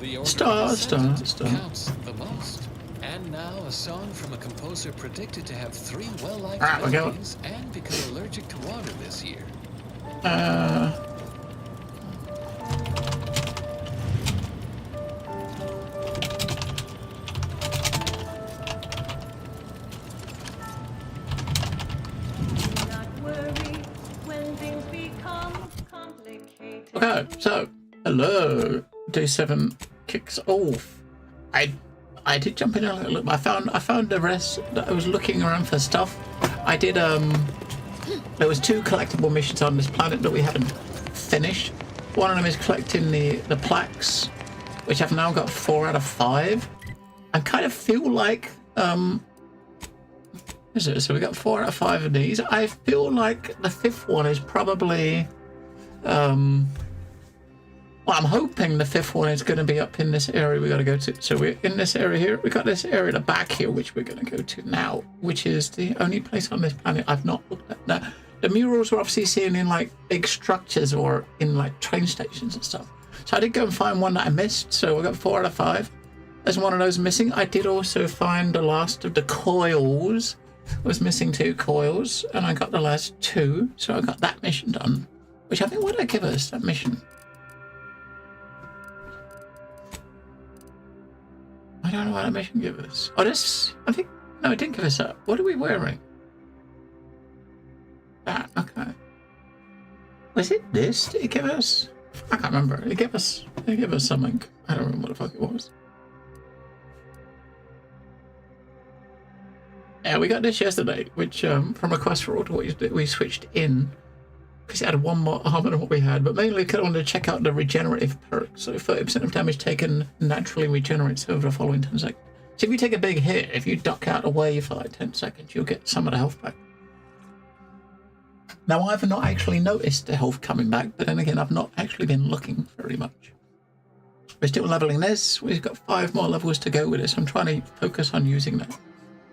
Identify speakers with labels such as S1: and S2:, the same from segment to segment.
S1: The order
S2: Star,
S1: of
S2: star,
S1: descent
S2: star.
S1: counts the most. And now a song from a composer predicted to have 3 well-liked
S2: Alright, we're going.
S1: melodies and become allergic to water this year.
S2: Okay, so hello, day 7 kicks off. I did jump in and look. I found the rest. I was looking around for stuff. I did there was 2 collectible missions on this planet that we haven't finished. One of them is collecting the plaques, which I've now got 4 out of 5. I kind of feel like so we got 4 out of 5 of these. I feel like the 5th one is probably well, I'm hoping the 5th one is going to be up in this area we got to go to. So we're in this area here. We got this area at the back here, which we're going to go to now, which is the only place on this planet I've not looked at. Now, the murals were obviously seen in like big structures or in like train stations and stuff. So I did go and find one that I missed. So we got 4 out of 5. There's one of those missing. I did also find the last of the coils. I was missing 2 coils, and I got the last 2. So I got that mission done. Which I think, what did I give us, that mission? I don't know what that mission gave us. Oh, this, I think, no, it didn't give us that. What are we wearing? That, okay. Was it this that it gave us? I can't remember. It gave us something. I don't remember what the fuck it was. Yeah, we got this yesterday, which from a quest for Auto we switched in. Because it had 1 more armor than what we had, but mainly because I wanted to check out the regenerative perk. So 30% of damage taken naturally regenerates over the following 10 seconds. So if you take a big hit, if you duck out away for like 10 seconds, you'll get some of the health back. Now, I've not actually noticed the health coming back, but then again, I've not actually been looking very much. We're still leveling this. We've got 5 more levels to go with this. I'm trying to focus on using that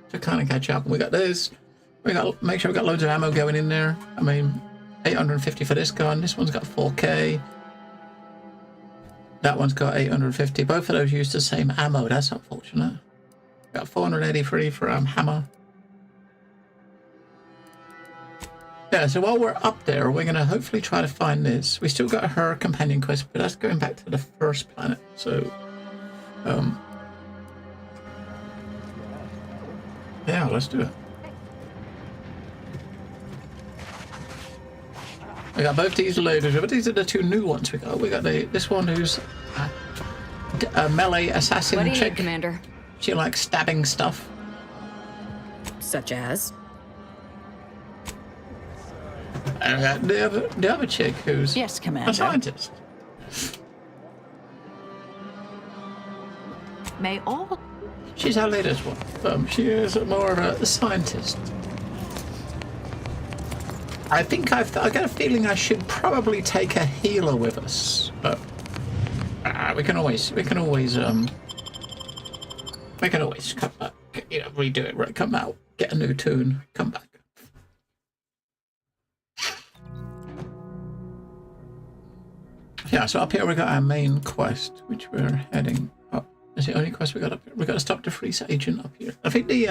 S2: to kind of catch up. We got this. We got make sure we got loads of ammo going in there. I mean, 850 for this gun. This one's got 4K. That one's got 850. Both of those use the same ammo. That's unfortunate. Got 483 for hammer. Yeah, so while we're up there, we're going to hopefully try to find this. We still got her companion quest, but that's going back to the first planet. So, yeah, let's do it. We got both these loaders, but these are the 2 new ones we got. We got this one who's a melee assassin
S3: what do you
S2: chick.
S3: need, Commander?
S2: She likes stabbing stuff.
S3: Such as?
S2: The other chick who's
S3: Yes, Commander.
S2: a scientist.
S3: May all...
S2: She's our latest one. She is more of a scientist. I think I got a feeling I should probably take a healer with us, but we can always come back, redo it, right? Come out, get a new tune, come back. Yeah, so up here we got our main quest, which we're heading up. That's the only quest we got up here. We got to stop the Freeze agent up here. I think the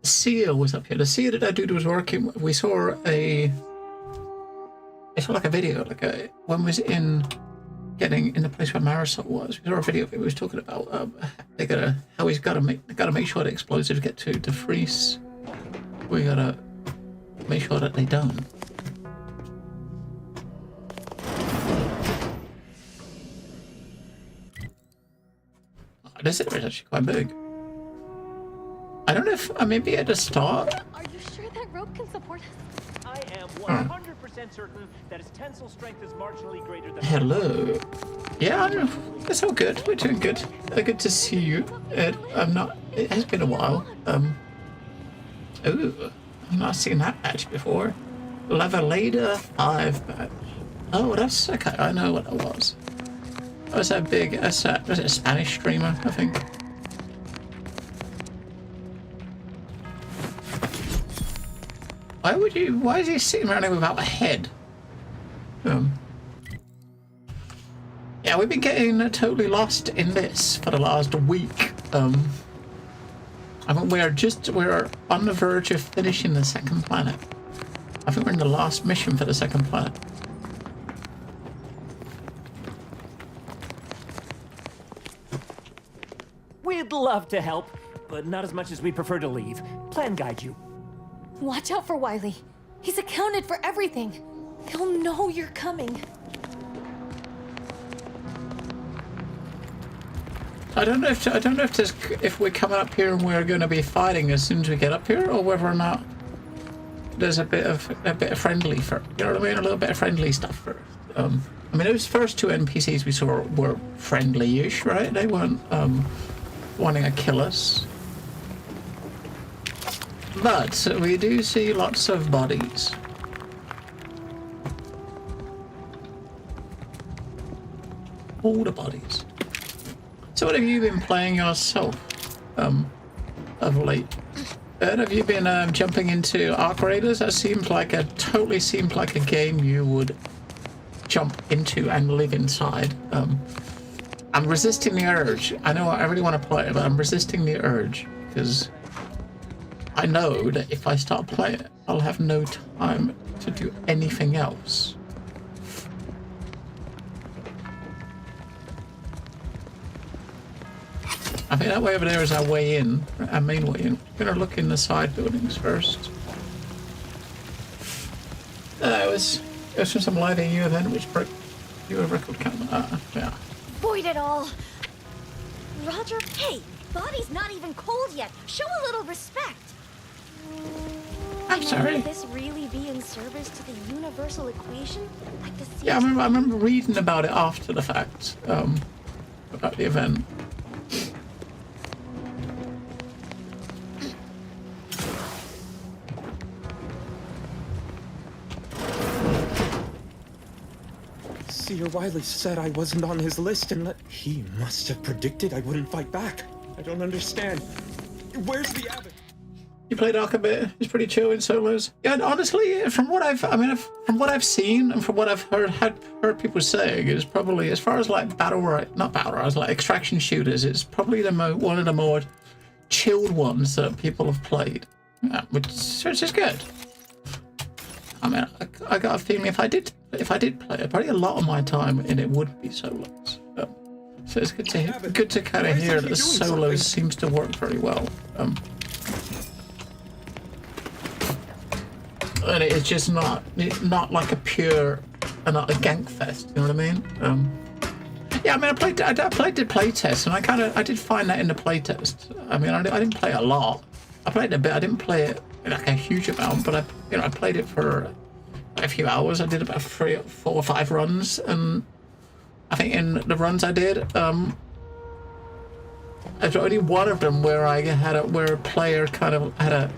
S2: seal was up here. The seal that that dude was working with, we saw I saw like a video, when we was getting in the place where Marisol was. We saw a video of it. We was talking about how he's gotta make sure the explosives get to Freeze. We gotta make sure that they don't. Oh, this area is actually quite big. I don't know if maybe at the start.
S4: Are you sure that rope can support us?
S5: I am 100% certain that its tensile strength is marginally greater than.
S2: Hello. Yeah, I don't know. It's all good. We're doing good. Good to see you, Ed. It has been a while. Ooh, I've not seen that badge before. Levelator 5 badge. Oh, that's okay. I know what that was. That was that big. Was it a Spanish streamer? I think. Why is he sitting around here without a head? Yeah, we've been getting totally lost in this for the last week. I think we're on the verge of finishing the second planet. I think we're in the last mission for the second planet.
S5: We'd love to help, but not as much as we prefer to leave. Plan guide you.
S4: Watch out for Wiley. He's accounted for everything. He'll know you're coming.
S2: I don't know if we're coming up here and we're going to be fighting as soon as we get up here, or whether or not there's a bit of friendly for, you know what I mean, a little bit of friendly stuff first. I mean, those first two NPCs we saw were friendly-ish, right? They weren't wanting to kill us. But we do see lots of bodies. All the bodies. So what have you been playing yourself of late? Ed, have you been jumping into Arc Raiders? That totally seemed like a game you would jump into and live inside. I'm resisting the urge. I know I really want to play it, but I'm resisting the urge because I know that if I start playing it, I'll have no time to do anything else. I think that way over there is our way in, our main way in. We're gonna look in the side buildings first. It was from some live AU event which broke your record count. Yeah.
S6: Void it all. Roger, hey, body's not even cold yet. Show a little respect.
S2: I'm sorry.
S6: Would this really be in service to the universal equation? Like the
S2: Yeah, I remember reading about it after the fact, about the event.
S7: Seer Wiley said I wasn't on his list and he must have predicted I wouldn't fight back. I don't understand. Where's the abbot?
S2: You played Ark a bit. It's pretty chill in solos. Yeah, and honestly, from what I've seen and from what I've heard people saying, is probably, as far as like like extraction shooters, it's probably one of the more chilled ones that people have played, which is good. I mean, I got a feeling if I did play it, probably a lot of my time in it would be solos. So it's good to kind of hear that the solos seems to work very well. And it's just not like a pure, not a gank fest. You know what I mean? Yeah, I mean, I did play test, and I did find that in the play test. I mean, I didn't play a lot. I played a bit. I didn't play it like a huge amount, but I played it for a few hours. I did about 3, 4, or 5 runs, and I think in the runs I did, there's only one of them where where a player kind of had a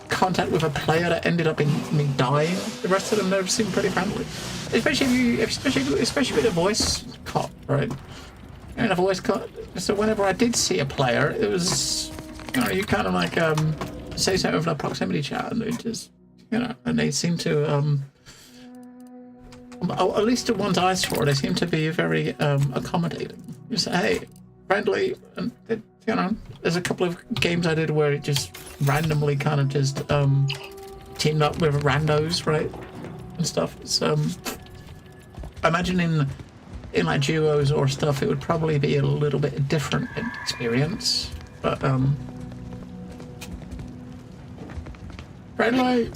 S2: contact with a player that ended up in me dying. The rest of them never seemed pretty friendly, especially with a voice cop, right? And a voice cop. So whenever I did see a player, it was, you kind of like say something over the proximity chat, and it just, and they seem to at least the ones I saw, they seem to be very accommodating. You say, hey, friendly, and there's a couple of games I did where it just randomly kind of just teamed up with randos, right, and stuff. So I imagine in like duos or stuff, it would probably be a little bit different experience, but friendly.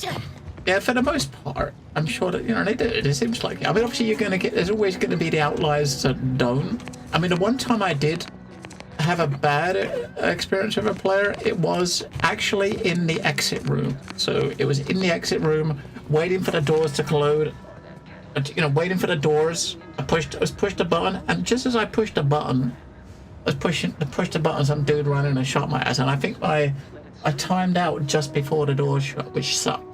S2: Yeah, for the most part, I'm sure that, they do. It seems like, I mean, obviously there's always going to be the outliers that don't. I mean, the one time I did have a bad experience with a player, it was actually in the exit room. So it was in the exit room, waiting for the doors to close, waiting for the doors. I pushed a button, and just as I pushed the button, pushed the button, some dude ran in and shot my ass, and I think I timed out just before the door shut, which sucked.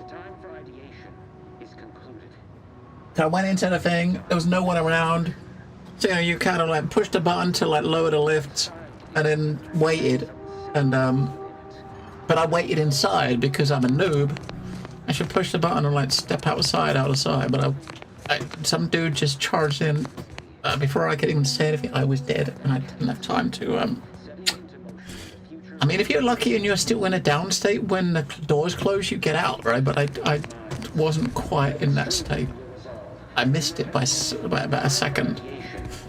S2: So I went into the thing, there was no one around. So, you kind of like pushed the button to like lower the lift and then waited. And, but I waited inside because I'm a noob. I should push the button and like step outside, but some dude just charged in before I could even say anything. I was dead, and I didn't have time to. I mean, if you're lucky and you're still in a down state when the doors close, you get out, right? But I wasn't quite in that state. I missed it by about a second.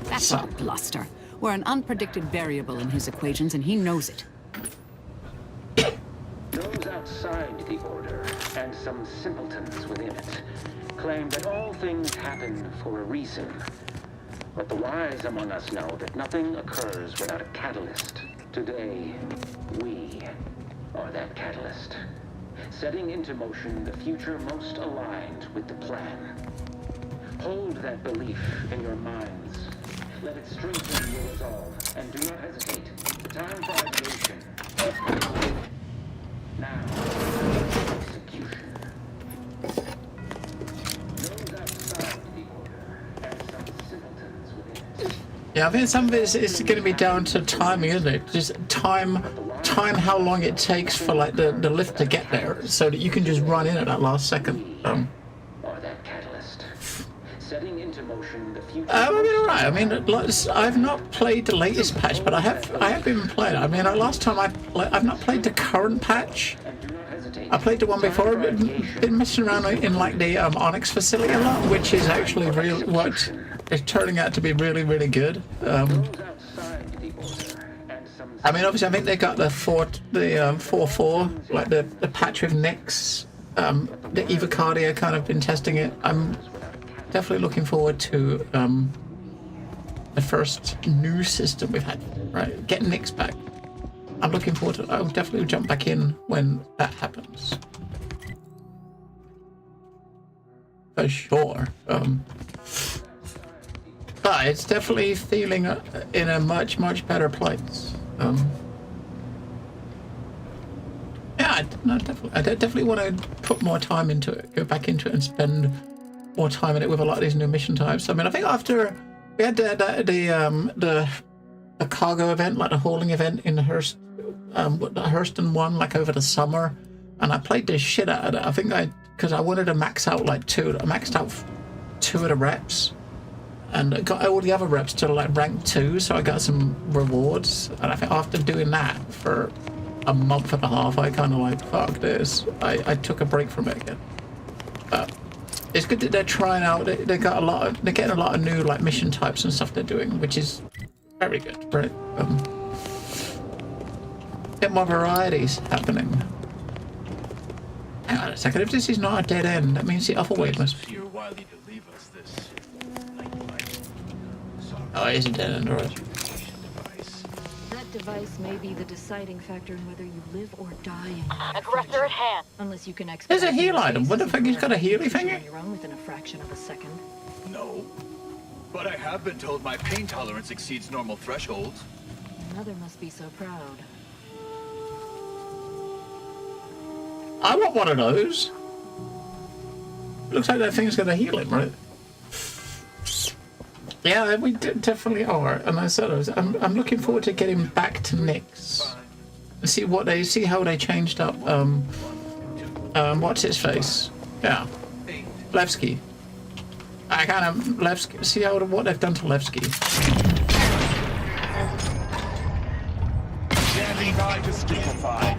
S8: That's all bluster. We're an unpredicted variable in his equations, and he knows it.
S9: Those outside the Order, and some simpletons within it, claim that all things happen for a reason. But the wise among us know that nothing occurs without a catalyst. Today, we are that catalyst, setting into motion the future most aligned with the plan. Hold that belief in your minds. Let it strengthen your resolve, and do not hesitate. The time for ideation. Now, execution. Those outside the Order, and some simpletons within it.
S2: Yeah, I think some of it is going to be down to timing, isn't it? Just time how long it takes for like the lift to get there, so that you can just run in at that last second.
S9: Or that catalyst, setting into motion the future.
S2: I mean, alright. I mean, I've not played the latest patch, but I have been playing. I mean, last time I've not played the current patch. I played the one before. I've been messing around in like the Onyx facility a lot, which is actually really what is turning out to be really, really good. I mean, obviously, I think they got the 4.4, like the patch with Nyx. The Evocardia kind of been testing it. I'm definitely looking forward to the first new system we've had. Right, get Nyx back. I'm looking forward to it. I'll definitely jump back in when that happens. For sure. But it's definitely feeling in a much, much better place. Yeah, I definitely want to put more time into it, go back into it and spend more time in it with a lot of these new mission types. I mean, I think after we had the cargo event, like the hauling event in Hurston one, like over the summer, and I played the shit out of it. I think because I wanted to max out I maxed out 2 of the reps, and I got all the other reps to like rank 2, so I got some rewards. And I think after doing that for a month and a half, I kind of like, fuck this. I took a break from it again. It's good that they're trying out. They're getting a lot of new like mission types and stuff they're doing, which is very good, right? Get more varieties happening. Hang on a second. If this is not a dead end, that means the other way must be. Oh, it is a dead end, alright.
S10: That device may be the deciding factor in whether you live or die.
S11: Aggressor at hand.
S10: Unless you can
S2: There's a heal item. What the fuck? He's got a healy thing?
S10: on your own within a fraction of a second.
S12: No, but I have been told my pain tolerance exceeds normal thresholds.
S10: Your mother must be so proud.
S2: I want one of those. Looks like that thing's gonna heal him, right? Yeah, we definitely are. And I said, I'm looking forward to getting back to Nyx and see how they changed up. What's his face? Yeah, Levski. I kind of Levski. See what they've done to Levski.
S12: Standing by to stupefy.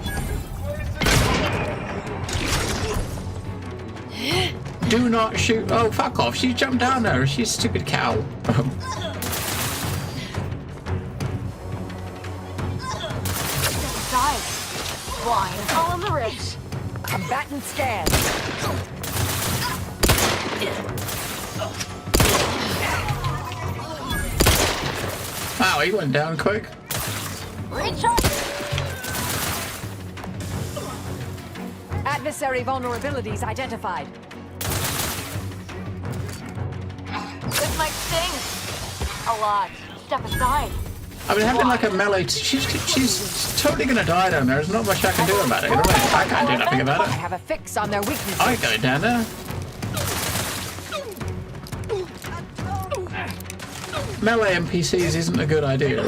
S2: Do not shoot. Oh, fuck off. She jumped down there. She's a stupid cow.
S11: Side. Swine. All on the ridge.
S3: Combatant scan.
S2: Wow, he went down quick.
S11: Recharge.
S3: Adversary vulnerabilities identified.
S11: This might sting. A lot. Step aside.
S2: I mean, having like a melee, she's totally gonna die down there. There's not much I can do about it. I can't do nothing about
S3: I
S2: it.
S3: have a fix on their weaknesses.
S2: I go down there. Melee NPCs isn't a good idea.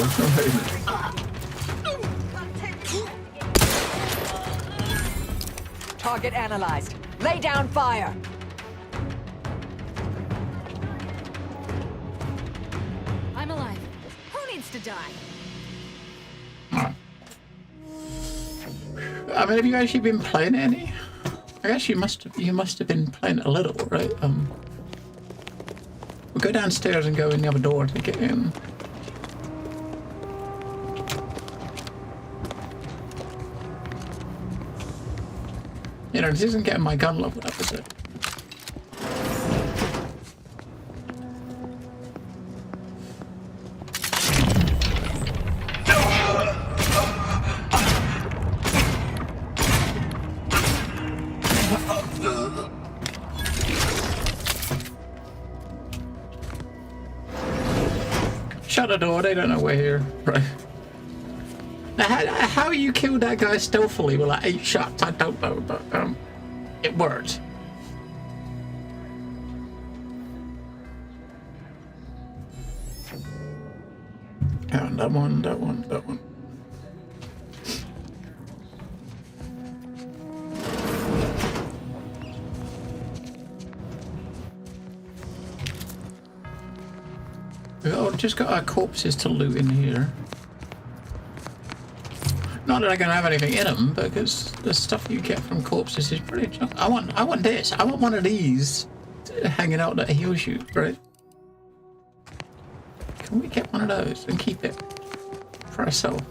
S3: Target analyzed. Lay down fire.
S6: needs to die.
S2: Alright. I mean, have you actually been playing any? I guess you must have been playing a little, right? We'll go downstairs and go in the other door to get in. You know, this isn't getting my gun leveled up, is it? Shut the door, they don't know we're here. Right. Now, how you killed that guy stealthily with like 8 shots, I don't know, but it worked. And that one. We've just got our corpses to loot in here. Not that I can have anything in them, because the stuff you get from corpses is pretty junk. I want this. I want one of these hanging out that heals you, right? Can we get one of those and keep it for ourselves?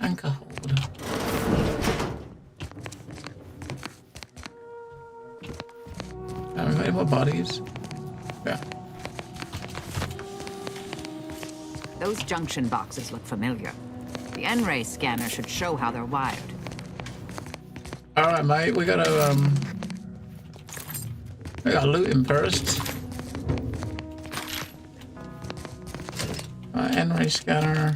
S2: Anchor hold. Have we got any more bodies? Yeah.
S8: Those junction boxes look familiar. The N-ray scanner should show how they're wired.
S2: Alright, mate, we gotta loot him first. N-ray scanner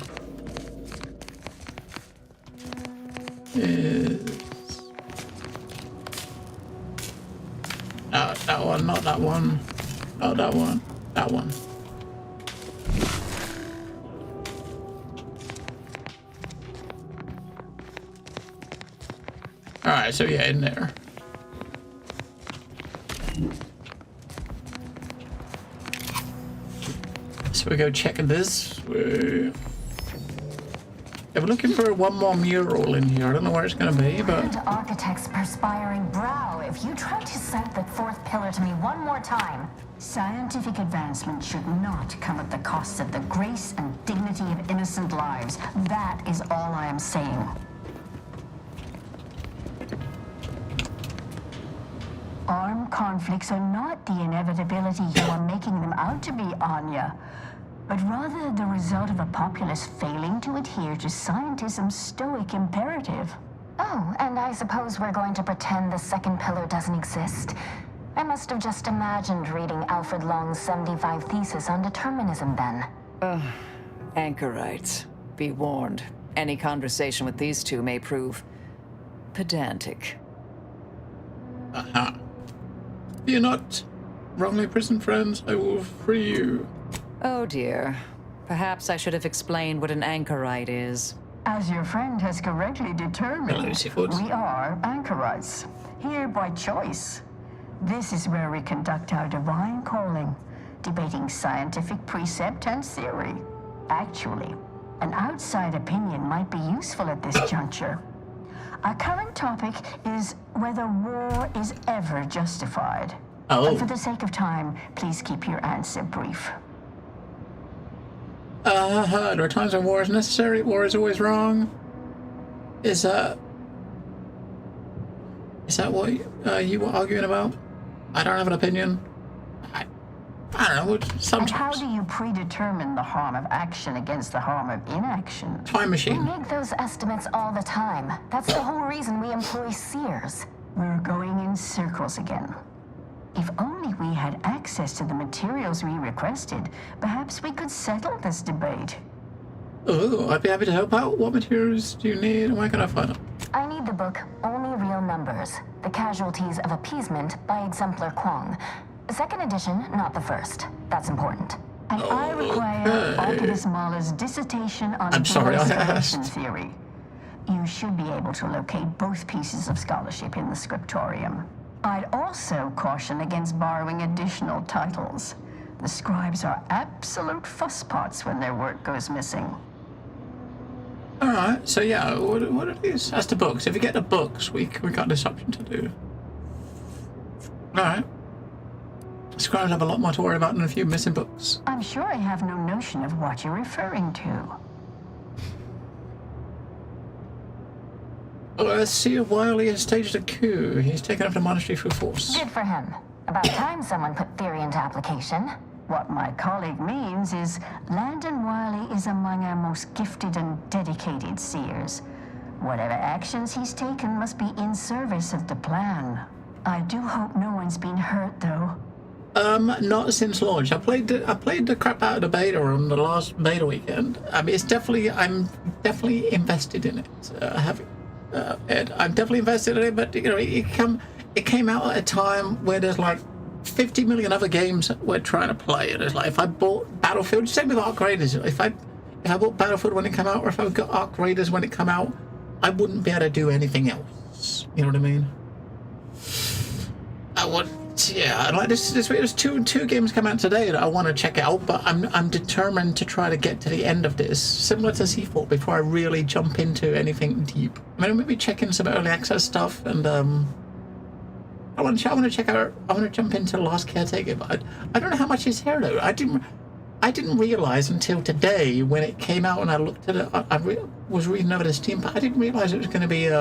S2: is... that one, not that one. Oh, that one. That one. Alright, so yeah, in there. So we go check this. We're looking for one more mural in here. I don't know where it's gonna be, but...
S13: The architect's perspiring brow. If you try to cite the 4th pillar to me one more time. Scientific advancement should not come at the cost of the grace and dignity of innocent lives. That is all I am saying. Armed conflicts are not the inevitability you are making them out to be, Anya, but rather the result of a populace failing to adhere to scientism's stoic imperative.
S6: Oh, and I suppose we're going to pretend the 2nd pillar doesn't exist. I must have just imagined reading Alfred Long's 75 thesis on determinism then.
S8: Anchorites. Be warned. Any conversation with these two may prove pedantic.
S2: Uh-huh. Fear not, wrongly imprisoned friends, I will free you.
S8: Oh dear. Perhaps I should have explained what an anchorite is.
S13: As your friend has correctly determined, we are anchorites, here by choice. This is where we conduct our divine calling, debating scientific precept and theory. Actually, an outside opinion might be useful at this juncture. Our current topic is whether war is ever justified.
S2: Oh.
S13: But for the sake of time, please keep your answer brief.
S2: There are times when war is necessary, war is always wrong. Is that what you were arguing about? I don't have an opinion. I don't know, sometimes.
S13: And how do you predetermine the harm of action against the harm of inaction?
S2: Time machine.
S6: We make those estimates all the time. That's the whole reason we employ seers.
S13: We're going in circles again. If only we had access to the materials we requested, perhaps we could settle this debate.
S2: Oh, I'd be happy to help out. What materials do you need and where can I find them?
S6: I need the book Only Real Numbers, The Casualties of Appeasement by Exemplar Kwong. Second edition, not the first. That's important.
S13: And I require Archivist Mahler's dissertation on information theory. You should be able to locate both pieces of scholarship in the scriptorium. I'd also caution against borrowing additional titles. The scribes are absolute fusspots when their work goes missing.
S2: Alright, so yeah, what are these? That's the books. If you get the books, we got this option to do. Alright. Scribes have a lot more to worry about than a few missing books.
S13: I'm sure I have no notion of what you're referring to.
S2: Seer Wily has staged a coup. He's taken up the monastery through force.
S6: Good for him. About time someone put theory into application.
S13: What my colleague means is Landon Wiley is among our most gifted and dedicated seers. Whatever actions he's taken must be in service of the plan. I do hope no one's been hurt, though.
S2: Not since launch. I played the crap out of the beta on the last beta weekend. I mean, I'm definitely invested in it. I'm definitely invested in it, but you know, it came out at a time where there's like 50 million other games that we're trying to play, and it's like if I bought Battlefield, same with Arc Raiders. If I bought Battlefield when it came out, or if I got Arc Raiders when it came out, I wouldn't be able to do anything else. You know what I mean? I would. Yeah, like this week there's two games come out today that I want to check out, but I'm determined to try to get to the end of this, similar to Seafort, before I really jump into anything deep. I mean, maybe check in some early access stuff, and I want to check out. I want to jump into Last Caretaker, but I don't know how much is here though. I didn't realize until today when it came out, and I looked at it. I was reading over the Steam, but I didn't realize it was going to be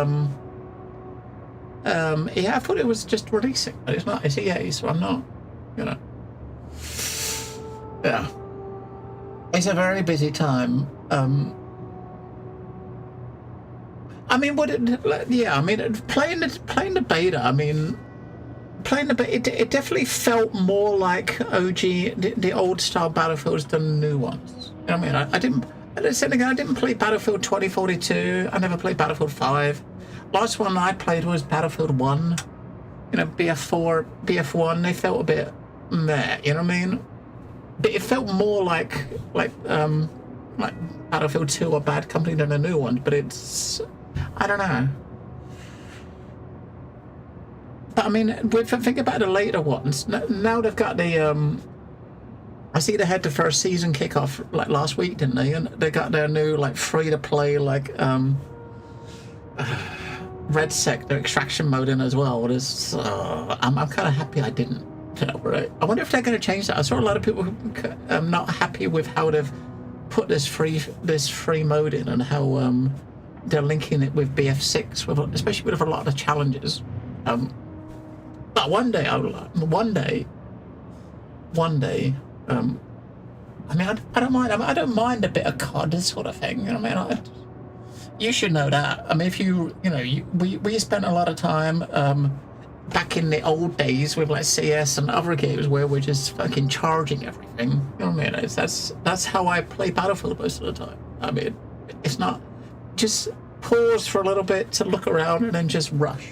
S2: yeah, I thought it was just releasing, but it's not. It's EA, so I'm not, you know. Yeah. It's a very busy time. I mean, yeah, I mean, playing the beta, I mean, playing the beta, it definitely felt more like OG, the old style Battlefields than the new ones. You know what I mean? I didn't play Battlefield 2042. I never played Battlefield 5. Last one I played was Battlefield 1. You know, BF4, BF1, they felt a bit meh, you know what I mean? But it felt more like Battlefield 2 or Bad Company than the new one, but it's, I don't know. But I mean, if I think about the later ones, now they've got the, I see they had the first season kickoff like last week, didn't they? And they got their new like free-to-play like, Red Sector extraction mode in as well. I'm kind of happy I didn't. You know, right? I wonder if they're going to change that. I saw a lot of people not happy with how they've put this free mode in, and how they're linking it with BF6, especially with a lot of the challenges. But one day, I mean, I don't mind. I don't mind a bit of COD sort of thing. You know what I mean? You should know that. I mean, if we spent a lot of time back in the old days with like CS and other games where we're just fucking charging everything. You know what I mean? That's how I play Battlefield most of the time. I mean, it's not just pause for a little bit to look around and then just rush.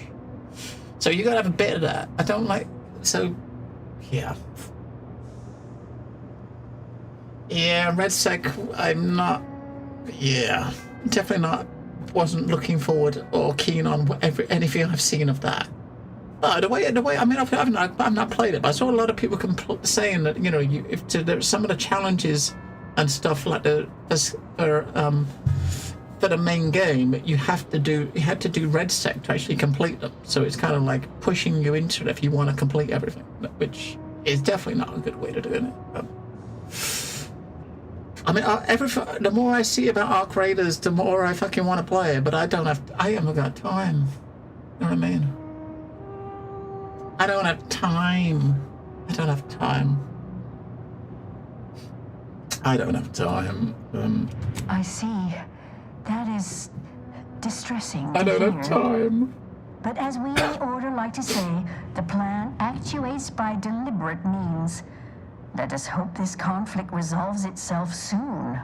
S2: So you gotta have a bit of that. I don't like. So, yeah. Yeah, RedSec. I'm not. Yeah, definitely not. Wasn't looking forward or keen on anything I've seen of that. The way. I mean, I've not played it, but I saw a lot of people saying that there's some of the challenges and stuff like for the main game, you had to do RedSec to actually complete them. So it's kind of like pushing you into it if you want to complete everything, which is definitely not a good way to do it. I mean, the more I see about Arc Raiders, the more I fucking want to play it, but I haven't got time. You know what I mean? I don't have time. I don't have time.
S13: I see. That is distressing.
S2: I don't have time.
S13: But as we in the Order like to say, the plan actuates by deliberate means. Let us hope this conflict resolves itself soon.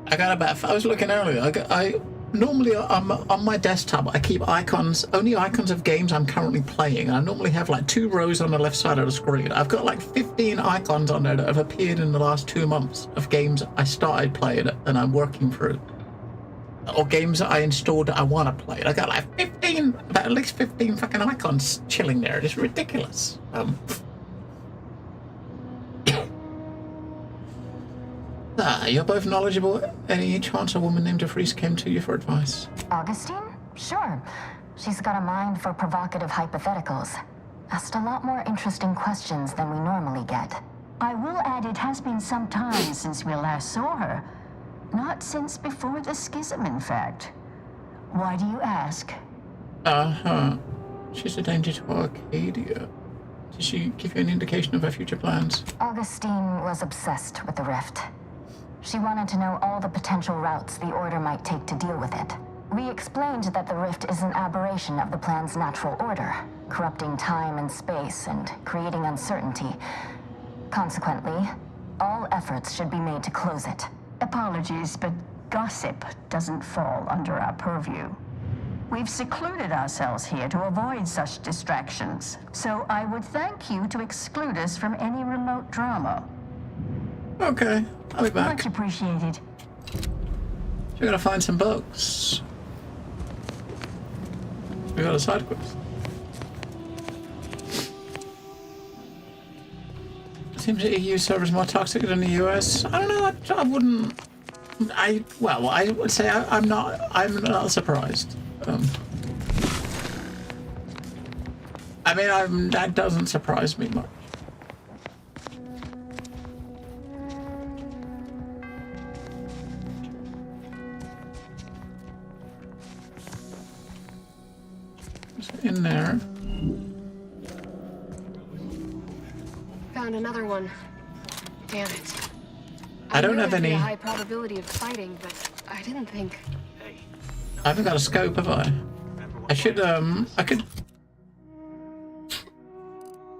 S2: I was looking earlier. Normally on my desktop, I keep only icons of games I'm currently playing. I normally have like 2 rows on the left side of the screen. I've got like 15 icons on there that have appeared in the last 2 months of games I started playing and I'm working through. Or games that I installed that I want to play. I got like at least 15 fucking icons chilling there. It's ridiculous. You're both knowledgeable. Any chance a woman named DeFries came to you for advice?
S6: Augustine? Sure. She's got a mind for provocative hypotheticals. Asked a lot more interesting questions than we normally get.
S13: I will add it has been some time since we last saw her. Not since before the schism, in fact. Why do you ask?
S2: She's a danger to Arcadia. Did she give you an indication of her future plans?
S6: Augustine was obsessed with the Rift. She wanted to know all the potential routes the Order might take to deal with it. We explained that the Rift is an aberration of the plan's natural order, corrupting time and space and creating uncertainty. Consequently, all efforts should be made to close it.
S13: Apologies, but gossip doesn't fall under our purview. We've secluded ourselves here to avoid such distractions, so I would thank you to exclude us from any remote drama.
S2: Okay, I'll be back.
S13: Much appreciated.
S2: We're gonna find some books. We got a side quest. Seems the EU server is more toxic than the US. I don't know. I wouldn't. I would say I'm not surprised. I mean, that doesn't surprise me much. In there.
S4: Found another one. Damn it.
S2: I don't
S4: knew
S2: have
S4: there'd be
S2: any.
S4: a high probability of fighting, but I didn't think.
S2: I haven't got a scope, have I? I should, I could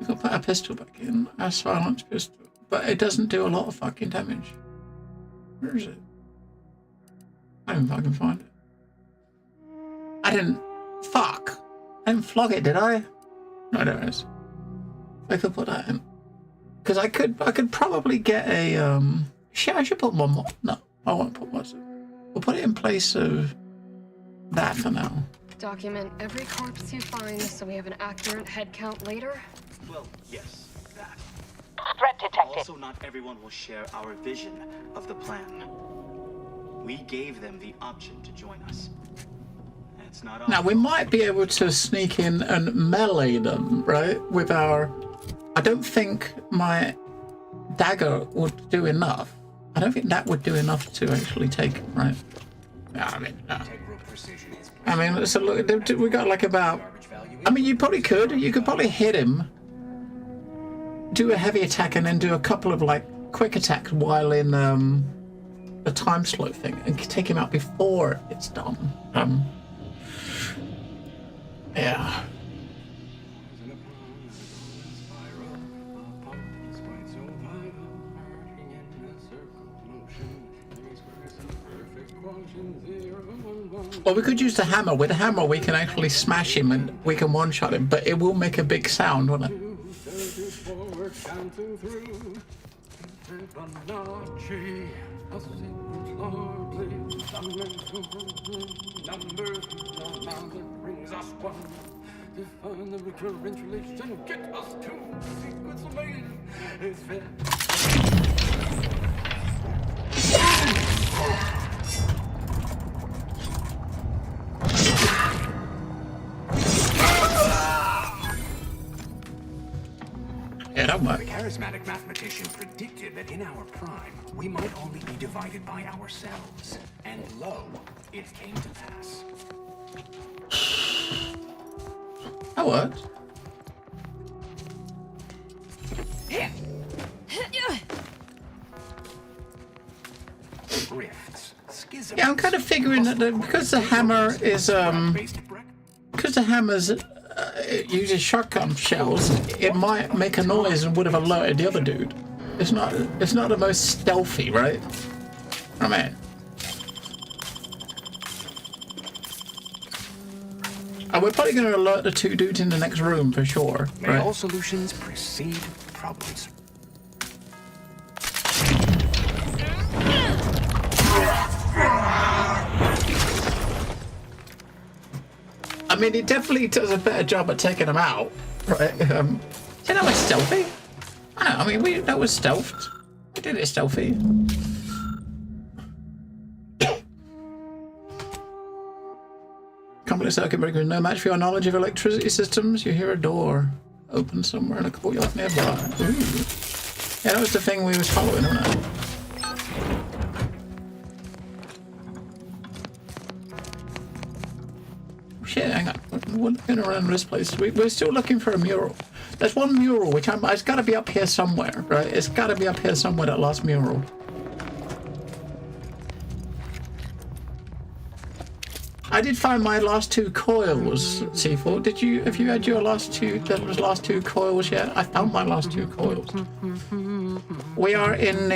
S2: put a pistol back in, a silence pistol, but it doesn't do a lot of fucking damage. Where is it? I don't know if I can find it. I didn't flog it, did I? No, there it is. I could put that in. Because I could probably get a, shit, I should put one more. No, I won't put one. We'll put it in place of that for now.
S4: Document every corpse you find so we have an accurate head count later?
S14: Well, yes, that.
S11: Threat detected.
S14: Also, not everyone will share our vision of the plan. We gave them the option to join us. It's not
S2: Now, we might be able to sneak in and melee them, right? With our... I don't think my dagger would do enough. I don't think that would do enough to actually take him, right? I mean, no. I mean, so look, we got like about... I mean, you probably could. You could probably hit him, do a heavy attack, and then do a couple of, like, quick attacks while in a time slow thing, and take him out before it's done. Yeah. Well, we could use the hammer. With the hammer, we can actually smash him and we can one-shot him, but it will make a big sound, won't it? Yeah, that worked.
S15: The charismatic mathematician predicted that in our prime, we might only be divided by ourselves. And lo, it came to pass.
S2: That worked.
S15: Rifts, schisms.
S2: Yeah, I'm kind of figuring that because the hammer is because the hammer's it uses shotgun shells, it might make a noise and would have alerted the other dude. It's not the most stealthy, right? I mean, and we're probably going to alert the two dudes in the next room for sure,
S15: May
S2: right?
S15: all solutions precede problems.
S2: I mean, he definitely does a better job at taking them out, right? Do you know it's stealthy? I know. I mean, that was stealthed. We did it stealthy. complex circuit breaker is no match for your knowledge of electricity systems. You hear a door open somewhere in a courtyard nearby. Ooh. Yeah, that was the thing we was following, wasn't it? Shit, hang on. We're looking around this place. We're still looking for a mural. There's one mural which it's got to be up here somewhere, right? It's got to be up here somewhere, that last mural. I did find my last 2 coils, C4. Have you had your last 2 coils yet? I found my last 2 coils. We are in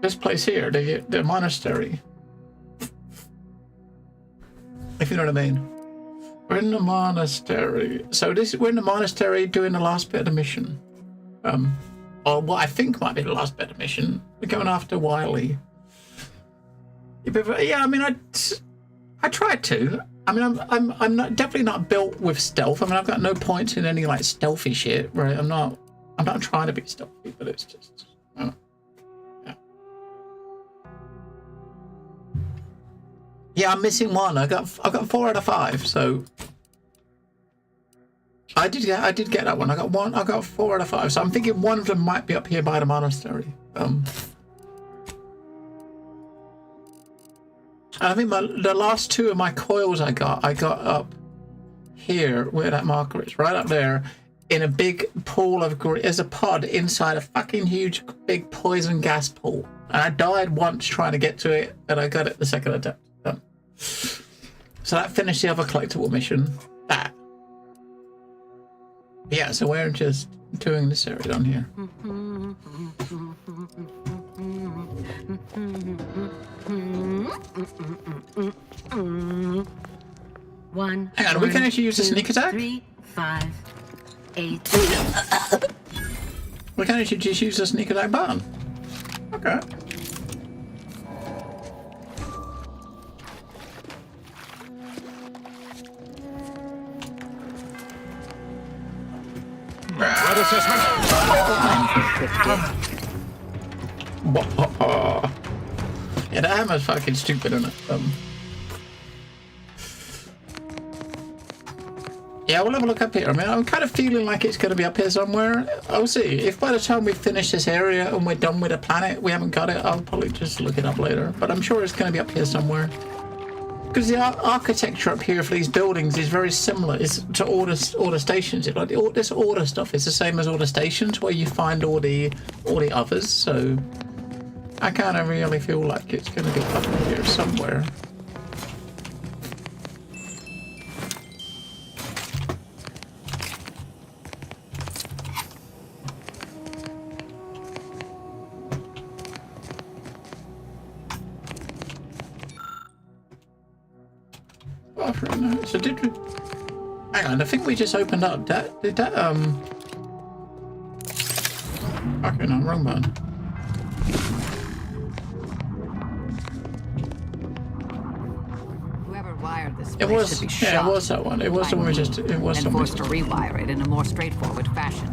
S2: this place here, the monastery. If you know what I mean. We're in the monastery. So we're in the monastery doing the last bit of the mission. Or what I think might be the last bit of the mission. We're going after Wily. Yeah, I mean, I tried to. I mean, I'm not definitely not built with stealth. I mean, I've got no points in any like stealthy shit, right? I'm not trying to be stealthy, but it's just. Yeah, I'm missing 1. I got 4 out of 5, so I did get that one. I got 4 out of 5. So I'm thinking one of them might be up here by the monastery. I think the last 2 of my coils I got up here where that marker is, right up there, in a big pool of green. There's a pod inside a fucking huge big poison gas pool, and I died once trying to get to it, and I got it the second attempt. So that finished the other collectible mission. That. Yeah, so we're just doing this area down here. Hang on, we can actually use a sneak attack?
S16: 3, 5, 8.
S2: We can actually just use the sneak attack button. Okay.
S15: Threat assessment.
S2: Yeah, that hammer's fucking stupid, isn't it? Yeah, we'll have a look up here. I mean, I'm kind of feeling like it's going to be up here somewhere. I'll see. If by the time we finish this area and we're done with the planet, we haven't got it, I'll probably just look it up later. But I'm sure it's going to be up here somewhere. Because the architecture up here for these buildings is very similar to all the stations. Like this order stuff is the same as all the stations where you find all the others. So I kind of really feel like it's going to be up here somewhere. So did we? Hang on, I think we just opened up. Did that okay, no, wrong button.
S8: Whoever wired this
S2: It
S8: place
S2: was,
S8: should be
S2: yeah,
S8: shot.
S2: it was that one. It was the one we just. It was
S8: and
S2: the one.
S8: forced to rewire it in a more straightforward fashion.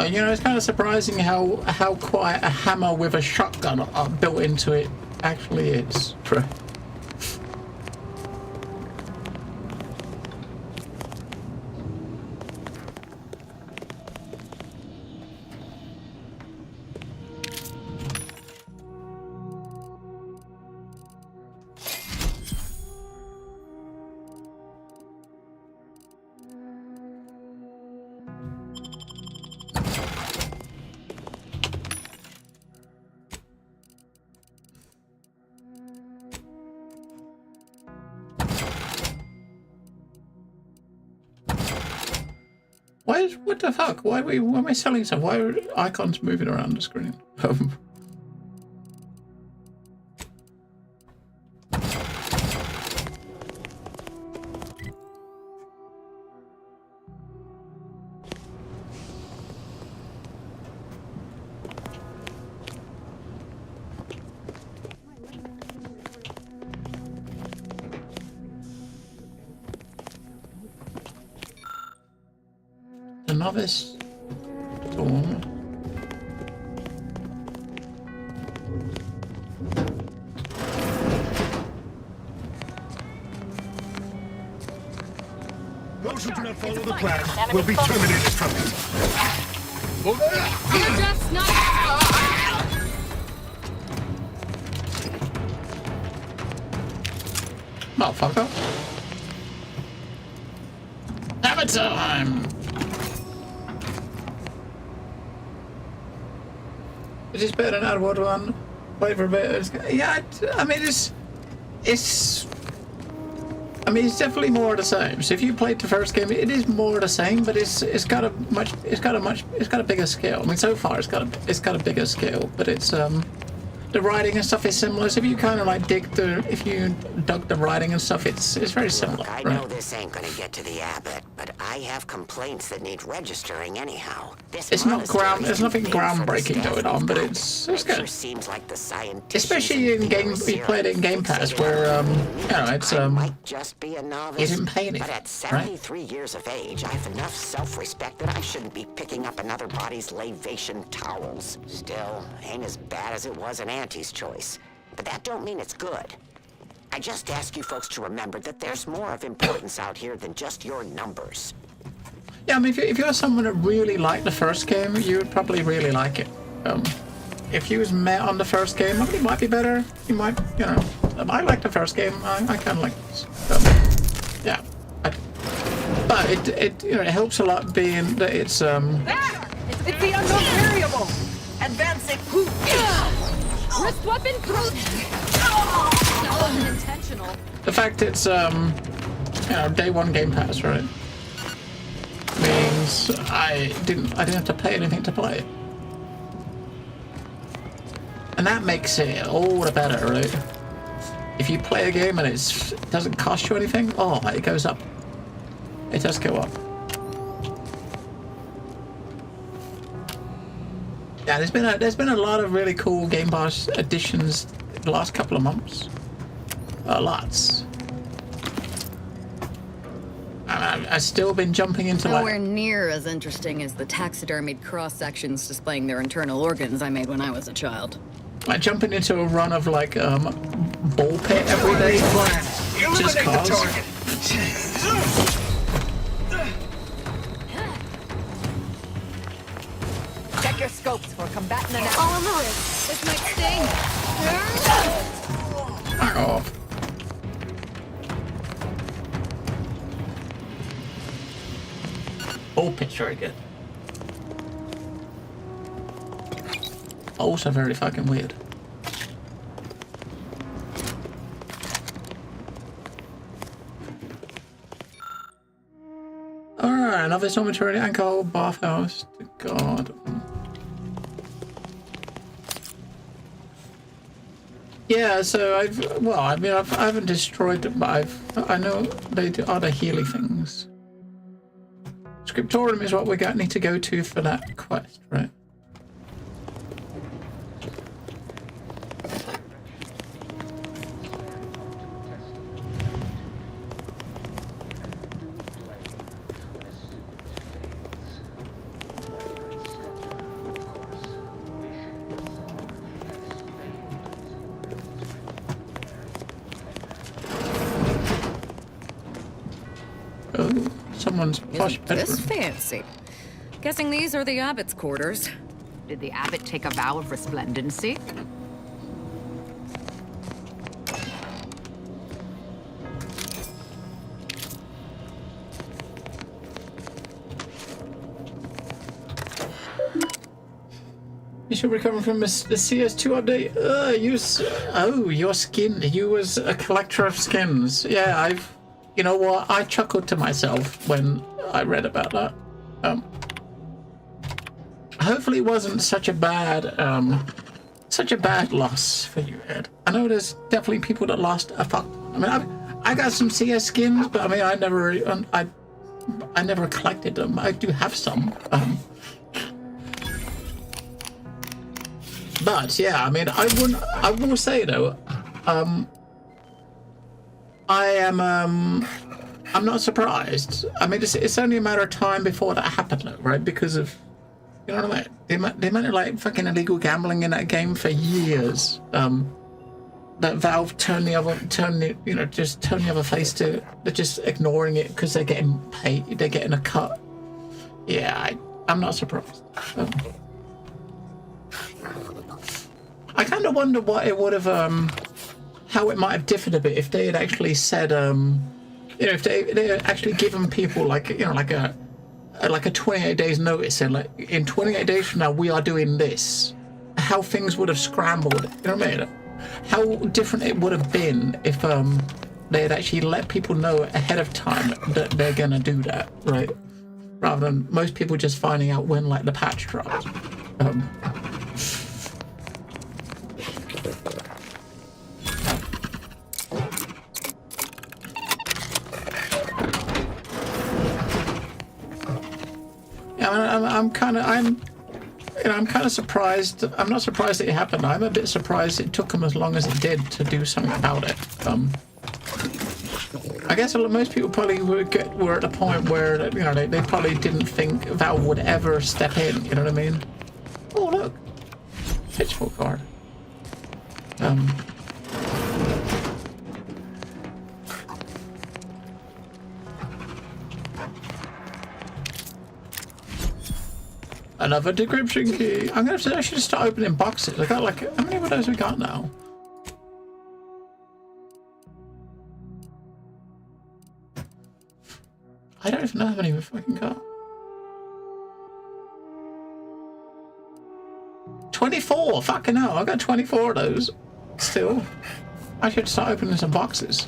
S2: You know, it's kind of surprising how quite a hammer with a shotgun built into it actually is. What the fuck? Why am I selling stuff? Why are icons moving around the screen? novice storm.
S17: Those who do not follow the plan will be terminated from it.
S4: You're just not.
S2: Motherfucker. Hammer time! Is this better than Outward One? Wait for a bit. Yeah, I mean, it's definitely more of the same. So if you played the first game, it is more of the same, but it's got a bigger scale. I mean, so far it's got a bigger scale, but it's the writing and stuff is similar. So if you kind of like if you dug the writing and stuff, it's very similar.
S18: Look, I know this ain't gonna get to the Abbot, but I have complaints that need registering anyhow.
S2: It's not there's nothing groundbreaking going on, but it's good.
S18: Seems like the
S2: Especially in game, you played it in Game Pass, where you know it's
S18: might just be a novice,
S2: you didn't pay anything,
S18: but at 73 years of age, I have enough self-respect that I shouldn't be picking up another body's lavation towels. Still, ain't as bad as it was in Auntie's choice, but that don't mean it's good. I just ask you folks to remember that there's more of importance out here than just your numbers.
S2: Yeah, I mean, if you're someone that really liked the first game, you would probably really like it. If you was met on the first game, I mean, it might be better. You might, you know, I like the first game. I kind of like this. Yeah, but it you know, it helps a lot being that it's
S3: There! It's the unknown variable. Advancing. Wrist weapon through. That wasn't intentional.
S2: The fact it's you know, day one Game Pass, right? Means I didn't have to pay anything to play it. And that makes it all the better, right? If you play a game and it doesn't cost you anything, oh, it goes up. It does go up. Yeah, there's been a lot of really cool Game Pass additions the last couple of months. Lots. I've still been jumping into
S19: nowhere near as interesting as the taxidermied cross-sections displaying their internal organs I made when I was a child.
S2: Like jumping into a run of like ball pit every day. Just cause.
S3: Check your scopes for combatant and
S4: all on the wrist. This might sting.
S2: Back off. Ball pit's very good. Also very fucking weird. Alright, another dormitory, alcohol, bathhouse, God. Yeah, so I haven't destroyed them, but I know they do other healy things. Scriptorium is what we need to go to for that quest, right? Oh, someone's posh bedroom.
S19: This fancy. Guessing these are the Abbot's quarters.
S8: Did the Abbot take a vow of resplendency?
S2: You should recover from the CS2 update. Your skin. You was a collector of skins. Yeah, you know what? I chuckled to myself when I read about that. Hopefully it wasn't such a bad loss for you, Ed. I know there's definitely people that lost a fuck. I mean, I got some CS skins, but I mean, I never collected them. I do have some. But yeah, I mean, I will say though, I am I'm not surprised. I mean, it's only a matter of time before that happened, though, right? Because of, you know what I mean? They might have like fucking illegal gambling in that game for years. That Valve turned the other face to. They're just ignoring it because they're getting paid. They're getting a cut. Yeah, I'm not surprised. I kind of wonder what it would have, how it might have differed a bit if they had actually said, if they had actually given people like a 28 days notice and like in 28 days from now we are doing this, how things would have scrambled. You know what I mean? How different it would have been if they had actually let people know ahead of time that they're gonna do that, right? Rather than most people just finding out when like the patch drops. I'm kind of surprised. I'm not surprised it happened. I'm a bit surprised it took them as long as it did to do something about it. I guess most people probably were at the point where they probably didn't think Valve would ever step in. You know what I mean? Oh look, pitchfork card. Another decryption key. I'm gonna have to actually start opening boxes. I got like, how many of those we got now? I don't even know how many we fucking got. 24. Fucking hell! I got 24 of those. Still, I should start opening some boxes.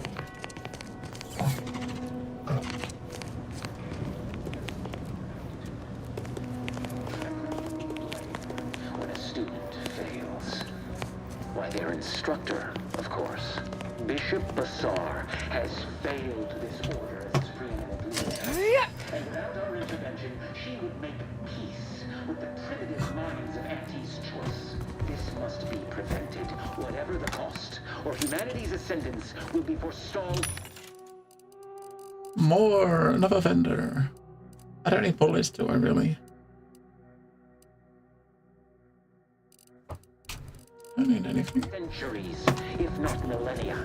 S9: Their instructor, of course. Bishop Basar has failed this order as its preeminent leader. And without our intervention, she would make peace with the primitive minds of Auntie's choice. This must be prevented, whatever the cost, or humanity's ascendance will be forestalled.
S2: More, another vendor. I don't need bullets, do I really? I don't need anything.
S9: Centuries, if not millennia.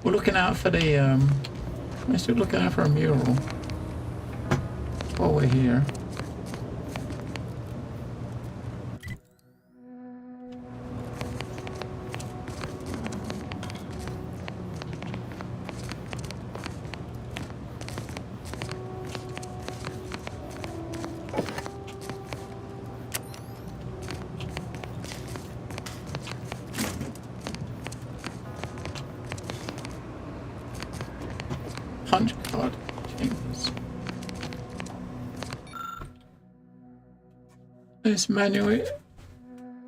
S2: We're looking out for the we're still looking out for a mural while we're here. Punch card chambers. This manual, it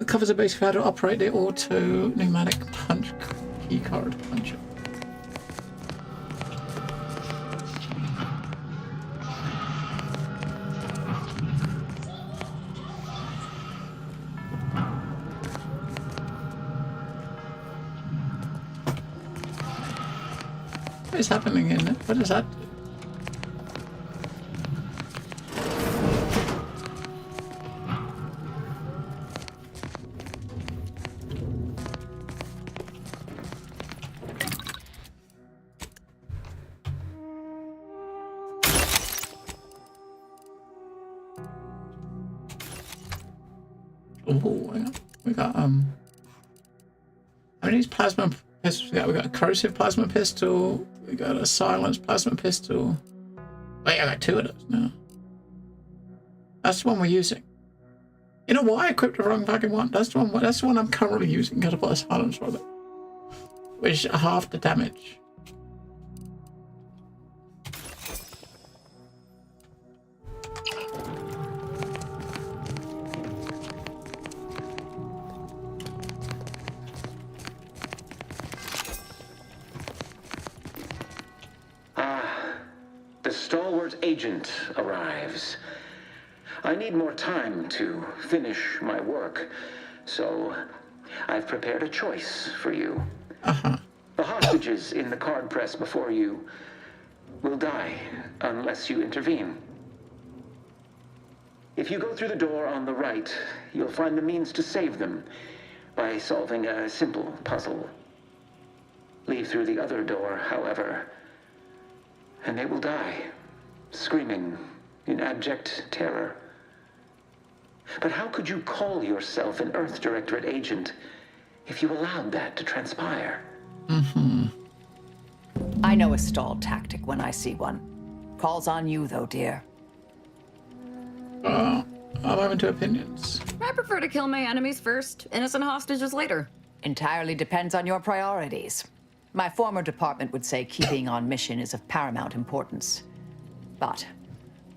S2: covers a basic how to operate the auto pneumatic punch key card puncher. What is happening in it? What is that? Oh, we got how many plasma pistols we got? We got a corrosive plasma pistol. We got a silenced plasma pistol. Wait, I got 2 of those now. That's the one we're using. You know why I equipped the wrong fucking one? That's the one. That's the one I'm currently using. Gotta put a silencer on it, which is half the damage.
S9: The stalwart agent arrives. I need more time to finish my work, so I've prepared a choice for you. The hostages in the card press before you will die unless you intervene. If you go through the door on the right, you'll find the means to save them by solving a simple puzzle. Leave through the other door, however, and they will die, screaming in abject terror. But how could you call yourself an Earth Directorate agent if you allowed that to transpire?
S3: I know a stall tactic when I see one. Calls on you, though, dear.
S2: I'm having two opinions.
S19: I prefer to kill my enemies first, innocent hostages later.
S3: Entirely depends on your priorities. My former department would say keeping on mission is of paramount importance. But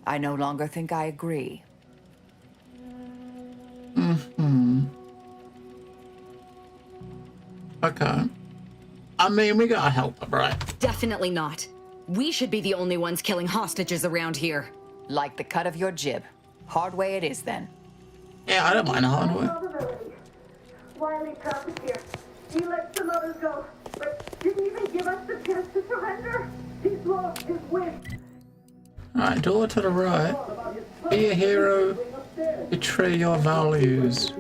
S3: I no longer think I agree.
S2: Okay. I mean, we gotta help them, right?
S19: Definitely not. We should be the only ones killing hostages around here.
S3: Like the cut of your jib. Hard way it is, then.
S2: Yeah, I don't mind a hard way.
S20: Wiley trapped us here. He let some others go, but didn't even give us the chance to surrender. He's lost his win.
S2: Alright, door to the right. Be a hero. Betray your values.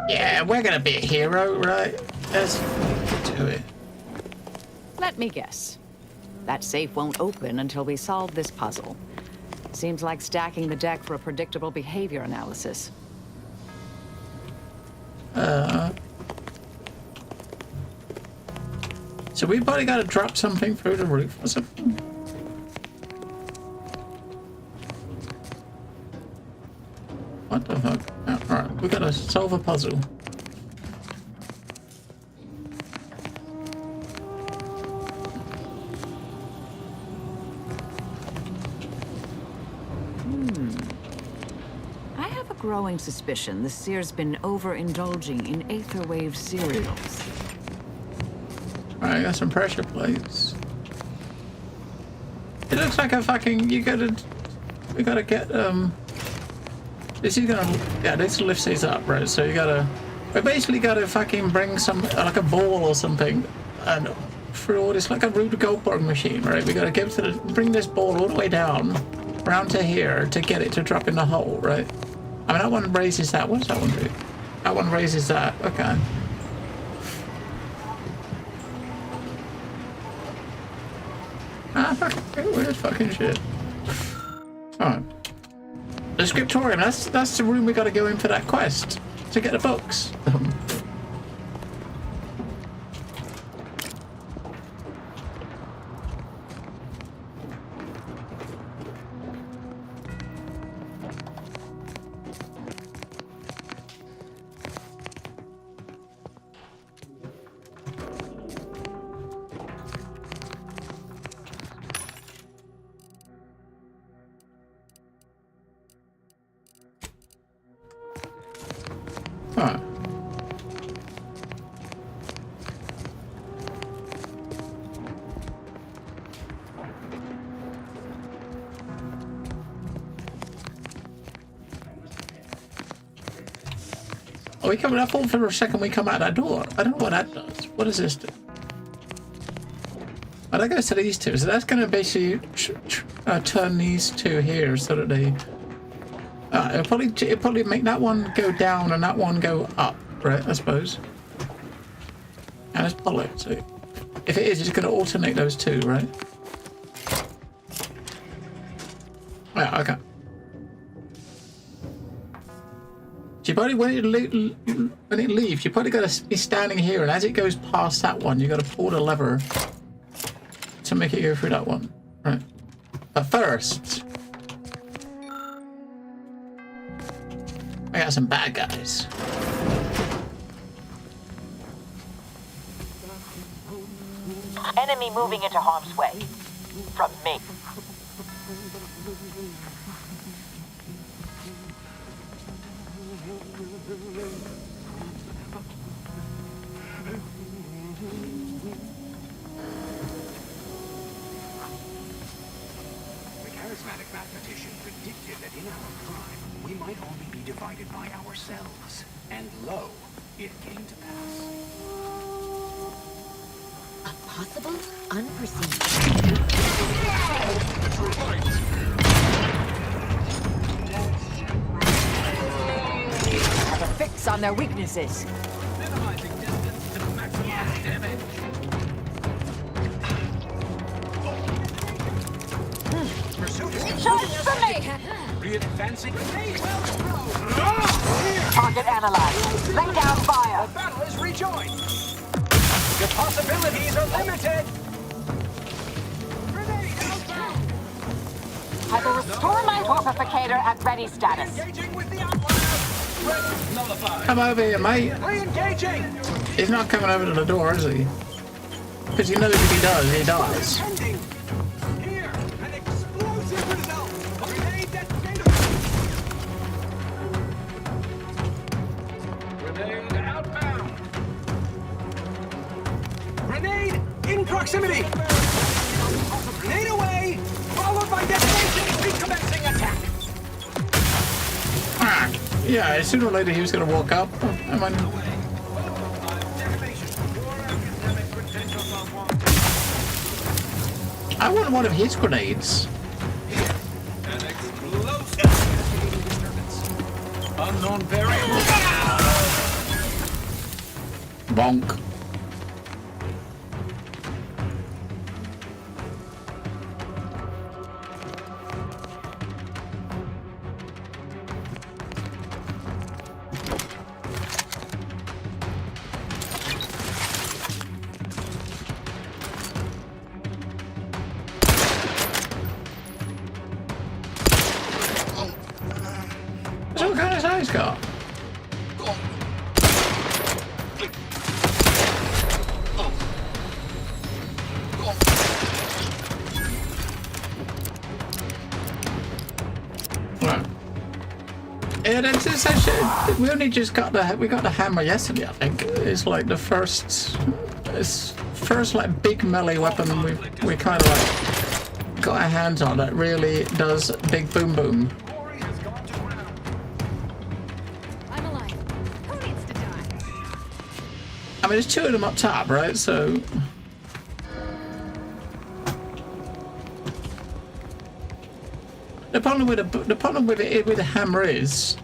S2: Yeah, we're gonna be a hero, right? Let's get to it.
S8: Let me guess. That safe won't open until we solve this puzzle. Seems like stacking the deck for a predictable behavior analysis.
S2: So we probably gotta drop something through the roof or something. What the fuck? Oh, alright, we gotta solve a puzzle.
S8: I have a growing suspicion the Seer's been overindulging in Aetherwave cereals.
S2: Alright, got some pressure plates. It looks like a fucking, we gotta get, this is gonna, yeah, this lifts these up, right? So we basically gotta fucking bring some, like a ball or something, and through all this, like a Rube Goldberg machine, right? We gotta bring this ball all the way down, around to here, to get it to drop in the hole, right? I mean, that one raises that. What does that one do? That one raises that. Okay. Ah, fucking weird fucking shit. Alright. The scriptorium, that's the room we gotta go in for that quest. To get the books. Huh. Are we coming up on for a second? We come out that door. I don't know what that does. What does this do? Oh, that goes to these two. So that's going to basically turn these two here so that they. It'll probably make that one go down and that one go up, right? I suppose. And let's pull it. So if it is, it's going to alternate those two, right? Yeah. Okay. So you probably when it leaves, you probably got to be standing here, and as it goes past that one, you got to pull the lever to make it go through that one, right? But first, I got some bad guys.
S11: Enemy moving into harm's way. From me.
S15: divided by ourselves. And lo, it came to pass.
S16: A possible unforeseen.
S3: Have a fix on their weaknesses.
S15: Minimizing distance to maximize damage. Pursuit is
S11: Charge for me!
S15: Re-advancing.
S11: Target analyzed. Lay down fire.
S15: The battle is rejoined. Your possibilities are limited.
S11: I will restore my warpificator at ready status.
S15: Engaging with the outlier. Nullified.
S2: Come over here, mate.
S15: Re-engaging.
S2: He's not coming over to the door, is he? Because he knows if he does, he dies.
S15: Pending. Here, an explosive result. Grenade detonator. Grenade outbound. Grenade in proximity. Grenade away, followed by detonation. Recommencing attack.
S2: Ah, yeah, sooner or later he was going to walk up. I want one of his grenades.
S15: An explosive unknown variable.
S2: Bonk. So what kind of size got? Right. Yeah, that's essentially. We only just got the hammer yesterday. I think it's like the first like big melee weapon we kind of like got our hands on that really does big boom boom.
S4: I'm alive. Who needs to die?
S2: I mean, there's two of them up top, right? So. The problem with the hammer is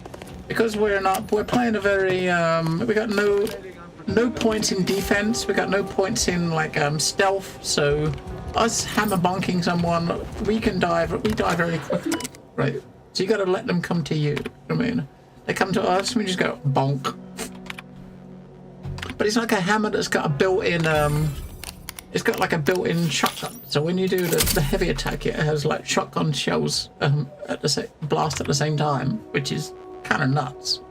S2: because we're playing a very we got no points in defense, we got no points in like stealth, so us hammer bonking someone, we die very quickly, right? So you got to let them come to you. I mean, they come to us, we just go bonk. But it's like a hammer that's got a built-in it's got like a built-in shotgun. So when you do the heavy attack, it has like shotgun shells at the blast at the same time, which is kind of nuts.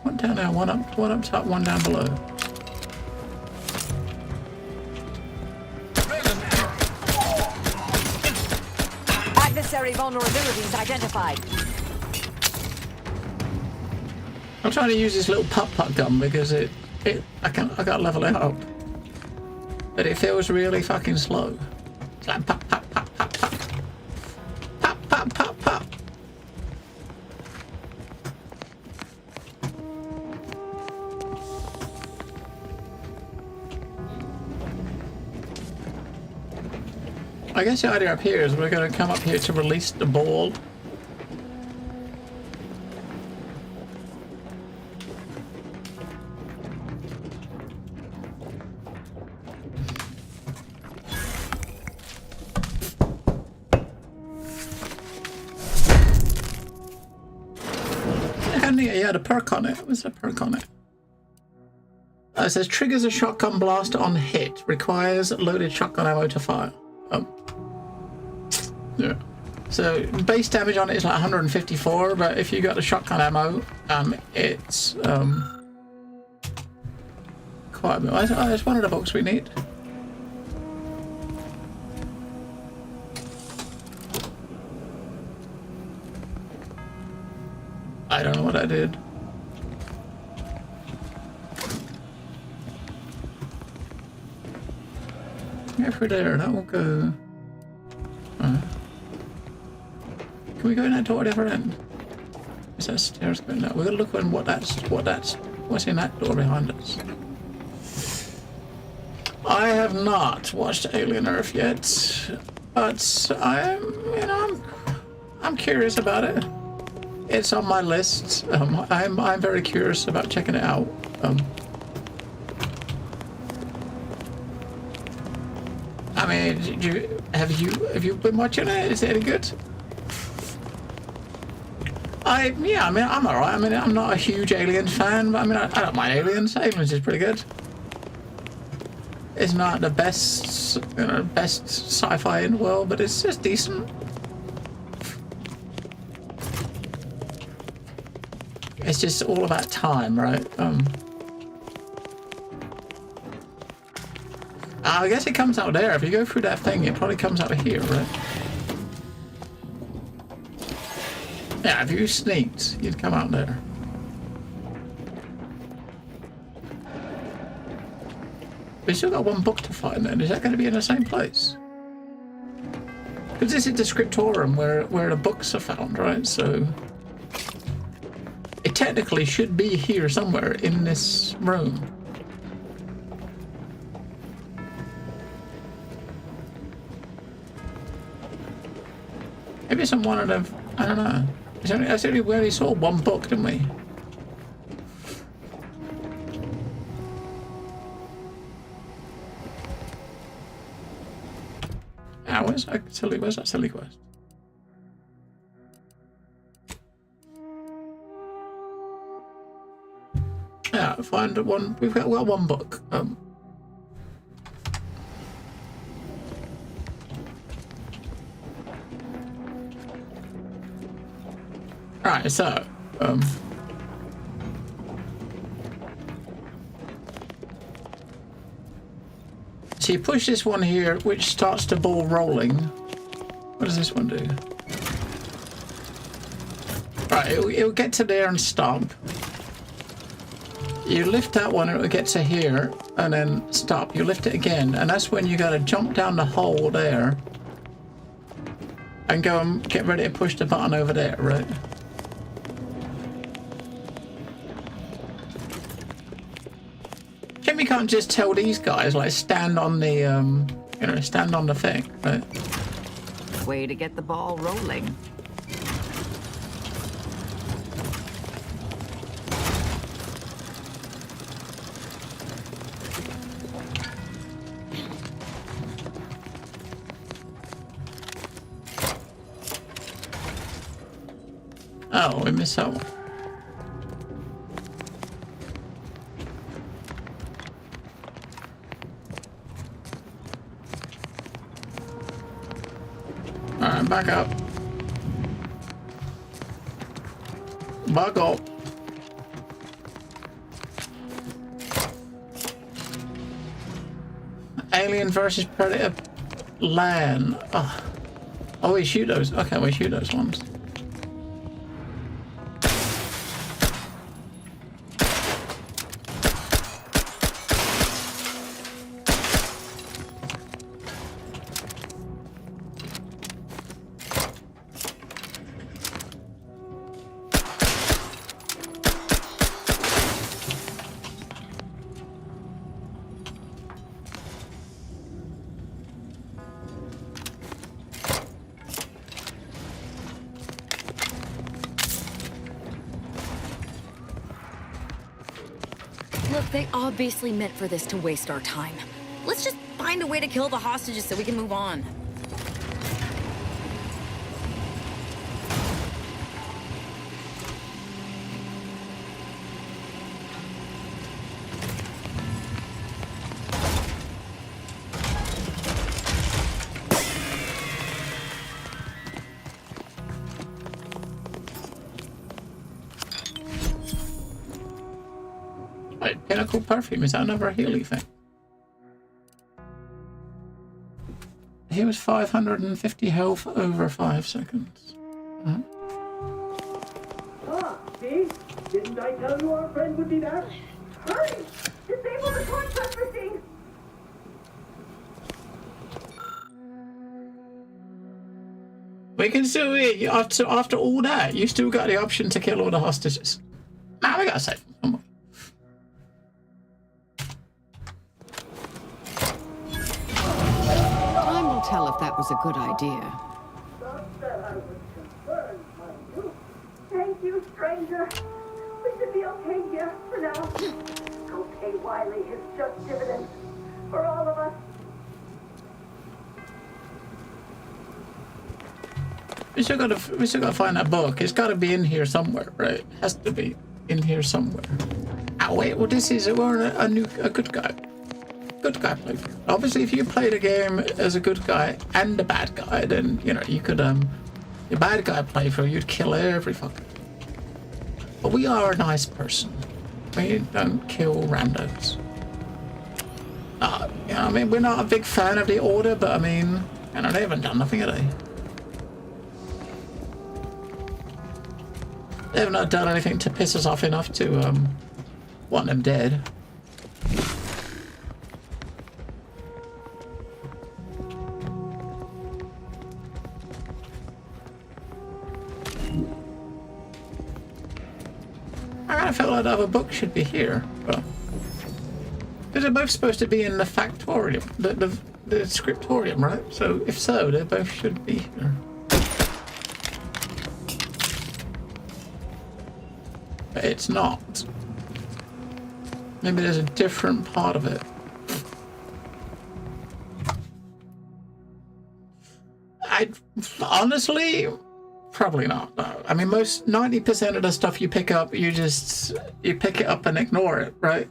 S2: One down there, one up top, one down below.
S3: Adversary vulnerabilities identified.
S2: I'm trying to use this little putt-putt gun because I gotta level it up. But it feels really fucking slow. It's like pop, pop, pop, pop, pop. Pop, pop, pop, pop. I guess the idea up here is we're going to come up here to release the ball. Yeah, the perk on it. What's the perk on it? It says triggers a shotgun blast on hit. Requires loaded shotgun ammo to fire. Yeah. So base damage on it is like 154, but if you got the shotgun ammo, it's quite a bit. Oh, it's one of the books we need. I don't know what I did. Go through there, that will go. Can we go in that door at the other end? Is that stairs going down? We're gonna look on what's in that door behind us. I have not watched Alien Earth yet, but I'm curious about it. It's on my list. I'm very curious about checking it out. I mean, have you been watching it? Is it any good? Yeah, I mean, I'm alright. I mean, I'm not a huge Alien fan, but I mean, I don't mind Aliens. Aliens is pretty good. It's not the best, best sci-fi in the world, but it's just decent. It's just all about time, right? I guess it comes out there. If you go through that thing, it probably comes out here, right? Yeah, if you sneaked, you'd come out there. We still got one book to find then. Is that going to be in the same place? Because this is the scriptorium where the books are found, right? So it technically should be here somewhere in this room. Maybe it's on one of them. I don't know. I only we only saw one book, didn't we? Ah, where's that silly quest? Yeah, find one. We've got one book. Right, so so you push this one here, which starts the ball rolling. What does this one do? Right, it'll get to there and stop. You lift that one, it'll get to here, and then stop. You lift it again, and that's when you gotta jump down the hole there and go and get ready to push the button over there, right? You can't just tell these guys, like, stand on the, stand on the thing, right?
S8: Way to get the ball rolling.
S2: Oh, we missed that one. Alright, back up. Back up. Alien versus Predator land. Oh, we shoot those. Okay, we shoot those ones.
S19: Look, they obviously meant for this to waste our time. Let's just find a way to kill the hostages so we can move on. Pinnacle perfume, is that another Healy thing? He was 550 health over 5 seconds.
S20: See? Didn't I tell you our friend would be back? Hurry! Disable the contract machine!
S2: We can still after all that, you still got the option to kill all the hostages. Now we gotta save them.
S8: Time will tell if that was a good idea.
S20: Thank you, stranger. We should be okay here for now. Go pay Wiley his just dividends. For all of us.
S2: We still gotta find that book. It's gotta be in here somewhere, right? It has to be in here somewhere. Oh wait, well this is a good guy. Good guy playthrough. Obviously, if you play the game as a good guy and a bad guy, then you know you could your bad guy playthrough, you'd kill every fucker. But we are a nice person. We don't kill randos. You know, I mean, we're not a big fan of the Order, but I mean, you know, they haven't done nothing, have they? They have not done anything to piss us off enough to want them dead. I felt like the other book should be here, but because they're both supposed to be in the factorium, the scriptorium, right? So if so, they both should be here. But it's not. Maybe there's a different part of it. I honestly. Probably not. No. I mean, 90% of the stuff you pick up, you pick it up and ignore it, right?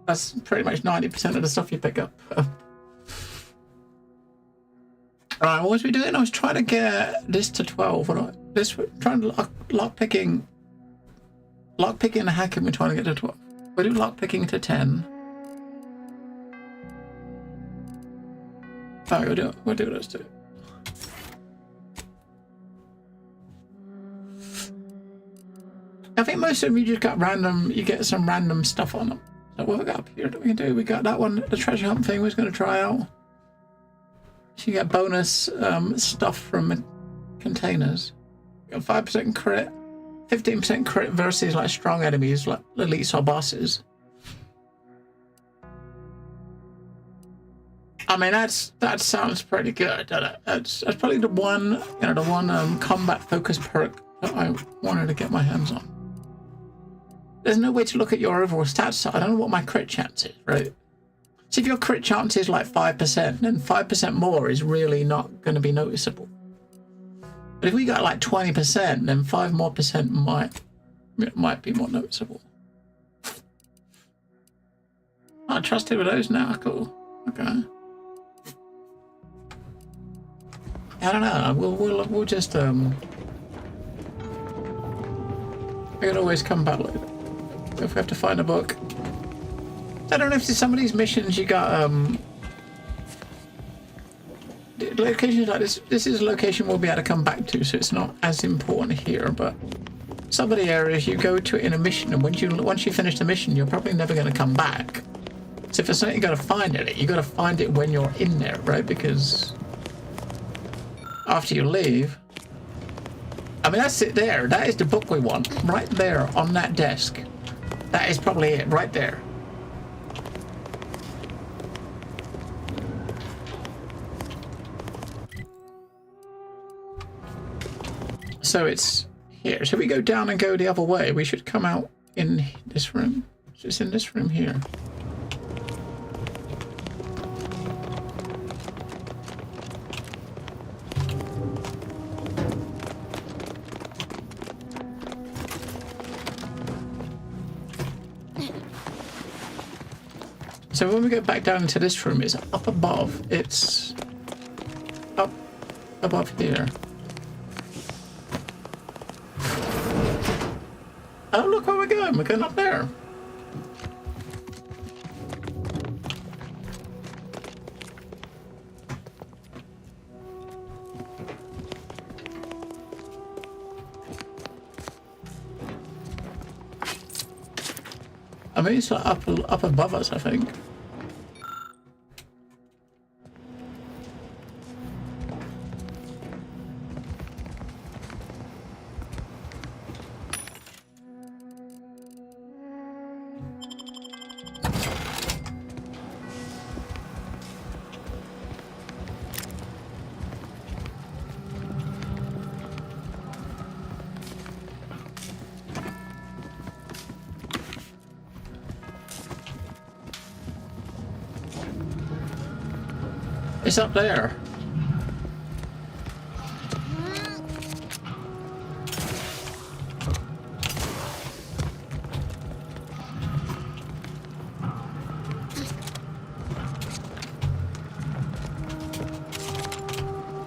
S2: That's pretty much 90% of the stuff you pick up. Alright, what was we doing? I was trying to get this to 12. Trying to lockpicking and hacking. We're trying to get to 12. We do lockpicking to 10. Alright, we'll do those two. I think most of them you just got random, you get some random stuff on them. So what we got up here that we can do? We got that one, the treasure hunt thing we was going to try out. So you get bonus stuff from containers. You got 5% crit, 15% crit versus like strong enemies like elites or bosses. I mean that sounds pretty good, doesn't it? That's probably the one combat focused perk that I wanted to get my hands on. There's no way to look at your overall stats, so I don't know what my crit chance is, right? So if your crit chance is like 5%, then 5% more is really not going to be noticeable. But if we got like 20%, then 5% more might be more noticeable. I trusted with those now, cool. Okay. I don't know. We'll just we can always come back later if we have to find a book. I don't know if some of these missions you got locations like this. This is a location we'll be able to come back to, so it's not as important here. But some of the areas you go to in a mission, and once you finish the mission, you're probably never going to come back. So if there's something you got to find in it, you got to find it when you're in there, right? Because after you leave. I mean, that's it there. That is the book we want. Right there on that desk. That is probably it. Right there. So it's here. So we go down and go the other way. We should come out in this room. So it's in this room here. So when we go back down into this room, it's up above. It's up above here. Oh, look where we're going. We're going up there. I mean, it's like up above us, I think. It's up there.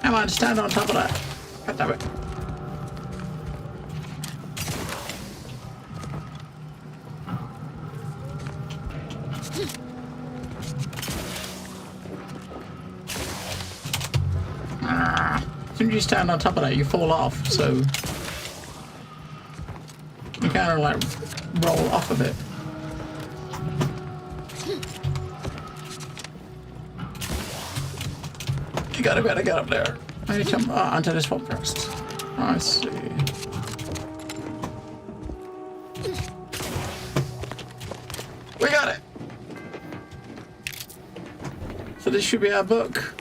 S2: Come on, stand on top of that. God damn it. As soon as you stand on top of that, you fall off, so you kind of like roll off of it. You gotta be able to get up there. I need to jump onto this one first. I see. We got it! So this should be our book.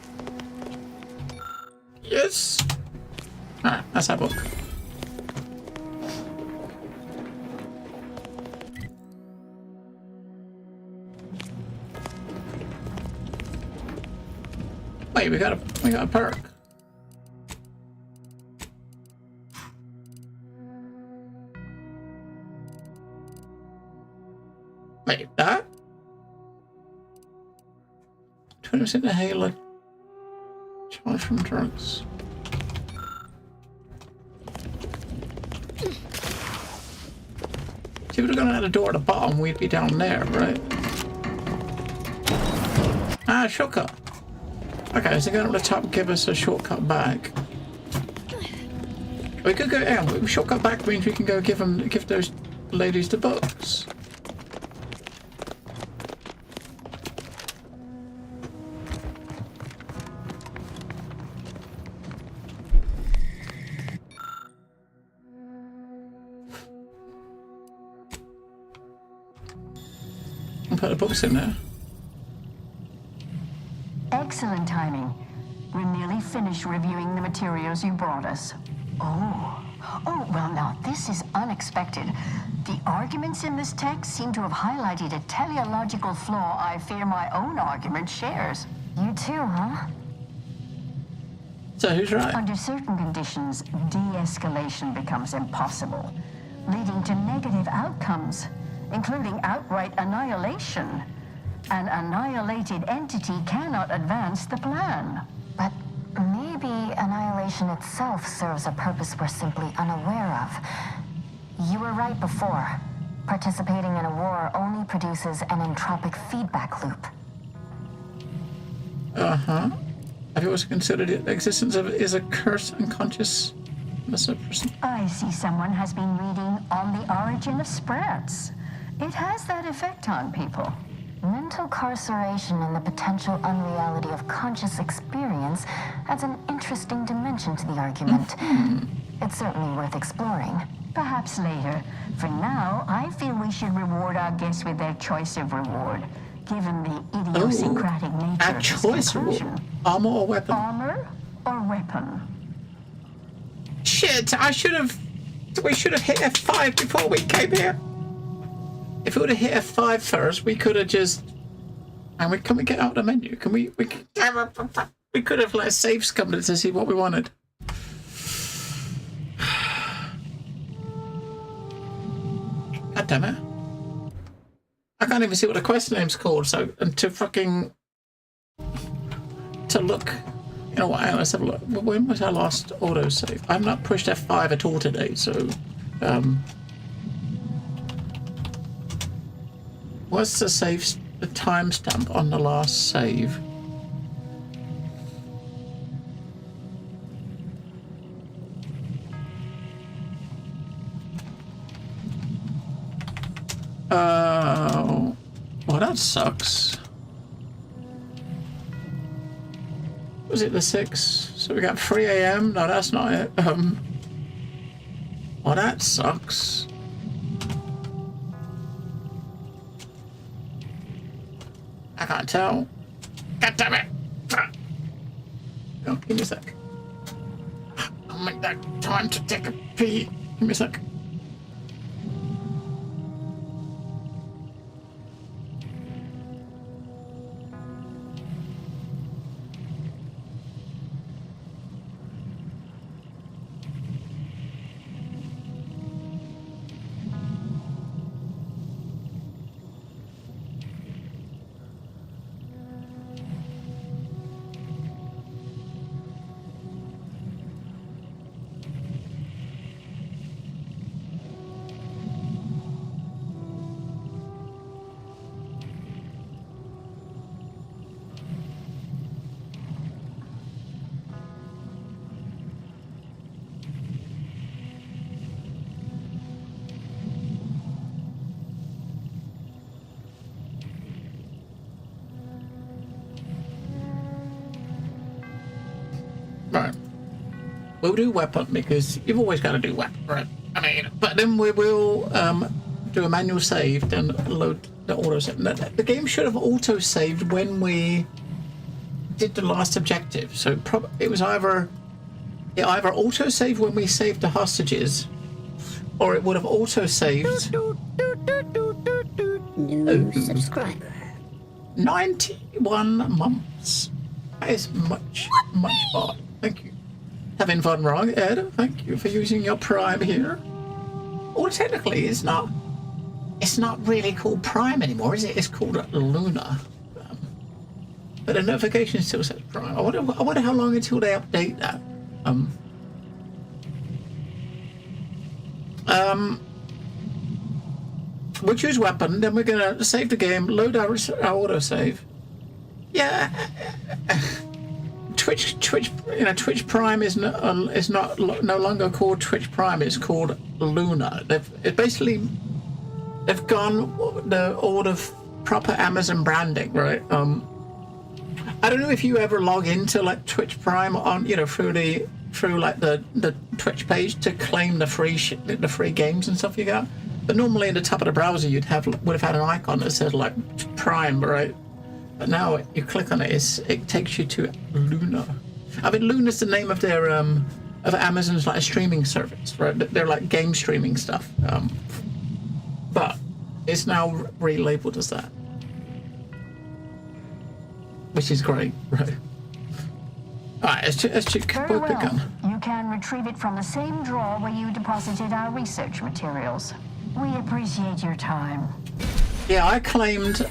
S2: Yes! Alright, that's our book. Wait, we got a perk. Wait, that? 20% inhaler. Charge from drugs. See, if we'd have gone out the door at the bottom, we'd be down there, right? Ah, shortcut. Okay, so going up the top give us a shortcut back. We could go, yeah, shortcut back means we can go give those ladies the books. Put the books in there.
S13: Excellent timing. We're nearly finished reviewing the materials you brought us. Oh, well now, this is unexpected. The arguments in this text seem to have highlighted a teleological flaw I fear my own argument shares.
S6: You too, huh?
S2: So who's right?
S13: Under certain conditions, de-escalation becomes impossible, leading to negative outcomes, including outright annihilation. An annihilated entity cannot advance the plan.
S6: But maybe annihilation itself serves a purpose we're simply unaware of. You were right before. Participating in a war only produces an entropic feedback loop.
S2: Uh-huh. Have you also considered the existence of is a curse unconscious? Person?
S13: I see someone has been reading On the Origin of Sprats. It has that effect on people.
S6: Mental carceration and the potential unreality of conscious experience adds an interesting dimension to the argument. It's certainly worth exploring.
S13: Perhaps later. For now, I feel we should reward our guests with their choice of reward, given the idiosyncratic nature of this
S2: choice
S13: conclusion.
S2: Armor or weapon?
S13: Armor or weapon?
S2: Shit, we should have hit F5 before we came here. If we would have hit F5 first, we could have just... And can we get out of the menu? Can we could have let saves come to see what we wanted. God damn it. I can't even see what the quest name's called, so... And to fucking... To look... You know what, let's have a look. When was our last autosave? I've not pushed F5 at all today, so... What's the timestamp on the last save? Oh, that sucks. Was it the 6th? So we got 3 a.m.? No, that's not it. Oh, that sucks. I can't tell. God damn it! Oh, give me a sec. I'll make that time to take a pee. Give me a sec. Right. We'll do weapon because you've always got to do weapon, right? I mean, but then we will do a manual save, then load the auto save. The game should have auto saved when we did the last objective. So it was either auto saved when we saved the hostages, or it would have auto saved.
S16: New subscriber.
S2: 91 months. That is much fun. Thank you. Having fun, wrong, Ed? Thank you for using your Prime here. Well, technically, it's not really called Prime anymore, is it? It's called Luna. But the notification still says Prime. I wonder how long until they update that. We'll choose weapon, then we're gonna save the game, load our autosave. Yeah. Twitch Prime is no longer called Twitch Prime. It's called Luna. They've gone all the proper Amazon branding, right? I don't know if you ever log into like Twitch Prime on through like the Twitch page to claim the free games and stuff you got. But normally in the top of the browser would have had an icon that said like Prime, right? But now you click on it, it takes you to Luna. I mean, Luna's the name of their of Amazon's like a streaming service, right? They're like game streaming stuff. But it's now relabeled as that, which is great, right? All right, let's check
S13: Very well. You can retrieve it from the same drawer where you deposited our research materials. We appreciate your time.
S2: Yeah, I claimed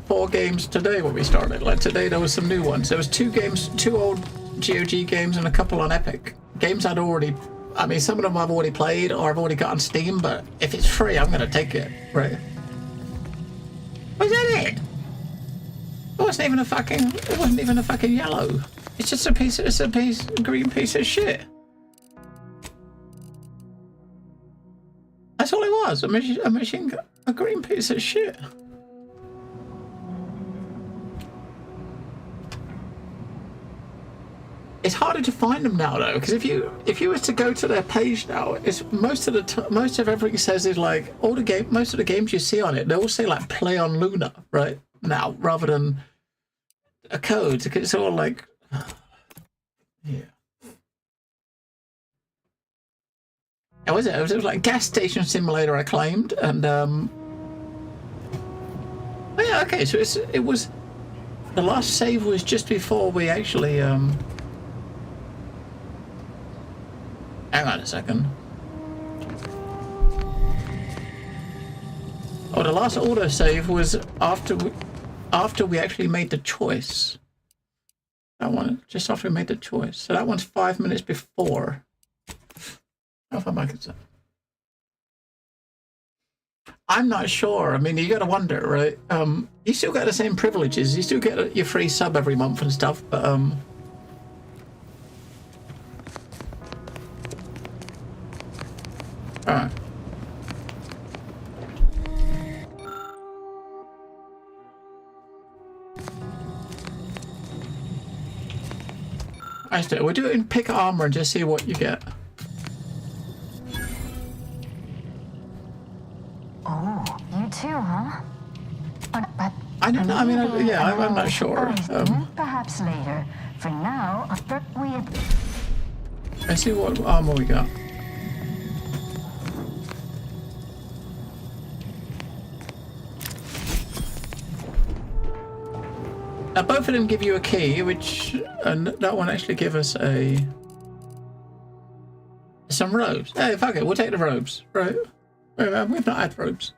S2: 4 games today when we started. Like today there was some new ones. There was 2 games, 2 old GOG games and a couple on Epic. Games some of them I've already played or I've already got on Steam, but if it's free, I'm gonna take it, right? Was that it? It wasn't even a fucking yellow. It's just a green piece of shit. That's all it was, a green piece of shit. It's harder to find them now though, because if you was to go to their page now, it's most of everything says is like most of the games you see on it, they all say like play on Luna right now rather than a code. It's all like yeah. It was like gas station simulator I claimed, and oh yeah, okay, so it was the last save was just before we actually hang on a second. Oh, the last autosave was after we actually made the choice. That one just after we made the choice. So that one's 5 minutes before. If I'm not sure. I mean, you gotta wonder, right? You still get the same privileges. You still get your free sub every month and stuff, but alright. I just do it. We'll do it in pick armor and just see what you get.
S6: Oh, you too, huh? But
S2: I don't know. I mean, I'm not sure.
S6: Perhaps later. For now,
S2: Let's see what armor we got. Now both of them give you a key, which and that one actually give us some robes. Hey, fuck it, we'll take the robes. Right? We've not had robes.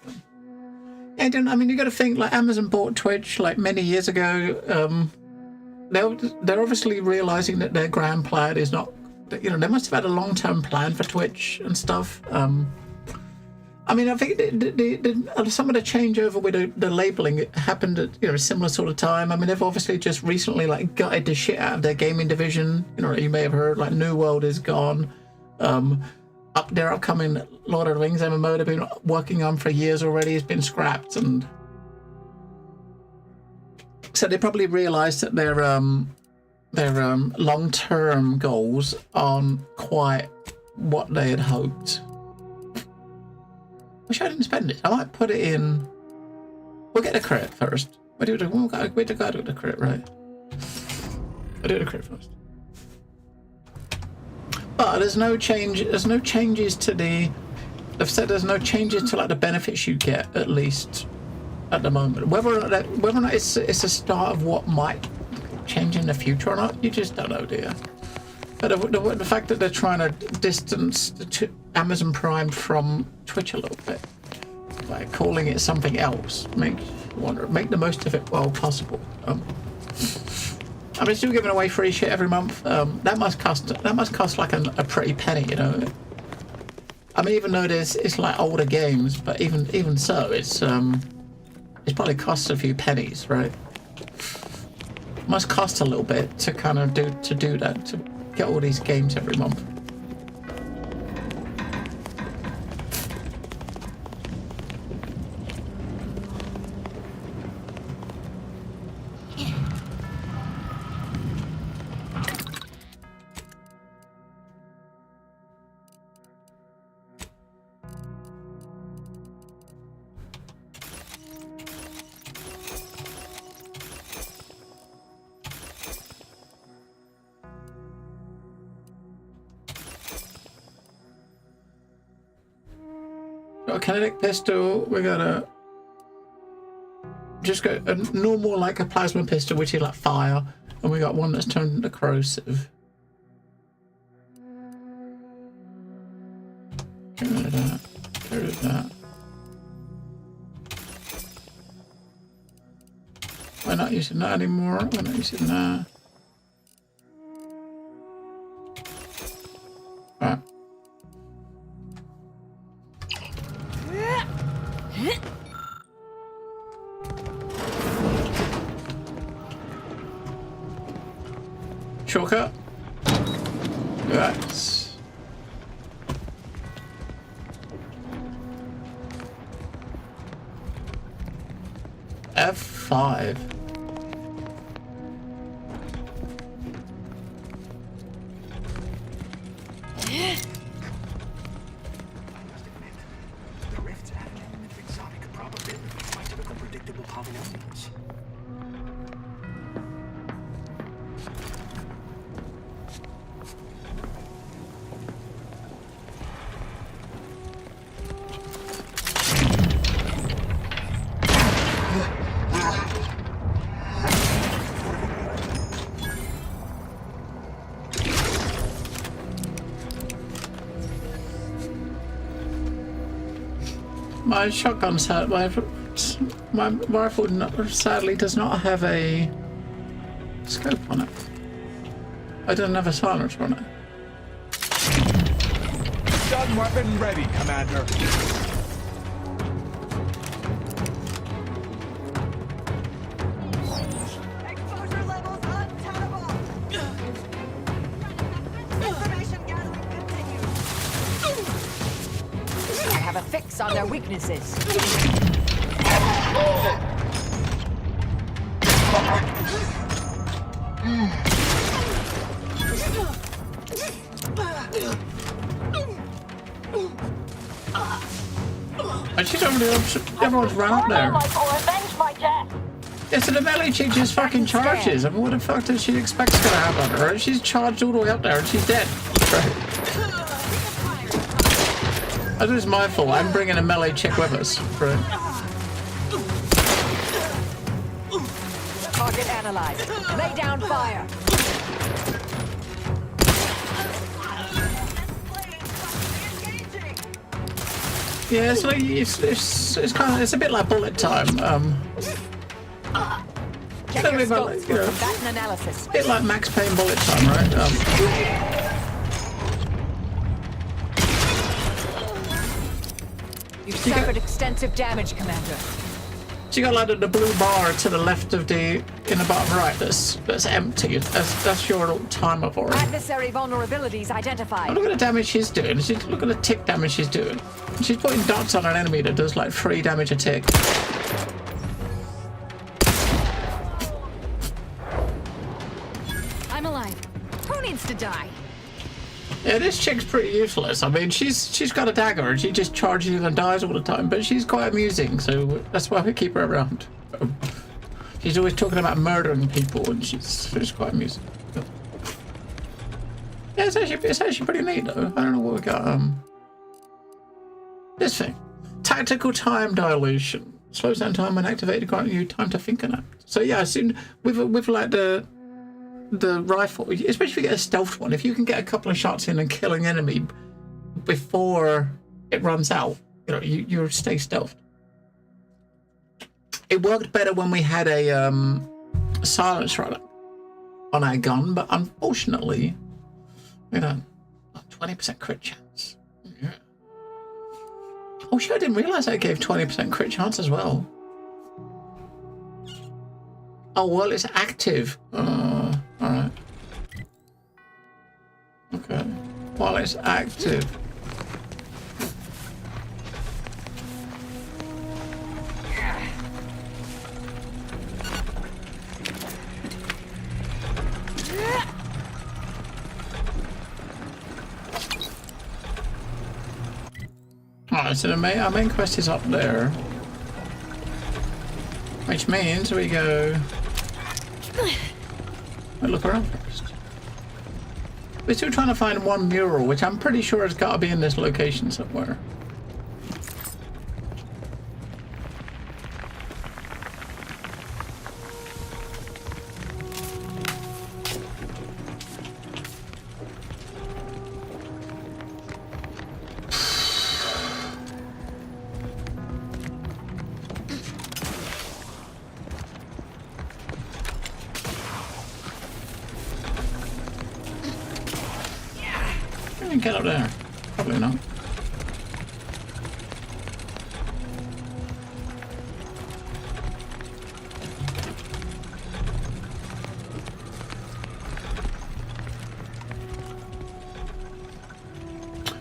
S2: Yeah, I mean, you got to think like Amazon bought Twitch like many years ago. They're obviously realizing that their grand plan is not. You know, they must have had a long-term plan for Twitch and stuff. I mean, I think some of the changeover with the labeling happened at a similar sort of time. I mean, they've obviously just recently like gutted the shit out of their gaming division. You know, you may have heard like New World is gone. Their upcoming Lord of the Rings MMO they've been working on for years already has been scrapped, and so they probably realised that their long-term goals aren't quite what they had hoped. Wish I didn't spend it. I might put it in. We'll get the credit first. We do the credit, right? I do the credit first. But there's no change. There's no changes to the. They've said there's no changes to like the benefits you get, at least at the moment. Whether or not it's a start of what might change in the future or not, you just don't know, do you? But the fact that they're trying to distance Amazon Prime from Twitch a little bit by calling it something else makes you wonder. Make the most of it while possible. I mean, still giving away free shit every month. That must cost like a pretty penny, you know. I mean, even though it's like older games, but even so, it's probably costs a few pennies, right? It must cost a little bit to kind of do that, to get all these games every month. Got a kinetic pistol. We got a normal like a plasma pistol, which is like fire, and we got one that's turned into corrosive. Get rid of that. Get rid of that. We're not using that anymore. We're not using that. Alright. Shortcut. That's F5.
S15: The rifts add an element of exotic probability by typical predictable polynomials.
S2: My shotgun my rifle sadly does not have a scope on it. I don't have a silencer on it.
S17: Stun weapon ready, Commander.
S3: Fix on their weaknesses.
S2: And she's over there. Everyone's run up there. Yeah, so the melee chick just fucking charges. I mean, what the fuck does she expect is gonna happen to her? She's charged all the way up there and she's dead. Right. That is my fault. I'm bringing a melee chick with us. Right.
S3: Target analyzed. Lay down fire.
S2: Yeah, it's like it's kind of a bit like bullet time.
S3: Check your
S2: Bit
S3: scopes
S2: like,
S3: for
S2: you know,
S3: combatant analysis.
S2: a bit like Max Payne bullet time, right?
S3: You've suffered extensive damage, Commander.
S2: So you got like the blue bar to the left of the in the bottom right that's empty. That's your little timer for it.
S3: Adversary vulnerabilities identified.
S2: Look at the damage she's doing. Look at the tick damage she's doing. She's putting dots on an enemy that does like 3 damage a tick.
S19: I'm alive. Who needs to die?
S2: Yeah, this chick's pretty useless. I mean, she's got a dagger and she just charges and dies all the time, but she's quite amusing, so that's why we keep her around. She's always talking about murdering people, and she's quite amusing. Yeah, it's actually pretty neat though. I don't know what we got. This thing, tactical time dilation, slows down time when activated, granting you time to think and act. So yeah, I assume with like the rifle, especially if you get a stealth one, if you can get a couple of shots in and kill an enemy before it runs out, you know, you stay stealthed. It worked better when we had a silencer on our gun, but unfortunately, you know, 20% crit chance. Yeah. Oh shit, I didn't realize that gave 20% crit chance as well. Oh well, it's active. Alright. Okay. While it's active. Alright, so our main quest is up there. Which means we go... We'll look around first. We're still trying to find one mural, which I'm pretty sure has got to be in this location somewhere. Get up there. Probably not.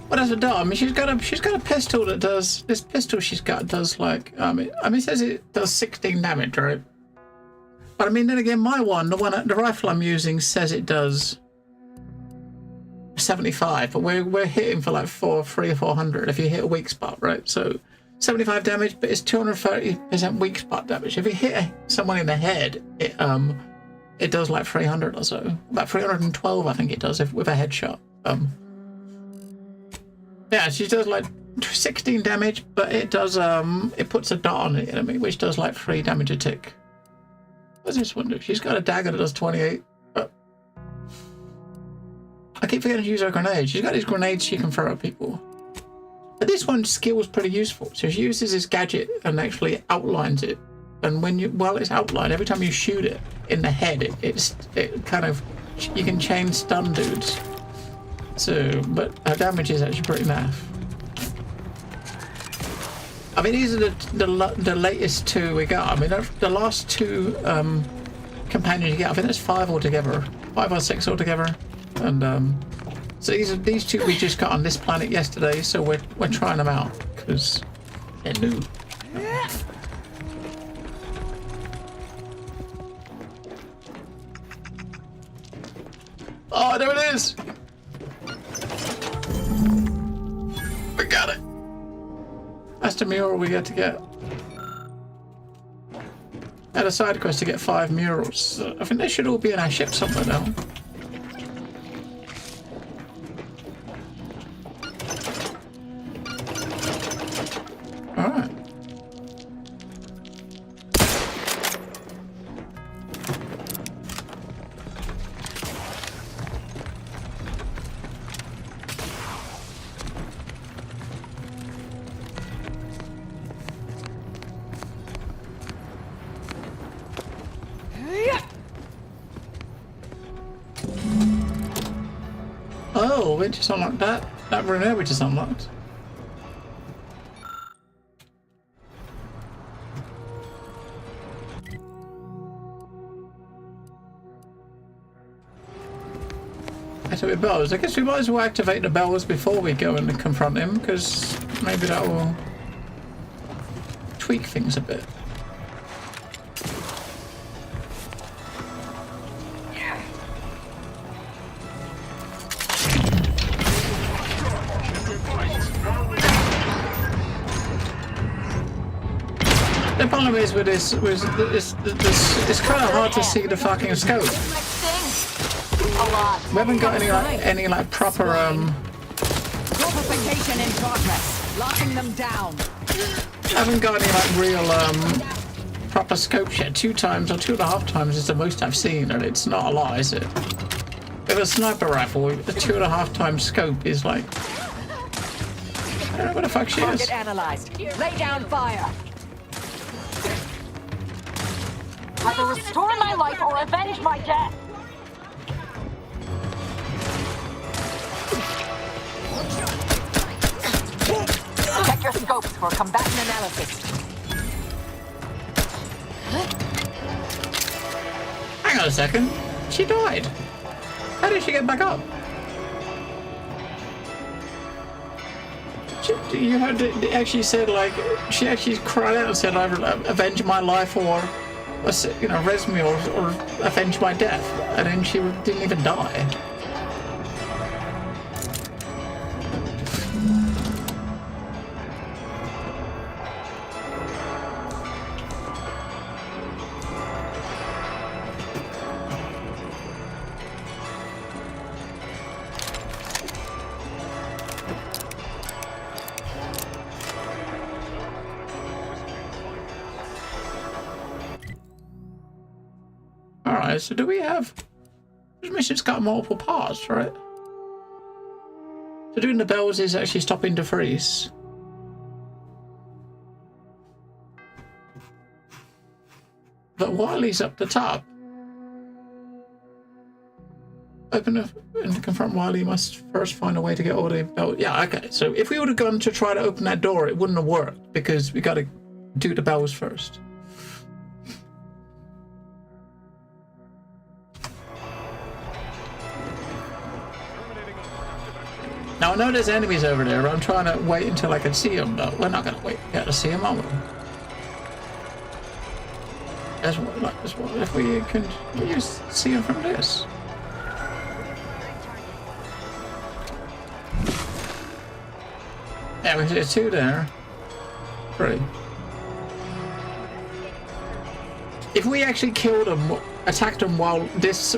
S2: What does it do? I mean, she's got a pistol that does this pistol she's got does like it says it does 16 damage, right? But I mean, then again, the rifle I'm using says it does 75, but we're hitting for like 300 or 400 if you hit a weak spot, right? So 75 damage, but it's 230% weak spot damage. If you hit someone in the head, it does like 300 or so, about 312 I think it does with a headshot. Yeah, she does like 16 damage, but it does it puts a dot on the enemy, which does like 3 damage a tick. What's this one do? She's got a dagger that does 28. I keep forgetting to use her grenades. She's got these grenades she can throw at people. But this one's skill is pretty useful. So she uses this gadget and actually outlines it. And while it's outlined, every time you shoot it in the head, it kind of, you can chain stun dudes. So, but her damage is actually pretty naff. I mean, these are the latest 2 we got. I mean, the last 2 companions you get, I think there's 5 altogether, 5 or 6 altogether. And so these 2 we just got on this planet yesterday, so we're trying them out because they're new. Oh, there it is. We got it. That's the mural we get to get. Had a side quest to get 5 murals. I think they should all be in our ship somewhere now. Alright. Oh, we just unlocked that. That room there we just unlocked. Activate bells. I guess we might as well activate the bells before we go and confront him, because maybe that will tweak things a bit. The problem is with this, it's kind of hard to see the fucking scope. We haven't got any like proper
S3: Fortification in progress. Locking them down.
S2: haven't got any like real proper scopes yet. 2 times or 2.5 times is the most I've seen, and it's not a lot, is it? With a sniper rifle, the 2.5 times scope is like, I don't know what the fuck she is.
S3: Target analyzed. Lay down fire.
S11: Either restore my life or avenge my death. Check your scopes for combatant analysis.
S2: Hang on a second. She died. How did she get back up? You heard it actually said, like, she actually cried out and said, either avenge my life or you know, res me or avenge my death. And then she didn't even die. Alright, so do we have... This mission's got multiple parts, right? So doing the bells is actually stopping the freeze. But Wiley's up the top. Open and confront Wiley, you must first find a way to get all the bells. Yeah, okay. So if we would have gone to try to open that door, it wouldn't have worked because we got to do the bells first. Now I know there's enemies over there, but I'm trying to wait until I can see them, though. We're not going to wait to see them, are we? That's what, if we can see them from this. Yeah, there's 2 there. 3. If we actually kill them, attack them while this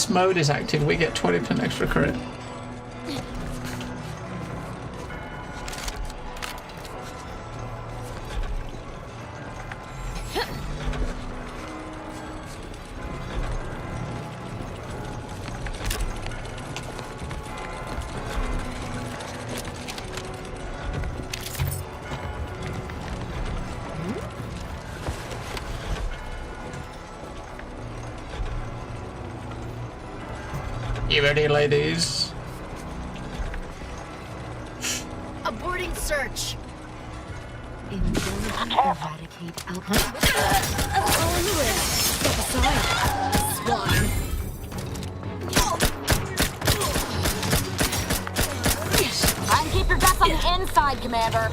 S2: mode is active, we get 20% extra credit. You ready, ladies?
S19: Aborting search.
S11: Eradicate
S19: On the list. Step aside. Swine.
S11: Try and keep your guts on the inside, Commander.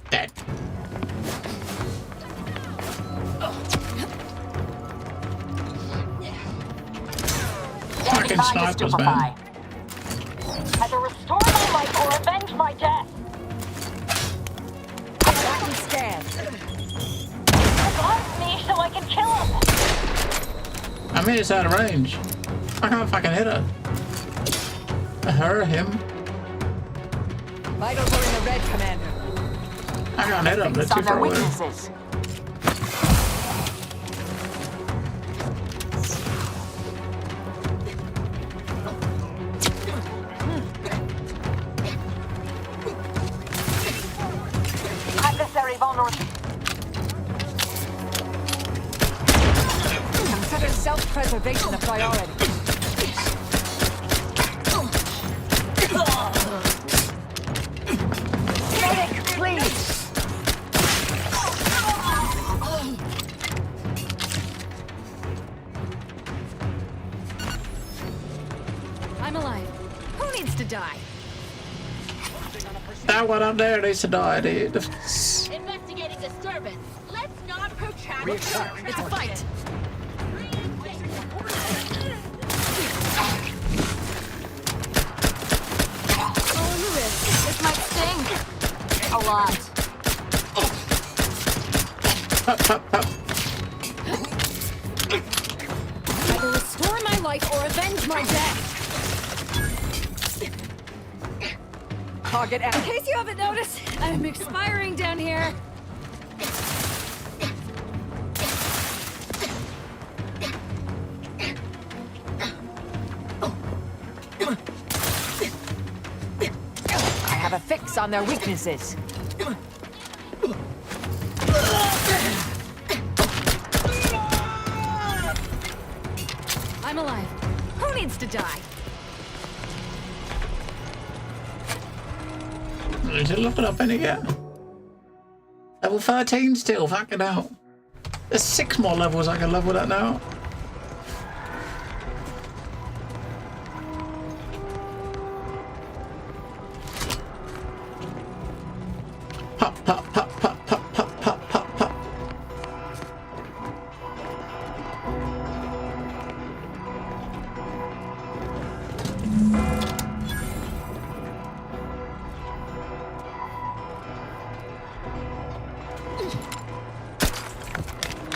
S2: Dead. snipers,
S11: stupefy.
S2: man.
S11: Either restore my life or avenge my death.
S3: Tracking scan.
S11: Revive me so I can kill him.
S2: I mean, it's out of range. I can't fucking hit her. Her, him.
S3: Vitals are in the red, Commander.
S2: I can't hit them. They're too far away.
S11: Weaknesses. Adversary vulnerable.
S3: Consider self-preservation a priority.
S11: Medic, please.
S19: I'm alive. Who needs to die?
S2: That one up there needs to die, dude.
S16: Investigating disturbance. Let's not protract.
S19: It's a fight. Rolling the risk. This might sting. A lot. Either restore my life or avenge my death.
S3: Target
S19: In case you haven't noticed, I'm expiring down here.
S3: I have a fix on their weaknesses.
S19: I'm alive. Who needs to die?
S2: Need to look it up and again. Level 13 still, fucking hell. There's 6 more levels I can level that now. Pop, pop, pop, pop, pop, pop, pop, pop, pop.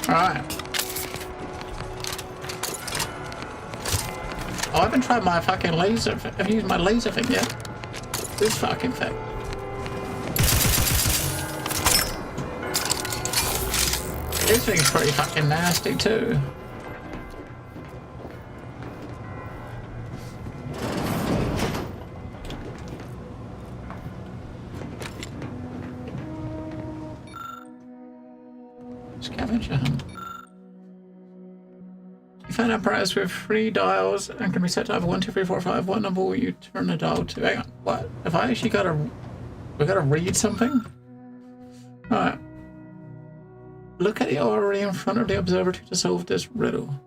S2: Alright. Oh, I haven't tried my fucking laser. Have you used my laser thing yet? This fucking thing. This thing's pretty fucking nasty too. Scavenger hunt. You find an apparatus with 3 dials and can be set to either 1, 2, 3, 4, 5. What number will you turn the dial to? Hang on, what? Have I actually got to... we got to read something? Alright. Look at the orrery in front of the observatory to solve this riddle.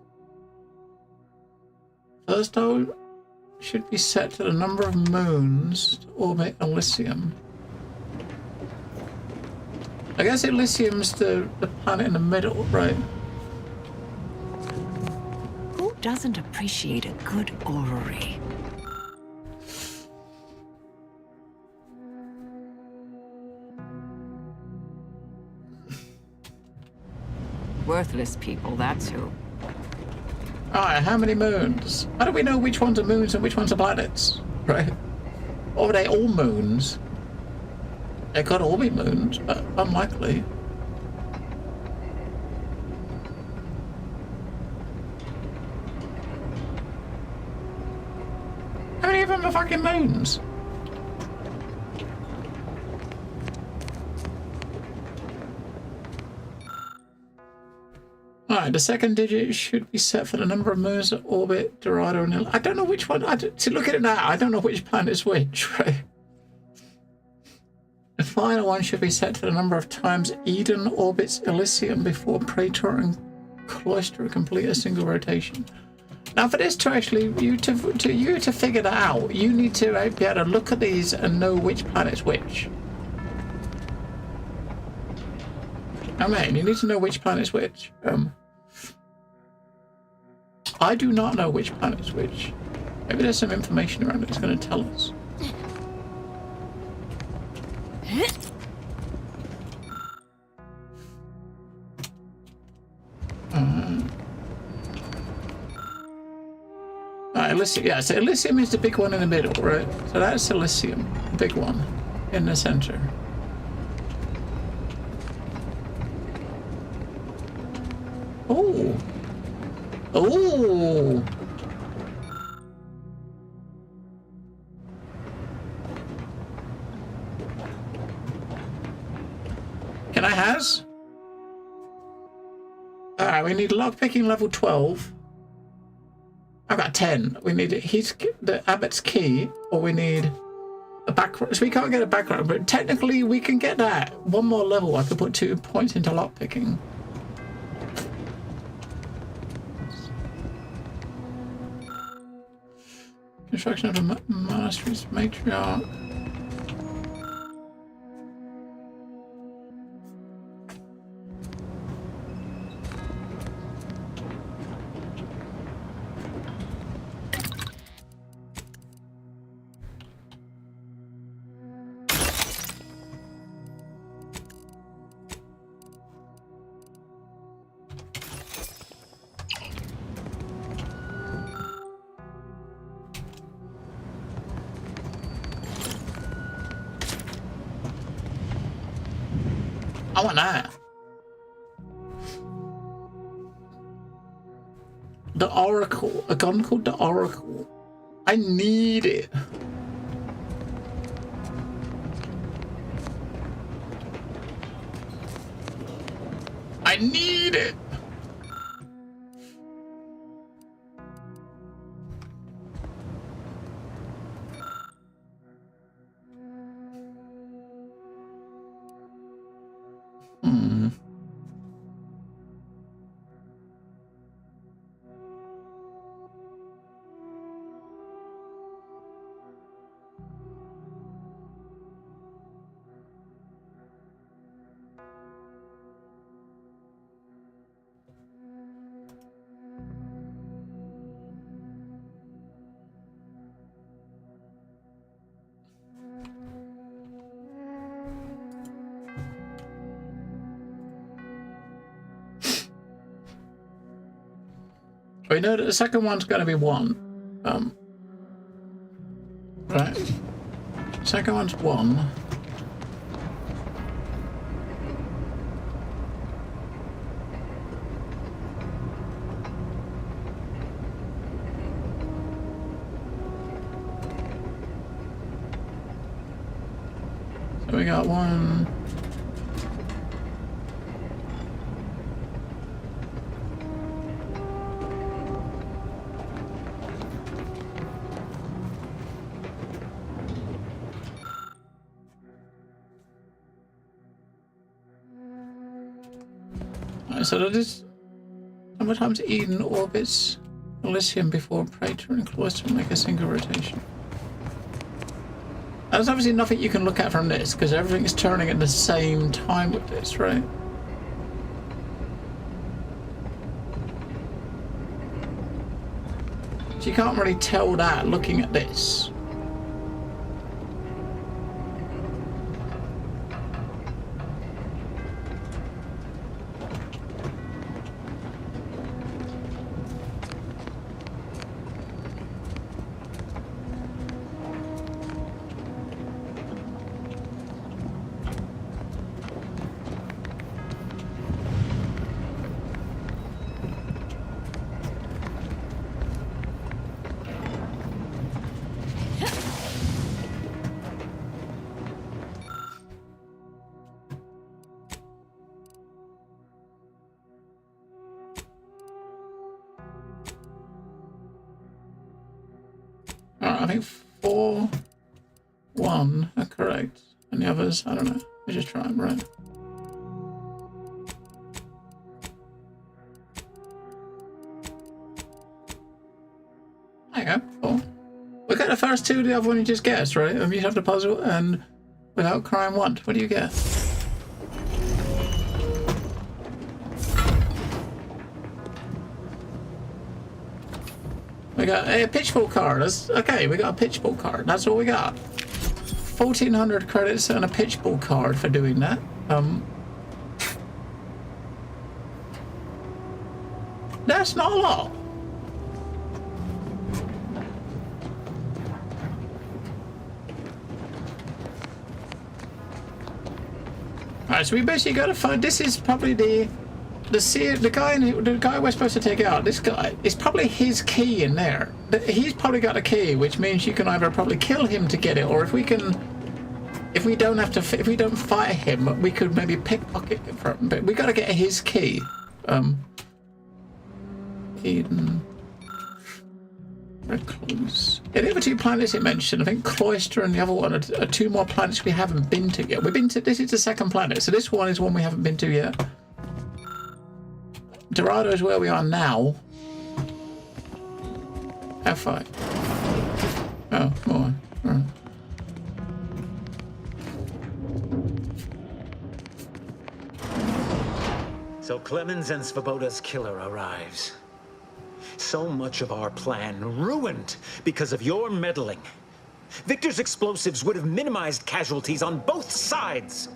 S2: First dial should be set to the number of moons to orbit Elysium. I guess Elysium's the planet in the middle, right?
S3: Who doesn't appreciate a good orrery? Worthless people, that's who.
S2: Alright, how many moons? How do we know which ones are moons and which ones are planets? Right? Or are they all moons? They could all be moons, but unlikely. How many of them are fucking moons? Alright, the second digit should be set for the number of moons that orbit Dorado and I don't know which one. See, look at it now. I don't know which planet's which, right? The final one should be set to the number of times Eden orbits Elysium before Praetor and Cloister complete a single rotation. Now, for this to actually you to figure that out, you need to be able to look at these and know which planet's which. I mean, you need to know which planet's which. I do not know which planet's which. Maybe there's some information around it that's going to tell us. Elysium, yeah, so Elysium is the big one in the middle, right? So that's Elysium, the big one in the center. Oh. Oh. Can I has? Alright, we need lockpicking level 12. I've got 10. We need the Abbott's key, or we need a background. So we can't get a background, but technically we can get that. One more level, I could put 2 points into lockpicking. Construction of a monastery's matriarch. I want that. The Oracle. A gun called the Oracle. I need it. I need it. We know that the second one's going to be 1. Right. Second one's 1. So we got 1. So that is how many times Eden orbits Elysium before Praetor and Cloister make a single rotation. There's obviously nothing you can look at from this because everything is turning at the same time with this, right? So you can't really tell that looking at this. I think 4, 1 are correct, and the others, I don't know. Let me just try them, right? There you go, cool. We got the first 2, the other one you just guessed, right? You have the puzzle and without crime 1. What do you get? We We got a pitchfork card. Okay, we got a pitchfork card. That's all we got. 1,400 credits and a pitchfork card for doing that. That's not a lot. Alright, so we basically got to find. This is probably the guy we're supposed to take out. This guy is probably his key in there. He's probably got a key, which means you can either probably kill him to get it, or if we don't fight him, we could maybe pickpocket him from him. But we got to get his key. Eden. Very close. Yeah, the other two planets he mentioned, I think Cloister and the other one are two more planets we haven't been to yet. This is the second planet, so this one is one we haven't been to yet. Dorado is where we are now. How far? Oh, more. Right.
S21: So Clemens and Svoboda's killer arrives. So much of our plan ruined because of your meddling. Victor's explosives would have minimized casualties on both sides.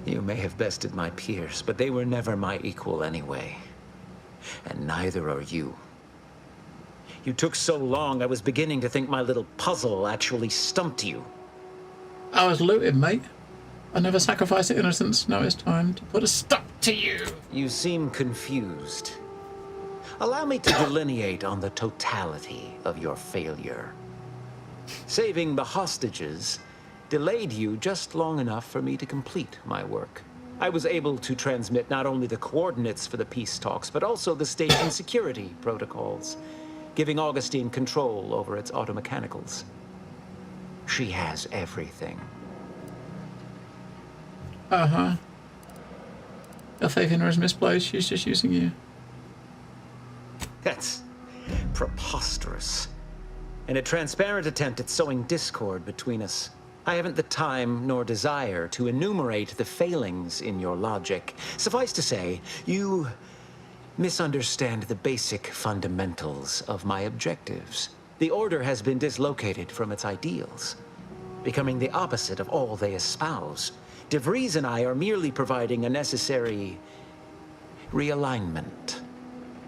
S21: You may have bested my peers, but they were never my equal anyway. And neither are you. You took so long, I was beginning to think my little puzzle actually stumped you.
S2: I was looted, mate. I never sacrificed the innocence. Now it's time to put a stop to you.
S21: You seem confused. Allow me to delineate on the totality of your failure. Saving the hostages delayed you just long enough for me to complete my work. I was able to transmit not only the coordinates for the peace talks, but also the station security protocols, giving Augustine control over its automechanicals. She has everything.
S2: Uh-huh. Her faith in her is misplaced. She's just using you.
S21: That's preposterous. In a transparent attempt at sowing discord between us, I haven't the time nor desire to enumerate the failings in your logic. Suffice to say, you misunderstand the basic fundamentals of my objectives. The Order has been dislocated from its ideals, becoming the opposite of all they espouse. DeVries and I are merely providing a necessary realignment.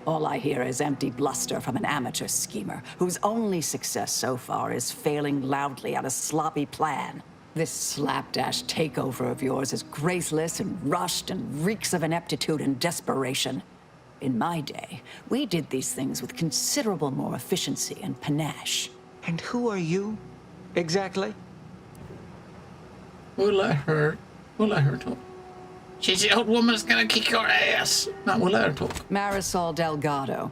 S8: All I hear is empty bluster from an amateur schemer whose only success so far is failing loudly at a sloppy plan. This slapdash takeover of yours is graceless and rushed and reeks of ineptitude and desperation. In my day, we did these things with considerable more efficiency and panache.
S21: And who are you, exactly?
S2: We'll let her talk. She's the old woman that's gonna kick your ass. No, we'll let her talk.
S8: Marisol Delgado,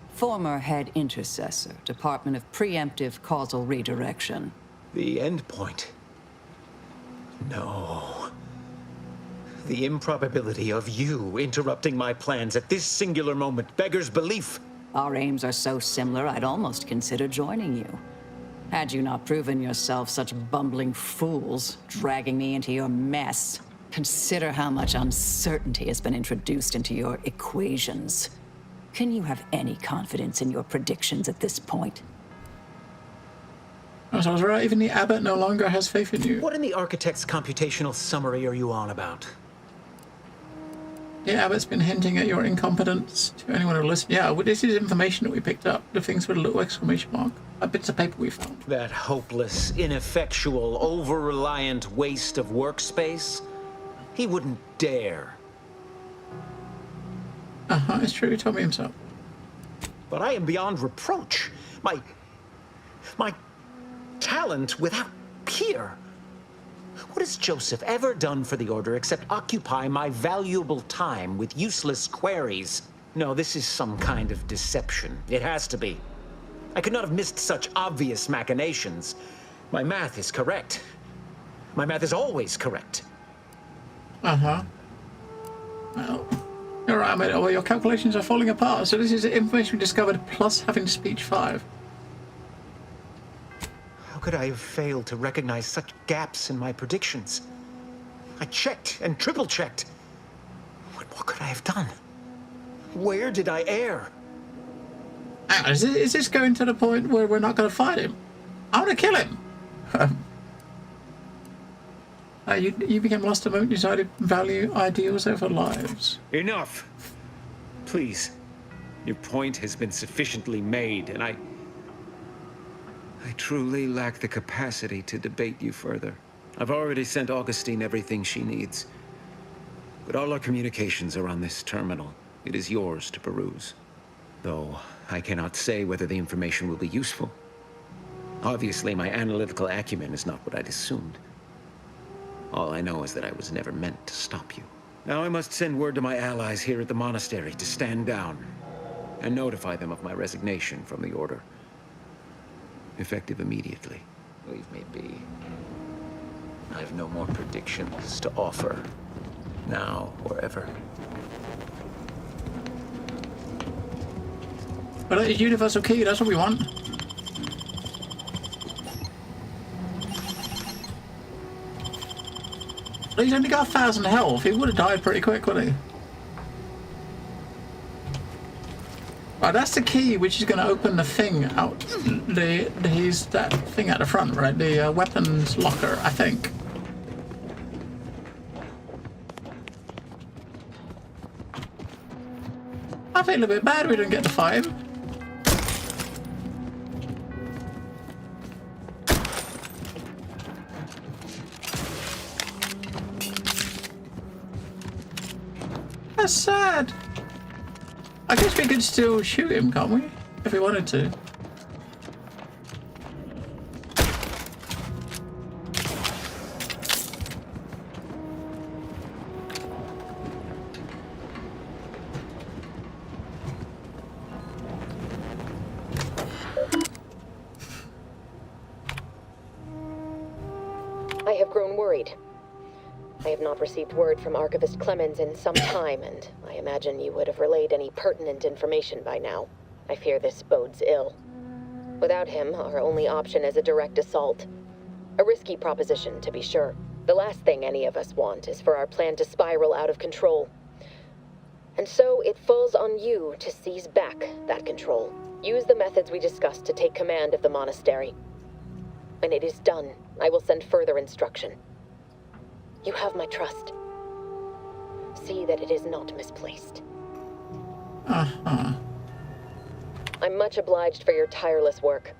S8: former head intercessor, Department of Preemptive Causal Redirection.
S21: The end point. No. The improbability of you interrupting my plans at this singular moment beggars belief.
S8: Our aims are so similar, I'd almost consider joining you. Had you not proven yourself such bumbling fools, dragging me into your mess. Consider how much uncertainty has been introduced into your equations. Can you have any confidence in your predictions at this point?
S2: Oh, so I was right, even the abbot no longer has faith in you.
S21: What in the architect's computational summary are you on about?
S2: The abbot's been hinting at your incompetence to anyone who listens. Yeah, well, this is information that we picked up. The things with a little exclamation mark. Bits of paper we found.
S21: That hopeless, ineffectual, over-reliant waste of workspace? He wouldn't dare.
S2: Uh-huh, it's true, he told me himself.
S21: But I am beyond reproach. My talent without peer. What has Joseph ever done for the Order except occupy my valuable time with useless queries? No, this is some kind of deception. It has to be. I could not have missed such obvious machinations. My math is correct. My math is always correct.
S2: Uh-huh. Well, you're right, mate. Well, your calculations are falling apart. So this is information we discovered plus having speech 5.
S21: How could I have failed to recognize such gaps in my predictions? I checked and triple-checked. What could I have done? Where did I err?
S2: Hang on, is this going to the point where we're not going to fight him? I want to kill him. You became lost to moat, decided value ideals over lives.
S21: Enough! Please. Your point has been sufficiently made, and I truly lack the capacity to debate you further. I've already sent Augustine everything she needs. But all our communications are on this terminal. It is yours to peruse. Though I cannot say whether the information will be useful. Obviously, my analytical acumen is not what I'd assumed. All I know is that I was never meant to stop you. Now I must send word to my allies here at the monastery to stand down and notify them of my resignation from the Order. Effective immediately. Leave me be. I have no more predictions to offer, now or ever.
S2: But it's universal key, that's what we want. He's only got 1,000 health. He would have died pretty quick, wouldn't he? Right, that's the key, which is going to open the thing out. He's that thing at the front, right? The weapons locker, I think. I feel a bit bad we didn't get to fight him. That's sad. I guess we could still shoot him, can't we? If we wanted to.
S1: I have grown worried. I have not received word from Archivist Clemens in some time, and I imagine you would have relayed any pertinent information by now. I fear this bodes ill. Without him, our only option is a direct assault. A risky proposition, to be sure. The last thing any of us want is for our plan to spiral out of control. And so it falls on you to seize back that control. Use the methods we discussed to take command of the monastery. When it is done, I will send further instruction. You have my trust. See that it is not misplaced.
S2: Uh-huh.
S1: I'm much obliged for your tireless work.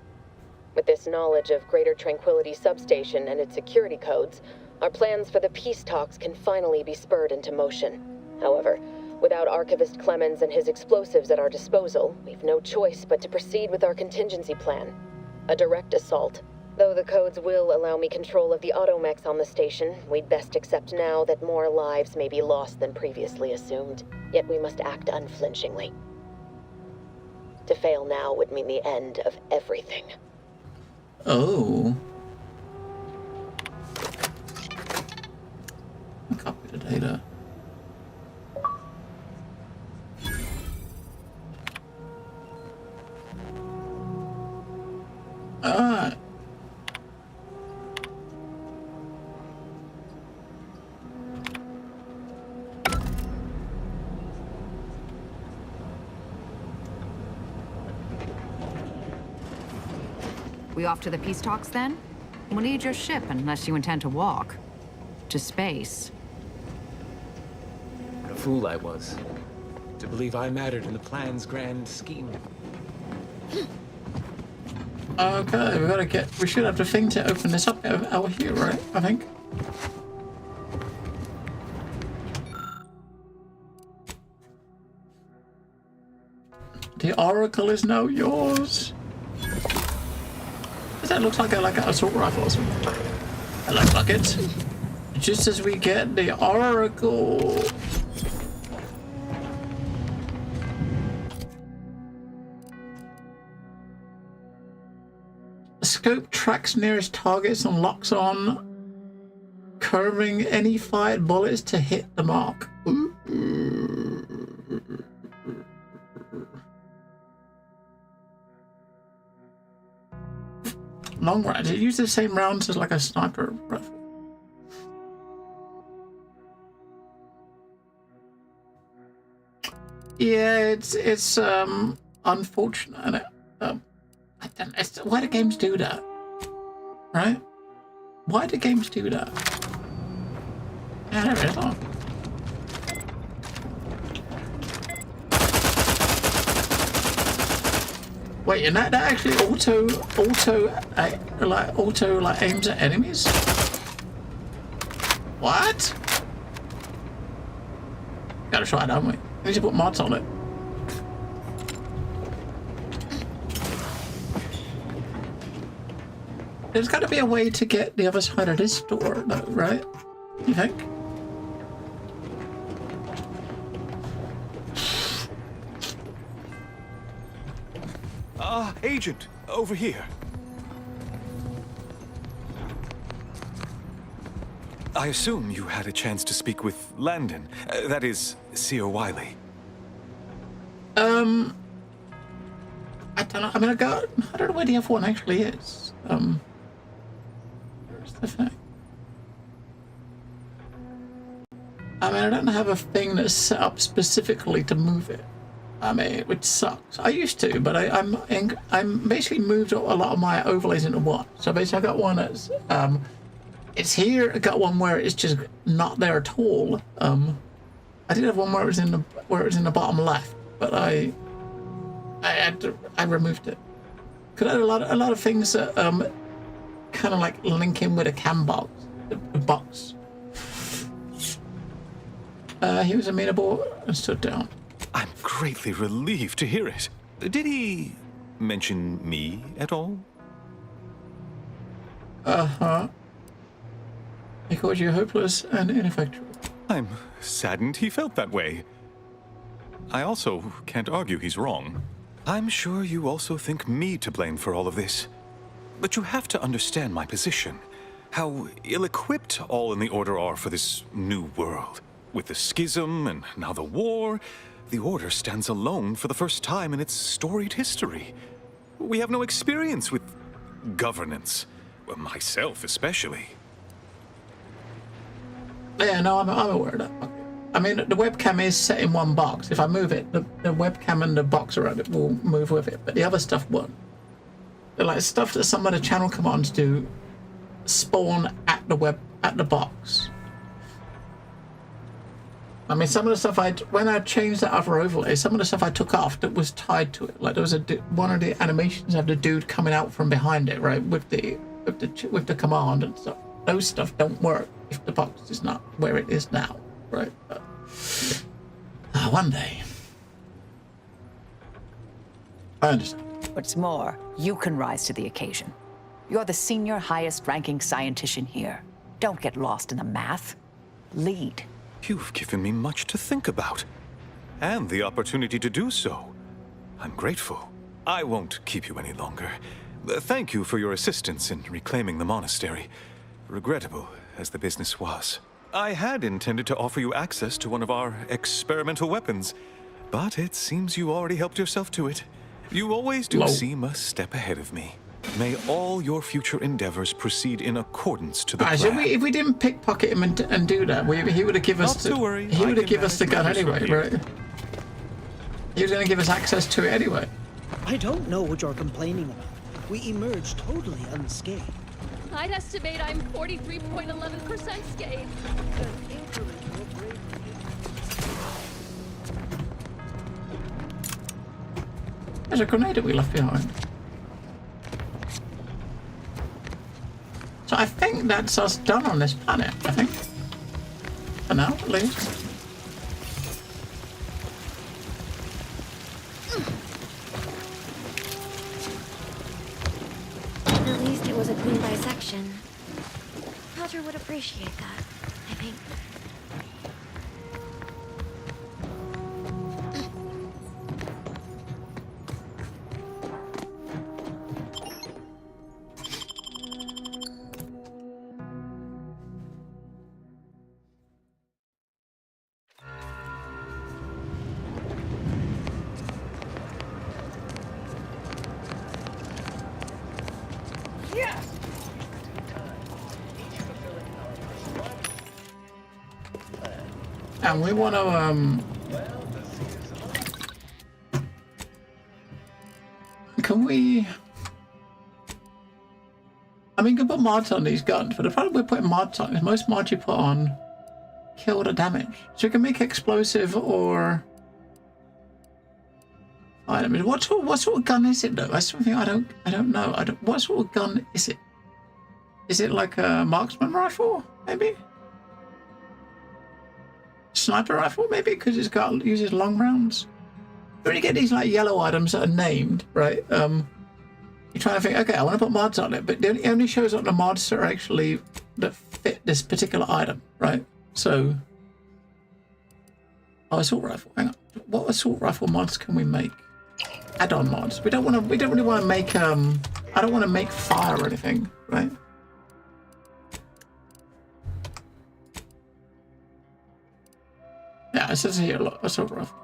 S1: With this knowledge of Greater Tranquility Substation and its security codes, our plans for the peace talks can finally be spurred into motion. However, without Archivist Clemens and his explosives at our disposal, we've no choice but to proceed with our contingency plan. A direct assault. Though the codes will allow me control of the automechs on the station, we'd best accept now that more lives may be lost than previously assumed. Yet we must act unflinchingly. To fail now would mean the end of everything.
S2: Oh. Copy the data. Alright.
S3: We off to the peace talks then? We'll need your ship unless you intend to walk. To space.
S21: What a fool I was. To believe I mattered in the plan's grand scheme.
S2: Okay, we should have the thing to open this up out here, right? I think. The Oracle is now yours. That looks like an assault rifle or something. It looks like it. Just as we get the Oracle. The scope tracks nearest targets and locks on, curving any fired bullets to hit the mark. Long range. It uses the same rounds as like a sniper rifle. Yeah, it's unfortunate. And I don't know. Why do games do that? Right? Why do games do that? I don't really know. Wait, and that actually auto aims at enemies? What? Gotta try it, don't we? We need to put mods on it. There's got to be a way to get the other side of this door, though, right? You think?
S17: Agent, over here. I assume you had a chance to speak with Landon. That is, Seer Wiley.
S2: I don't know. I mean, I don't know where the other one actually is. Where's the thing? I mean, I don't have a thing that's set up specifically to move it. I mean, which sucks. I used to, but I'm basically moved a lot of my overlays into one. So basically, I got one that's it's here. I got one where it's just not there at all. I did have one where it was in the bottom left, but I removed it. Cause I had a lot of things that kind of like link in with a cam box. The box. He was amenable and stood down.
S17: I'm greatly relieved to hear it. Did he mention me at all?
S2: Uh-huh. He called you hopeless and ineffectual.
S17: I'm saddened he felt that way. I also can't argue he's wrong. I'm sure you also think me to blame for all of this. But you have to understand my position. How ill-equipped all in the Order are for this new world. With the schism and now the war, the Order stands alone for the first time in its storied history. We have no experience with governance. Well, myself especially.
S2: Yeah, no, I'm aware of that. I mean, the webcam is set in one box. If I move it, the webcam and the box around it will move with it, but the other stuff won't. They're like stuff that some of the channel commands do spawn at the box. I mean, some of the stuff when I changed that other overlay, some of the stuff I took off that was tied to it. Like there was one of the animations of the dude coming out from behind it, right, with the command and stuff. Those stuff don't work if the box is not where it is now, right? But, one day. I understand.
S3: What's more, you can rise to the occasion. You're the senior highest-ranking scientist here. Don't get lost in the math. Lead.
S17: You've given me much to think about. And the opportunity to do so. I'm grateful. I won't keep you any longer. Thank you for your assistance in reclaiming the monastery. Regrettable as the business was. I had intended to offer you access to one of our experimental weapons, but it seems you already helped yourself to it. You always do seem a step ahead of me. May all your future endeavors proceed in accordance to the plan.
S2: So if we didn't pickpocket him and do that, he would have given us the gun anyway, right? He was going to give us access to it anyway.
S5: I don't know what you're complaining about. We emerged totally unscathed.
S10: I'd estimate I'm 43.11% scathed.
S2: There's a grenade that we left behind. So I think that's us done on this planet, I think. For now, at least.
S22: At least it was a clean dissection. Roger would appreciate that, I think.
S2: And we want to, I mean, you can put mods on these guns, but the problem with putting mods on is most mods you put on kill the damage. So you can make explosive or item. What sort of gun is it though? That's something I don't know. What sort of gun is it? Is it like a marksman rifle, maybe? Sniper rifle, maybe, because uses long rounds. You only get these like yellow items that are named, right? You're trying to think, okay, I want to put mods on it, but it only shows up the mods that are actually that fit this particular item, right? So, assault rifle. Hang on, what assault rifle mods can we make? Add-on mods. We don't really want to make. I don't want to make fire or anything, right? Yeah, it says here, look, assault rifle.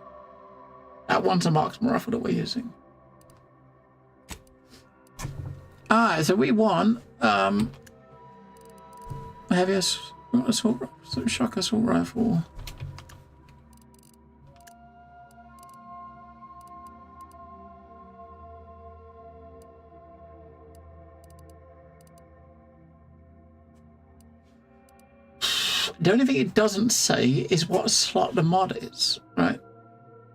S2: That one's a marksman rifle that we're using. Alright, so we want heavy assault rifle, shock assault rifle. The only thing it doesn't say is what slot the mod is, right?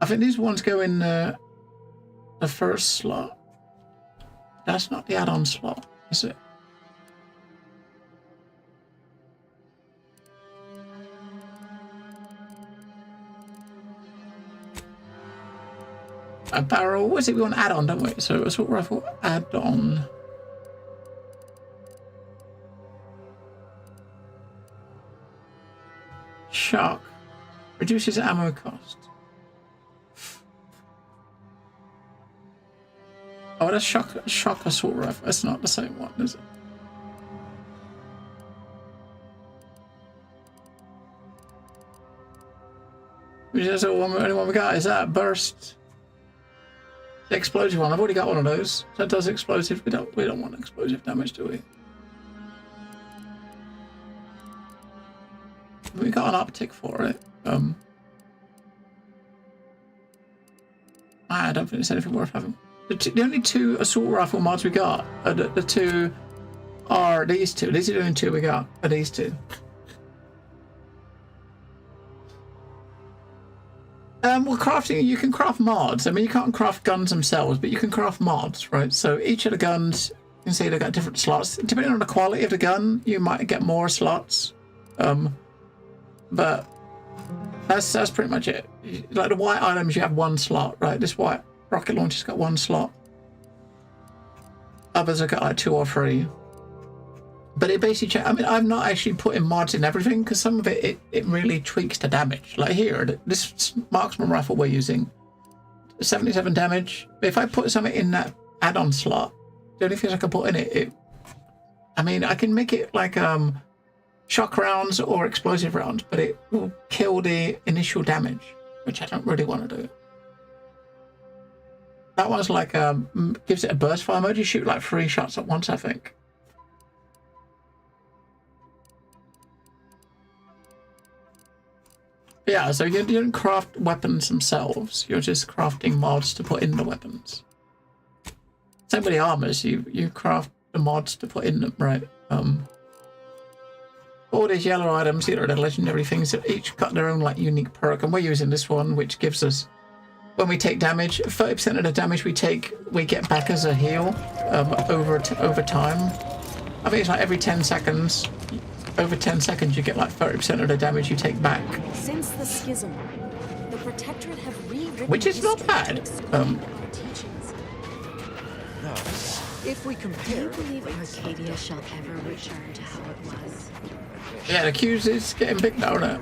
S2: I think these ones go in the first slot. That's not the add-on slot, is it? A barrel, what is it? We want add-on, don't we? So assault rifle add-on. Shock. Reduces ammo cost. Oh, that's shock assault rifle. That's not the same one, is it? Which is the only one we got. Is that burst? The explosive one. I've already got one of those. That does explosive. We don't want explosive damage, do we? We got an uptick for it. I don't think it's anything worth having. The only two assault rifle mods we got are the two are these two. These are the only two we got are these two. Well, crafting, you can craft mods. I mean, you can't craft guns themselves, but you can craft mods, right? So each of the guns, you can see they've got different slots. Depending on the quality of the gun, you might get more slots. But that's pretty much it. Like the white items, you have one slot, right? This white rocket launcher's got one slot. Others have got like 2 or 3. But it basically, I mean, I'm not actually putting mods in everything because some of it really tweaks the damage. Like here, this marksman rifle we're using, 77 damage. If I put something in that add-on slot, the only things I can put in it, I mean, I can make it like shock rounds or explosive rounds, but it will kill the initial damage, which I don't really want to do. That one's like gives it a burst fire mode. You shoot like 3 shots at once, I think. Yeah, so you don't craft weapons themselves. You're just crafting mods to put in the weapons. Same with the armors. You craft the mods to put in them, right? All these yellow items here are the legendary things that each got their own like unique perk, and we're using this one, which gives us, when we take damage, 30% of the damage we take, we get back as a heal over time. I think it's like every 10 seconds. Over 10 seconds, you get like 30% of the damage you take back.
S7: Since the schism, the Protectorate have rewritten,
S2: which is not bad.
S7: If we compare,
S19: do you believe Arcadia shall ever return to how it was?
S2: Yeah, the queues is getting big now.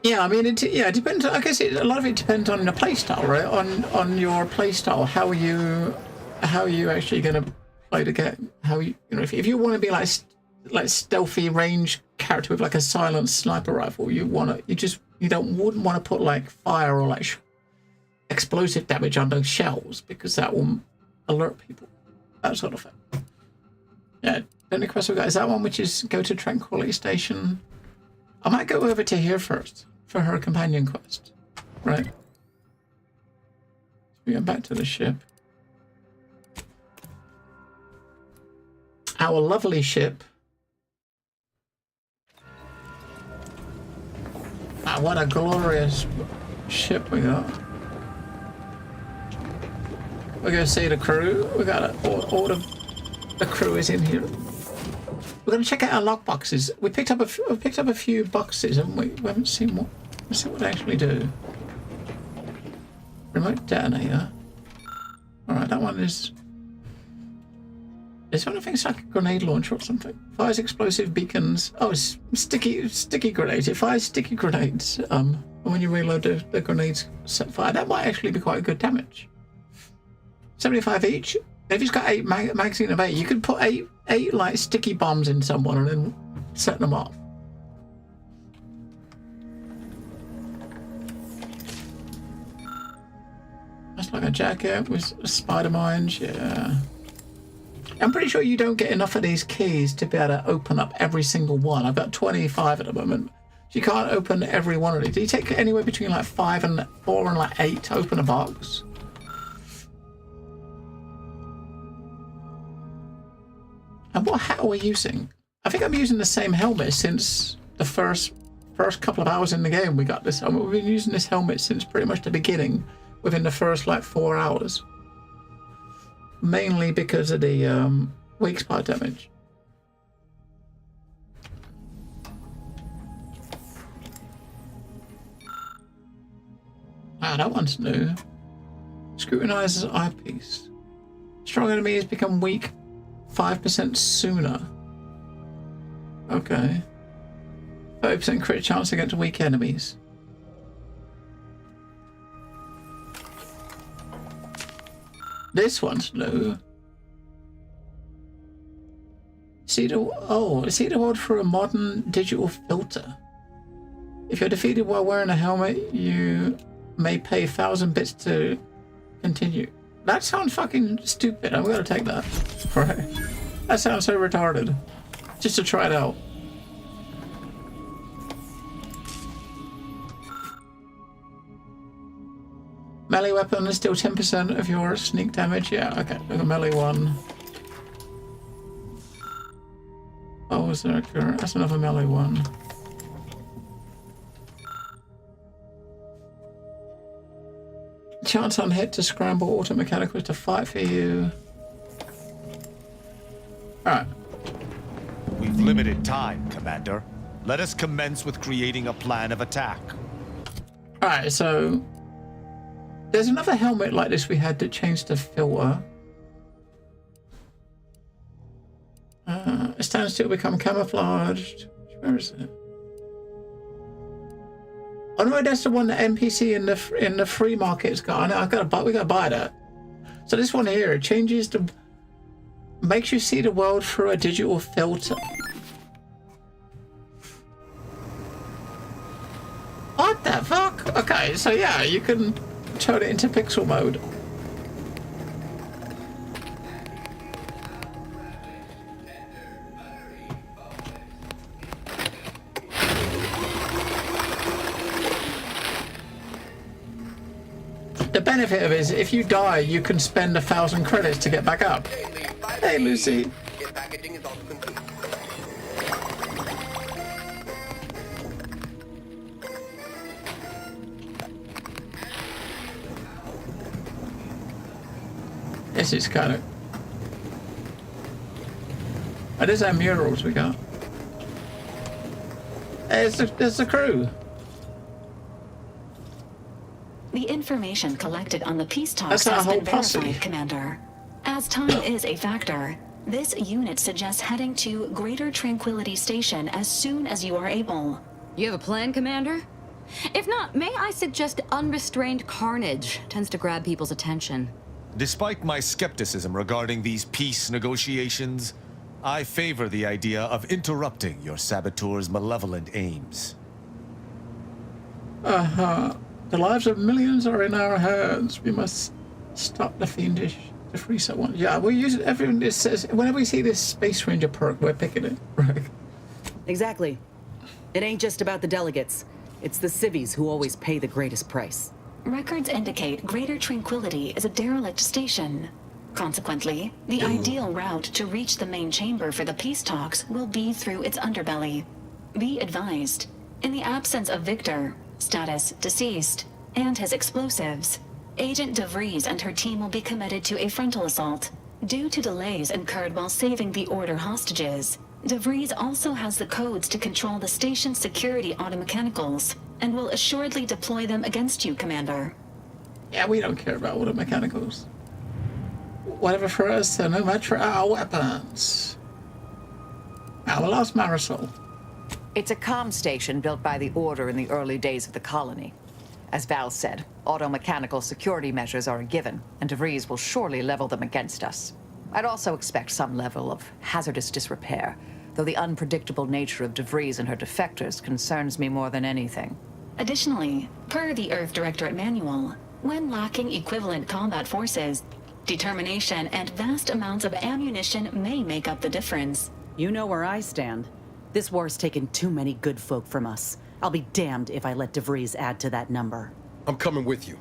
S2: Yeah, I mean, it depends. I guess a lot of it depends on the playstyle, right? On your playstyle, how are you actually going to play the game? How you know, if you want to be like stealthy range character with like a silent sniper rifle, wouldn't want to put like fire or like explosive damage on those shells because that will alert people, that sort of thing. Yeah, the only quest we've got is that one, which is go to Tranquility Station. I might go over to here first for her companion quest, right? We go back to the ship. Our lovely ship. Ah, what a glorious ship we got. We're gonna see the crew. We got all the crew is in here. We're gonna check out our lock boxes. We picked up a few boxes, haven't we? We haven't seen what. Let's see what they actually do. Remote detonator. All right, that one is. Is one of the things like a grenade launcher or something? Fires explosive beacons. Oh, it's sticky grenades. It fires sticky grenades. And when you reload the grenades set fire, that might actually be quite good damage. 75 each. If it's got 8 magazine of 8, you could put eight like sticky bombs in someone and then set them off. That's like a jacket with spider mines. Yeah. I'm pretty sure you don't get enough of these keys to be able to open up every single one. I've got 25 at the moment. So you can't open every one of these. Do you take anywhere between like 4 and like 8 to open a box? And what hat are we using? I think I'm using the same helmet since the first couple of hours in the game we got this. I mean, we've been using this helmet since pretty much the beginning, within the first like 4 hours. Mainly because of the weak spot damage. Ah, that one's new. Scrutinizes eyepiece. Strong enemies become weak 5% sooner. Okay. 30% crit chance against weak enemies. This one's new. See the world through a modern digital filter. If you're defeated while wearing a helmet, you may pay 1,000 bits to continue. That sounds fucking stupid. I'm gonna take that. Right. That sounds so retarded. Just to try it out. Melee weapon is still 10% of your sneak damage. Yeah, okay. With a melee one. Oh, was there? That's another melee one. Chance on hit to scramble auto mechanicals to fight for you. Alright.
S12: We've limited time, Commander. Let us commence with creating a plan of attack.
S2: Alright, so there's another helmet like this we had that changed the filter. Stand still, become camouflaged. Where is it? Oh no, that's the one that NPC in the free market's got. I know, we gotta buy that. So this one here, it changes the, makes you see the world through a digital filter. What the fuck? Okay, so yeah, you can turn it into pixel mode. The benefit of it is if you die, you can spend 1,000 credits to get back up. Hey, Lucy. This is kind of... Oh, there's our murals we got. Hey, there's the crew.
S14: The information collected on the peace talks has been verified, Commander. As time is a factor, this unit suggests heading to Greater Tranquility Station as soon as you are able.
S19: You have a plan, Commander? If not, may I suggest unrestrained carnage tends to grab people's attention.
S12: Despite my skepticism regarding these peace negotiations, I favor the idea of interrupting your saboteur's malevolent aims.
S2: The lives of millions are in our hands. We must stop the fiendish to free someone. Yeah, we use it. Everyone this says whenever we see this Space Ranger perk, we're picking it. Right.
S23: Exactly. It ain't just about the delegates. It's the civvies who always pay the greatest price.
S14: Records indicate Greater Tranquility is a derelict station. Consequently, the ideal route to reach the main chamber for the peace talks will be through its underbelly. Be advised, in the absence of Victor, status deceased, and his explosives, Agent DeVries and her team will be committed to a frontal assault. Due to delays incurred while saving the Order hostages, DeVries also has the codes to control the station's security automechanicals, and will assuredly deploy them against you, Commander.
S2: Yeah, we don't care about automechanicals. Whatever for us, so no match for our weapons. Now, we lost Marisol.
S3: It's a comm station built by the Order in the early days of the colony. As Val said, auto-mechanical security measures are a given, and DeVries will surely level them against us. I'd also expect some level of hazardous disrepair, though the unpredictable nature of DeVries and her defectors concerns me more than anything.
S14: Additionally, per the Earth Directorate Manual, when lacking equivalent combat forces, determination and vast amounts of ammunition may make up the difference.
S9: You know where I stand. This war's taken too many good folk from us. I'll be damned if I let DeVries add to that number.
S18: I'm coming with you.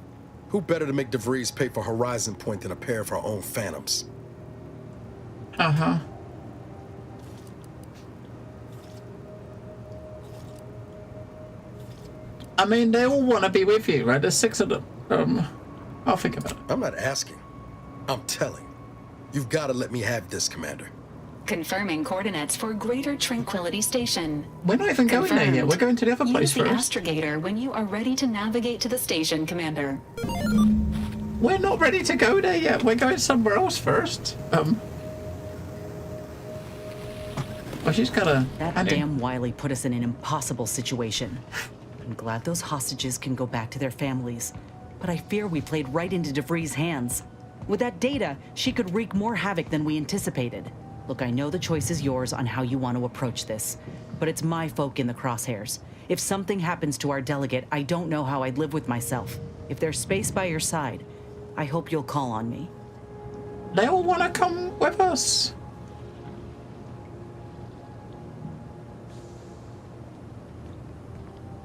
S18: Who better to make DeVries pay for Horizon Point than a pair of our own Phantoms?
S2: Uh-huh. I mean, they all want to be with you, right? There's 6 of them. I'll think about it.
S18: I'm not asking. I'm telling. You've got to let me have this, Commander.
S14: Confirming coordinates for Greater Tranquility Station.
S2: We're not even going there yet. We're going to the other place
S14: first.
S2: first.
S14: Use the astrogator when you are ready to navigate to the station, Commander.
S2: We're not ready to go there yet. We're going somewhere else first. Well, she's got a...
S9: That damn Wiley put us in an impossible situation. I'm glad those hostages can go back to their families, but I fear we played right into DeVries' hands. With that data, she could wreak more havoc than we anticipated. Look, I know the choice is yours on how you want to approach this, but it's my folk in the crosshairs. If something happens to our delegate, I don't know how I'd live with myself. If there's space by your side, I hope you'll call on me.
S2: They all want to come with us.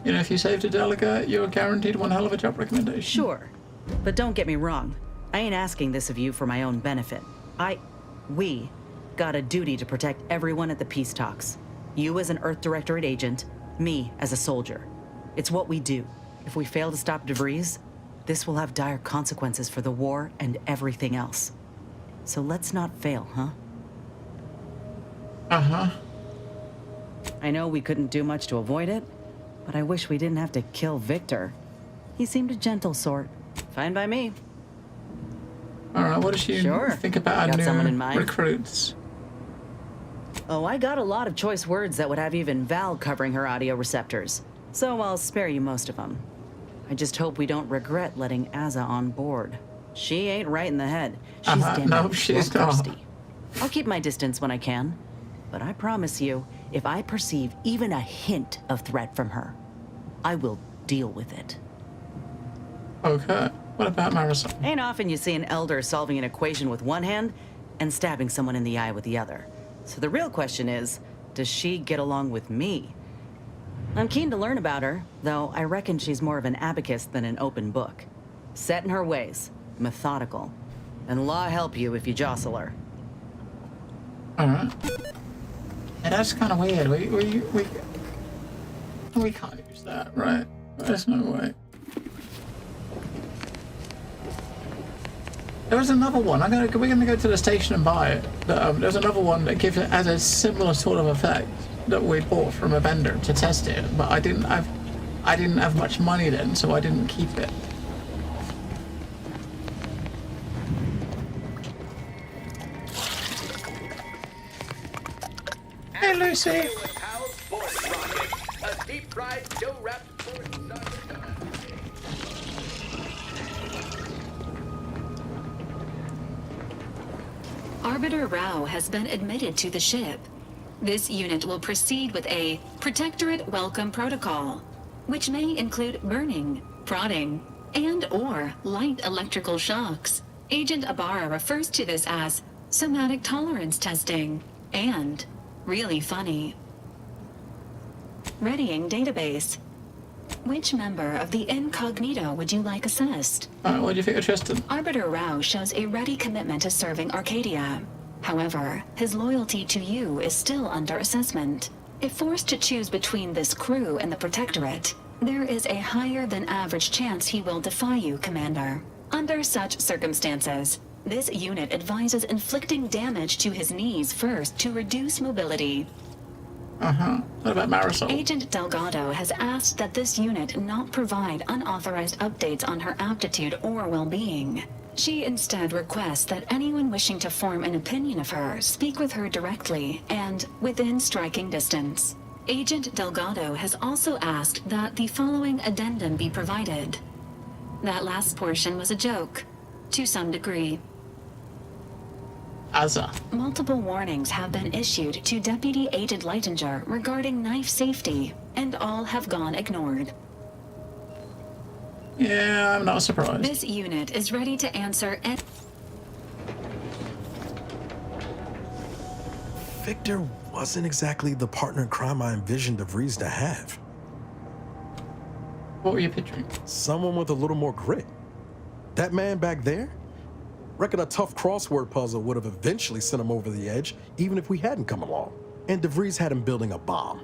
S2: You know, if you saved a delegate, you're guaranteed one hell of a job recommendation.
S9: Sure, but don't get me wrong. I ain't asking this of you for my own benefit. We got a duty to protect everyone at the peace talks. You as an Earth Directorate agent, me as a soldier. It's what we do. If we fail to stop DeVries, this will have dire consequences for the war and everything else. So let's not fail, huh?
S2: Uh-huh.
S9: I know we couldn't do much to avoid it, but I wish we didn't have to kill Victor. He seemed a gentle sort. Fine by me.
S2: All right, what does she think about
S9: Got
S2: our
S9: someone
S2: new
S9: in mind?
S2: recruits?
S9: Oh, I got a lot of choice words that would have even Val covering her audio receptors, so I'll spare you most of them. I just hope we don't regret letting Azza on board. She ain't right in the head. She's
S2: she's not.
S9: thirsty. I'll keep my distance when I can, but I promise you, if I perceive even a hint of threat from her, I will deal with it.
S2: Okay. What about Marisol?
S9: Ain't often you see an elder solving an equation with one hand and stabbing someone in the eye with the other. So the real question is, does she get along with me? I'm keen to learn about her, though I reckon she's more of an abacus than an open book. Set in her ways, methodical, and law help you if you jostle her.
S2: All right. Yeah, that's kind of weird. We can't use that, right? There's no way. There was another one. We're gonna go to the station and buy it. There's another one that gives it as a similar sort of effect that we bought from a vendor to test it, but I didn't have much money then, so I didn't keep it. Hey, Lucy.
S23: A deep-fried, dough-wrapped
S14: Arbiter Rao has been admitted to the ship. This unit will proceed with a Protectorate Welcome Protocol, which may include burning, prodding, and/or light electrical shocks. Agent Ibarra refers to this as somatic tolerance testing and really funny. Readying database. Which member of the Incognito would you like assessed?
S2: What do you think of Tristan?
S14: Arbiter Rao shows a ready commitment to serving Arcadia. However, his loyalty to you is still under assessment. If forced to choose between this crew and the Protectorate, there is a higher than average chance he will defy you, Commander. Under such circumstances, this unit advises inflicting damage to his knees first to reduce mobility.
S2: What about Marisol?
S14: Agent Delgado has asked that this unit not provide unauthorized updates on her aptitude or well-being. She instead requests that anyone wishing to form an opinion of her speak with her directly and within striking distance. Agent Delgado has also asked that the following addendum be provided. That last portion was a joke, to some degree. Multiple warnings have been issued to Deputy Agent Leitinger regarding knife safety, and all have gone ignored.
S2: Yeah, I'm not surprised.
S14: This unit is ready to answer any...
S18: Victor wasn't exactly the partner in crime I envisioned DeVries to have.
S2: What were you picturing?
S18: Someone with a little more grit. That man back there? Reckon a tough crossword puzzle would have eventually sent him over the edge, even if we hadn't come along. And DeVries had him building a bomb.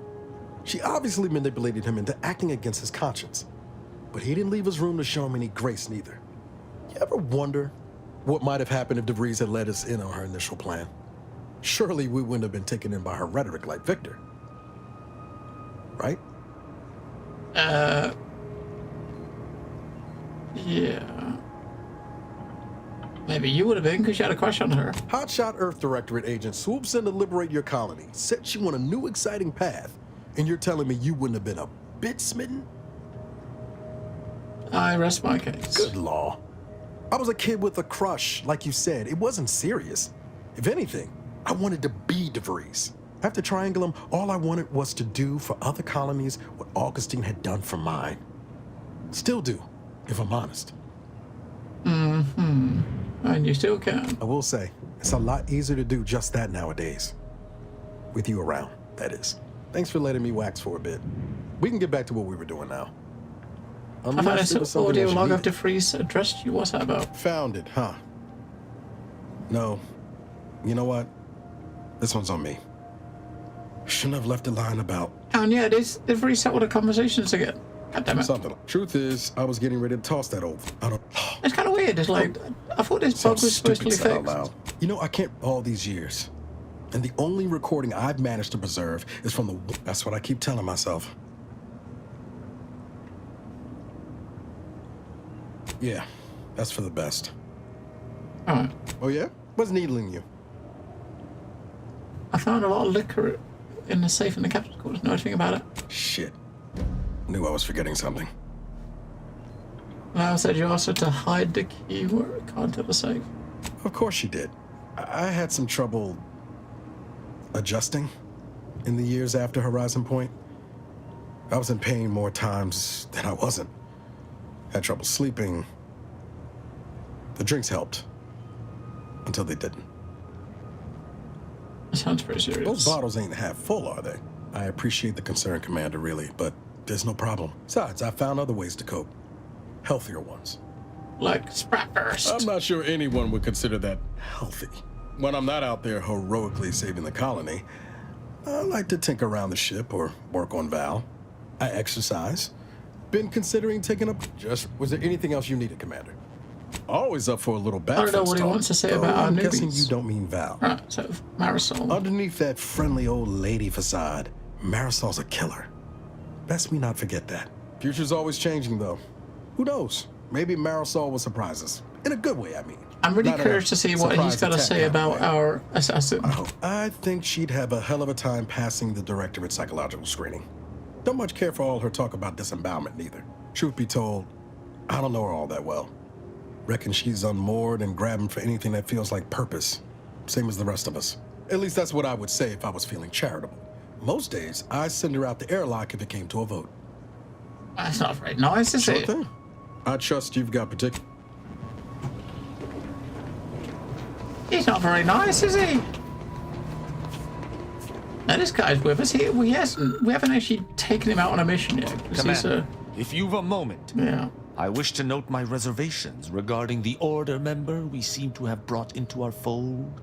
S18: She obviously manipulated him into acting against his conscience. But he didn't leave us room to show him any grace neither. You ever wonder what might have happened if DeVries had let us in on her initial plan? Surely we wouldn't have been taken in by her rhetoric like Victor. Right?
S2: Yeah. Maybe you would have been because you had a crush on her.
S18: Hotshot Earth Directorate agent swoops in to liberate your colony, sets you on a new exciting path, and you're telling me you wouldn't have been a bit smitten?
S2: I rest my case.
S18: Good law. I was a kid with a crush, like you said. It wasn't serious. If anything, I wanted to be DeVries. After Triangulum, all I wanted was to do for other colonies what Augustine had done for mine. Still do, if I'm honest.
S2: And you still can.
S18: I will say, it's a lot easier to do just that nowadays. With you around, that is. Thanks for letting me wax for a bit. We can get back to what we were doing now.
S2: I found this audio log of DeVries addressed you. What's that about?
S18: Found it, huh? No. You know what? This one's on me. Shouldn't have left a line about...
S2: And yeah, they've resettled the conversations again. God damn it.
S18: Something. Truth is, I was getting ready to toss that over. I don't...
S2: It's kind of weird. It's like, I thought this bug was supposed to be fixed.
S18: You know, I can't all these years. And the only recording I've managed to preserve is from the... That's what I keep telling myself. Yeah, that's for the best.
S2: Alright.
S18: Oh yeah? What's needling you?
S2: I found a lot of liquor in the safe in the captain's quarters. Know anything about it?
S18: Shit. Knew I was forgetting something.
S2: Lau said you asked her to hide the key where it can't enter the safe.
S18: Of course she did. I had some trouble adjusting in the years after Horizon Point. I was in pain more times than I wasn't. Had trouble sleeping. The drinks helped. Until they didn't.
S2: That sounds pretty serious.
S18: Those bottles ain't half full, are they? I appreciate the concern, Commander, really, but there's no problem. Besides, I found other ways to cope. Healthier ones.
S2: Like Spratburst.
S18: I'm not sure anyone would consider that healthy. When I'm not out there heroically saving the colony, I like to tinker around the ship or work on Val. I exercise. Been considering taking up... Was there anything else you needed, Commander? Always up for a little back.
S2: I don't know what he wants to say about our
S18: I'm
S2: newbies.
S18: guessing you don't mean Val.
S2: Right, so Marisol.
S18: Underneath that friendly old lady facade, Marisol's a killer. Best we not forget that. Future's always changing, though. Who knows? Maybe Marisol will surprise us. In a good way, I mean.
S2: I'm really curious to see what he's got to say about our assassin.
S18: I think she'd have a hell of a time passing the Directorate psychological screening. Don't much care for all her talk about disembowelment, neither. Truth be told, I don't know her all that well. Reckon she's unmoored and grabbing for anything that feels like purpose. Same as the rest of us. At least that's what I would say if I was feeling charitable. Most days, I'd send her out the airlock if it came to a vote.
S2: That's not very nice, is it?
S18: Sure thing. I trust you've got particular...
S2: He's not very nice, is he? Now this guy's with us. We haven't actually taken him out on a mission yet.
S21: Commander,
S12: if you've a moment, I wish to note my reservations regarding the Order member we seem to have brought into our fold.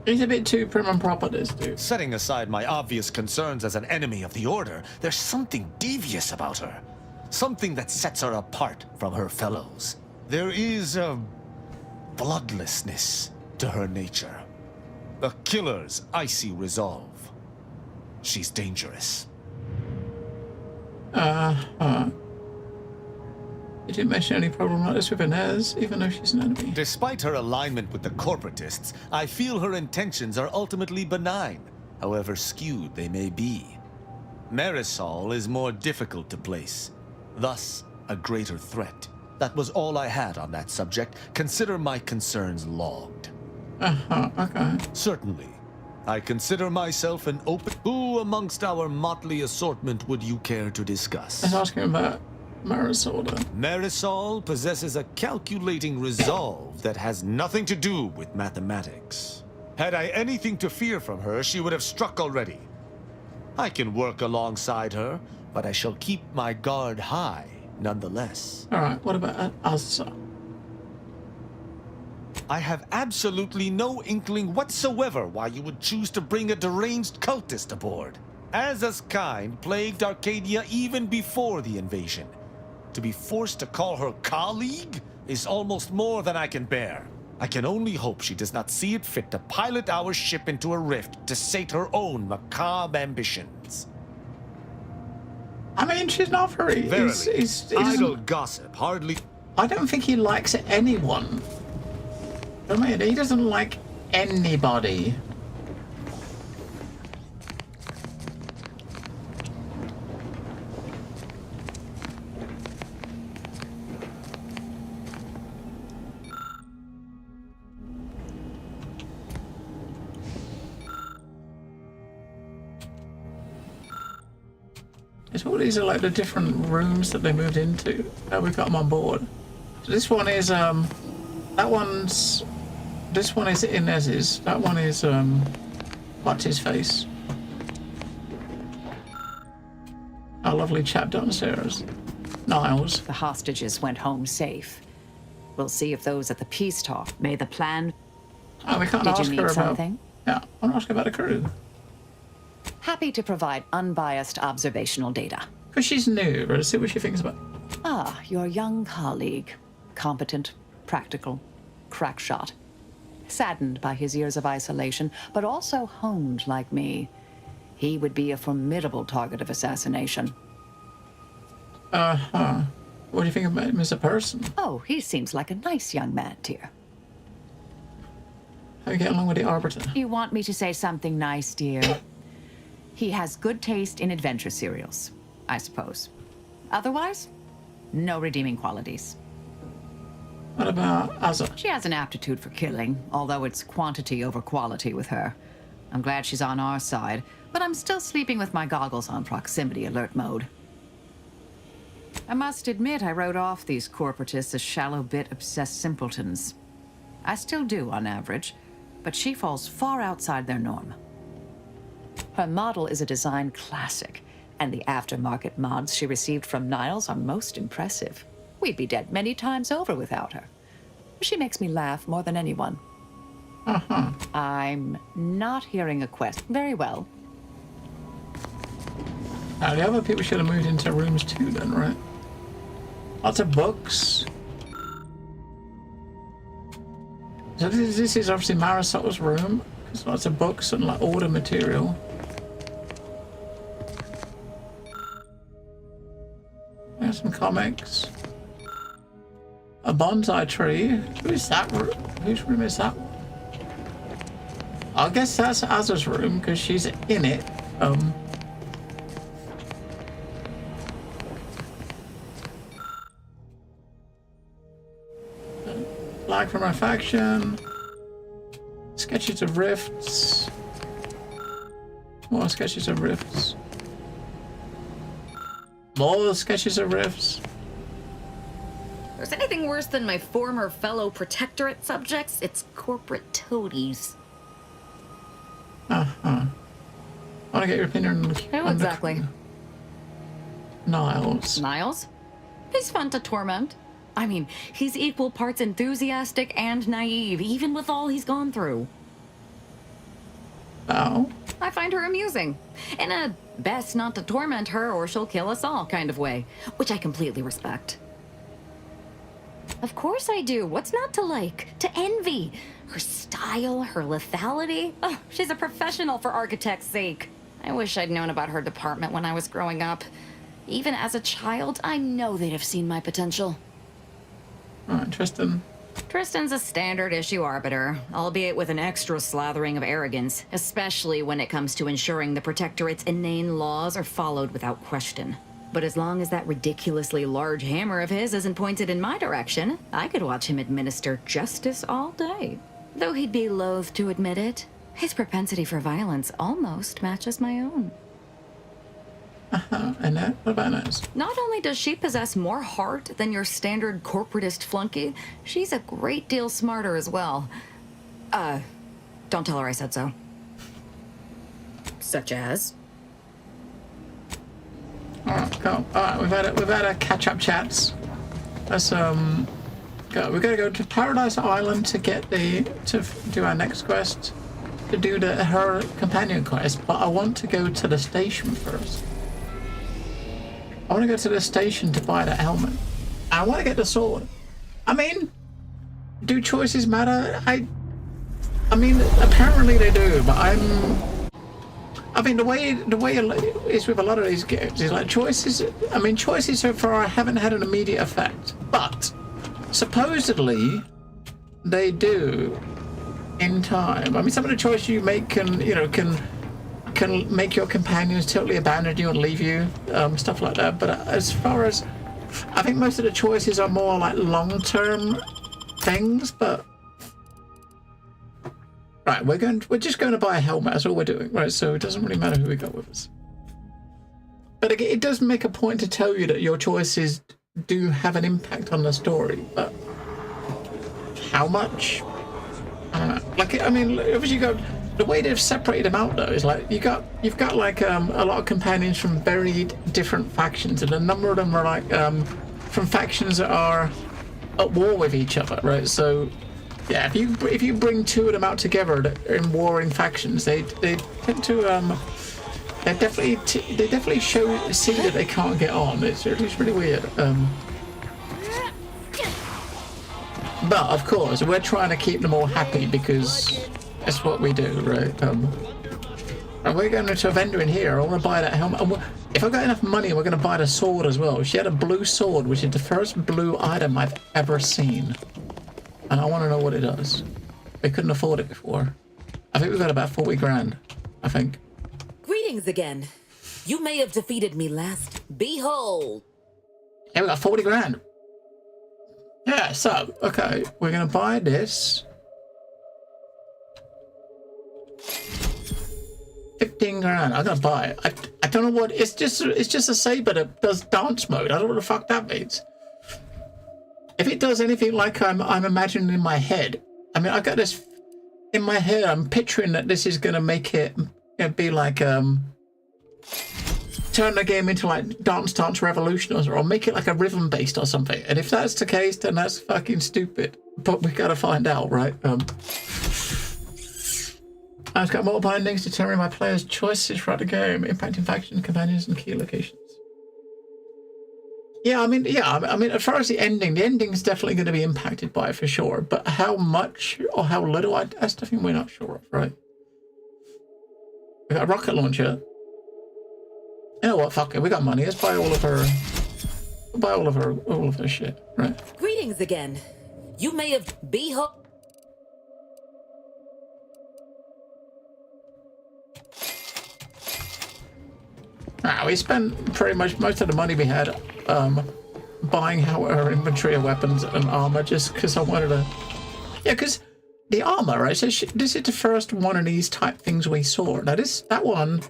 S2: He's a bit too prim and proper, this dude.
S12: Setting aside my obvious concerns as an enemy of the Order, there's something devious about her. Something that sets her apart from her fellows. There is a bloodlessness to her nature. A killer's icy resolve. She's dangerous.
S2: You didn't mention any problem like this with Inez, even though she's an enemy.
S12: Despite her alignment with the corporatists, I feel her intentions are ultimately benign, however skewed they may be. Marisol is more difficult to place, thus a greater threat. That was all I had on that subject. Consider my concerns logged.
S2: Okay.
S12: Certainly. I consider myself an open... Who amongst our motley assortment would you care to discuss?
S2: I was asking about Marisol.
S12: Marisol possesses a calculating resolve that has nothing to do with mathematics. Had I anything to fear from her, she would have struck already. I can work alongside her, but I shall keep my guard high nonetheless.
S2: Alright, what about Asa?
S12: I have absolutely no inkling whatsoever why you would choose to bring a deranged cultist aboard. Aza's kind plagued Arcadia even before the invasion. To be forced to call her colleague is almost more than I can bear. I can only hope she does not see it fit to pilot our ship into a rift to sate her own macabre ambitions.
S2: I mean, she's not very...
S12: Verily, idle gossip hardly...
S2: I don't think he likes anyone. I mean, he doesn't like anybody. So all these are like the different rooms that they moved into. We've got them on board. So this one is this one is Inez's. That one is what's his face? Our lovely chap downstairs. Niles.
S3: The hostages went home safe. We'll see if those at the peace talk made the plan.
S2: Oh, we can't
S3: Did
S2: ask
S3: you
S2: her
S3: need
S2: about
S3: something?
S2: Yeah, I want to ask her about the crew.
S3: Happy to provide unbiased observational data.
S2: Because she's new, let's see what she thinks about.
S3: Ah, your young colleague. Competent, practical, crack shot. Saddened by his years of isolation, but also honed like me. He would be a formidable target of assassination.
S2: What do you think about him as a person?
S3: Oh, he seems like a nice young man, dear.
S2: How you get along with the Arbiter?
S3: You want me to say something nice, dear? He has good taste in adventure serials, I suppose. Otherwise, no redeeming qualities.
S2: What about Asa?
S3: She has an aptitude for killing, although it's quantity over quality with her. I'm glad she's on our side, but I'm still sleeping with my goggles on proximity alert mode. I must admit I wrote off these corporatists as shallow bit obsessed simpletons. I still do on average, but she falls far outside their norm. Her model is a design classic, and the aftermarket mods she received from Niles are most impressive. We'd be dead many times over without her. She makes me laugh more than anyone. I'm not hearing a question. Very well.
S2: Now, the other people should have moved into rooms too then, right? Lots of books. So this is obviously Marisol's room. There's lots of books and like order material. There's some comics. A bonsai tree. Who is that room? Whose room is that one? I guess that's Aza's room because she's in it. Flag from our faction. Sketches of rifts. More sketches of rifts. More sketches of rifts.
S19: If there's anything worse than my former fellow Protectorate subjects, it's corporate toadies.
S2: I want to get your opinion on the...
S19: How exactly?
S2: Niles.
S3: Niles? He's fun to torment. I mean, he's equal parts enthusiastic and naive, even with all he's gone through.
S2: Oh?
S3: I find her amusing. In a best not to torment her or she'll kill us all kind of way, which I completely respect. Of course I do. What's not to like? To envy? Her style, her lethality. Oh, she's a professional for architect's sake. I wish I'd known about her department when I was growing up. Even as a child, I know they'd have seen my potential.
S2: Alright, Tristan.
S3: Tristan's a standard issue arbiter, albeit with an extra slathering of arrogance, especially when it comes to ensuring the Protectorate's inane laws are followed without question. But as long as that ridiculously large hammer of his isn't pointed in my direction, I could watch him administer justice all day. Though he'd be loath to admit it, his propensity for violence almost matches my own.
S2: And that? What about Naz?
S3: Not only does she possess more heart than your standard corporatist flunky, she's a great deal smarter as well. Don't tell her I said so. Such as?
S2: Alright, cool. Alright, we've had a catch-up chats. Let's go. We're gonna go to Paradise Island to get to do our next quest, to do her companion quest. But I want to go to the station first. I want to go to the station to buy the helmet. I want to get the sword. I mean, do choices matter? I mean, apparently they do, but I mean, the way it is with a lot of these games is like choices. I mean, choices so far haven't had an immediate effect, but supposedly they do in time. I mean, some of the choices you make can make your companions totally abandon you and leave you, stuff like that. But as far as, I think most of the choices are more like long-term things. But right, we're just going to buy a helmet. That's all we're doing, right? So it doesn't really matter who we got with us. But it does make a point to tell you that your choices do have an impact on the story. But how much? I don't know. Like, I mean, obviously you go. The way they've separated them out, though, is like you've got like a lot of companions from very different factions, and a number of them are like from factions that are at war with each other, right? So, yeah, if you bring two of them out together that are in warring factions, they tend to they definitely see that they can't get on. It's really weird. But of course, we're trying to keep them all happy because that's what we do, right? And we're going to a vendor in here. I want to buy that helmet. And if I've got enough money, we're going to buy the sword as well. She had a blue sword, which is the first blue item I've ever seen. And I want to know what it does. We couldn't afford it before. I think we got about 40 grand, I think.
S4: Greetings again. You may have defeated me last. Behold.
S2: Yeah, we got 40 grand. Yeah, so, okay, we're going to buy this. 15 grand. I'm gonna buy it. I don't know what it's just a saber that does dance mode. I don't know what the fuck that means. If it does anything like I'm imagining in my head, I mean, I got this in my head. I'm picturing that this is gonna make it be like turn the game into like Dance Revolution or make it like a rhythm based or something. And if that's the case, then that's fucking stupid. But we gotta find out, right? I've got more bindings determining my players' choices throughout the game, impacting faction, companions, and key locations. Yeah, I mean, as far as the ending's definitely going to be impacted by it for sure. But how much or how little, that's the thing we're not sure of, right? We got a rocket launcher. You know what? Fuck it, we got money. Let's buy all of her. All of her shit, right?
S4: Greetings again. You may have behold.
S2: We spent pretty much most of the money we had buying her inventory of weapons and armor just because I wanted to. Yeah, because the armor, right? So this is the first one of these type things we saw. Now that one,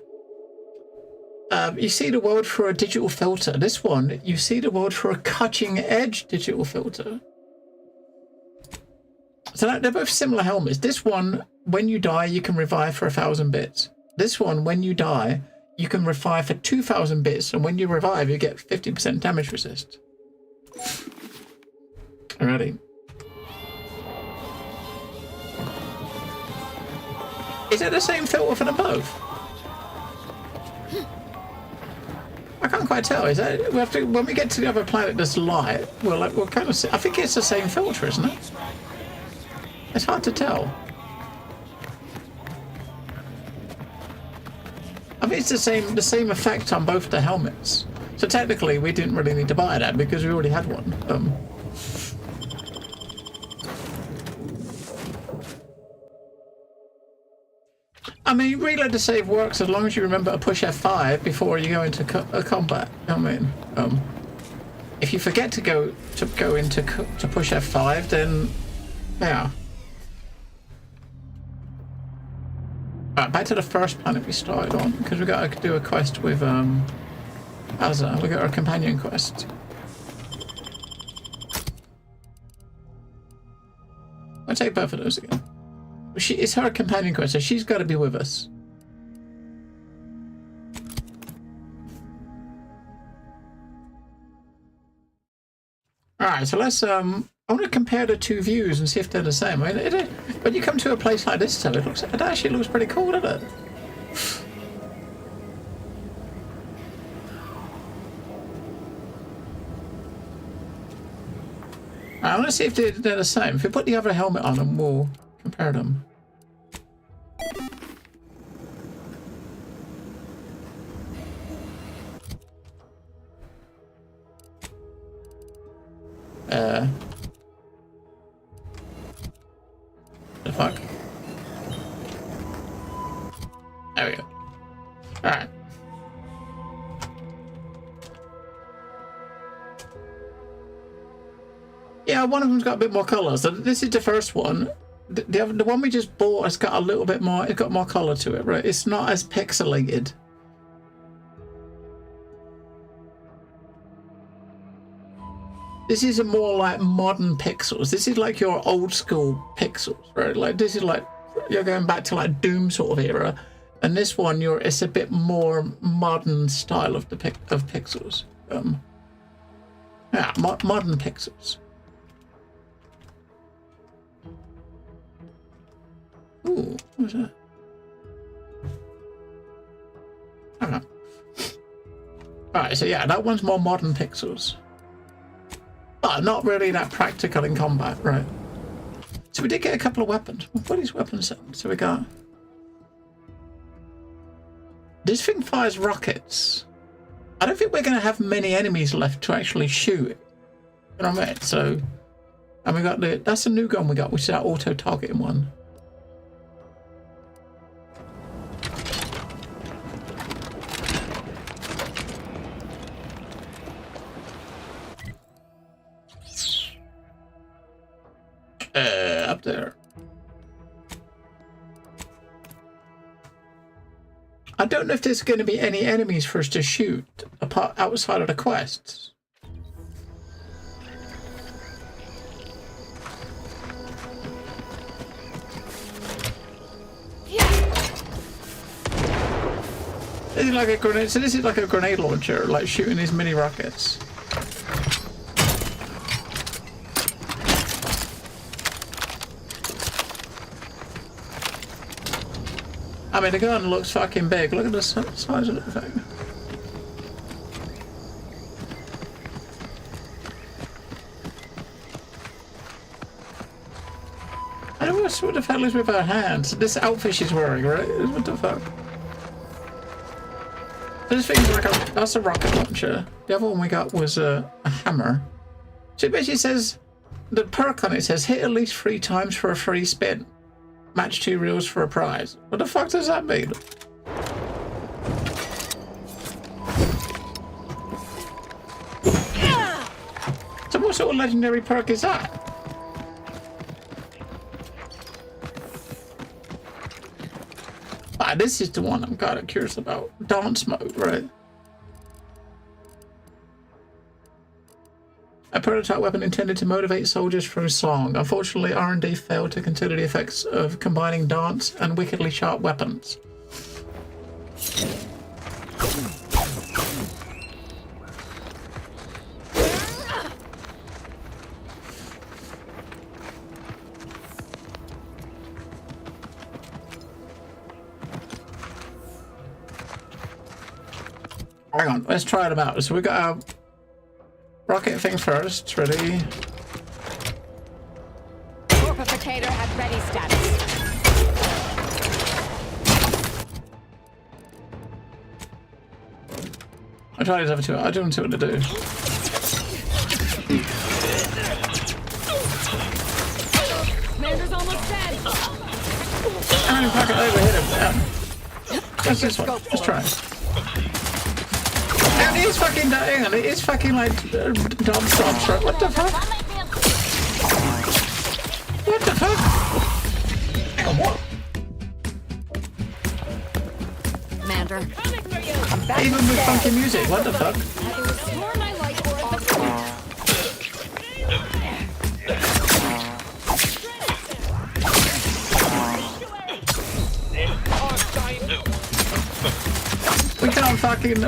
S2: you see the world through a digital filter. This one, you see the world through a cutting-edge digital filter. So they're both similar helmets. This one, when you die, you can revive for 1,000 bits. This one, when you die, you can revive for 2,000 bits, and when you revive, you get 50% damage resist. Alrighty. Is it the same filter for them both? I can't quite tell. Is that we have to when we get to the other planet that's light? We'll kind of see. I think it's the same filter, isn't it? It's hard to tell. I think it's the same effect on both the helmets. So technically, we didn't really need to buy that because we already had one. I mean, reload to save works as long as you remember to push F5 before you go into combat. I mean, if you forget to push F5, then yeah. Alright, back to the first planet we started on because we got to do a quest with Azza. We got our companion quest. I'll take both of those again. It's her companion quest, so she's got to be with us. Alright, so let's, I want to compare the two views and see if they're the same. I mean, when you come to a place like this, it actually looks pretty cool, doesn't it? I want to see if they're the same. If we put the other helmet on them, we'll compare them. The fuck? There we go. Alright. Yeah, one of them's got a bit more colour. So this is the first one. The one we just bought has got a little bit more. It's got more colour to it, right? It's not as pixelated. This is a more like modern pixels. This is like your old school pixels, right? Like this is like you're going back to like Doom sort of era, and this one it's a bit more modern style of the pixels. Yeah, modern pixels. Ooh, what was that? Okay. Alright, so yeah, that one's more modern pixels. But not really that practical in combat, right? So we did get a couple of weapons. What is weapons? So we got... This thing fires rockets. I don't think we're going to have many enemies left to actually shoot. You know what I mean? So... And we got that's a new gun we got, which is that auto-targeting one. Up there. I don't know if there's going to be any enemies for us to shoot apart outside of the quests. This is like a grenade. So this is like a grenade launcher, like shooting these mini rockets. I mean, the gun looks fucking big. Look at the size of the thing. I don't know what the hell is with her hands. This outfit she's wearing, right? What the fuck? This thing's like that's a rocket launcher. The other one we got was a hammer. So it basically says, the perk on it says, hit at least 3 times for a free spin. Match 2 reels for a prize. What the fuck does that mean? So what sort of legendary perk is that? Ah, this is the one I'm kind of curious about. Dance mode, right? A prototype weapon intended to motivate soldiers through song. Unfortunately, R&D failed to consider the effects of combining dance and wickedly sharp weapons. Hang on, let's try them out. So we got our rocket thing first. Ready?
S3: Corpificator at ready status.
S2: I tried these other two. I don't see what to do.
S19: Commander's almost dead.
S2: I'm gonna pack it over, hit him. That's this one. Let's try. And he's fucking dying, and it is fucking like Dom Storms, right? What the fuck? What the fuck? Hang on, what?
S19: Commander.
S2: Even with funky music, what the fuck?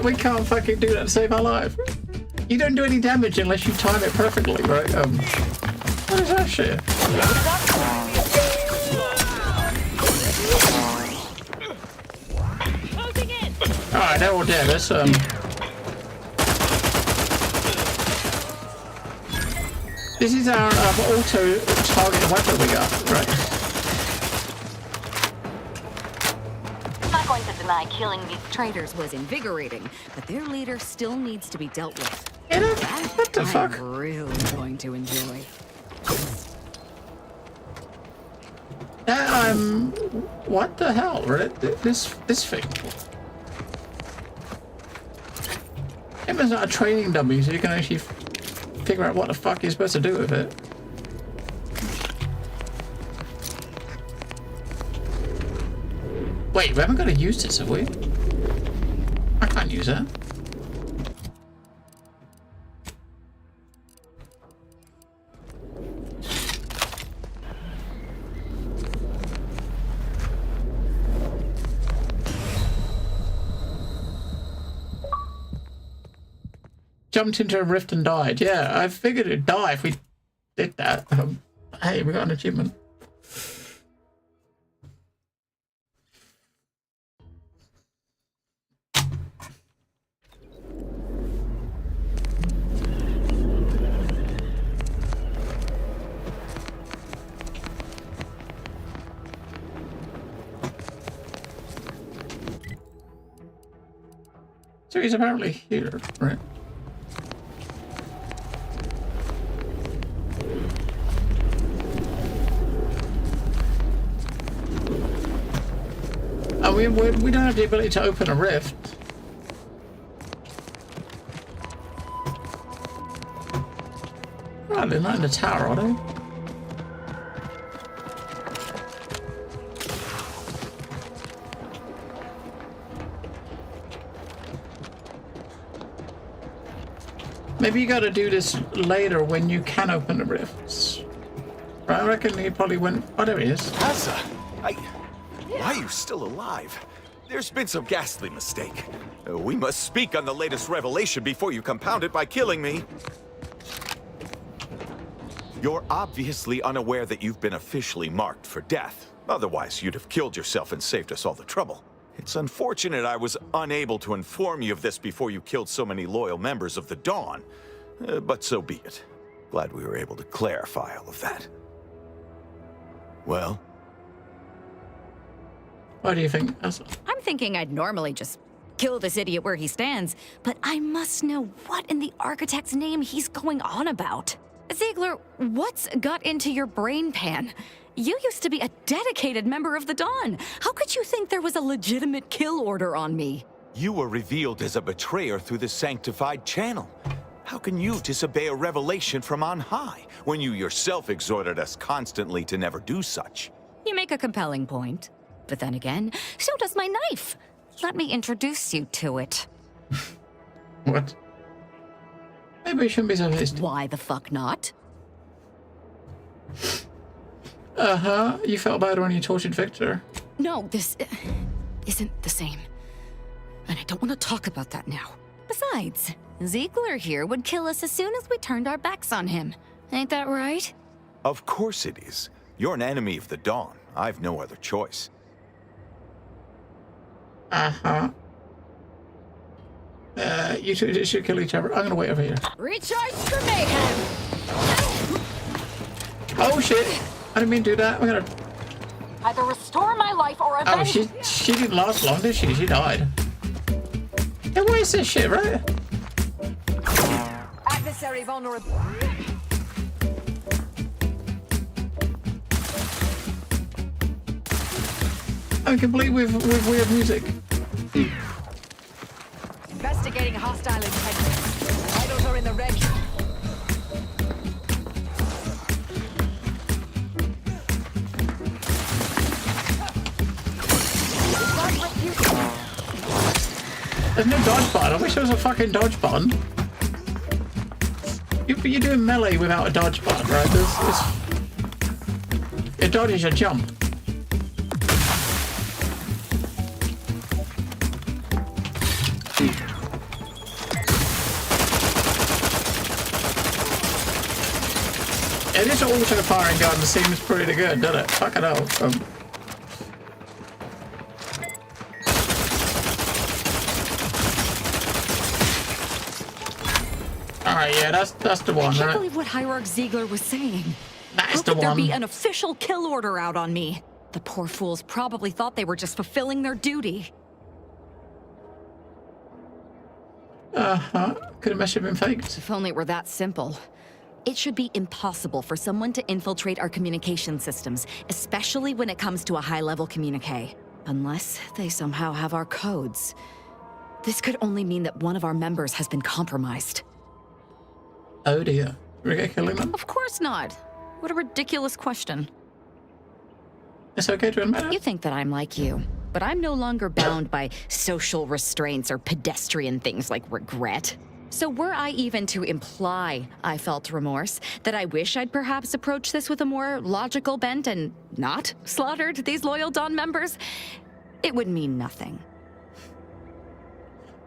S2: We can't fucking do that to save our life. You don't do any damage unless you time it perfectly, right? What is that shit? Alright, they're all dead. Let's This is our auto target weapon we got, right?
S22: Going to deny killing these
S19: Traitors was invigorating, but their leader still needs to be dealt with.
S2: What the fuck?
S19: I'm really going to enjoy.
S2: What the hell, right? This thing. Emma's not a training dummy, so you can actually figure out what the fuck you're supposed to do with it. Wait, we haven't got to use this, have we? I can't use that. Jumped into a rift and died. Yeah, I figured it'd die if we did that. Hey, we got an achievement. So he's apparently here, right? And we don't have the ability to open a rift. Right, they're not in the tower, are they? Maybe you gotta do this later when you can open the rifts. Right, I reckon he probably went... Oh, there he is.
S13: Asa, why are you still alive? There's been some ghastly mistake. We must speak on the latest revelation before you compound it by killing me. You're obviously unaware that you've been officially marked for death. Otherwise, you'd have killed yourself and saved us all the trouble. It's unfortunate I was unable to inform you of this before you killed so many loyal members of the Dawn. But so be it. Glad we were able to clarify all of that. Well?
S2: What do you think?
S19: I'm thinking I'd normally just kill this idiot where he stands, but I must know what in the architect's name he's going on about. Ziegler, what's got into your brain pan? You used to be a dedicated member of the Dawn. How could you think there was a legitimate kill order on me?
S13: You were revealed as a betrayer through the sanctified channel. How can you disobey a revelation from on high, when you yourself exhorted us constantly to never do such?
S19: You make a compelling point. But then again, so does my knife. Let me introduce you to it.
S2: What? Maybe we shouldn't be so hasty.
S19: Why the fuck not?
S2: Uh-huh. You felt bad when you tortured Victor.
S19: No, this isn't the same. And I don't want to talk about that now. Besides, Ziegler here would kill us as soon as we turned our backs on him. Ain't that right?
S13: Of course it is. You're an enemy of the Dawn. I've no other choice.
S2: Uh-huh. You two should kill each other. I'm gonna wait over here.
S19: Recharge for mayhem!
S2: Oh shit! I didn't mean to do that. I'm gonna.
S10: Either restore my life or
S2: Oh,
S10: avenge.
S2: she didn't last long, did she? She died. Yeah, what is this shit, right?
S3: Adversary vulnerable.
S2: I'm complete with weird music.
S3: Investigating hostile intentions. Vitals are in the red.
S2: There's no dodge button. I wish there was a fucking dodge button. You're doing melee without a dodge button, right? Your dodge is your jump. Yeah, this auto firing gun seems pretty good, doesn't it? Fucking hell. Alright, yeah, that's the one,
S19: I can't
S2: right?
S19: believe what Hierarch Ziegler was saying.
S2: That's
S19: How
S2: the
S19: could there
S2: one.
S19: be an official kill order out on me? The poor fools probably thought they were just fulfilling their duty.
S2: Could have must have been faked.
S19: If only it were that simple. It should be impossible for someone to infiltrate our communication systems, especially when it comes to a high-level communique. Unless they somehow have our codes. This could only mean that one of our members has been compromised.
S2: Oh dear. We're gonna kill him?
S19: Of course not. What a ridiculous question.
S2: It's okay to admit it.
S19: You think that I'm like you, but I'm no longer bound by social restraints or pedestrian things like regret. So were I even to imply I felt remorse, that I wish I'd perhaps approached this with a more logical bent and not slaughtered these loyal Dawn members, it would mean nothing.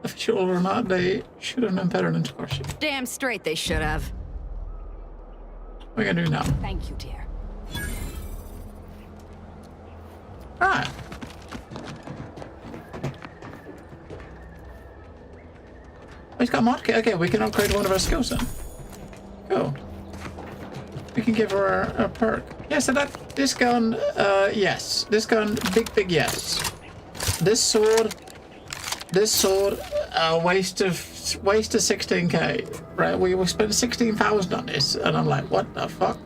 S2: Official or not, they should have known better than to rush it.
S19: Damn straight they should have.
S2: What are we gonna do now?
S3: Thank you, dear.
S2: Alright. He's got a mod kit. Okay, we can upgrade one of our skills then. Cool. We can give her a perk. Yeah, so this gun, yes. This gun, big yes. This sword, waste of 16k. Right? We spent 16,000 on this, and I'm like, what the fuck?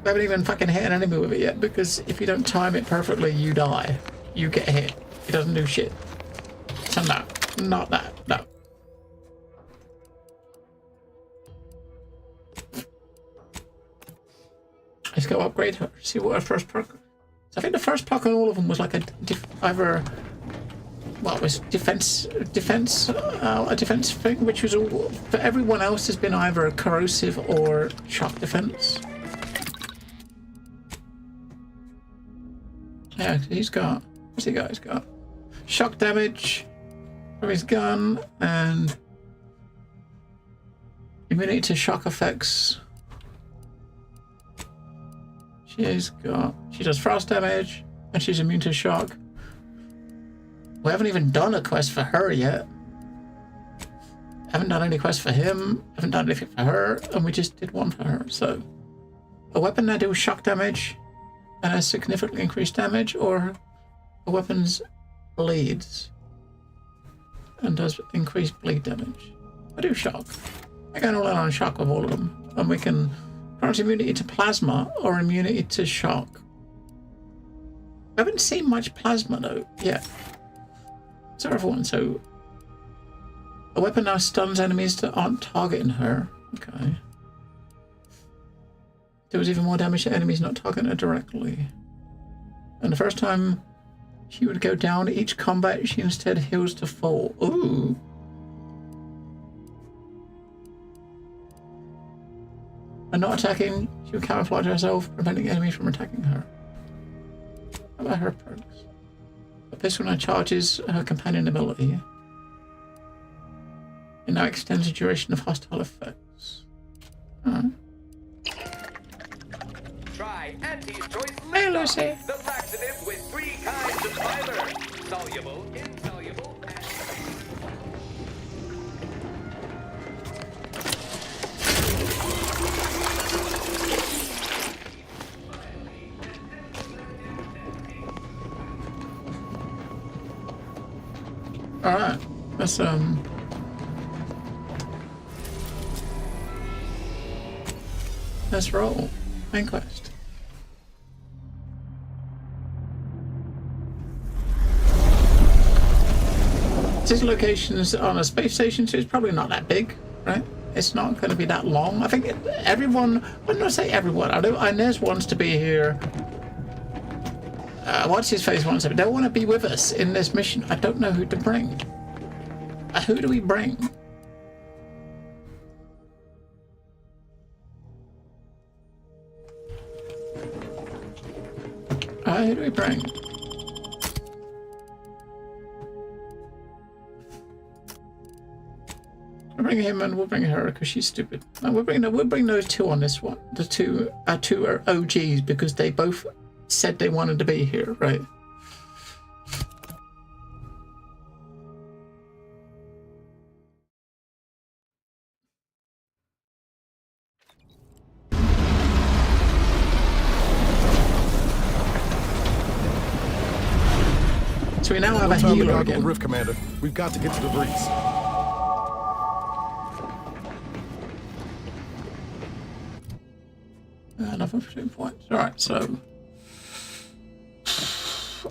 S2: We haven't even fucking hit an enemy with it yet, because if you don't time it perfectly, you die. You get hit. It doesn't do shit. So no, not that. No. Let's go upgrade her. See what her first perk. So I think the first perk on all of them was like a either. Well, it was defense, a defense thing, which was all. For everyone else, has been either corrosive or shock defense. Yeah, he's got. What's he got? He's got shock damage from his gun and immunity to shock effects. She does frost damage, and she's immune to shock. We haven't even done a quest for her yet. Haven't done any quests for him, haven't done anything for her, and we just did one for her, so. A weapon that deals shock damage and has significantly increased damage, or a weapon's bleeds and does increased bleed damage. I do shock. I go all in on shock with all of them, and we can grant immunity to plasma or immunity to shock. I haven't seen much plasma though yet. So everyone, so a weapon now stuns enemies that aren't targeting her. Okay. Deals even more damage to enemies not targeting her directly. And the first time she would go down each combat, she instead heals to full. Ooh. And not attacking, she would camouflage herself, preventing enemies from attacking her. How about her perks? A pistol now charges her companion ability. It now extends the duration of hostile effects. Alright.
S6: Try Auntie's Choice
S2: Hey, Lucy.
S6: the laxative with 3 kinds of fiber. Soluble, insoluble,
S2: Alright. Let's roll. Main quest. This location is on a space station, so it's probably not that big, right? It's not going to be that long. I think everyone, when I say everyone, I know Inez wants to be here. What's his face wants to be. They want to be with us in this mission. I don't know who to bring. Who do we bring? Who do we bring? We'll bring him and we'll bring her because she's stupid. No, we'll bring those two on this one. The two are OGs because they both said they wanted to be here, right? So we now have a healer again.
S18: Rift Commander, we've got to get to DeVries.
S2: Nothing for 2 points. Alright, so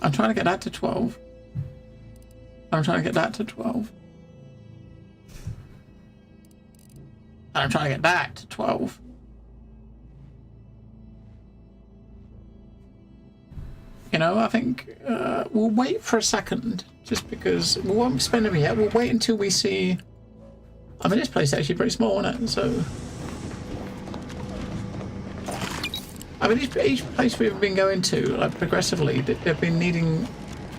S2: I'm trying to get that to 12. I'm trying to get that to 12. And I'm trying to get that to 12. You know, I think we'll wait for a second, just because we won't spend them yet. We'll wait until we see. I mean, this place is actually pretty small, isn't it? So, I mean, each place we've been going to, like progressively, they've been needing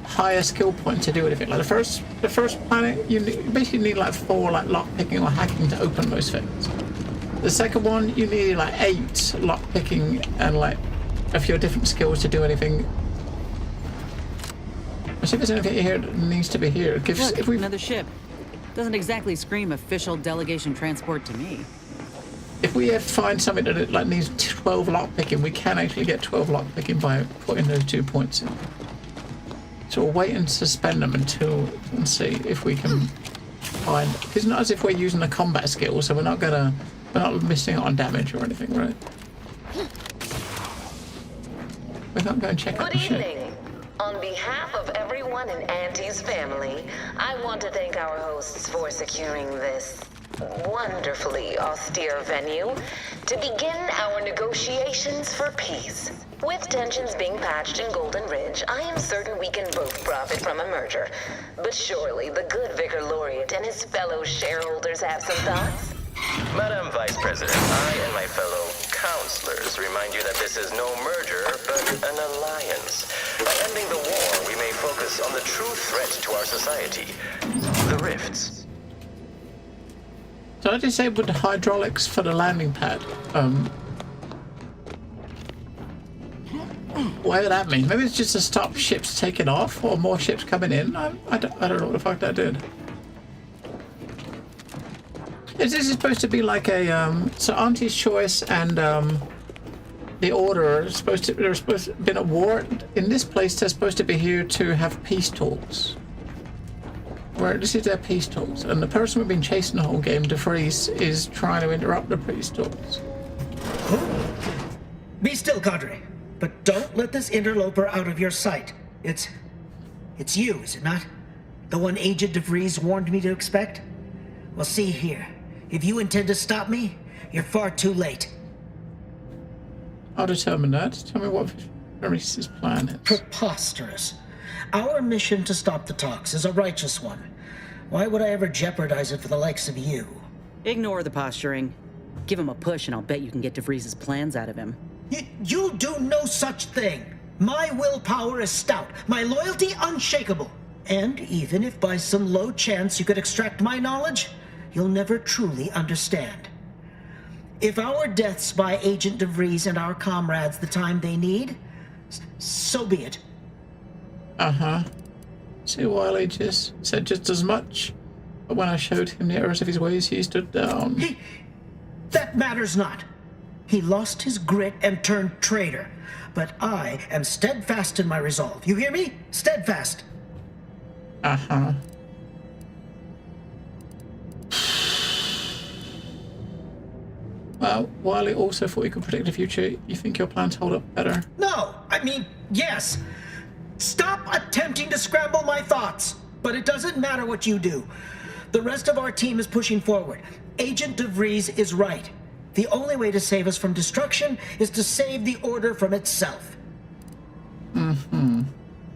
S2: higher skill points to do anything. Like the first planet, you basically need like 4 like lock picking or hacking to open most things. The second one, you need like 8 lock picking and like a few different skills to do anything. Let's see if there's anything here that needs to be here.
S9: Look, if we another ship. Doesn't exactly scream official delegation transport to me.
S2: If we find something that like needs 12 lock picking, we can actually get 12 lock picking by putting those 2 points in. So we'll wait and suspend them and see if we can find. It's not as if we're using a combat skill, so we're not missing out on damage or anything, right? We can't go and check out the ship.
S15: Good evening. On behalf of everyone in Auntie's family, I want to thank our hosts for securing this wonderfully austere venue to begin our negotiations for peace. With tensions being patched in Golden Ridge, I am certain we can both profit from a merger. But surely the good Vicar Laureate and his fellow shareholders have some thoughts?
S20: Madam Vice President, I and my fellow counselors remind you that this is no merger, but an alliance. By ending the war, we may focus on the true threat to our society, the rifts.
S2: So I disabled the hydraulics for the landing pad. Whatever that means. Maybe it's just to stop ships taking off or more ships coming in. I don't know what the fuck that did. This is supposed to be like a so Auntie's Choice and the Order are supposed to have been at war. In this place they're supposed to be here to have peace talks. Where this is their peace talks, and the person we've been chasing the whole game, DeVries, is trying to interrupt the peace talks.
S5: Be still, Cadre, but don't let this interloper out of your sight. It's you, is it not? The one Agent DeVries warned me to expect? Well, see here. If you intend to stop me, you're far too late.
S2: I'll determine that. Tell me what DeVries' plan is.
S5: Preposterous. Our mission to stop the talks is a righteous one. Why would I ever jeopardize it for the likes of you?
S9: Ignore the posturing. Give him a push and I'll bet you can get DeVries' plans out of him.
S5: You'll do no such thing. My willpower is stout, my loyalty unshakable. And even if by some low chance you could extract my knowledge, you'll never truly understand. If our deaths by Agent DeVries and our comrades the time they need, so be it.
S2: Uh-huh. See, while he just said just as much, but when I showed him the errors of his ways, he stood down.
S5: That matters not. He lost his grit and turned traitor. But I am steadfast in my resolve. You hear me? Steadfast.
S2: Uh-huh. While he also thought he could predict the future, you think your plans hold up better?
S5: No, I mean, yes. Stop attempting to scramble my thoughts. But it doesn't matter what you do. The rest of our team is pushing forward. Agent DeVries is right. The only way to save us from destruction is to save the Order from itself.
S2: Mm-hmm.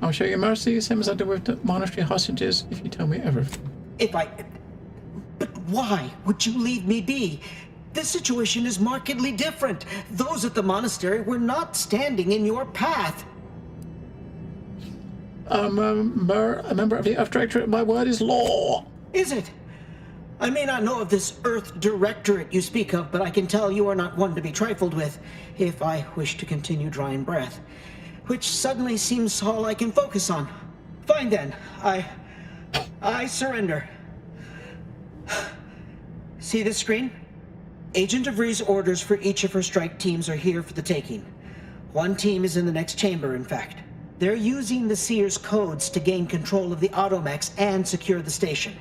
S2: I'll show you mercy, same as I did with the monastery hostages, if you tell me everything.
S5: But why would you leave me be? This situation is markedly different. Those at the monastery were not standing in your path.
S2: A member of the Earth Directorate, my word is law.
S5: Is it? I may not know of this Earth Directorate you speak of, but I can tell you are not one to be trifled with, if I wish to continue drawing breath. Which suddenly seems all I can focus on. Fine then, I surrender. See this screen? Agent DeVries' orders for each of her strike teams are here for the taking. One team is in the next chamber, in fact. They're using the Seer's codes to gain control of the Automechs and secure the station.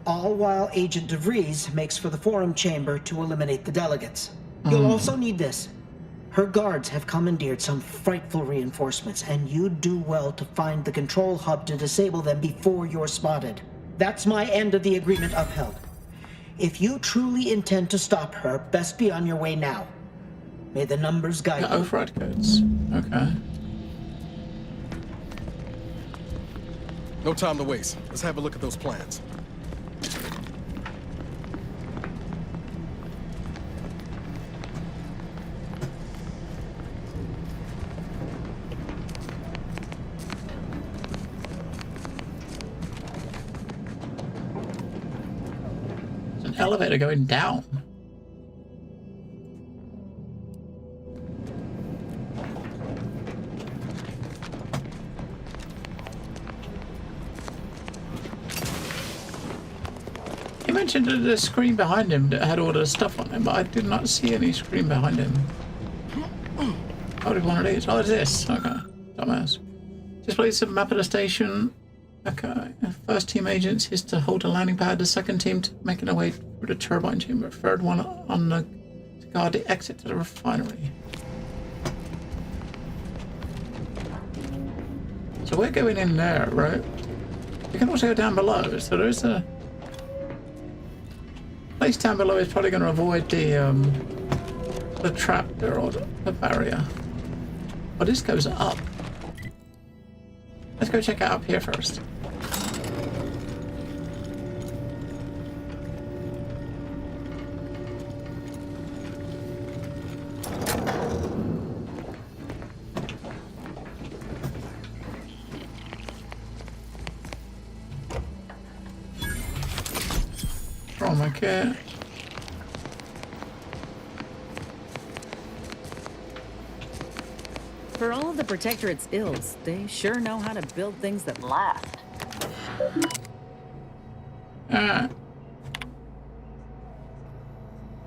S5: All while Agent DeVries makes for the Forum chamber to eliminate the delegates. You'll also need this. Her guards have commandeered some frightful reinforcements, and you'd do well to find the control hub to disable them before you're spotted. That's my end of the agreement upheld. If you truly intend to stop her, best be on your way now. May the numbers guide you.
S2: Override codes. Okay.
S18: No time to waste. Let's have a look at those plans.
S2: There's an elevator going down. He mentioned the screen behind him that had all the stuff on it, but I did not see any screen behind him. Oh, did one of these? Oh, it's this. Okay. Dumbass. Displays a map of the station. Okay. First team agents is to hold a landing pad. The second team to making their way through the turbine chamber. Third one on the to guard the exit to the refinery. So we're going in there, right? We can also go down below. So there's a place down below is probably going to avoid the trap there or the barrier. But this goes up. Let's go check out up here first. Oh my god.
S9: For all of the Protectorate's ills, they sure know how to build things that last.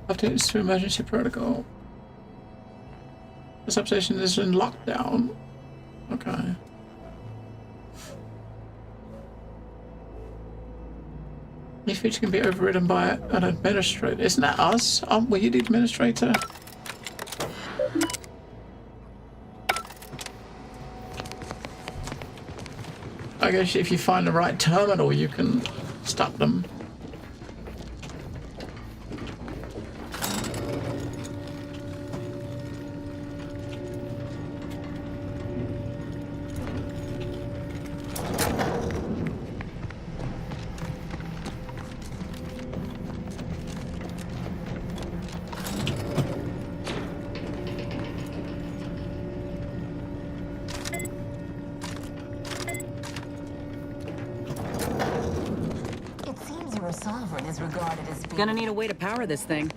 S2: Updates to emergency protocol. The substation is in lockdown. Okay. Any feature can be overridden by an administrator. Isn't that us? Were you the administrator? I guess if you find the right terminal, you can stop them.
S15: Sovereign is regarded as being...
S9: Gonna need a way to power this thing.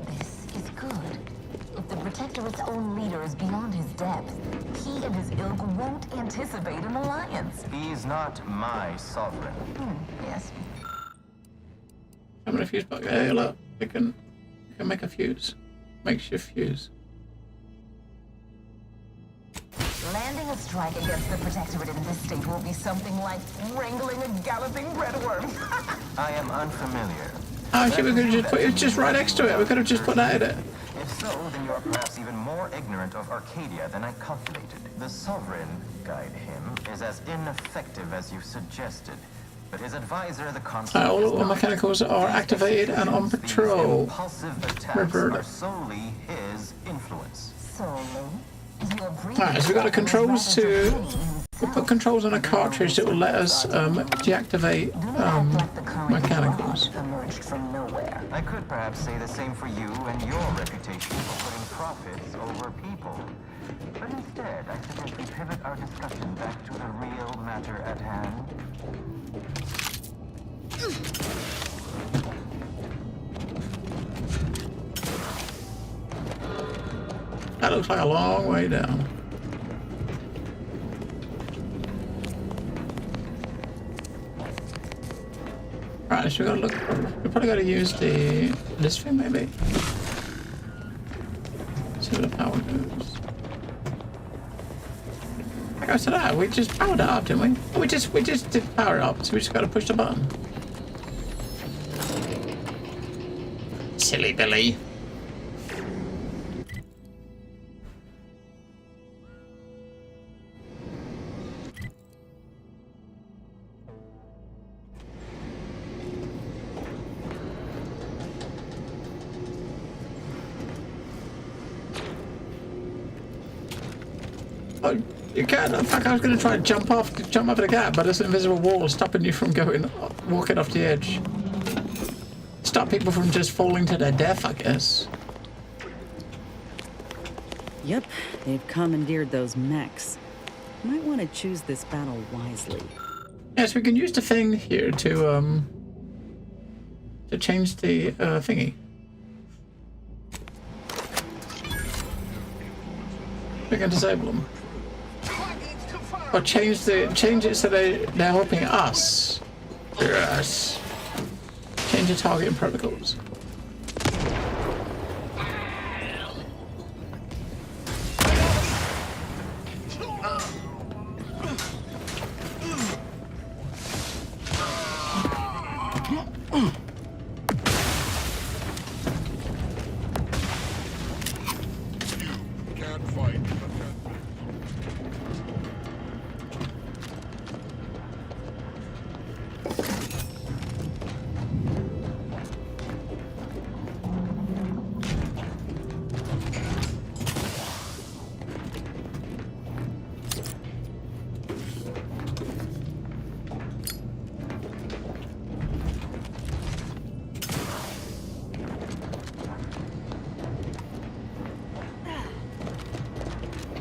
S15: This is good. If the Protectorate's own leader is beyond his depth, he and his ilk won't anticipate an alliance.
S20: He's not my sovereign.
S15: Yes.
S2: I'm gonna fuse box. Hey, look, we can make a fuse. Makeshift fuse.
S15: Landing a strike against the Protectorate in this state will be something like wrangling a galloping breadworm.
S20: I am unfamiliar.
S2: Oh, shit, we could have just put it just right next to it. We could have just put that in it.
S11: If so, then you are perhaps even more ignorant of Arcadia than I calculated. The Sovereign, guide him, is as ineffective as you suggested. But his advisor, the Consul,
S2: all the mechanicals are activated and on patrol.
S11: impulsive attacks are solely his influence.
S2: Alright, so we've got the controls to... We'll put controls on a cartridge that will let us deactivate mechanicals.
S11: Emerged from nowhere. I could perhaps say the same for you and your reputation for putting profits over people. But instead, I suggest we pivot our discussion back to the real matter at hand.
S2: That looks like a long way down. Right, so we gotta look. We probably gotta use this thing maybe. See where the power goes. Like I said, we just powered it up, didn't we? We just did power it up, so we just gotta push the button. Silly Billy. Oh, you can't. In fact, I was going to try and jump over the gap, but there's an invisible wall stopping you from walking off the edge. Stop people from just falling to their death, I guess.
S9: Yep, they've commandeered those mechs. Might want to choose this battle wisely.
S2: Yes, we can use the thing here to change the thingy. We can disable them. Or change it so they're helping us. Yes. Change the targeting protocols.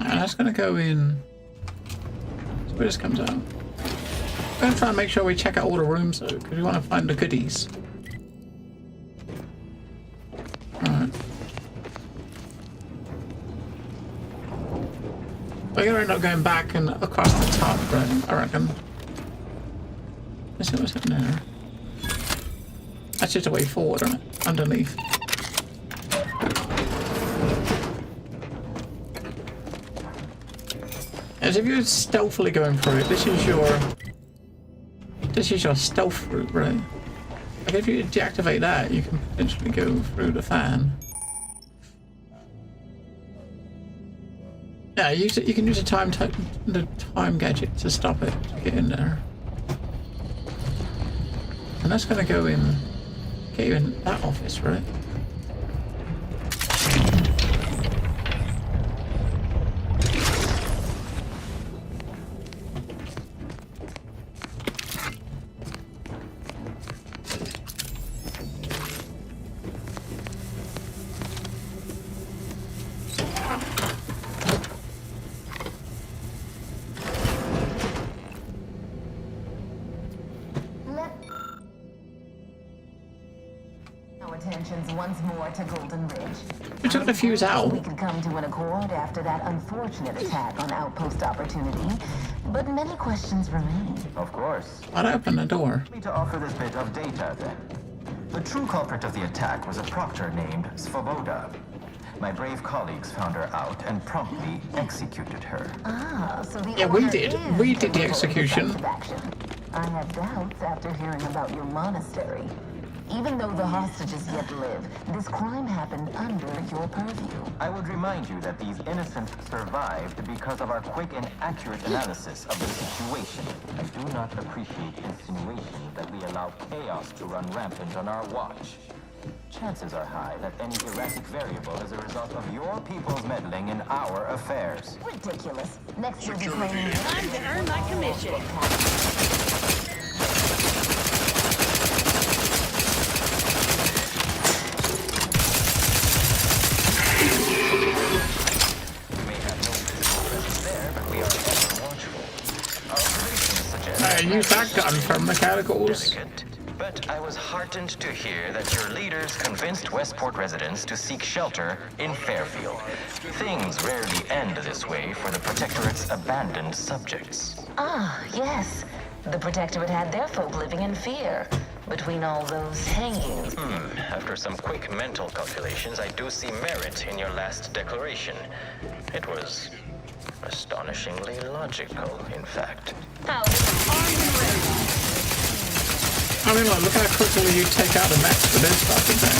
S2: That's gonna go in. So where this comes out. We're gonna try and make sure we check out all the rooms though, because we want to find the goodies. Alright. We're gonna end up going back and across the top, right? I reckon. Let's see what's happening there. That's just a way forward, isn't it? Underneath. As if you're stealthily going through it, this is your stealth route, right? Like if you deactivate that, you can potentially go through the fan. Yeah, you can use the time gadget to stop it, to get in there. And that's gonna go in, get you in that office, right?
S15: Once more to Golden Ridge.
S2: We took the fuse out.
S15: We could come to an accord after that unfortunate attack on Outpost Opportunity, but many questions remain.
S11: Of course.
S2: I'd open the door.
S11: Me to offer this bit of data then. The true culprit of the attack was a proctor named Svoboda. My brave colleagues found her out and promptly executed her.
S15: Ah, so the
S2: yeah, we did. We did the execution.
S15: I have doubts after hearing about your monastery. Even though the hostages yet live, this crime happened under your purview.
S11: I would remind you that these innocents survived because of our quick and accurate analysis of the situation. I do not appreciate insinuations that we allow chaos to run rampant on our watch. Chances are high that any erratic variable is a result of your people's meddling in our affairs.
S15: Ridiculous. Next you'll be claiming time to earn my commission.
S2: Use that gun from Mechanicals.
S20: But I was heartened to hear that your leaders convinced Westport residents to seek shelter in Fairfield. Things rarely end this way for the Protectorate's abandoned subjects.
S15: Ah, yes. The Protectorate had their folk living in fear. Between all those hangings.
S20: After some quick mental calculations, I do see merit in your last declaration. It was astonishingly logical, in fact.
S2: I mean, look how quickly you take out a match for this fucking thing.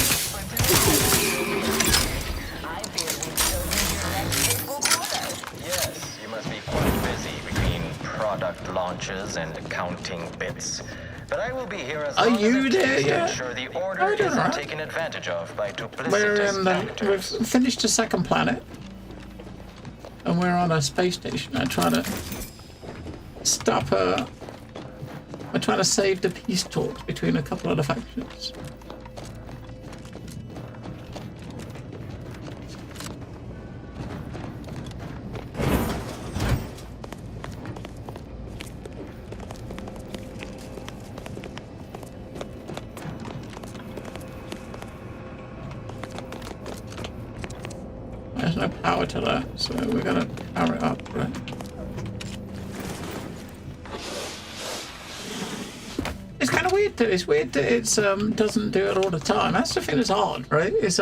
S20: Yes, you must be quite busy between product launches and counting bits. But I will be here as long as it takes to ensure the order isn't taken advantage of by duplicitous factors.
S2: We've finished the second planet. And we're on a space station. I'm trying to stop we're trying to save the peace talks between a couple of the factions. There's no power to that, so we're gonna power it up, right? It's kind of weird that it's doesn't do it all the time. That's the thing that's odd, right? It's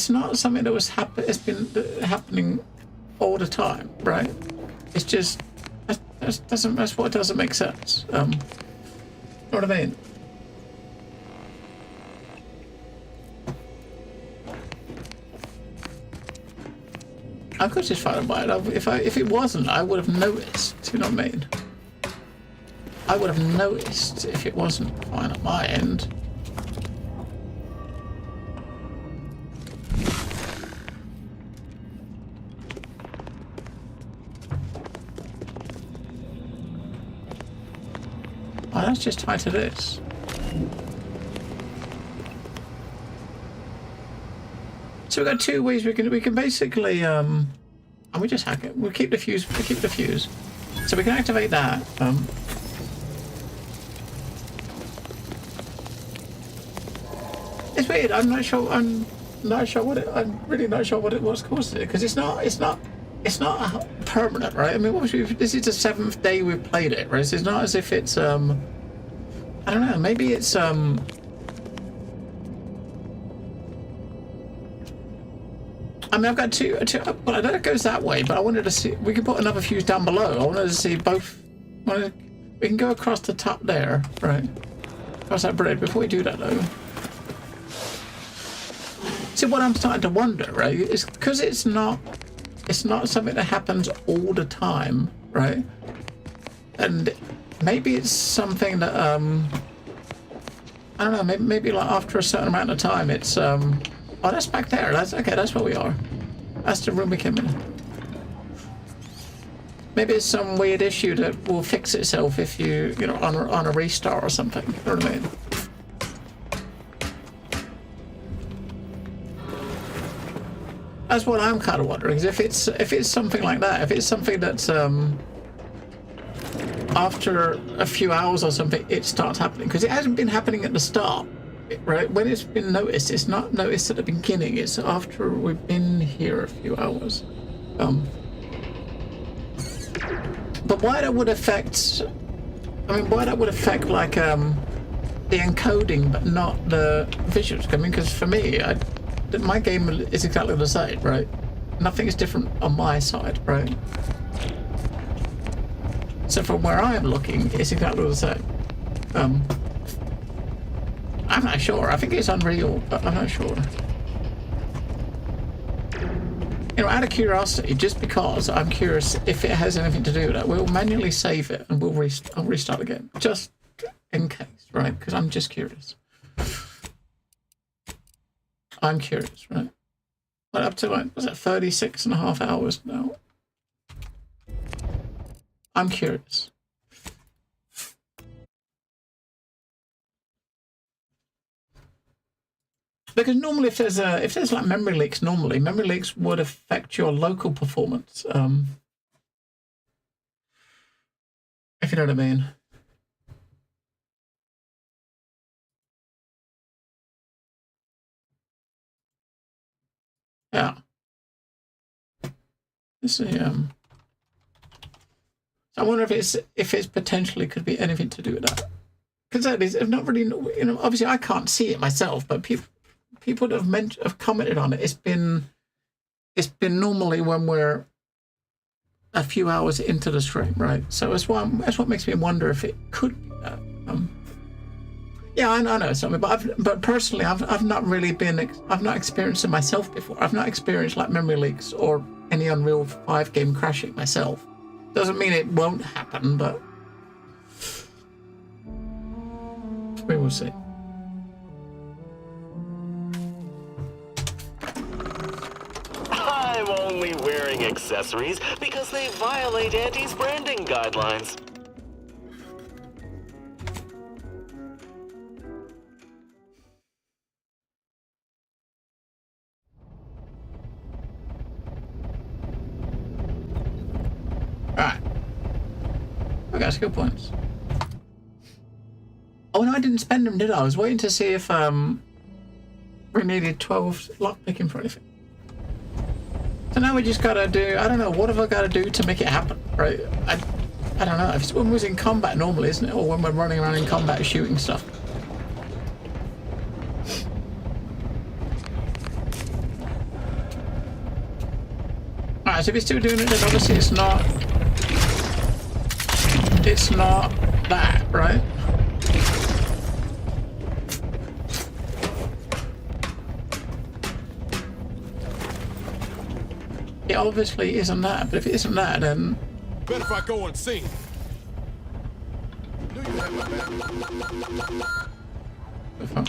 S2: not something that was it's been happening all the time, right? It's just that's what doesn't make sense. You know what I mean? I could just find by it. If it wasn't, I would have noticed. You know what I mean? I would have noticed if it wasn't fine at my end. Oh, that's just tied to this. So we've got two ways we can basically and we just hack it. We'll keep the fuse. So we can activate that. It's weird. I'm really not sure what's caused it, because it's not permanent, right? I mean, this is the 7th day we've played it, right? So it's not as if it's I don't know. Maybe it's I mean, I've got two. Well, I know it goes that way, but I wanted to see. We can put another fuse down below. I wanted to see both. We can go across the top there, right? Across that bridge. Before we do that, though. See, what I'm starting to wonder, right, is because it's not something that happens all the time, right? And maybe it's something that I don't know. Maybe like after a certain amount of time, it's oh, that's back there. That's okay. That's where we are. That's the room we came in. Maybe it's some weird issue that will fix itself if you know, on a restart or something. You know what I mean? That's what I'm kind of wondering. Is if it's something like that. If it's something that's after a few hours or something, it starts happening, because it hasn't been happening at the start. Right, when it's been noticed, it's not noticed at the beginning. It's after we've been here a few hours. But why that would affect? I mean, why that would affect like the encoding, but not the visuals? I mean, because for me, my game is exactly the same, right? Nothing is different on my side, right? So from where I am looking, it's exactly the same. I'm not sure. I think it's Unreal, but I'm not sure. You know, out of curiosity, just because I'm curious if it has anything to do with that, we'll manually save it and I'll restart again, just in case, right? Because I'm just curious. I'm curious, right? But up to like, was it 36.5 hours now? I'm curious. Because normally, if there's like memory leaks, normally memory leaks would affect your local performance. If you know what I mean. Yeah. Let's see. So I wonder if it's potentially could be anything to do with that. Because that is not really, you know. Obviously, I can't see it myself, but people that have commented on it. It's been normally when we're a few hours into the stream, right? So that's what makes me wonder if it could be that. Yeah, I know something, but personally, I've not really I've not experienced it myself before. I've not experienced like memory leaks or any Unreal 5 game crashing myself. Doesn't mean it won't happen, but we will see.
S8: I'm only wearing accessories because they violate Auntie's branding guidelines.
S2: Alright. We got skill points. Oh no, I didn't spend them, did I? I was waiting to see if we needed 12 lockpicking for anything. So now we just gotta do, I don't know, what have I gotta do to make it happen, right? I don't know. It's when we're in combat normally, isn't it? Or when we're running around in combat shooting stuff. Alright, so if you're still doing it, then obviously it's not that, right? It obviously isn't that, but if it isn't that, then...
S16: Better if I go unseen. Do you have my back?
S2: The fuck?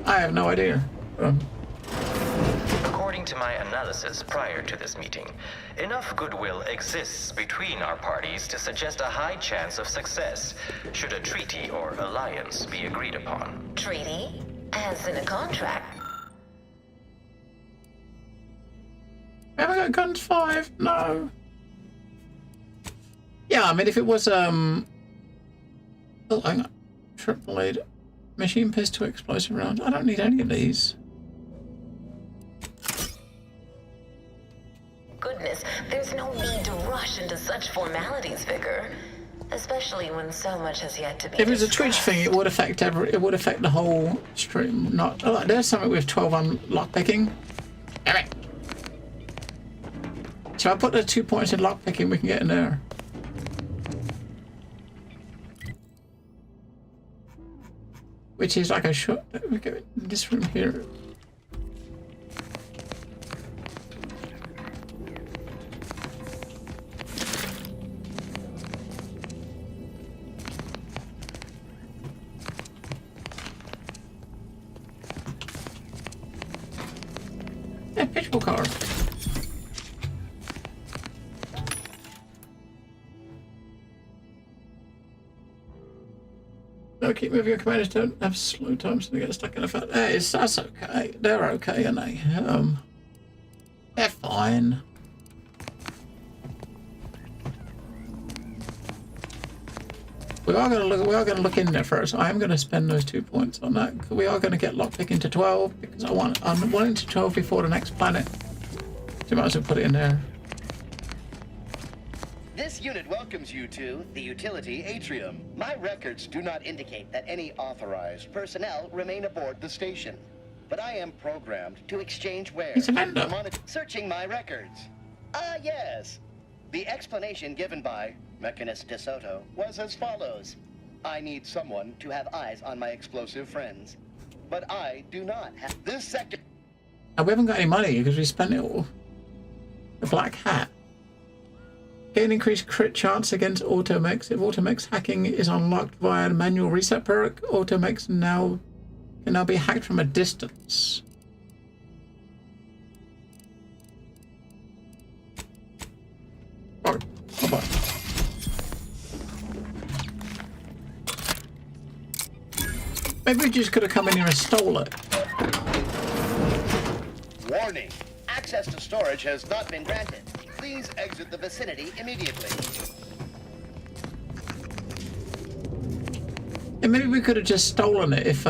S2: I have no idea.
S20: According to my analysis prior to this meeting, enough goodwill exists between our parties to suggest a high chance of success, should a treaty or alliance be agreed upon.
S15: Treaty? As in a contract?
S2: Have I got guns 5? No. Yeah, I mean, if it was, oh, hang on. Triple aid. Machine pistol, explosive rounds. I don't need any of these.
S15: Goodness, there's no need to rush into such formalities, Vicar. Especially when so much has yet to be
S2: If it was a Twitch thing, it would affect the whole stream. Not, oh, there's something with 12 on lockpicking. Damn it. So I put the 2 points in lockpicking, we can get in there. Which is like a shot. We go in this room here. Yeah, pitchable car. No, keep moving. Your commanders don't have slow times, so they get stuck in a fight. That's okay. They're okay, aren't they? They're fine. We are gonna look in there first. I am gonna spend those 2 points on that. We are gonna get lockpicking to 12 because I'm wanting to 12 before the next planet. So you might as well put it in there.
S23: This unit welcomes you to the utility atrium. My records do not indicate that any authorized personnel remain aboard the station. But I am programmed to exchange wares. Searching my records. Ah, yes. The explanation given by Mechanist DeSoto, was as follows. I need someone to have eyes on my explosive friends. But I do not have this second.
S2: And we haven't got any money because we spent it all. The Black Hat. Gain increased crit chance against Automechs. If Automechs hacking is unlocked via the manual reset perk, Automechs can now be hacked from a distance. Oh, hold on. Maybe we just could have come in here and stole it.
S23: Warning. Access to storage has not been granted. Please exit the vicinity immediately.
S2: Yeah, maybe we could have just stolen it if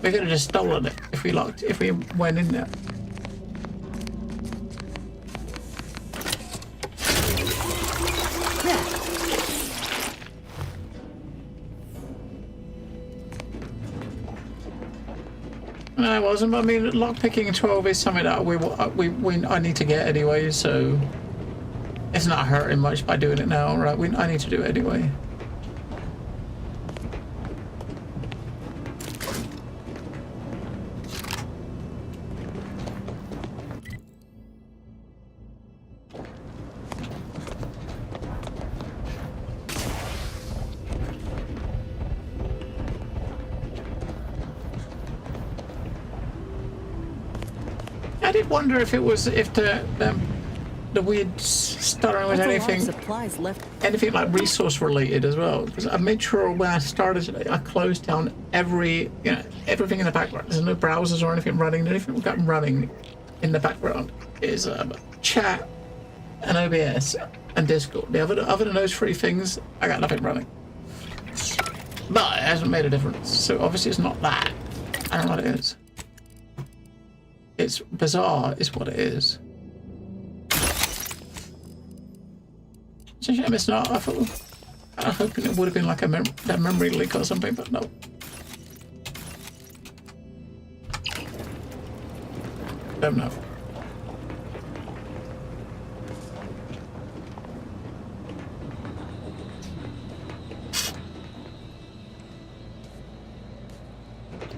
S2: we could have just stolen it if we went in there. No, it wasn't. But I mean, lockpicking 12 is something that I need to get anyway, so it's not hurting much by doing it now, right? I need to do it anyway. I did wonder if it was the weird stuttering was anything anything like resource related as well, because I made sure when I started I closed down everything in the background. There's no browsers or anything running. The only thing we've got running in the background is chat and OBS and Discord. Other than those three things, I got nothing running. But it hasn't made a difference. So obviously it's not that. I don't know what it is. It's bizarre, is what it is. It's a shame it's not. I was hoping it would have been like a memory leak or something, but no. Don't know.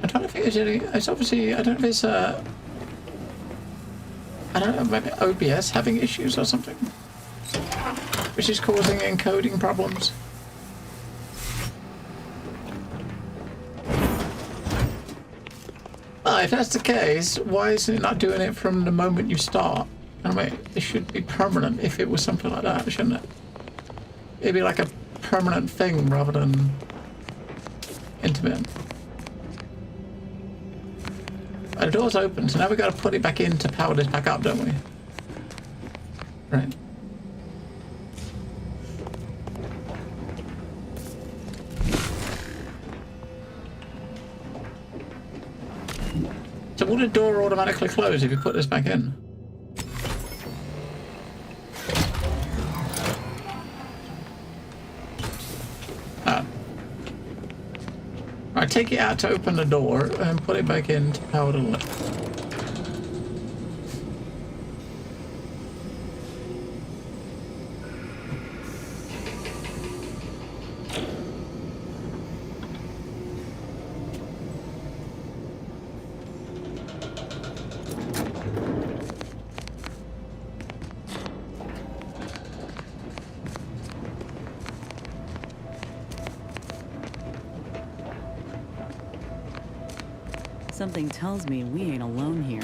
S2: I'm trying to think. It's obviously. I don't know if it's I don't know, maybe OBS having issues or something, which is causing encoding problems. Well, if that's the case, why is it not doing it from the moment you start? I mean, it should be permanent if it was something like that, shouldn't it? It'd be like a permanent thing rather than intermittent. The door's open, so now we've got to put it back in to power this back up, don't we? Right. So will the door automatically close if you put this back in? Alright, take it out to open the door and put it back in to power the lift.
S9: Something tells me we ain't alone here.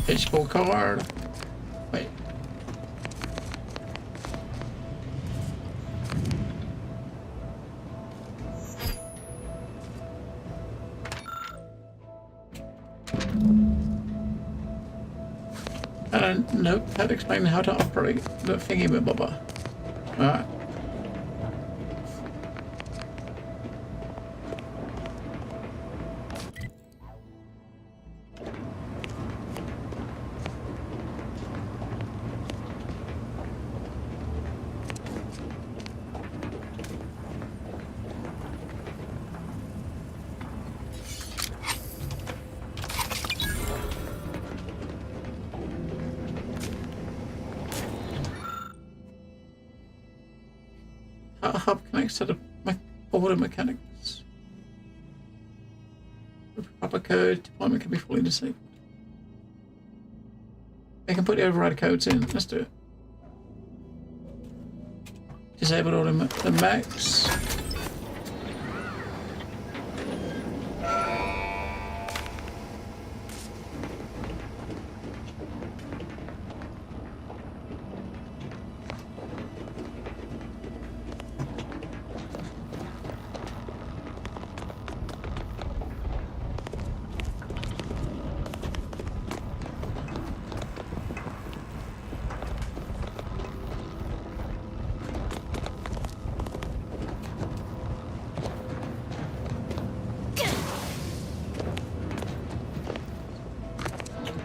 S2: Baseball card. Wait. Nope, that explains how to operate the thingy-bobber. Alright. hub connects to the order mechanics. With proper code, deployment can be fully disabled. We can put the override codes in. Let's do it. Disabled all the mechs.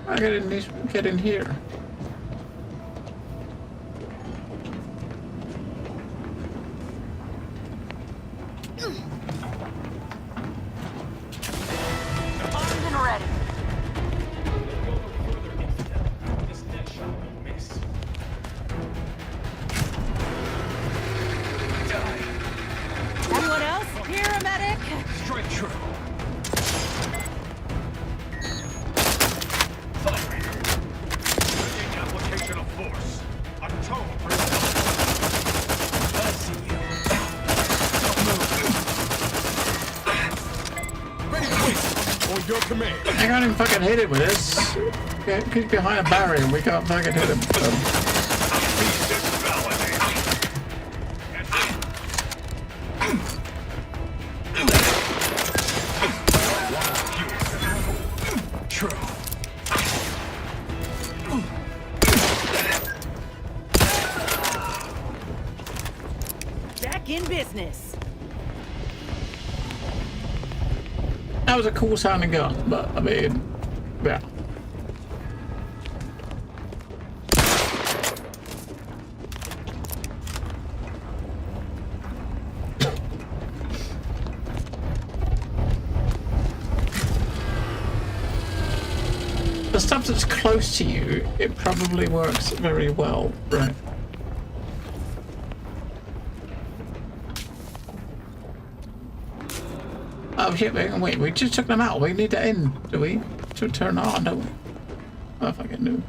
S2: I get in here.
S16: Armed and ready.
S9: Anyone else? Here, a medic?
S16: Straight true. Application of force. A tone for I see you. Don't move. Ready to wait. On your command.
S2: I can't even fucking hit it with this. He's behind a barrier and we can't fucking hit him.
S16: True.
S9: Back in business.
S2: That was a cool sounding gun, but I mean, yeah. The stuff that's close to you, it probably works very well, right? Oh shit, wait, we just took them out. We need to end, do we? To turn on, don't we? Oh, if I get new.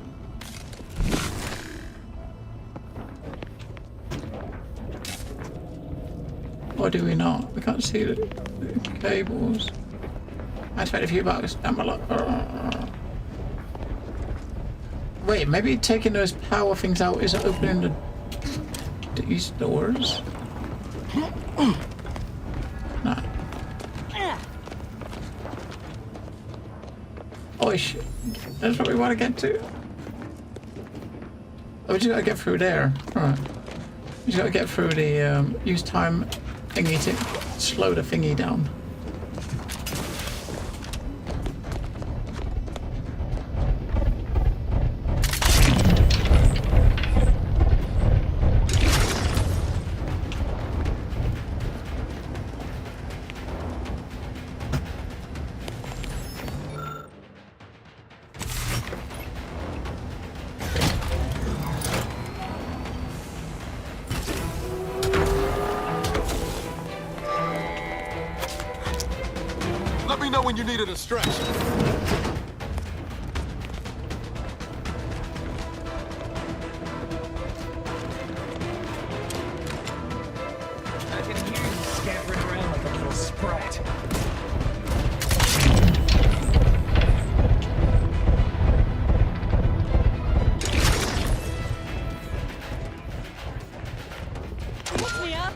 S2: Or do we not? We can't see the cables. I spent a few bucks down below. Wait, maybe taking those power things out is opening these doors? No. Oh shit. That's what we want to get to. Oh, we just gotta get through there. Alright. We just gotta get through the use time thingy to slow the thingy down.
S16: Let me know when you need a distraction.
S11: I can hear you scampering around like a little sprat.
S9: Look me up.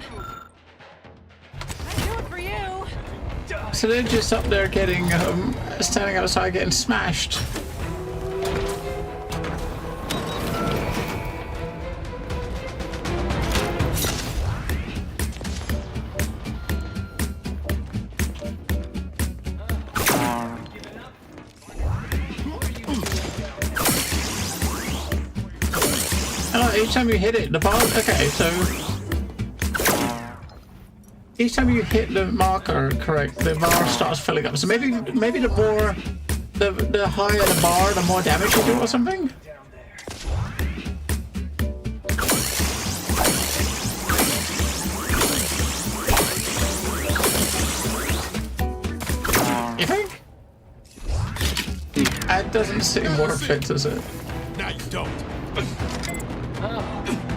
S9: I do it for you.
S2: So they're just up there getting, standing outside getting smashed. Oh, each time you hit it, the bar, okay, so each time you hit the marker, correct, the bar starts filling up. So maybe the more, the higher the bar, the more damage you do or something? doesn't seem worth it, does it?
S16: Now you don't.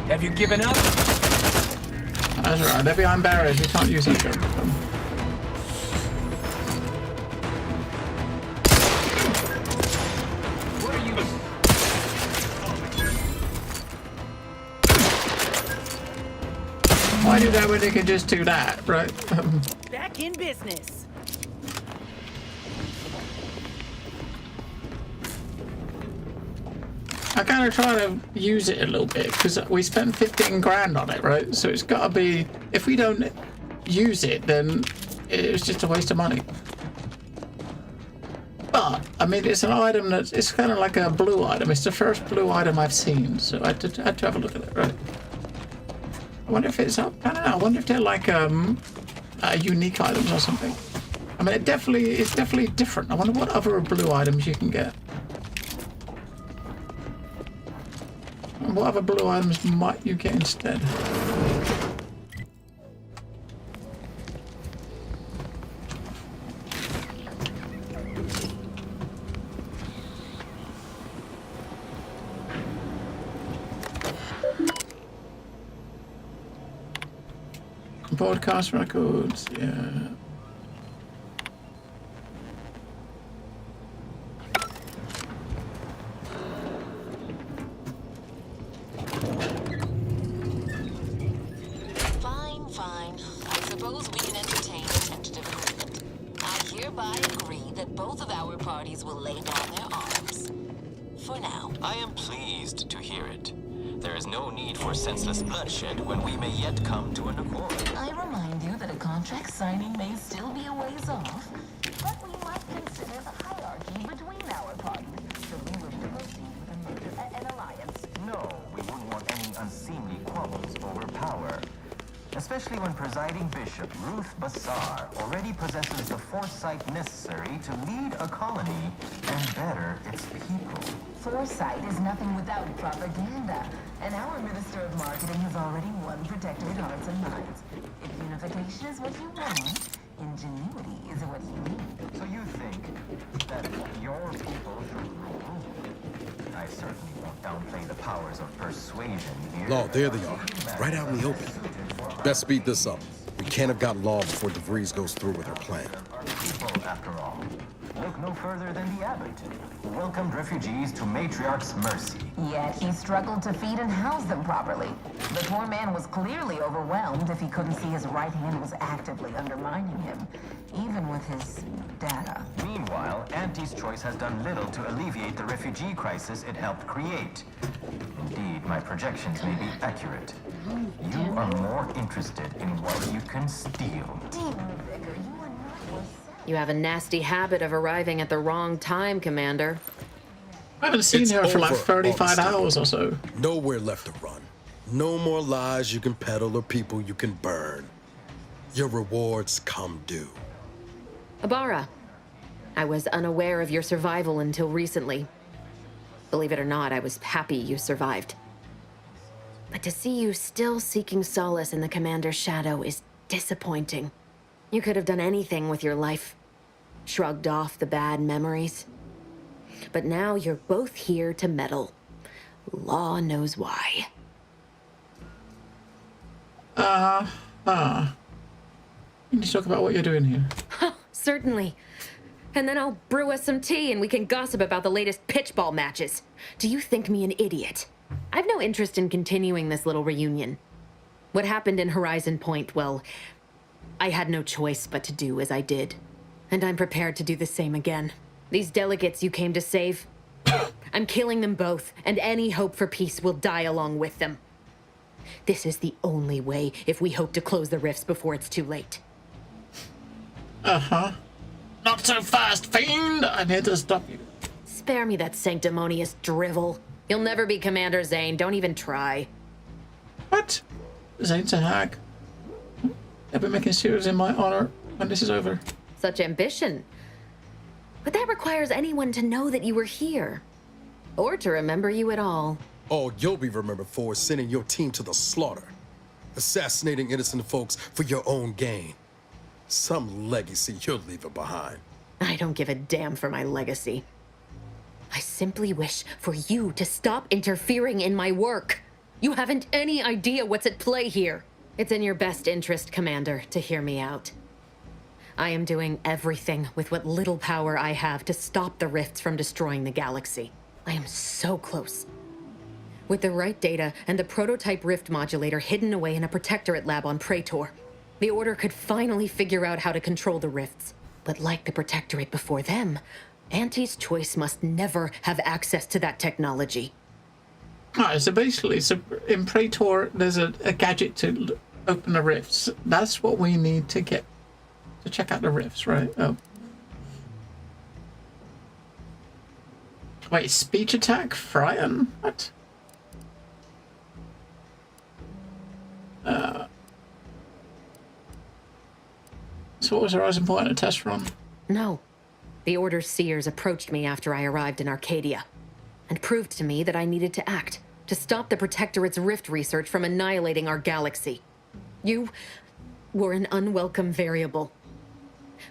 S1: Have you given up?
S2: That's right. They're behind barriers. You can't use them.
S1: What are you?
S2: Why do that when they can just do that, right?
S9: Back in business.
S2: I kind of try to use it a little bit because we spent 15 grand on it, right? So it's got to be, if we don't use it, then it's just a waste of money. But, I mean, it's an item that's, it's kind of like a blue item. It's the first blue item I've seen, so I had to have a look at it, right? I wonder if it's up, I don't know, I wonder if they're like unique items or something. I mean, it's definitely different. I wonder what other blue items you can get. What other blue items might you get instead? Broadcast records, yeah.
S15: Fine. I suppose we can entertain a tentative agreement. I hereby agree that both of our parties will lay down their arms. For now.
S11: I am pleased to hear it. There is no need for senseless bloodshed when we may yet come to an accord.
S15: I remind you that a contract signing may still be a ways off, but we might consider the hierarchy between our parties should we wish to proceed with a merger, an alliance.
S11: No, we wouldn't want any unseemly quabbles over power. Especially when presiding bishop Ruth Bassar already possesses the foresight necessary to lead a colony and better its people.
S15: Foresight is nothing without propaganda, and our Minister of Marketing has already won protectorate hearts and minds. If unification is what you want, ingenuity is what you need.
S11: So you think that your people should rule? I certainly won't downplay the powers of persuasion here.
S18: Law, there they are. Right out in the open. Best speed this up. We can't have got Law before DeVries goes through with her plan.
S11: People, after all. Look no further than the abbot, who welcomed refugees to Matriarch's mercy.
S15: Yet he struggled to feed and house them properly. The poor man was clearly overwhelmed if he couldn't see his right hand was actively undermining him, even with his data.
S11: Meanwhile, Auntie's Choice has done little to alleviate the refugee crisis it helped create. Indeed, my projections may be accurate. You are more interested in what you can steal.
S7: You have a nasty habit of arriving at the wrong time, Commander.
S2: I haven't seen her for like 35 hours or so.
S18: Nowhere left to run. No more lies you can peddle or people you can burn. Your rewards come due.
S7: Abara, I was unaware of your survival until recently. Believe it or not, I was happy you survived. But to see you still seeking solace in the Commander's shadow is disappointing. You could have done anything with your life. Shrugged off the bad memories. But now you're both here to meddle. Law knows why.
S2: You need to talk about what you're doing here.
S7: Certainly. And then I'll brew us some tea and we can gossip about the latest pitchball matches. Do you think me an idiot? I've no interest in continuing this little reunion. What happened in Horizon Point, well, I had no choice but to do as I did. And I'm prepared to do the same again. These delegates you came to save, I'm killing them both, and any hope for peace will die along with them. This is the only way if we hope to close the rifts before it's too late.
S2: Uh-huh. Not so fast, fiend! I'm here to stop you.
S7: Spare me that sanctimonious drivel. You'll never be Commander Zane, don't even try.
S2: What? Zane's a hack. I've been making serious in my honor when this is over.
S7: Such ambition. But that requires anyone to know that you were here. Or to remember you at all.
S18: All you'll be remembered for is sending your team to the slaughter. Assassinating innocent folks for your own gain. Some legacy you're leaving behind.
S7: I don't give a damn for my legacy. simply wish for you to stop interfering in my work. You haven't any idea what's at play here. It's in your best interest, Commander, to hear me out. I am doing everything with what little power I have to stop the rifts from destroying the galaxy. I am so close. With the right data and the prototype rift modulator hidden away in a protectorate lab on Praetor, the Order could finally figure out how to control the rifts. But like the protectorate before them, Auntie's Choice must never have access to that technology.
S2: Alright, so basically, in Praetor, there's a gadget to open the rifts. That's what we need to get to check out the rifts, right? Oh. Wait, speech attack? Frighten? What? So what was Horizon Point, a test run?
S7: No. The Order's seers approached me after I arrived in Arcadia and proved to me that I needed to act to stop the Protectorate's rift research from annihilating our galaxy. You were an unwelcome variable.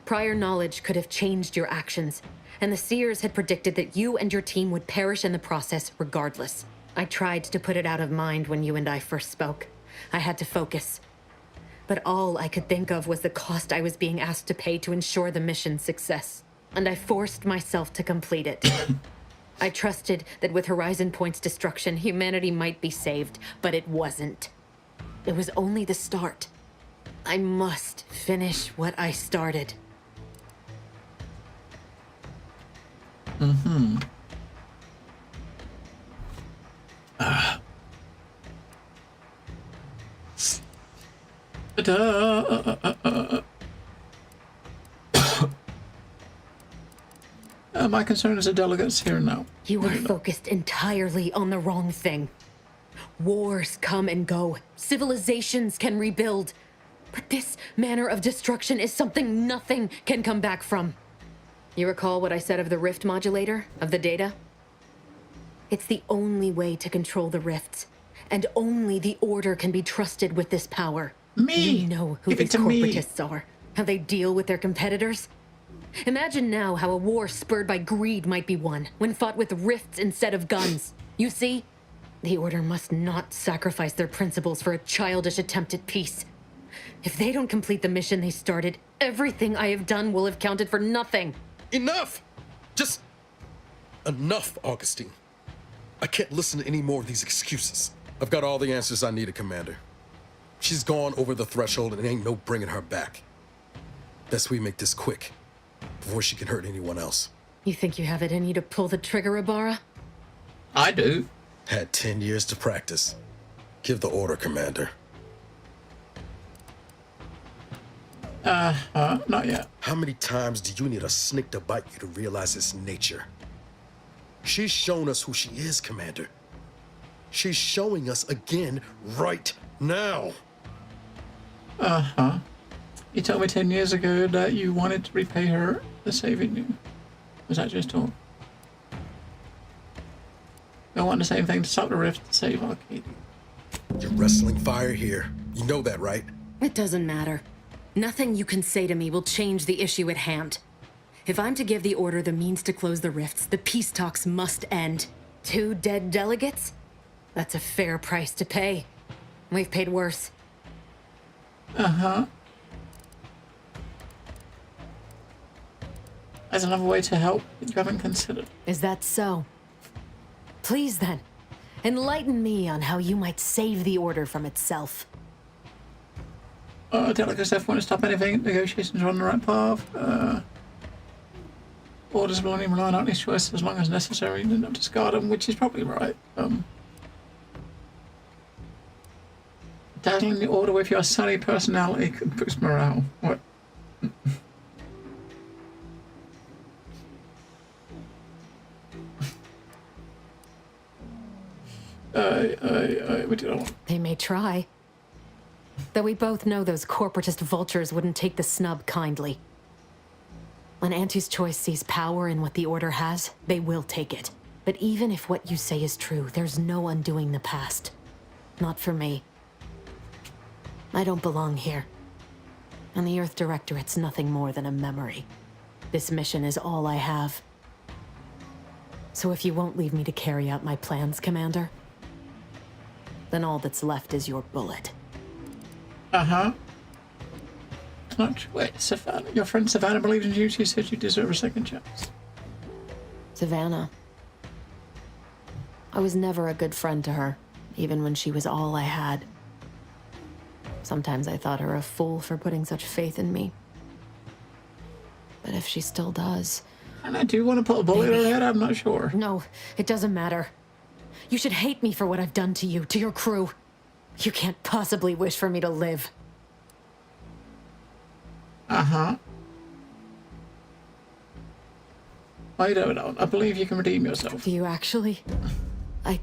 S7: Prior knowledge could have changed your actions, and the seers had predicted that you and your team would perish in the process regardless. I tried to put it out of mind when you and I first spoke. I had to focus. But all I could think of was the cost I was being asked to pay to ensure the mission's success, and I forced myself to complete it. I trusted that with Horizon Point's destruction, humanity might be saved, but it wasn't. It was only the start. I must finish what I started.
S2: Mm-hmm. My concern is the delegates here now.
S7: You are focused entirely on the wrong thing. Wars come and go. Civilizations can rebuild. But this manner of destruction is something nothing can come back from. You recall what I said of the rift modulator, of the data? It's the only way to control the rifts, and only the Order can be trusted with this power.
S2: Me!
S7: You know who these corporatists are, how they deal with their competitors. Imagine now how a war spurred by greed might be won, when fought with rifts instead of guns. You see? The Order must not sacrifice their principles for a childish attempt at peace. If they don't complete the mission they started, everything I have done will have counted for nothing.
S18: Enough! Just enough, Augustine. I can't listen to any more of these excuses. I've got all the answers I needed, Commander. She's gone over the threshold and ain't no bringing her back. Best we make this quick, before she can hurt anyone else.
S7: You think you have it in you to pull the trigger, Ibarra?
S2: I do.
S18: Had 10 years to practice. Give the order, Commander.
S2: Not yet.
S18: How many times do you need a snake to bite you to realize its nature? She's shown us who she is, Commander. She's showing us again right now.
S2: You told me 10 years ago that you wanted to repay her for saving you. Was that just talk? I want the same thing to stop the rift to save Arcadia.
S18: You're wrestling fire here. You know that, right?
S7: It doesn't matter. Nothing you can say to me will change the issue at hand. If I'm to give the Order the means to close the rifts, the peace talks must end. 2 dead delegates? That's a fair price to pay. We've paid worse.
S2: There's another way to help that you haven't considered.
S7: Is that so? Please then, enlighten me on how you might save the Order from itself.
S2: Delegates definitely want to stop anything. Negotiations are on the right path. Orders will only rely on these choices as long as necessary and not discard them, which is probably right. Dazzling the Order with your sunny personality could boost morale. What?
S7: They may try. Though we both know those corporatist vultures wouldn't take the snub kindly. When Auntie's Choice sees power in what the Order has, they will take it. But even if what you say is true, there's no undoing the past. Not for me. I don't belong here. And the Earth Directorate's nothing more than a memory. This mission is all I have. So if you won't leave me to carry out my plans, Commander, then all that's left is your bullet.
S2: Uh-huh. Wait, Savannah, your friend Savannah believes in you. She said you deserve a second chance.
S7: Savannah. I was never a good friend to her, even when she was all I had. Sometimes I thought her a fool for putting such faith in me. But if she still does...
S2: And I do want to put a bullet in her head, I'm not sure.
S7: No, it doesn't matter. You should hate me for what I've done to you, to your crew. You can't possibly wish for me to live.
S2: Uh-huh. I don't know. I believe you can redeem yourself.
S7: Do you actually? I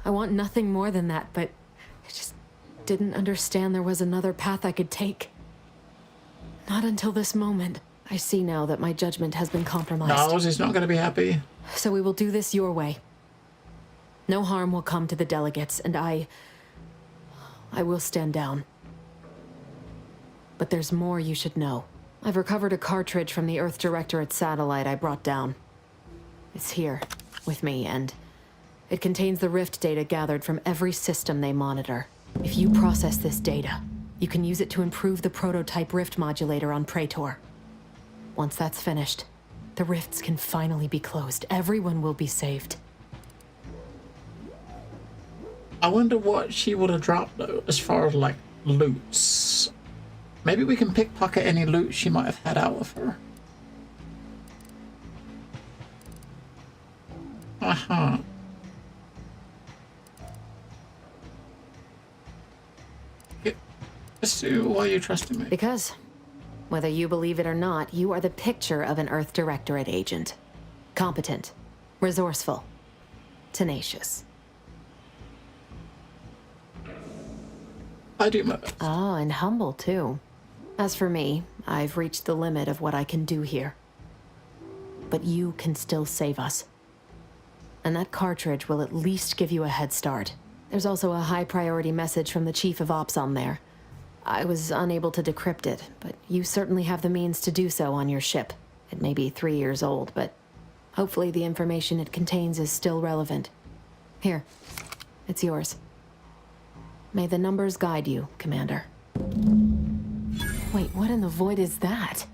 S7: want nothing more than that, but I just didn't understand there was another path I could take. Not until this moment. I see now that my judgment has been compromised.
S2: Niles is not going to be happy.
S7: So we will do this your way. No harm will come to the delegates, and I will stand down. But there's more you should know. I've recovered a cartridge from the Earth Directorate satellite I brought down. It's here, with me, and it contains the Rift data gathered from every system they monitor. If you process this data, you can use it to improve the prototype Rift modulator on Praetor. Once that's finished, the rifts can finally be closed. Everyone will be saved.
S2: I wonder what she would have dropped, though, as far as, like, loots. Maybe we can pickpocket any loot she might have had out of her. Uh-huh. Why are you trusting me?
S7: Because, whether you believe it or not, you are the picture of an Earth Directorate agent. Competent, resourceful, tenacious.
S2: I do my best.
S7: Oh, and humble, too. As for me, I've reached the limit of what I can do here. But you can still save us. And that cartridge will at least give you a head start. There's also a high-priority message from the Chief of Ops on there. I was unable to decrypt it, but you certainly have the means to do so on your ship. It may be 3 years old, but hopefully the information it contains is still relevant. Here, it's yours. May the numbers guide you, Commander. Wait, what in the void is that?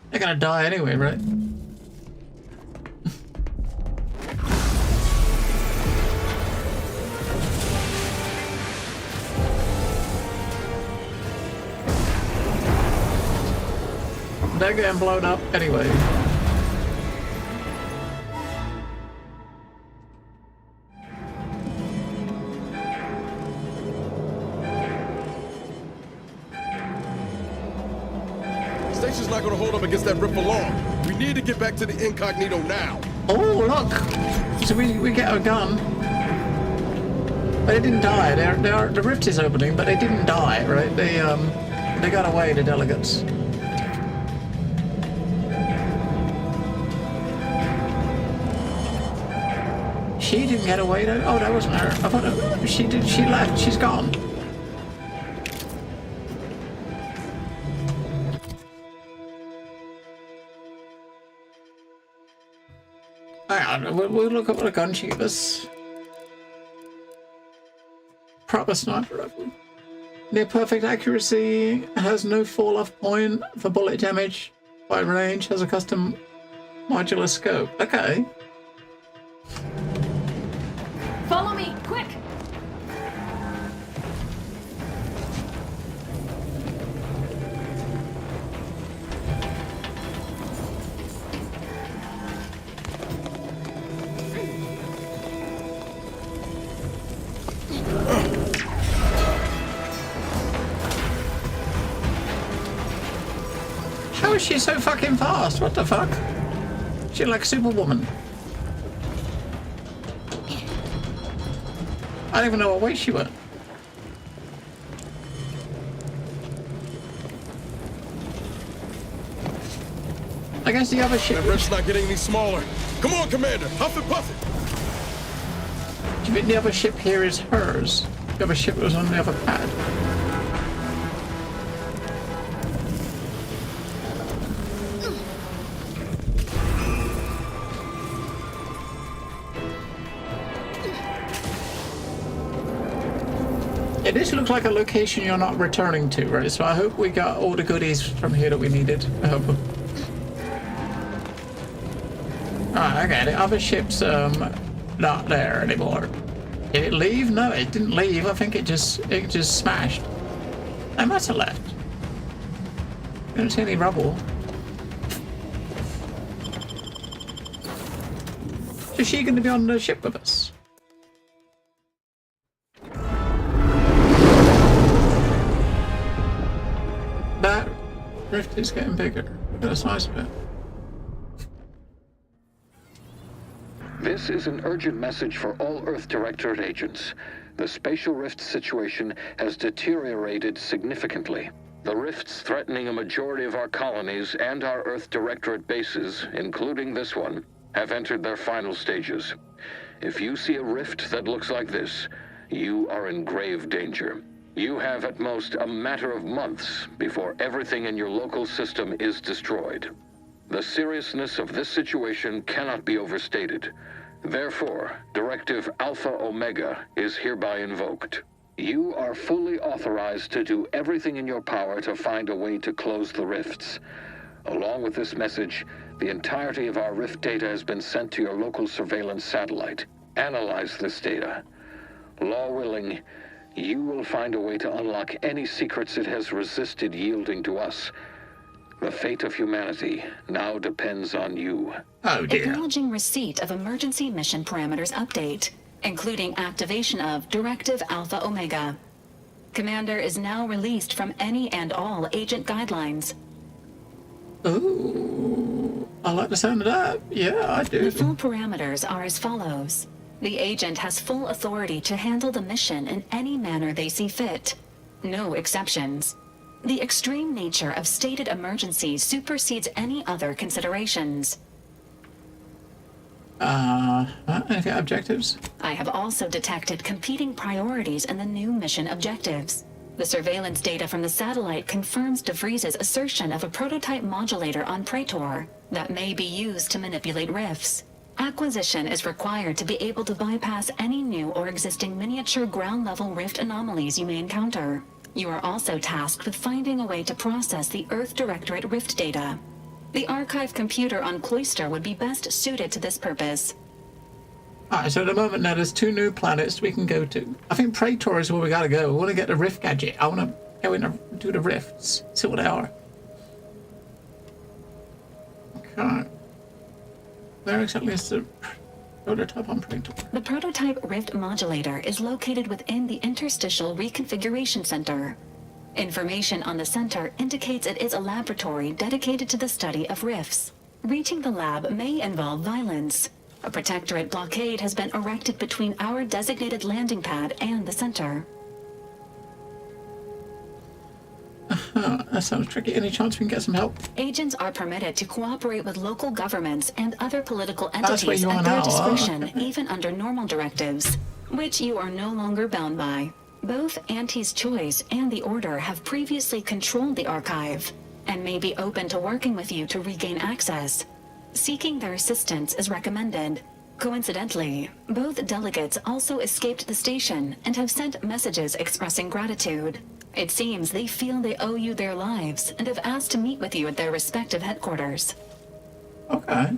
S2: They're gonna die anyway, right? They're getting blown up anyway.
S18: Station's not gonna hold up against that rip for long. We need to get back to the incognito now.
S2: Oh, look! So we get a gun. They didn't die. The rift is opening, but they didn't die, right? They got away, the delegates. She didn't get away though. Oh, that wasn't her. I thought she did. She left. She's gone. Hang on. We'll look up what a gun she gave us. Proper sniper rifle. Near perfect accuracy. Has no fall off point for bullet damage. By range. Has a custom modular scope. Okay.
S7: Follow me, quick!
S2: How is she so fucking fast? What the fuck? She's like Superwoman. I don't even know what way she went. I guess the other ship...
S18: That rift's not getting any smaller. Come on, Commander! Huff and puff it!
S2: Do you think the other ship here is hers? The other ship was on the other pad. This looks like a location you're not returning to, right? So I hope we got all the goodies from here that we needed. Alright, okay, the other ship's not there anymore. Did it leave? No, it didn't leave. I think it just smashed. I must have left. I don't see any rubble. Is she going to be on the ship with us? That rift is getting bigger. Look at the size of it.
S14: This is an urgent message for all Earth Directorate agents. The spatial rift situation has deteriorated significantly. The rifts threatening a majority of our colonies and our Earth Directorate bases, including this one, have entered their final stages. If you see a rift that looks like this, you are in grave danger. You have at most a matter of months before everything in your local system is destroyed. The seriousness of this situation cannot be overstated. Therefore, Directive Alpha Omega is hereby invoked. You are fully authorized to do everything in your power to find a way to close the rifts. Along with this message, the entirety of our rift data has been sent to your local surveillance satellite. Analyze this data. Law willing, you will find a way to unlock any secrets it has resisted yielding to us. The fate of humanity now depends on you.
S2: Oh dear.
S17: Acknowledging receipt of emergency mission parameters update, including activation of Directive Alpha Omega. Commander is now released from any and all agent guidelines.
S2: Ooh, I like the sound of that. Yeah, I do.
S17: The full parameters are as follows. The agent has full authority to handle the mission in any manner they see fit. No exceptions. The extreme nature of stated emergencies supersedes any other considerations.
S2: Any objectives?
S17: I have also detected competing priorities in the new mission objectives. The surveillance data from the satellite confirms DeVries' assertion of a prototype modulator on Praetor that may be used to manipulate rifts. Acquisition is required to be able to bypass any new or existing miniature ground-level rift anomalies you may encounter. You are also tasked with finding a way to process the Earth Directorate rift data. The archive computer on Cloister would be best suited to this purpose.
S2: Alright, so at the moment now there's 2 new planets we can go to. I think Praetor is where we gotta go. We wanna get the rift gadget. I wanna go in and do the rifts. See what they are. Okay. Where exactly is the prototype on Praetor?
S17: The prototype rift modulator is located within the Interstitial Reconfiguration Center. Information on the center indicates it is a laboratory dedicated to the study of rifts. Reaching the lab may involve violence. A protectorate blockade has been erected between our designated landing pad and the center.
S2: That sounds tricky. Any chance we can get some help?
S17: Agents are permitted to cooperate with local governments and other political
S2: That's where
S17: entities
S2: you are
S17: at their
S2: now, huh?
S17: discretion, even under normal directives, which you are no longer bound by. Both Auntie's Choice and the Order have previously controlled the archive, and may be open to working with you to regain access. Seeking their assistance is recommended. Coincidentally, both delegates also escaped the station and have sent messages expressing gratitude. It seems they feel they owe you their lives and have asked to meet with you at their respective headquarters.
S2: Okay.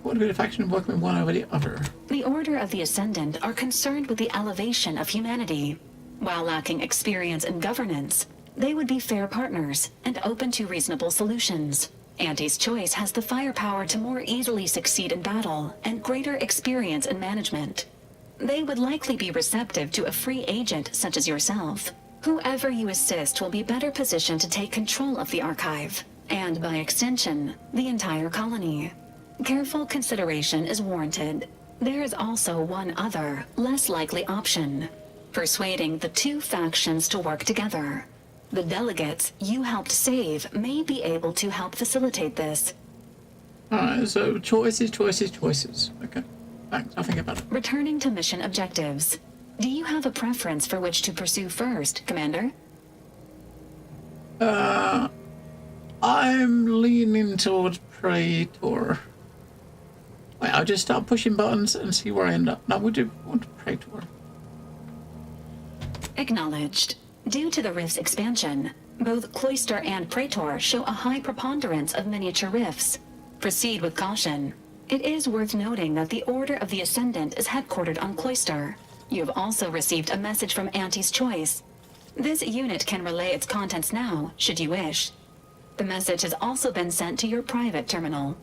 S2: What would be the faction working with one over the other?
S17: The Order of the Ascendant are concerned with the elevation of humanity. While lacking experience in governance, they would be fair partners and open to reasonable solutions. Auntie's Choice has the firepower to more easily succeed in battle and greater experience in management. They would likely be receptive to a free agent such as yourself. Whoever you assist will be better positioned to take control of the archive, and by extension, the entire colony. Careful consideration is warranted. There is also one other, less likely option: persuading the 2 factions to work together. The delegates you helped save may be able to help facilitate this.
S2: Alright, so choices. Okay, thanks, I'll think about it.
S17: Returning to mission objectives. Do you have a preference for which to pursue first, Commander?
S2: I'm leaning towards Praetor. Wait, I'll just start pushing buttons and see where I end up. No, we'll do Praetor.
S17: Acknowledged. Due to the rift's expansion, both Cloister and Praetor show a high preponderance of miniature rifts. Proceed with caution. It is worth noting that the Order of the Ascendant is headquartered on Cloister. You have also received a message from Auntie's Choice. This unit can relay its contents now, should you wish. The message has also been sent to your private terminal.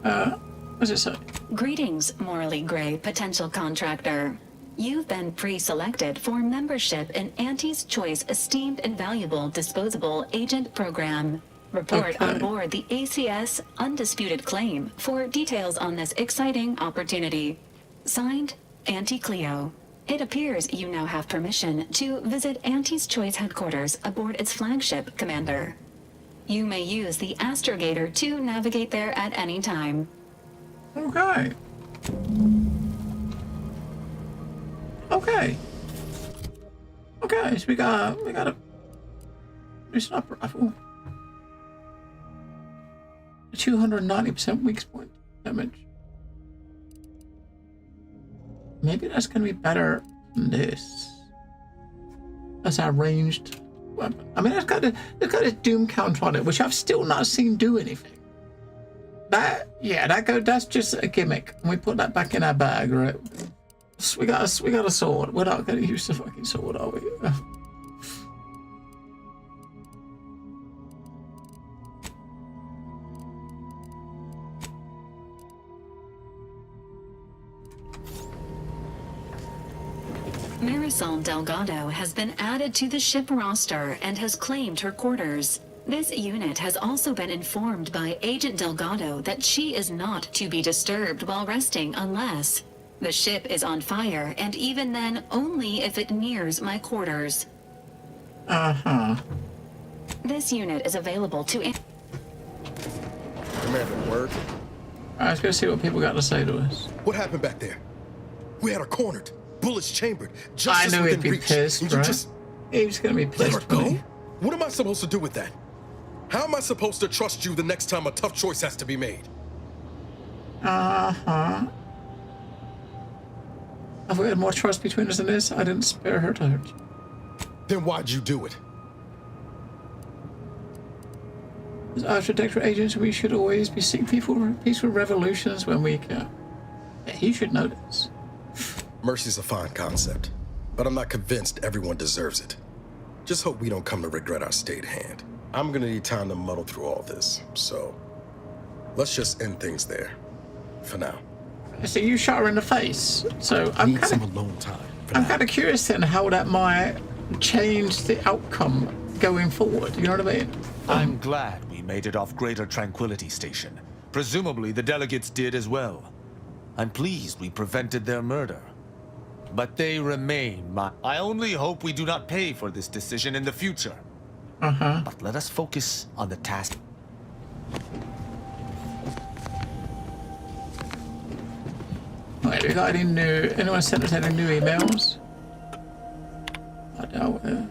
S2: What's it say?
S17: Greetings, morally gray potential contractor. You've been pre-selected for membership in Auntie's Choice Esteemed and Valuable Disposable Agent Program. Report on board the ACS Undisputed Claim for details on this exciting opportunity. Signed, Auntie Cleo. It appears you now have permission to visit Auntie's Choice headquarters aboard its flagship, Commander. You may use the Astrogator to navigate there at any time.
S2: Okay. Okay. Okay, so we got a sniper rifle. 290% weak point damage. Maybe that's gonna be better than this. That's our ranged weapon. I mean, it's got a doom counter on it, which I've still not seen do anything. That's just a gimmick. And we put that back in our bag, right? We got a sword. We're not gonna use the fucking sword, are we?
S17: Marisol Delgado has been added to the ship roster and has claimed her quarters. This unit has also been informed by Agent Delgado that she is not to be disturbed while resting unless the ship is on fire, and even then only if it nears my quarters. This unit is available to...
S18: Commander, word?
S2: Alright, let's go see what people got to say to us.
S18: What happened back there? We had her cornered. Bullets chambered.
S2: I knew he'd be pissed, right? He was gonna be pissed.
S18: Let her go? What am I supposed to do with that? How am I supposed to trust you the next time a tough choice has to be made?
S2: Have we had more trust between us than this? I didn't spare her to hurt you.
S18: Then why'd you do it?
S2: As Architecture agents, we should always be seeking peaceful revolutions when we can. Yeah, he should know this.
S18: Mercy's a fine concept, but I'm not convinced everyone deserves it. Just hope we don't come to regret our state hand. I'm gonna need time to muddle through all this, so let's just end things there, for now.
S2: So you shot her in the face, so I'm kind of curious then how that might change the outcome going forward, you know what I mean?
S16: I'm glad we made it off Greater Tranquility Station. Presumably the delegates did as well. I'm pleased we prevented their murder. But they remain my... I only hope we do not pay for this decision in the future. But let us focus on the task.
S2: Wait, we got anyone sent us any new emails? I doubt it.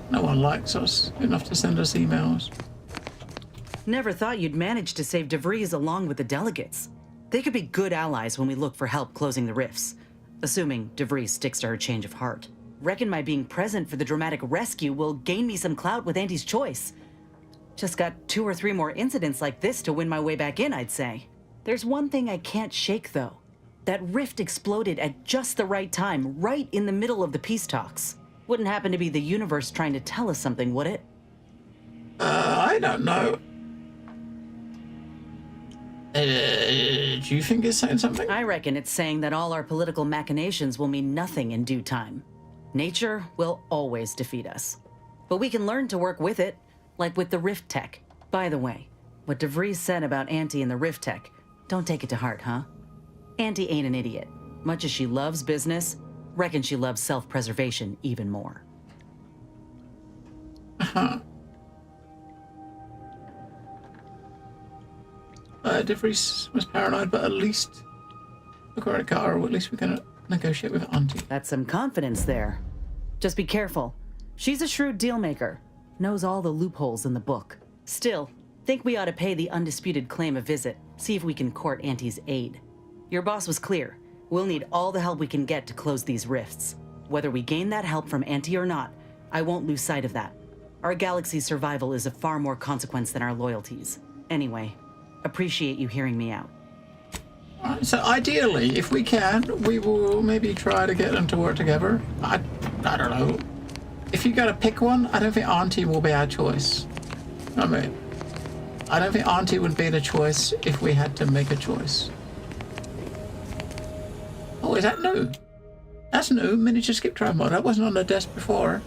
S2: No one likes us enough to send us emails.
S9: Never thought you'd manage to save DeVries along with the delegates. They could be good allies when we look for help closing the rifts. Assuming DeVries sticks to her change of heart. Reckon my being present for the dramatic rescue will gain me some clout with Auntie's Choice. Just got 2 or 3 more incidents like this to win my way back in, I'd say. There's one thing I can't shake, though. That rift exploded at just the right time, right in the middle of the peace talks. Wouldn't happen to be the universe trying to tell us something, would it?
S2: I don't know. Do you think it's saying something?
S9: I reckon it's saying that all our political machinations will mean nothing in due time. Nature will always defeat us. But we can learn to work with it, like with the Rift Tech. By the way, what DeVries said about Auntie and the Rift Tech, don't take it to heart, huh? Auntie ain't an idiot. Much as she loves business, reckon she loves self-preservation even more.
S2: DeVries was paranoid, but at least look at car, or at least we can negotiate with Auntie.
S9: That's some confidence there. Just be careful. She's a shrewd deal maker. Knows all the loopholes in the book. Still, Think we ought to pay the undisputed claim a visit, see if we can court Auntie's aid. Your boss was clear. We'll need all the help we can get to close these rifts. Whether we gain that help from Auntie or not, I won't lose sight of that. Our galaxy's survival is of far more consequence than our loyalties. Anyway, appreciate you hearing me out.
S2: So ideally, if we can, we will maybe try to get them to work together. I don't know. If you gotta pick one, I don't think Auntie will be our choice. I mean, I don't think Auntie would be the choice if we had to make a choice. Oh, is that new? That's new. Miniature skip drive mod. That wasn't on the desk before.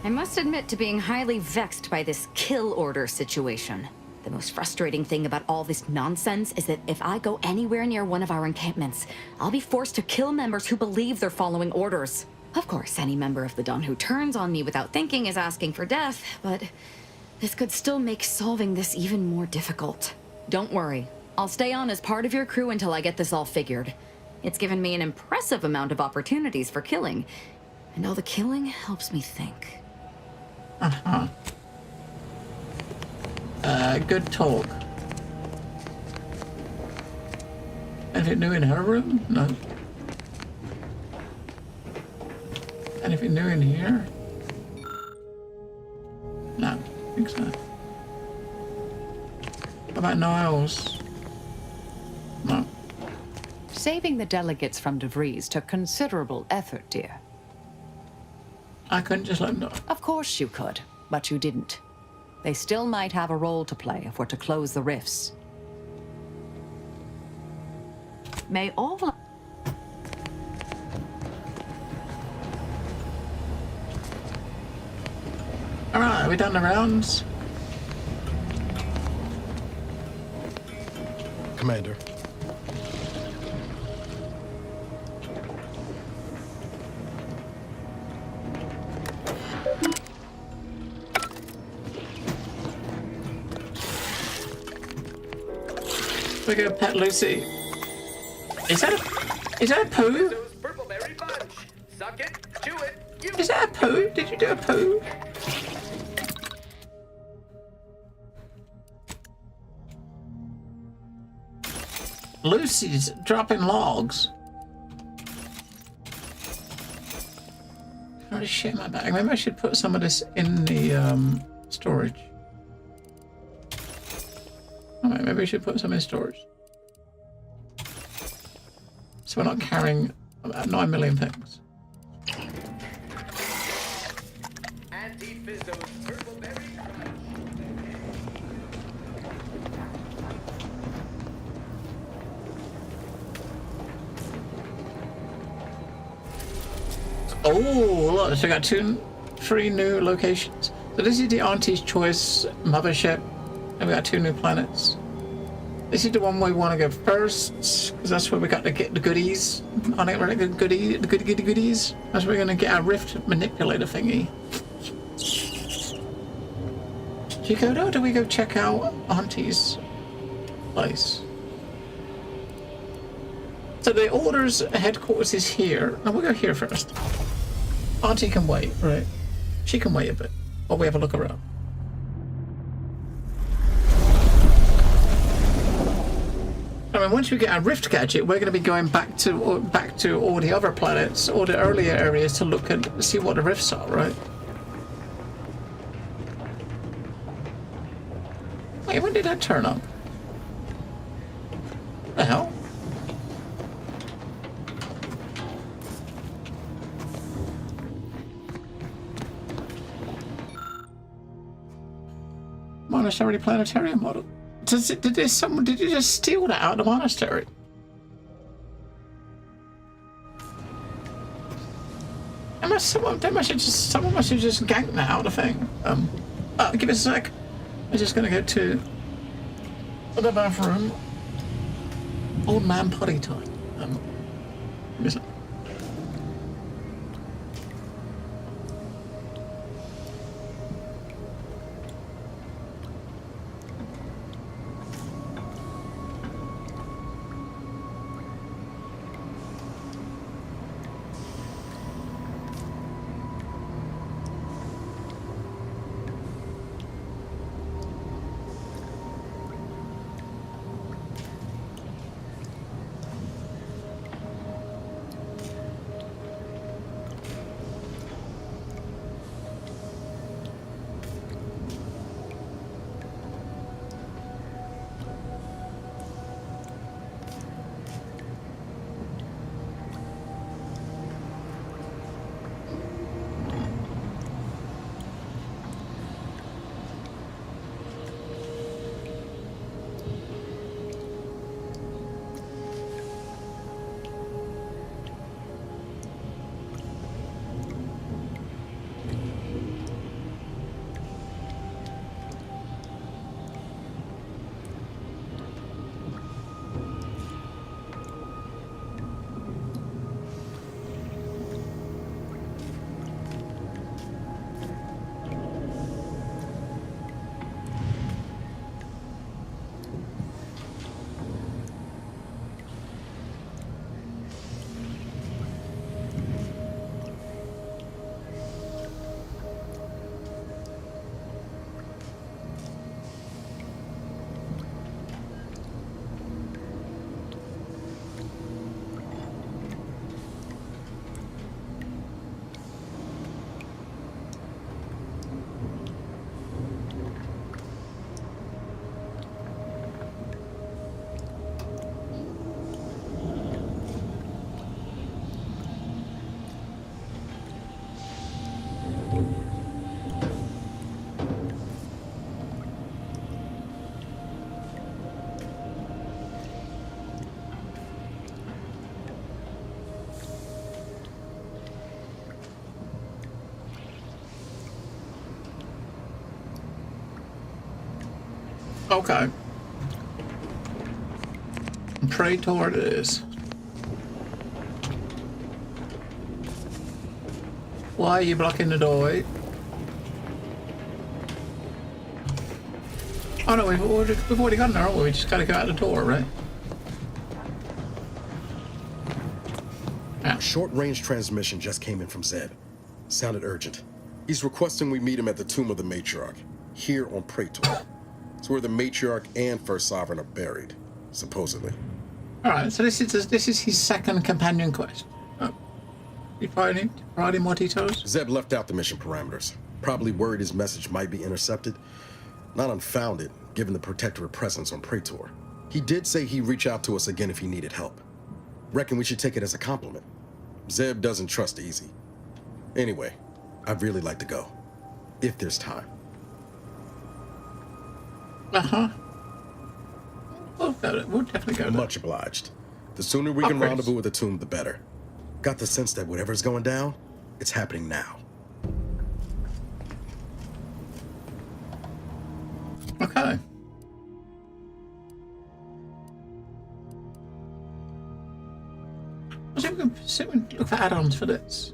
S19: I must admit to being highly vexed by this kill order situation. The most frustrating thing about all this nonsense is that if I go anywhere near one of our encampments, I'll be forced to kill members who believe they're following orders. Of course, any member of the Dawn who turns on me without thinking is asking for death, but this could still make solving this even more difficult. Don't worry. I'll stay on as part of your crew until I get this all figured. It's given me an impressive amount of opportunities for killing, and all the killing helps me think.
S2: Uh-huh. Good talk. Anything new in her room? No. Anything new in here? No, I think so. What about Niles? No.
S3: Saving the delegates from DeVries took considerable effort, dear.
S2: I couldn't just let them die.
S3: Of course you could, but you didn't. They still might have a role to play if we're to close the rifts. May all...
S2: Alright, are we done the rounds?
S18: Commander.
S2: We're gonna pet Lucy. Is that a poo?
S6: Purpleberry bunch. Suck it, chew it.
S2: Is that a poo? Did you do a poo? Lucy's dropping logs. I already shit in my bag. Maybe I should put some of this in the storage. Alright, maybe we should put some in storage. So we're not carrying about 9 million things. Oh, look, so we got 3 new locations. So this is the Auntie's Choice mothership, and we got 2 new planets. This is the one we want to go first, because that's where we got to get the goodies on it, right? The goodies. That's where we're going to get our rift manipulator thingy. Do you go, do we go check out Auntie's place? So the Order's headquarters is here. No, we'll go here first. Auntie can wait, right? She can wait a bit while we have a look around. I mean, once we get our Rift gadget, we're going to be going back to all the other planets, all the earlier areas to look and see what the rifts are, right? Wait, when did that turn up? What the hell? Monastery planetarium model. Did you just steal that out of the monastery? Someone must have just ganked that out of the thing. Give us a sec. I'm just gonna go to the bathroom. Old man potty time. Give me a sec. Okay. Praetor it is. Why are you blocking the doorway? Oh no, we've already gone there, haven't we? We just gotta go out the door, right?
S18: A short-range transmission just came in from Zeb. Sounded urgent. He's requesting we meet him at the tomb of the Matriarch, here on Praetor. It's where the Matriarch and First Sovereign are buried, supposedly.
S2: Alright, so this is his second companion quest. Oh. You provide him more details?
S18: Zeb left out the mission parameters. Probably worried his message might be intercepted. Not unfounded, given the Protectorate presence on Praetor. He did say he'd reach out to us again if he needed help. Reckon we should take it as a compliment. Zeb doesn't trust easy. Anyway, I'd really like to go. If there's time.
S2: Uh-huh. We'll definitely go there.
S18: Much obliged. The sooner we can rendezvous with the tomb, the better. Got the sense that whatever's going down, it's happening now.
S2: Okay. I think we can sit and look for add-ons for this.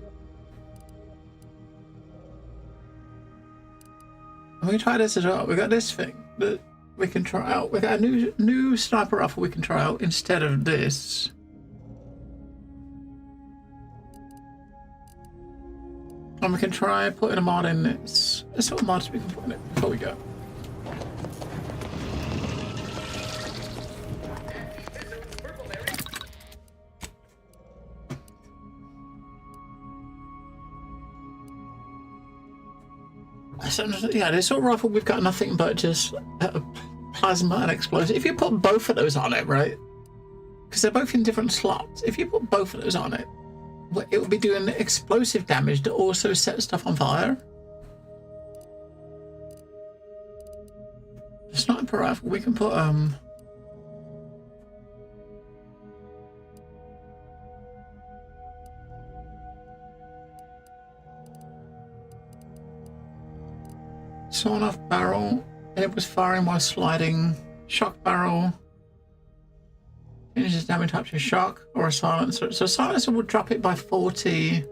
S2: And we can try this as well. We got this thing that we can try out. We got a new sniper rifle we can try out instead of this. And we can try putting a mod in this. Let's see what mods we can put in it before we go. So, yeah, this sort of rifle, we've got nothing but just plasma and explosive. If you put both of those on it, right? Because they're both in different slots. If you put both of those on it, it will be doing explosive damage to also set stuff on fire. Sniper rifle, we can put sawn-off barrel, and it was firing while sliding. Shock barrel finishes damage up to shock or a silencer. So silencer would drop it by 40.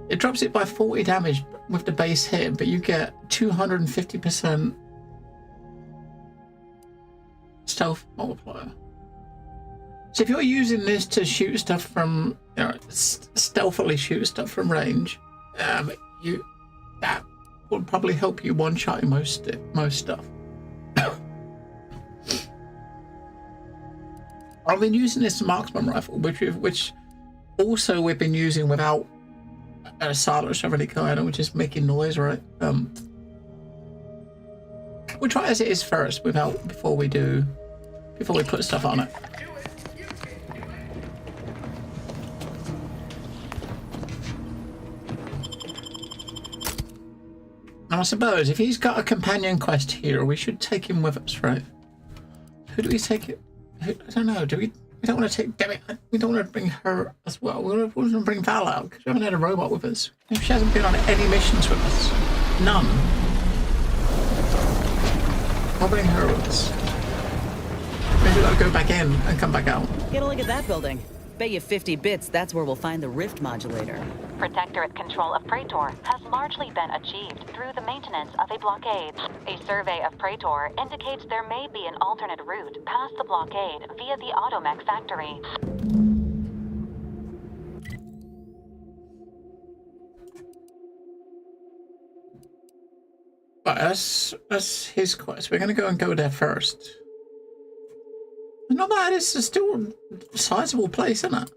S2: It drops it by 40 damage with the base hit, but you get 250% stealth multiplier. So if you're using this to shoot stuff from, you know, stealthily shoot stuff from range, that would probably help you one-shot most stuff. I've been using this marksman rifle, which also we've been using without a silencer of any kind, which is making noise, right? We'll try as it is first, before we put stuff on it. Now I suppose if he's got a companion quest here, we should take him with us, right? Who do we take it? I don't know. We don't want to take Demi. We don't want to bring her as well. We want to bring Val out because we haven't had a robot with us. She hasn't been on any missions with us. None. I'll bring her with us. Maybe I'll go back in and come back out.
S9: Get a look at that building. Bet you 50 bits that's where we'll find the rift modulator.
S4: Protectorate control of Praetor has largely been achieved through the maintenance of a blockade. A survey of Praetor indicates there may be an alternate route past the blockade via the Automech factory.
S2: But that's his quest. We're going to go there first. Not bad. It's still a sizable place, isn't it?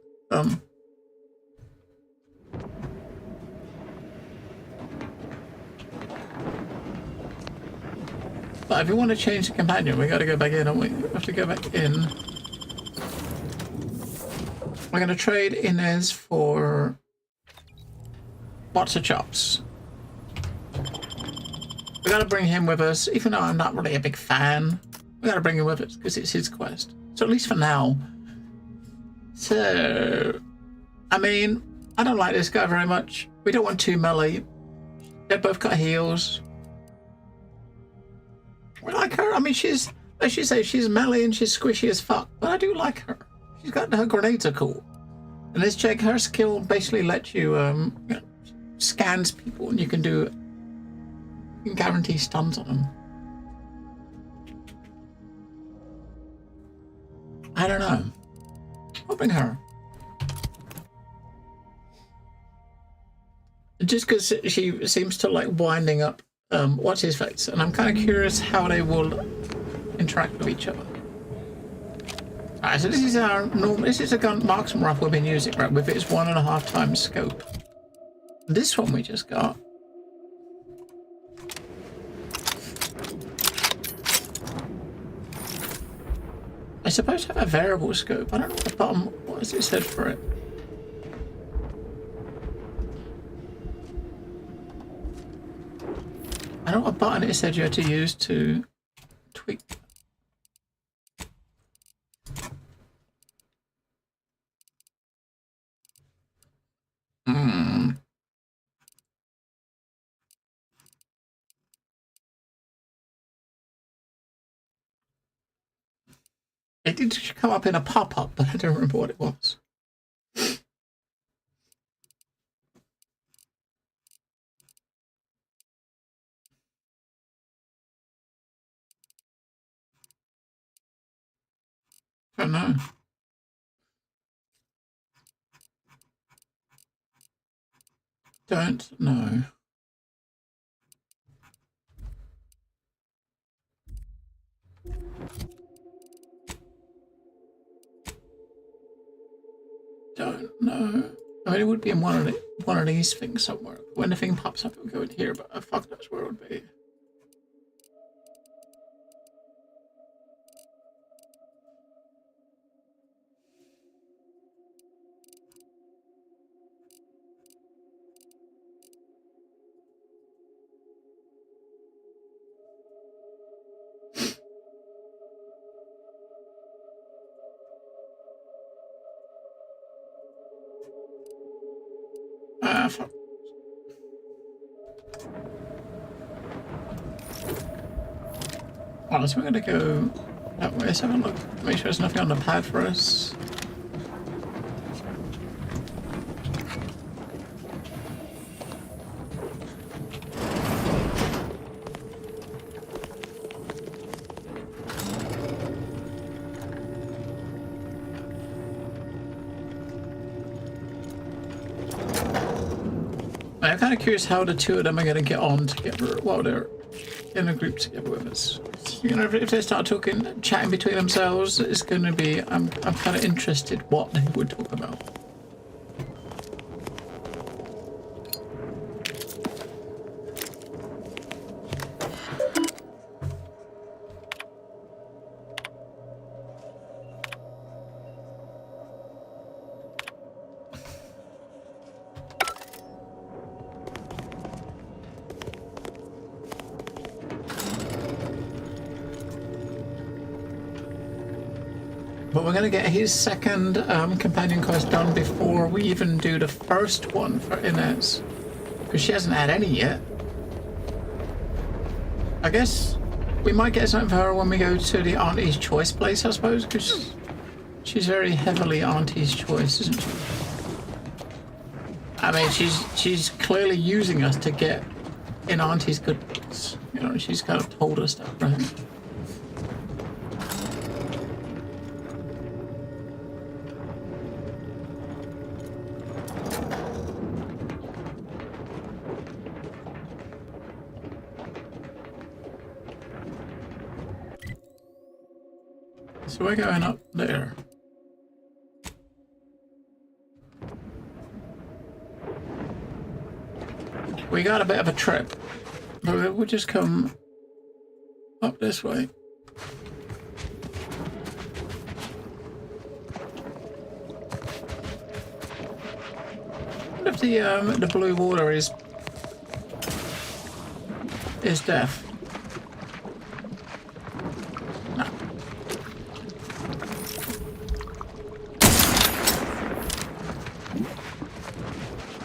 S2: But if we want to change the companion, we got to go back in, don't we? We have to go back in. We're going to trade Inez for lots of chops. We got to bring him with us, even though I'm not really a big fan. We got to bring him with us because it's his quest. So at least for now. So, I mean, I don't like this guy very much. We don't want too melee. They've both got heals. We like her. I mean, she's, as you say, she's melly and she's squishy as fuck, but I do like her. She's got her grenades are cool. And this chick, her skill basically lets you, you know, scans people and you can guarantee stuns on them. I don't know. I'll bring her. Just because she seems to like winding up what's his face, and I'm kind of curious how they will interact with each other. Alright, so this is our normal. This is a gun marksman rifle we've been using, right? With its 1.5 times scope. This one we just got. I suppose I have a variable scope. I don't know what the bottom. What has it said for it? I don't know what button it said you had to use to tweak. It did come up in a pop-up, but I don't remember what it was. I don't know. Don't know. Don't know. I mean, it would be in one of these things somewhere. When the thing pops up, it would go in here, but fuck knows where it would be. Fuck. Alright, so we're gonna go that way. Let's have a look. Make sure there's nothing on the pad for us. I'm kind of curious how the two of them are going to get on together while they're in a group together with us. You know, if they start talking, chatting between themselves, it's going to be. I'm kind of interested what they would talk about. But we're going to get his second companion quest done before we even do the first one for Inez. Because she hasn't had any yet. I guess we might get something for her when we go to the Auntie's Choice place, I suppose. Because she's very heavily Auntie's Choice, isn't she? I mean, she's clearly using us to get in Auntie's good books. You know, she's kind of told us that, right? So we're going up there. We got a bit of a trip, but we'll just come up this way. What if the blue water is death?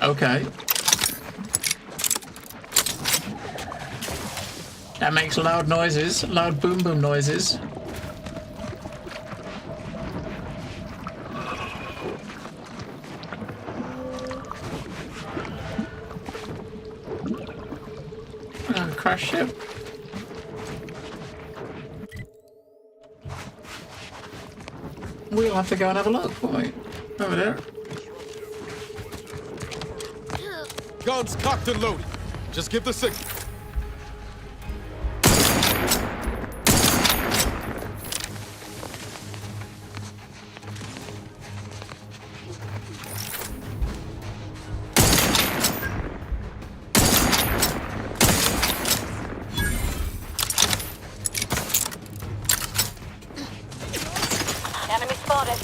S2: Okay. That makes loud noises, loud boom boom noises. Crash ship. We'll have to go and have a look, won't we? Over there.
S12: Guns cocked and loaded. Just give the signal.
S4: Enemy spotted.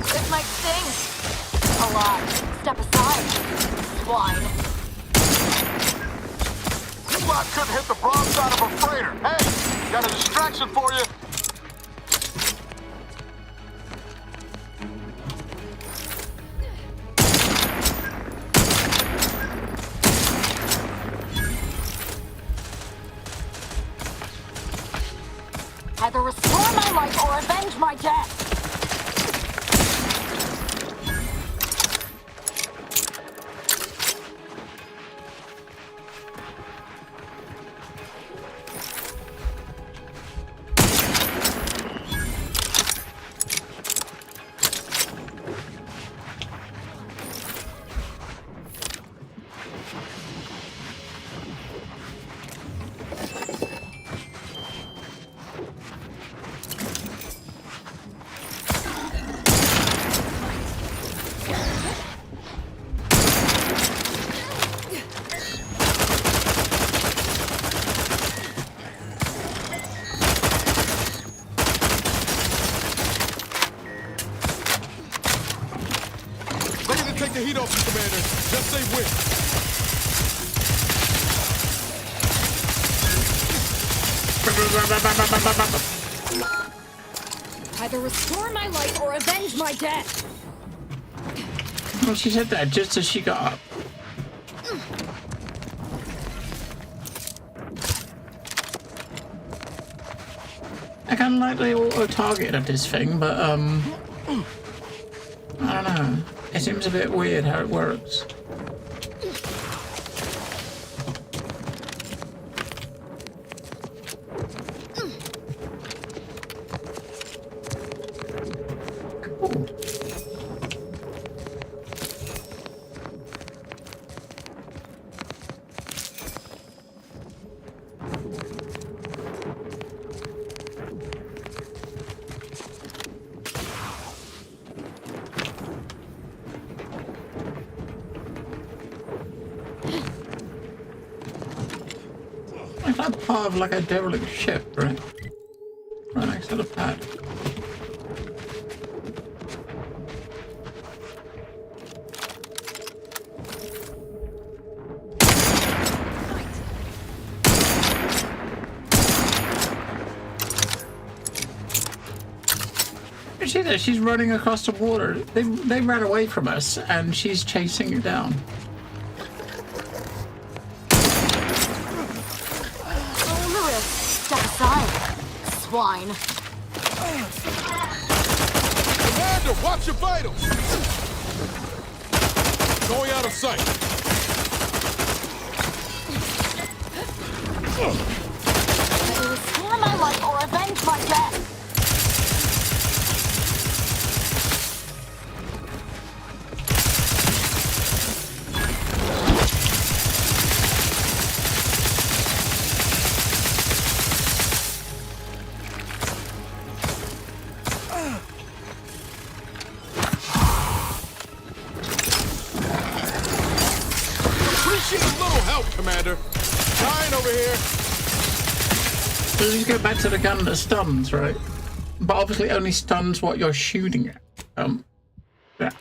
S4: This might sting. A lot. Step aside. Swine.
S12: You lot couldn't hit the broadside of a freighter. Hey, got a distraction for you.
S4: Either restore my life or avenge my death.
S12: Take the heat off you, Commander. Just say win.
S4: Either restore my life or avenge my death.
S2: Well, she said that just as she got up. I kind of like the auto-target of this thing, but, I don't know. It seems a bit weird how it works. Cool. It's like part of like a derelict ship, right? Right next to the pad. You see that she's running across the water. They ran away from us and she's chasing it down.
S4: Step aside, swine.
S12: Commander, watch your vitals. Going out of sight.
S4: Either restore my life or avenge my death.
S12: Commander. Dying over here.
S2: So you go back to the gun that stuns, right? But obviously only stuns what you're shooting at. Yeah.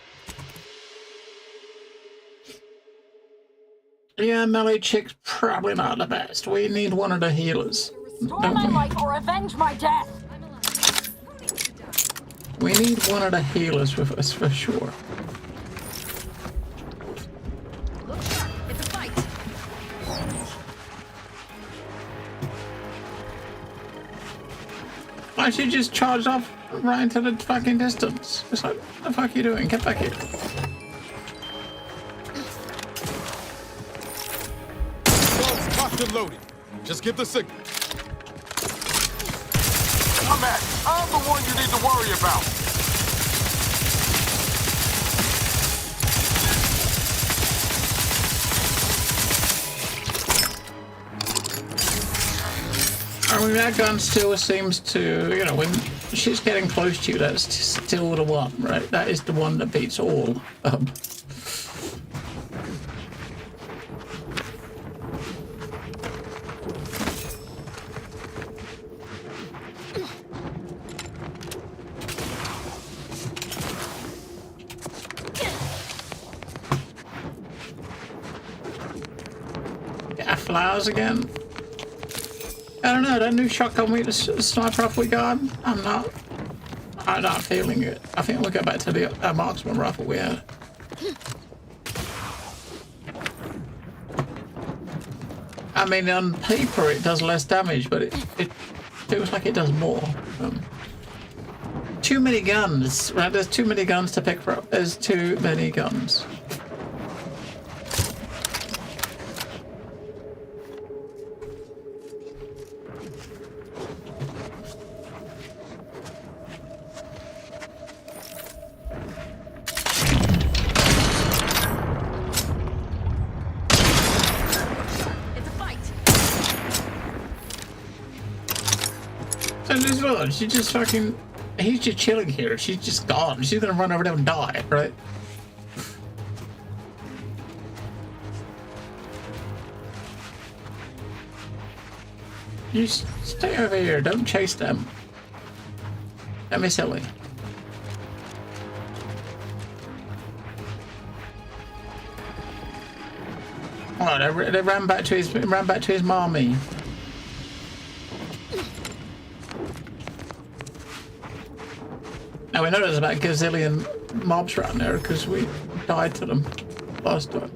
S2: Yeah, melee chick's probably not the best. We need one of the healers.
S4: Restore my life or avenge my death.
S2: We need one of the healers with us for sure. Why don't you just charge off right into the fucking distance? It's like, what the fuck are you doing? Get back here.
S12: Guns cocked and loaded. Just give the signal. I'm at. I'm the one you need to worry about.
S2: I mean, that gun still seems to, you know, when she's getting close to you, that's still the one, right? That is the one that beats all. Yeah, flowers again. I don't know, that new shotgun the sniper rifle we got, I'm not feeling it. I think we'll go back to the marksman rifle we had. I mean, on paper it does less damage, but it feels like it does more. Too many guns, right? There's too many guns to pick up. There's too many guns. She just fucking... He's just chilling here. She's just gone. She's gonna run over there and die, right? You stay over here. Don't chase them. Don't be silly. Oh, they ran back to his mommy. Now we know there's about a gazillion mobs around there because we died to them last time.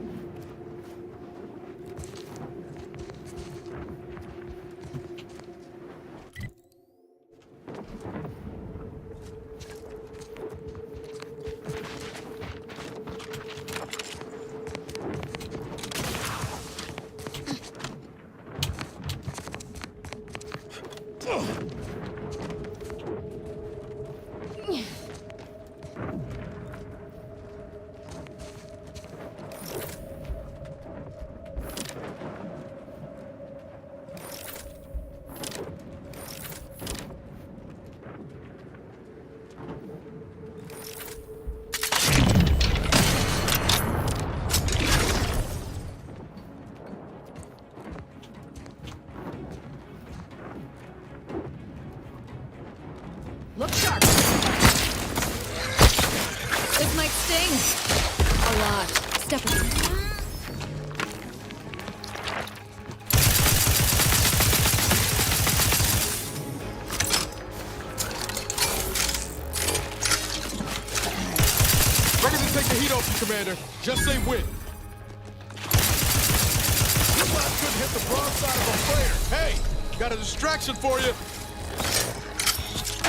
S19: Look sharp. This might sting. A lot. Step aside.
S12: Ready to take the heat off you, Commander. Just say when. You guys couldn't hit the broadside of a freighter. Hey, got a distraction for you.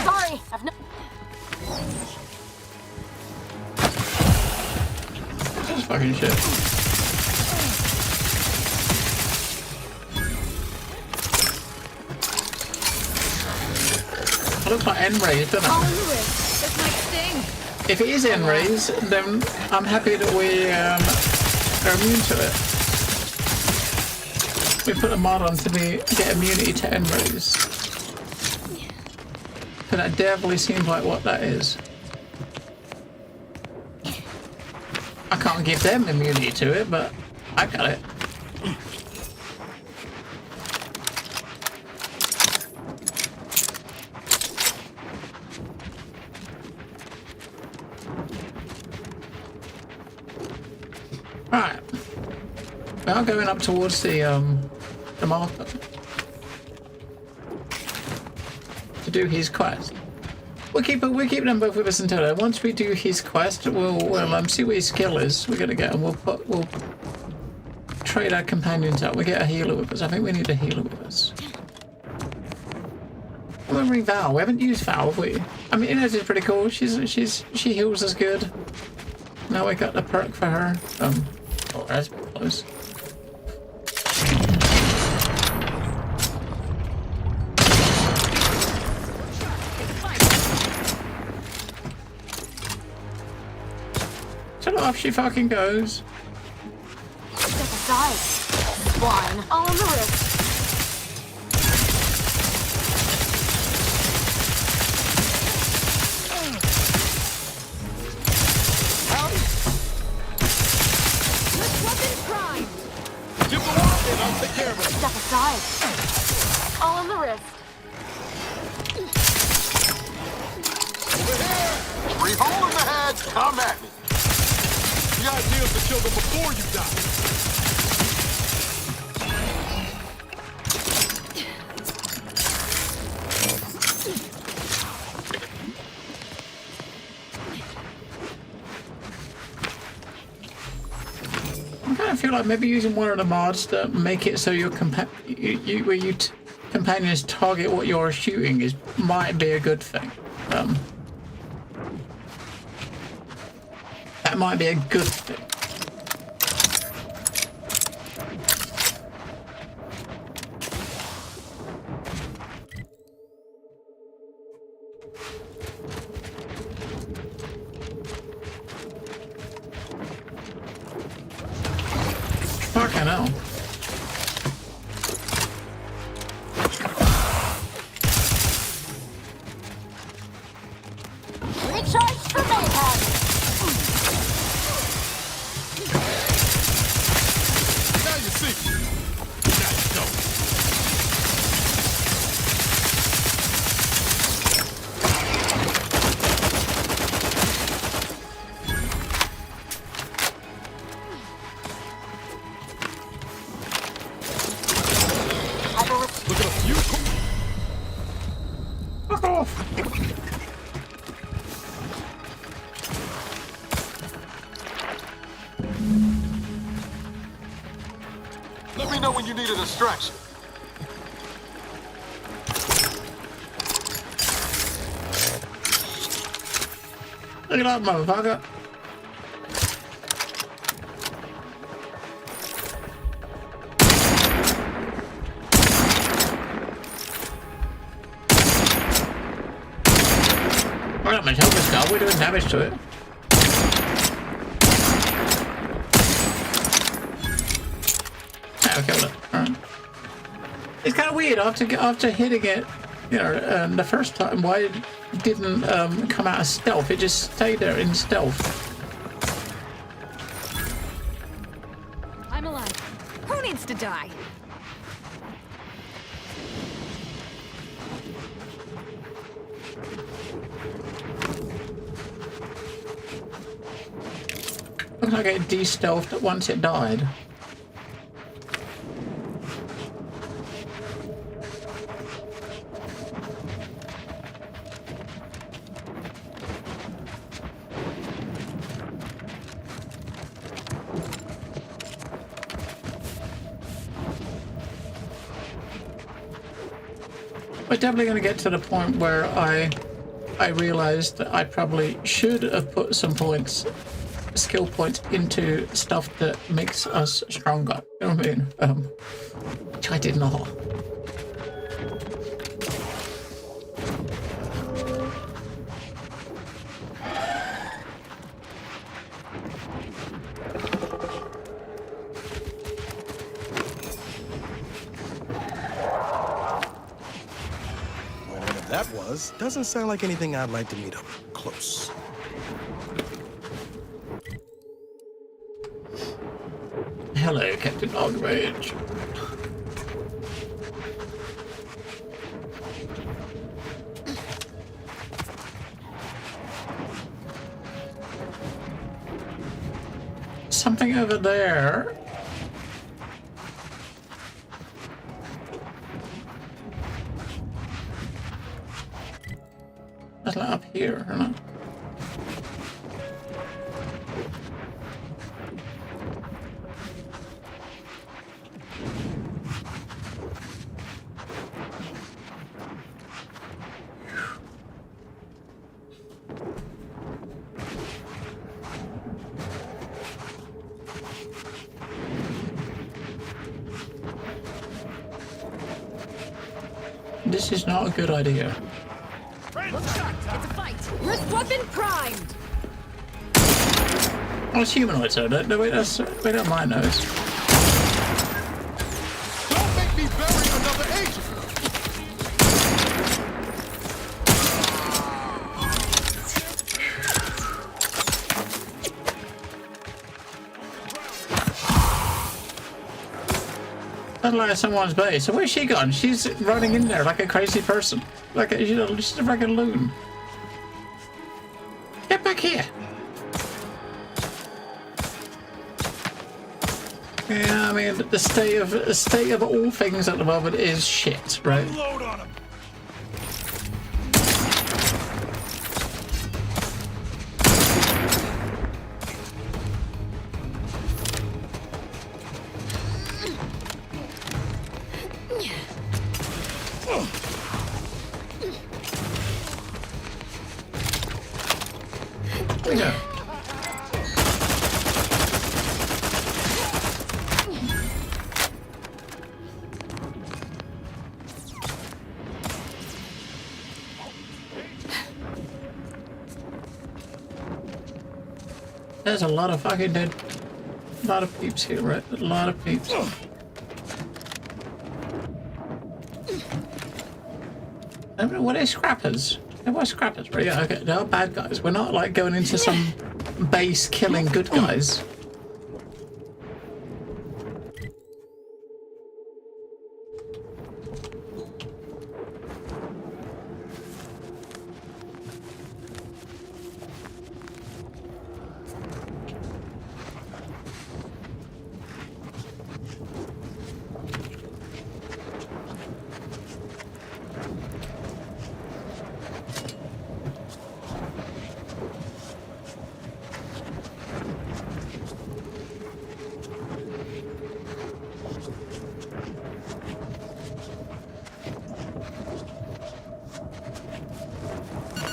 S19: Sorry, I've no...
S2: This is fucking shit. It looks like N-rays, doesn't it?
S19: This might sting.
S2: If it is N-rays, then I'm happy that we are immune to it. We put a mod on to get immunity to N-rays. But that definitely seems like what that is. I can't give them immunity to it, but I got it. Alright. Now going up towards the marker. To do his quest. We'll keep them both with us until then. Once we do his quest, we'll see what his skill is. We're gonna get, and we'll trade our companions out. We get a healer with us. I think we need a healer with us. I'm gonna bring Val. We haven't used Val, have we? I mean, Inez is pretty cool. She heals us good. Now we got the perk for her. Oh, that's close. Shut off, she fucking goes.
S10: Step aside. Swine. All in the wrist. Step aside. All in the wrist.
S12: Over here! 3 hole in the head, come at me! The idea is to kill them before you die.
S2: I feel like maybe using one of the mods to make it so your companions target what you're shooting might be a good thing. That might be a good thing. Fucking hell.
S10: Recharge for mayhem.
S12: Now you see. Now you don't. Look at a few.
S2: Fuck off.
S12: Let me know when you need a distraction.
S2: Look at that motherfucker. We're not much help this guy. We're doing damage to it. Yeah, we killed it. Alright. It's kind of weird after hitting it, you know, the first time. Why it didn't come out of stealth? It just stayed there in stealth.
S19: I'm alive. Who needs to die?
S2: Looks like it de-stealthed once it died. We're definitely going to get to the point where I realized that I probably should have put some points, skill points, into stuff that makes us stronger. You know what I mean? Which I did not.
S18: Whatever that was, doesn't sound like anything I'd like to meet up close.
S2: Hello, Captain Argrage. Something over there. That's not up here, or not? This is not a good idea.
S19: It's a fight. Wrist weapon primed.
S2: Oh, it's humanoids, though. We don't mind those.
S12: Don't make me bury another agent!
S2: That's like someone's base. So where's she gone? She's running in there like a crazy person. Like she's a regular loon. Get back here. Yeah, I mean the state of all things at the moment is shit, right?
S12: Load on him!
S2: Yeah. There's a lot of fucking dead, a lot of peeps here, right? A lot of peeps. I don't know, what are scrappers? They were scrappers, right? Yeah, okay, they're bad guys. We're not like going into some base killing good guys.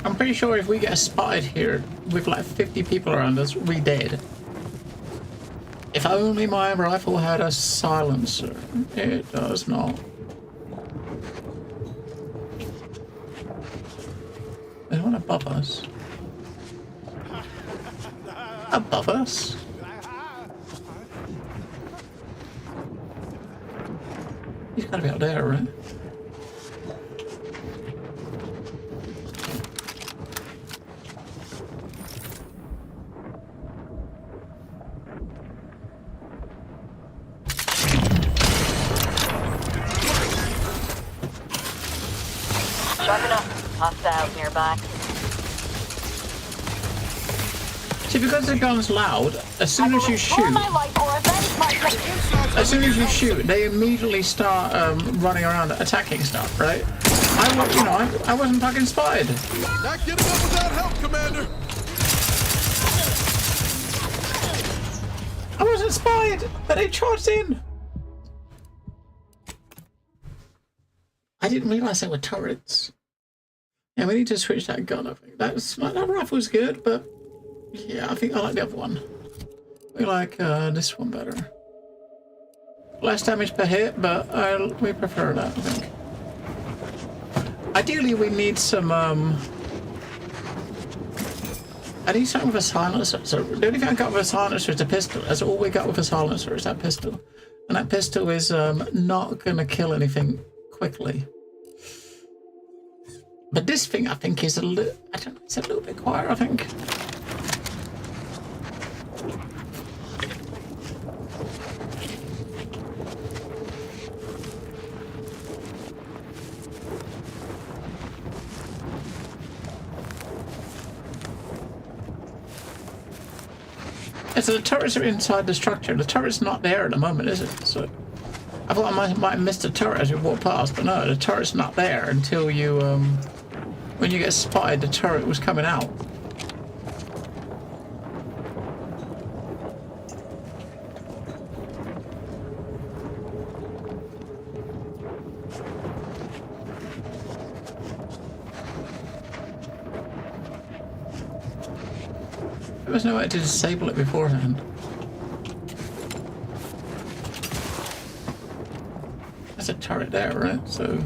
S2: I'm pretty sure if we get spotted here with like 50 people around us, we dead. If only my rifle had a silencer. It does not. They want above us. Above us? He's gotta be out there, right?
S4: Sharp enough. Hostiles nearby.
S2: See, because the gun's loud, as soon as you shoot, they immediately start running around attacking stuff, right? I wasn't fucking spotted.
S12: Not getting up without help, Commander!
S2: I wasn't spotted, but they charged in. I didn't realize they were turrets. Yeah, we need to switch that gun. I think that rifle's good, but yeah, I think I like the other one. We like this one better. Less damage per hit, but we prefer that, I think. Ideally, we need some. I need something with a silencer. So the only thing I got with a silencer is a pistol. That's all we got with a silencer is that pistol, and that pistol is not gonna kill anything quickly. But this thing, I think, is a little. I don't know. It's a little bit quieter, I think. So the turrets are inside the structure. The turret's not there at the moment, is it? So I thought I might have missed a turret as we walked past, but no, the turret's not there until you, when you get spotted, the turret was coming out. There was no way to disable it beforehand. There's a turret there, right? So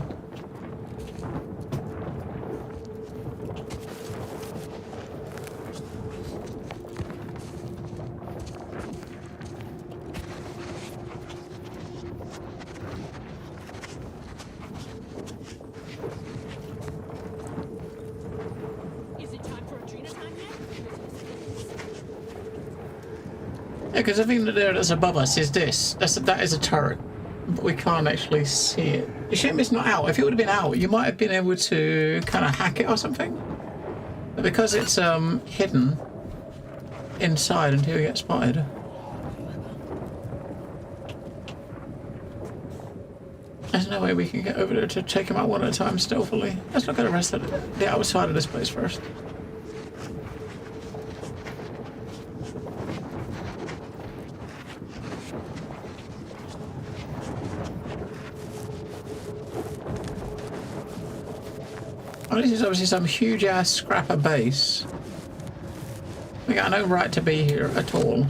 S2: Yeah, because the thing that's above us is this. That is a turret, but we can't actually see it. The shame it's not out. If it would have been out, you might have been able to kind of hack it or something. But because it's hidden inside until you get spotted. There's no way we can get over there to take him out one at a time stealthily. Let's look at the rest of the outside of this place first. Oh, this is obviously some huge ass scrapper base. We got no right to be here at all.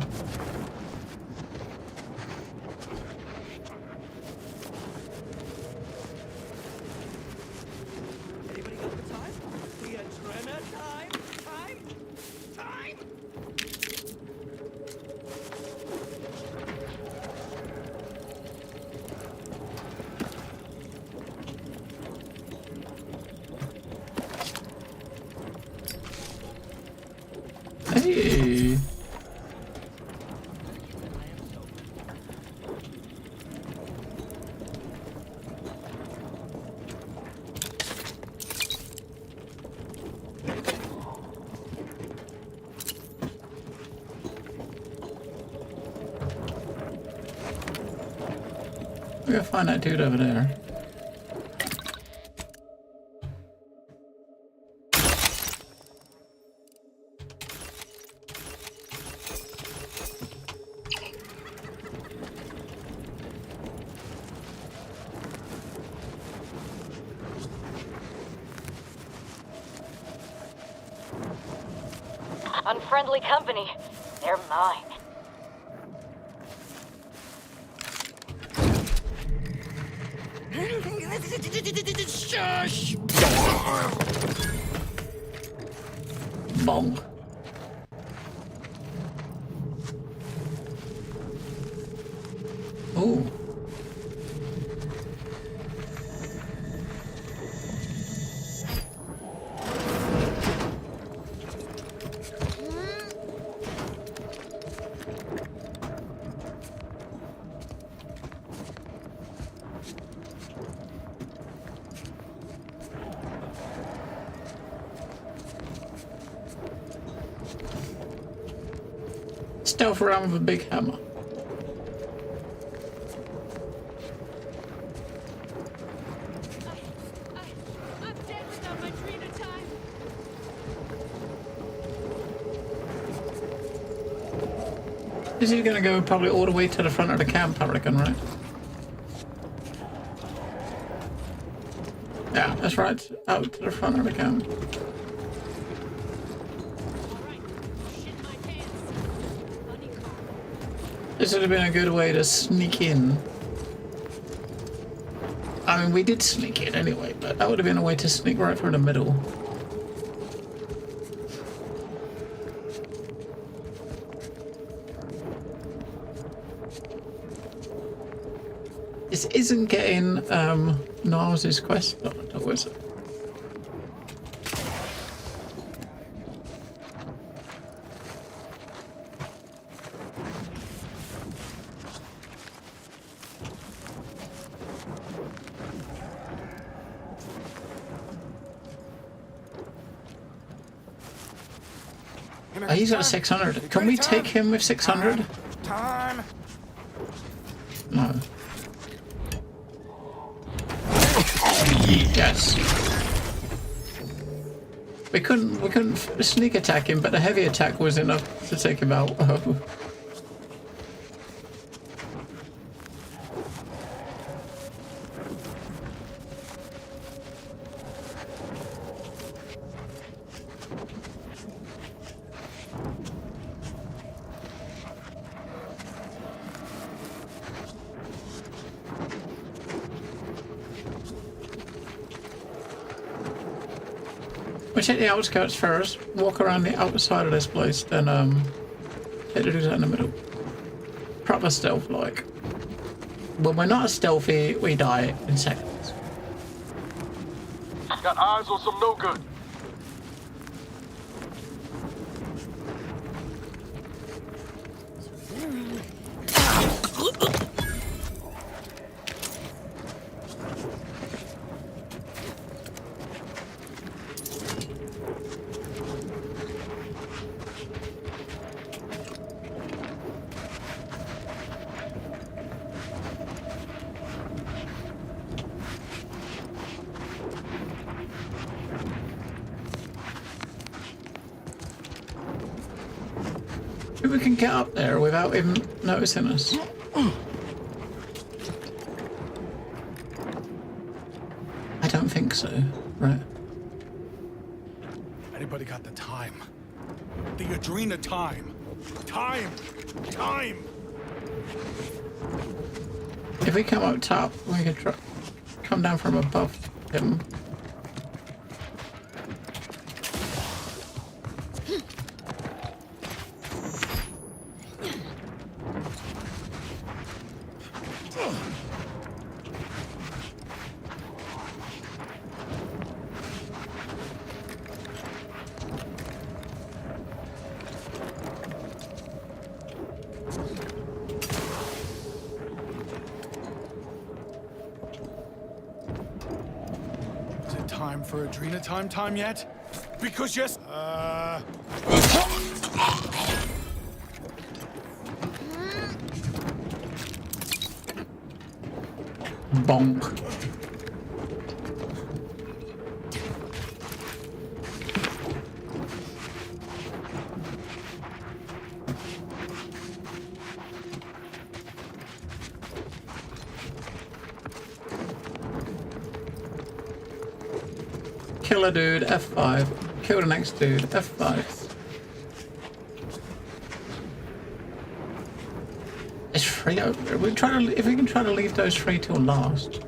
S2: Hey. We're gonna find that dude over there.
S4: Unfriendly company. They're mine.
S2: Shush! Bong. Ooh. Stealth around with a big hammer. This is gonna go probably all the way to the front of the camp, I reckon, right? Yeah, that's right. Out to the front of the camp. This would have been a good way to sneak in. I mean, we did sneak in anyway, but that would have been a way to sneak right through the middle. This isn't getting Niles' quest, though, is it? Oh, he's got a 600. Can we take him with 600?
S12: Time.
S2: No. Yes. We couldn't sneak attack him, but the heavy attack was enough to take him out. We take the outskirts first, walk around the outside of this place, then hit the dudes out in the middle. Proper stealth like. When we're not stealthy, we die in seconds.
S12: Got eyes on some no good.
S2: Maybe we can get up there without him noticing us. I don't think so. Right.
S12: Anybody got the time? The Adrena time. Time! Time!
S2: If we come up top, we could come down from above him.
S12: For Adrena time yet? Because yes.
S2: Bonk. Kill a dude, F5. Kill the next dude, F5. It's free over there. If we can try to leave those free till last.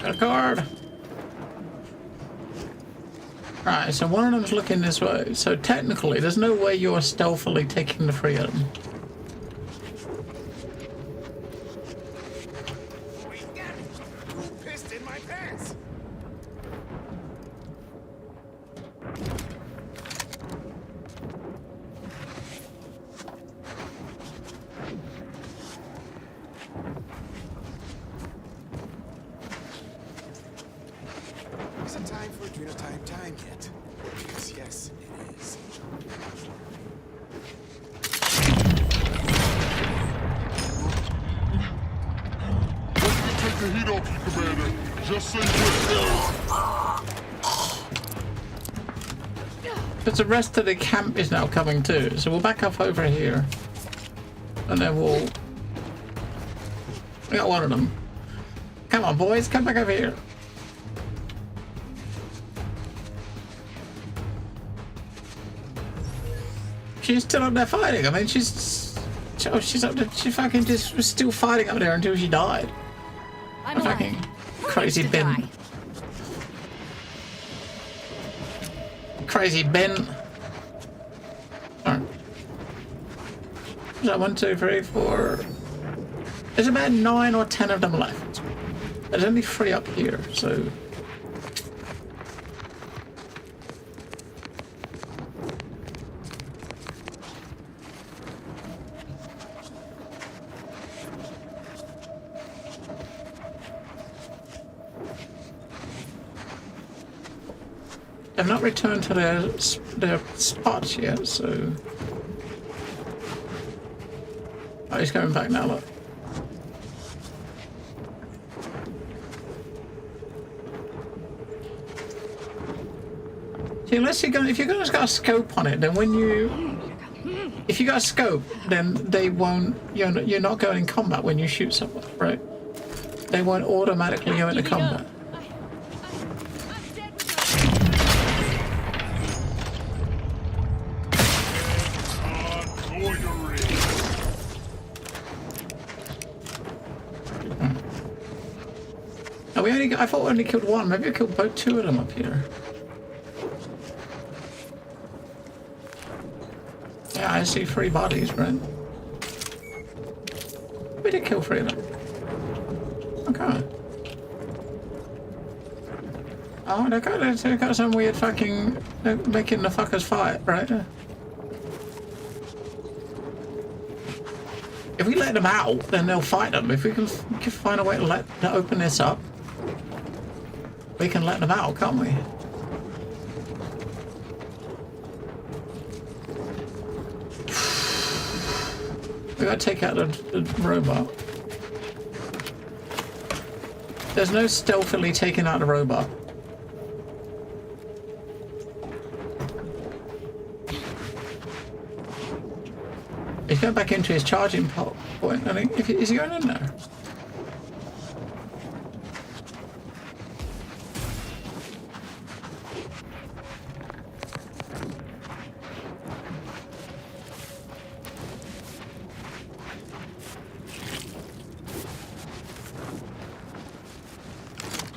S2: Got a card. Right, so one of them's looking this way. So technically, there's no way you're stealthily taking the free of them.
S12: Pissed in my pants. Isn't time for Adrena time yet? Because yes, it is.
S13: Let's get take the heat off you, Commander. Just so you will.
S2: But the rest of the camp is now coming too, so we'll back up over here. And then we'll... We got one of them. Come on, boys, come back over here. She's still up there fighting. I mean, she's up there. She fucking just was still fighting up there until she died.
S19: I'm
S2: fucking crazy Ben. Crazy Ben. Alright. Is that 1, 2, 3, 4? There's about 9 or 10 of them left. There's only 3 up here, so. They've not returned to their spots yet, so... Oh, he's coming back now, look. See, unless you're gonna, if you're gonna got a scope on it, then when you... If you got a scope, then they won't... You're not going in combat when you shoot someone, right? They won't automatically go into combat. I thought we only killed one. Maybe I killed both 2 of them up here. Yeah, I see 3 bodies, right? We did kill 3 of them. Okay. Oh, they got some weird fucking making the fuckers fight right there. If we let them out, then they'll fight them. If we can find a way to open this up, we can let them out, can't we? We gotta take out the robot. There's no stealthily taking out the robot. He's going back into his charging point. I think. Is he going in there?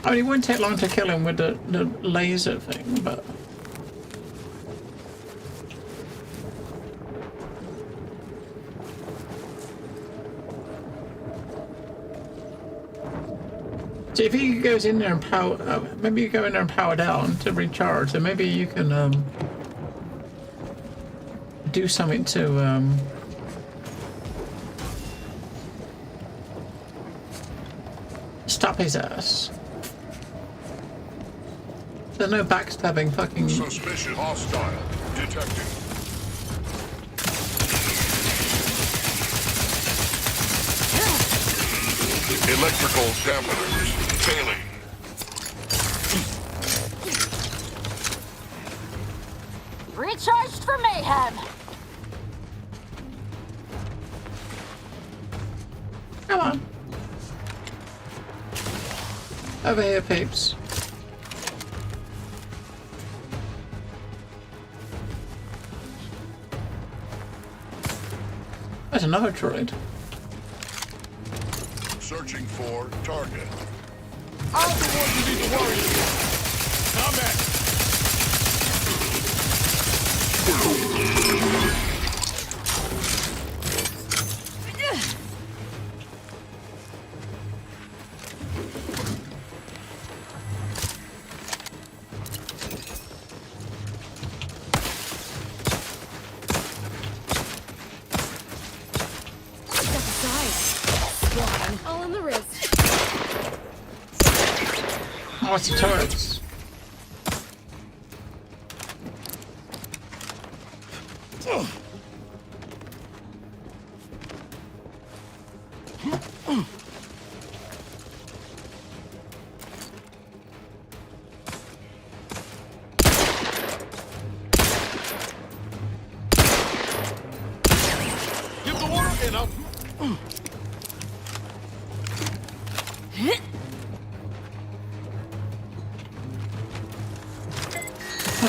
S2: I mean, it wouldn't take long to kill him with the laser thing, but... So if he goes in there and power, maybe you go in there and power down to recharge, then maybe you can do something to stop his ass. There's no backstabbing fucking...
S13: Suspicious hostile detected. Electrical dampeners failing.
S5: Recharged for mayhem.
S2: Come on. Over here, peeps. There's another droid.
S13: Searching for target. I'm the one you need to worry about. Combat.
S5: All in the wrist.
S2: Oh, it's the turrets.
S13: Give the water and I'll...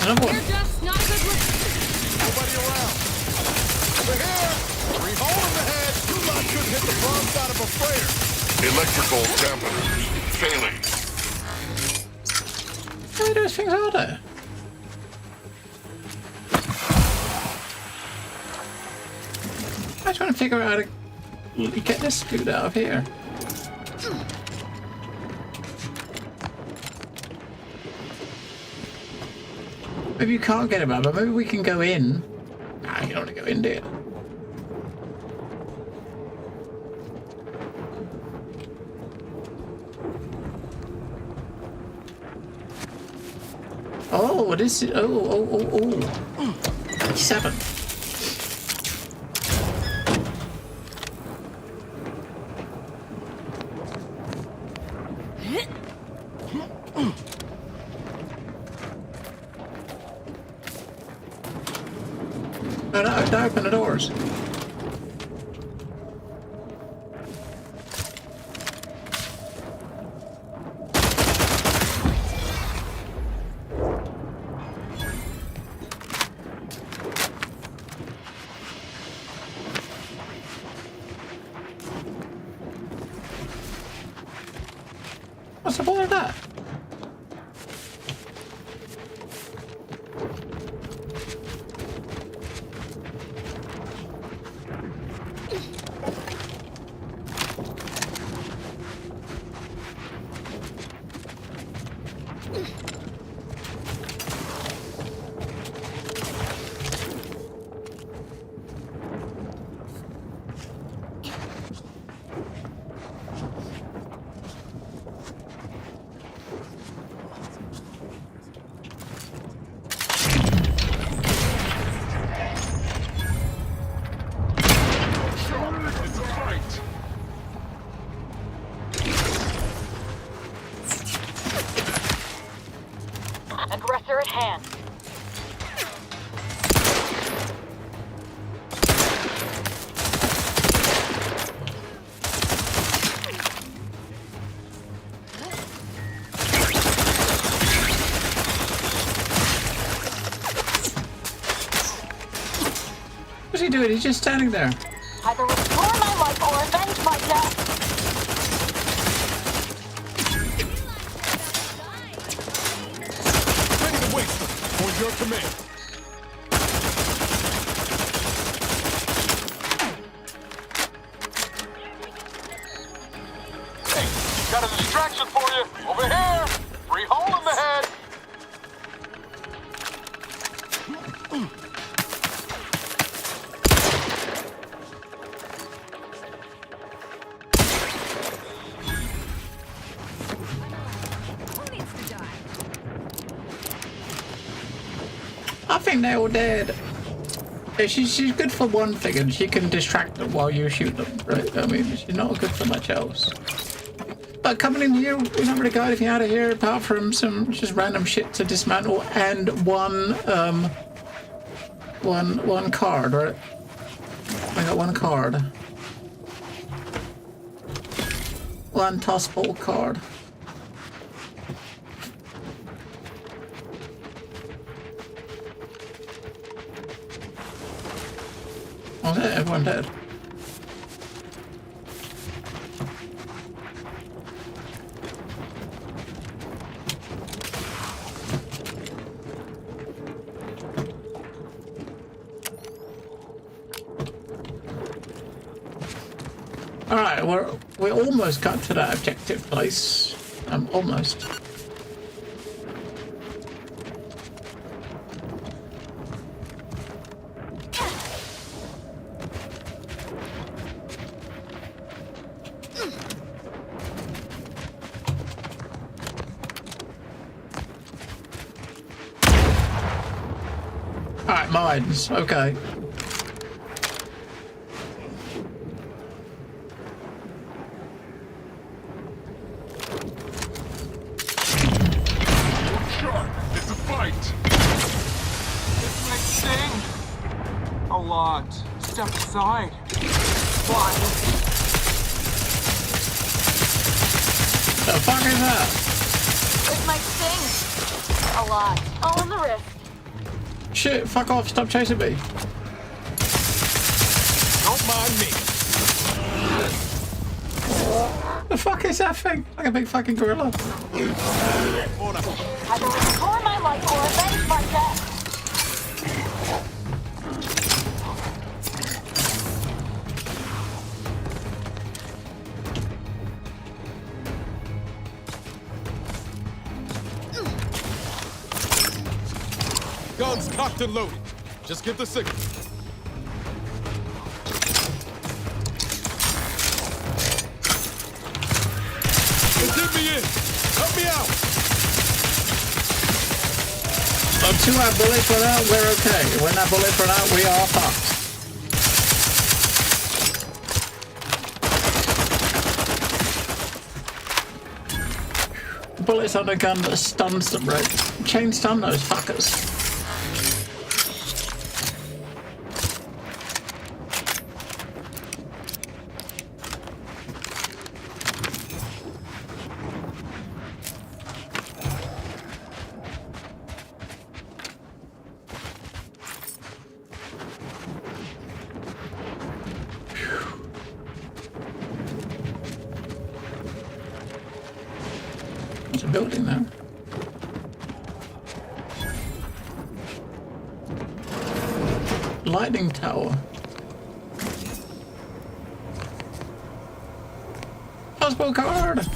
S2: Another one.
S5: You're just not good with...
S13: Nobody around. Over here. 3 hole in the head. You lot should hit the front side of a sprayer. Electrical dampeners failing.
S2: How many of those things are there? I'm trying to figure out how to get this scoot out of here. Maybe you can't get him out, but maybe we can go in. Nah, you don't want to go in, do you? Oh, what is it? Oh. 7. No, don't open the doors. What's the point of that?
S13: fight!
S5: Aggressor at hand.
S2: What's he doing? He's just standing there.
S5: Either restore my life or avenge my death.
S13: Ready to waste them. For your command.
S12: Hey, got a distraction for you. Over here. Free hole in the head.
S2: I think they're all dead. Yeah, she's good for one thing, and she can distract them while you shoot them, right? I mean, she's not good for much else. But coming in here, we don't really got anything out of here apart from some just random shit to dismantle and one card, right? I got one card. One tossable card. Was it? Everyone dead. Alright, we almost got to that objective place. Almost. Alright, mines. Okay.
S13: It's a fight!
S1: This might sting. A lot. Step aside. Why?
S2: The fuck is that?
S5: It might sting. A lot. All in the wrist.
S2: Shit, fuck off, stop chasing me.
S13: Don't mind me.
S2: The fuck is that thing? Like a big fucking gorilla.
S5: Either restore my life or avenge my death.
S13: Guns cocked and loaded. Just give the signal. Get me in. Help me out.
S2: Until our bullets run out, we're okay. When our bullets run out, we are fucked. Bullets on a gun that stuns them, right? Chain stun those fuckers. There's a building there. Lightning tower. Possible card.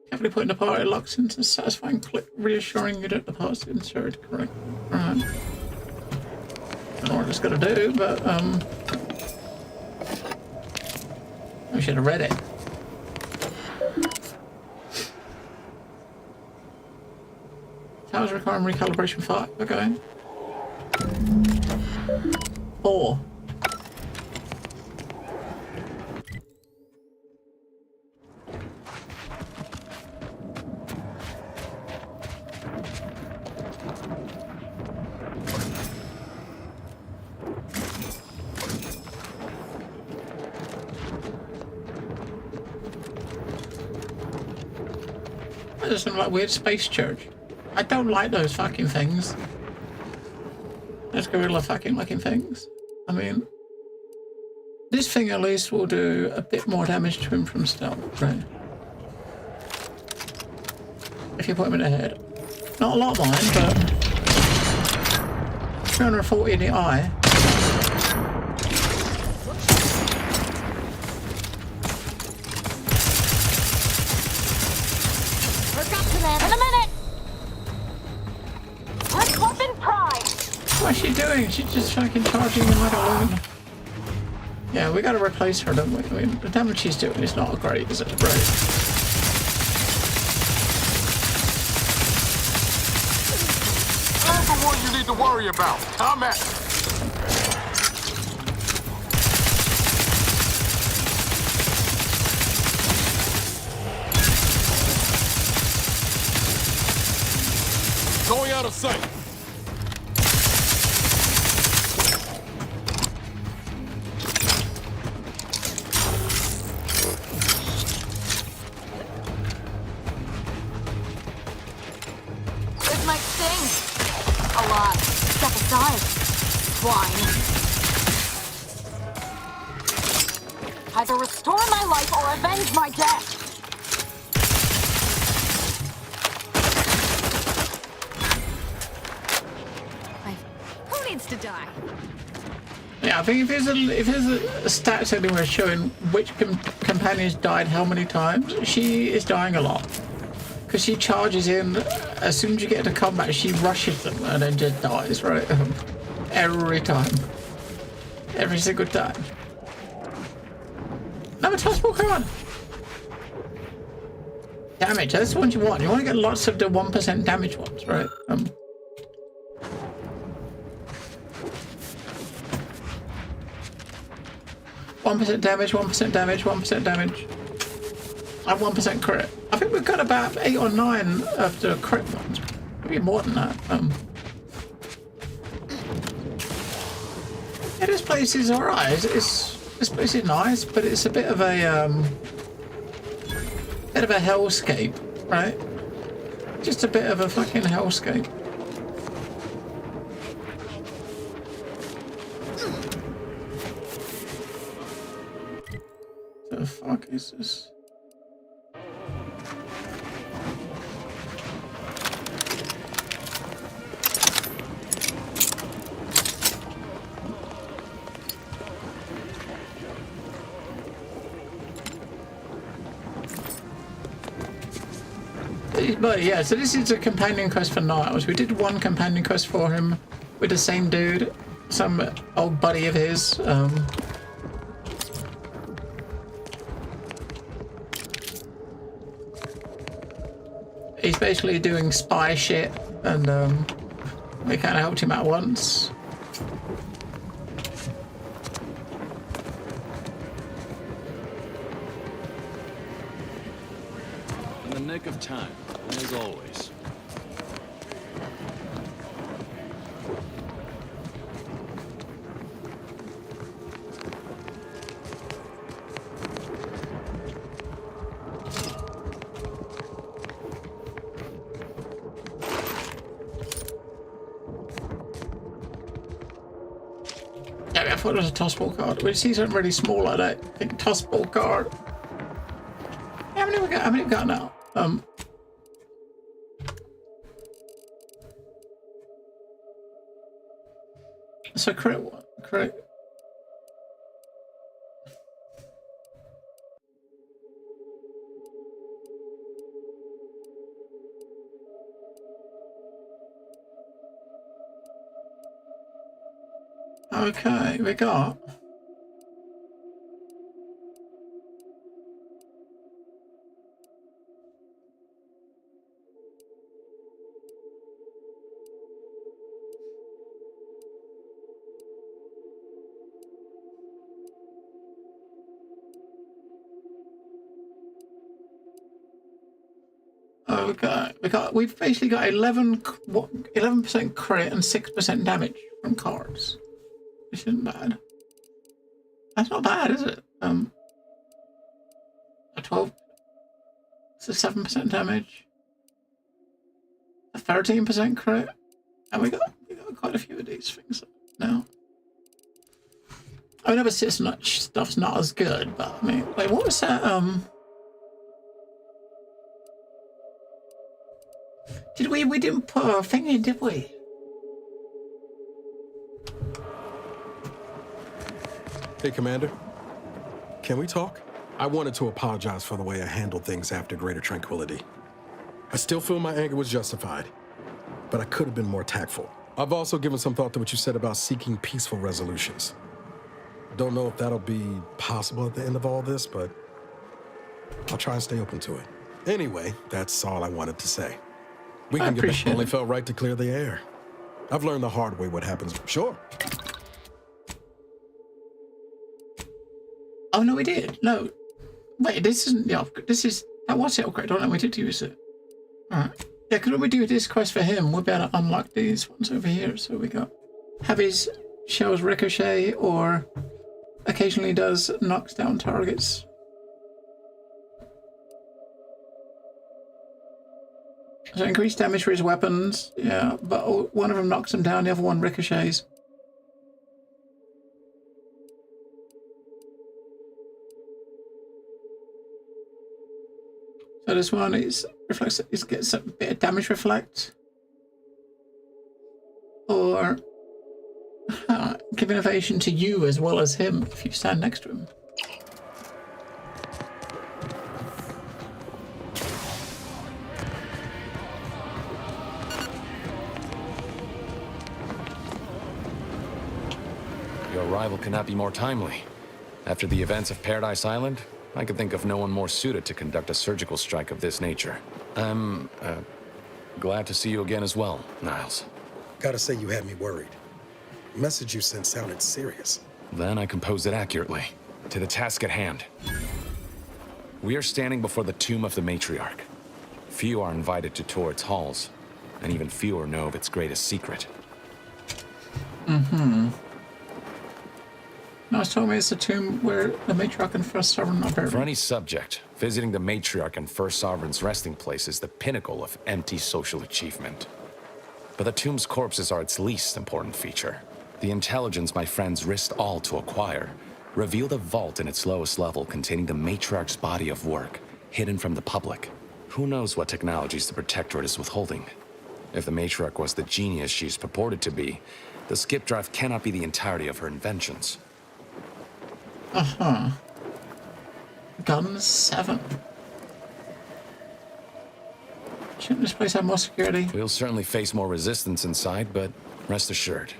S2: Carefully put in the part, it locks into a satisfying click, reassuring you that the part's inserted correctly. Right. I don't know what it's gonna do, but I should have read it. Towers requiring recalibration 5. Okay. 4. There's some like weird space church. I don't like those fucking things. Those gorilla fucking looking things. I mean, this thing at least will do a bit more damage to him from stealth, right? If you put him in the head. Not a lot of mine, but 240 in the eye.
S5: In a minute! Red Weapon Prime!
S2: What's she doing? She's just fucking charging him like a loon. Yeah, we gotta replace her, don't we? I mean, the damage she's doing is not great, is it? Right.
S12: I'm the one you need to worry about. Come at me.
S13: Going out of sight.
S5: This might sting. A lot. Step aside. Swine. Either restore my life or avenge my death.
S19: To die.
S2: Yeah, I think if there's a stats anywhere showing which companions died how many times, she is dying a lot. Because she charges in, as soon as you get into combat, she rushes them and then just dies, right? Every time. Every single time. Another tossball card! Damage, that's what you want. You want to get lots of the 1% damage ones, right? 1% damage, 1% damage, 1% damage. And 1% crit. I think we've got about 8 or 9 of the crit ones. Maybe more than that. Yeah, this place is alright. This place is nice, but it's a bit of a hellscape, right? Just a bit of a fucking hellscape. The fuck is this? But yeah, so this is a companion quest for Niles. We did one companion quest for him with the same dude, some old buddy of his. He's basically doing spy shit, and we kind of helped him out once.
S8: In the nick of time, as always.
S2: I thought it was a tossball card. We see something really small like that. I think tossball card. How many we got? How many we got now? So crit one, crit. Okay, we got. Okay, we've basically got 11% crit and 6% damage from cards, which isn't bad. That's not bad, is it? A 12. It's a 7% damage. A 13% crit, and we got quite a few of these things now. I mean, obviously, stuff's not as good, but I mean, wait, what was that? Did we didn't put a thing in, did we?
S18: Hey, Commander. Can we talk? I wanted to apologize for the way I handled things after Greater Tranquility. I still feel my anger was justified, but I could have been more tactful. I've also given some thought to what you said about seeking peaceful resolutions. Don't know if that'll be possible at the end of all this, but I'll try and stay open to it. Anyway, that's all I wanted to say. We can get back. Only felt right to clear the air. I've learned the hard way what happens. Sure.
S2: Oh no, we did. No, wait. This isn't the upgrade. That was the upgrade. I don't know. We did use it. All right. Yeah, because when we do this quest for him, we'll be able to unlock these ones over here. So we got have his shells ricochet, or occasionally knocks down targets. So increased damage for his weapons, yeah, but one of them knocks him down, the other one ricochets. So this one gets a bit of damage reflect. Or give innovation to you as well as him if you stand next to him.
S20: Your arrival cannot be more timely. After the events of Paradise Island, I could think of no one more suited to conduct a surgical strike of this nature. I'm glad to see you again as well, Niles.
S18: Gotta say you had me worried. The message you sent sounded serious.
S20: Then I composed it accurately. To the task at hand. We are standing before the tomb of the Matriarch. Few are invited to tour its halls, and even fewer know of its greatest secret.
S2: Mm-hmm. Niles told me it's the tomb where the Matriarch and First Sovereign are buried.
S20: For any subject, visiting the Matriarch and First Sovereign's resting place is the pinnacle of empty social achievement. But the tomb's corpses are its least important feature. The intelligence my friends risked all to acquire revealed a vault in its lowest level containing the Matriarch's body of work, hidden from the public. Who knows what technologies the Protectorate is withholding? If the Matriarch was the genius she's purported to be, the skip drive cannot be the entirety of her inventions.
S2: Uh-huh. Guns 7. Shouldn't this place have more security?
S20: We'll certainly face more resistance inside, but rest assured,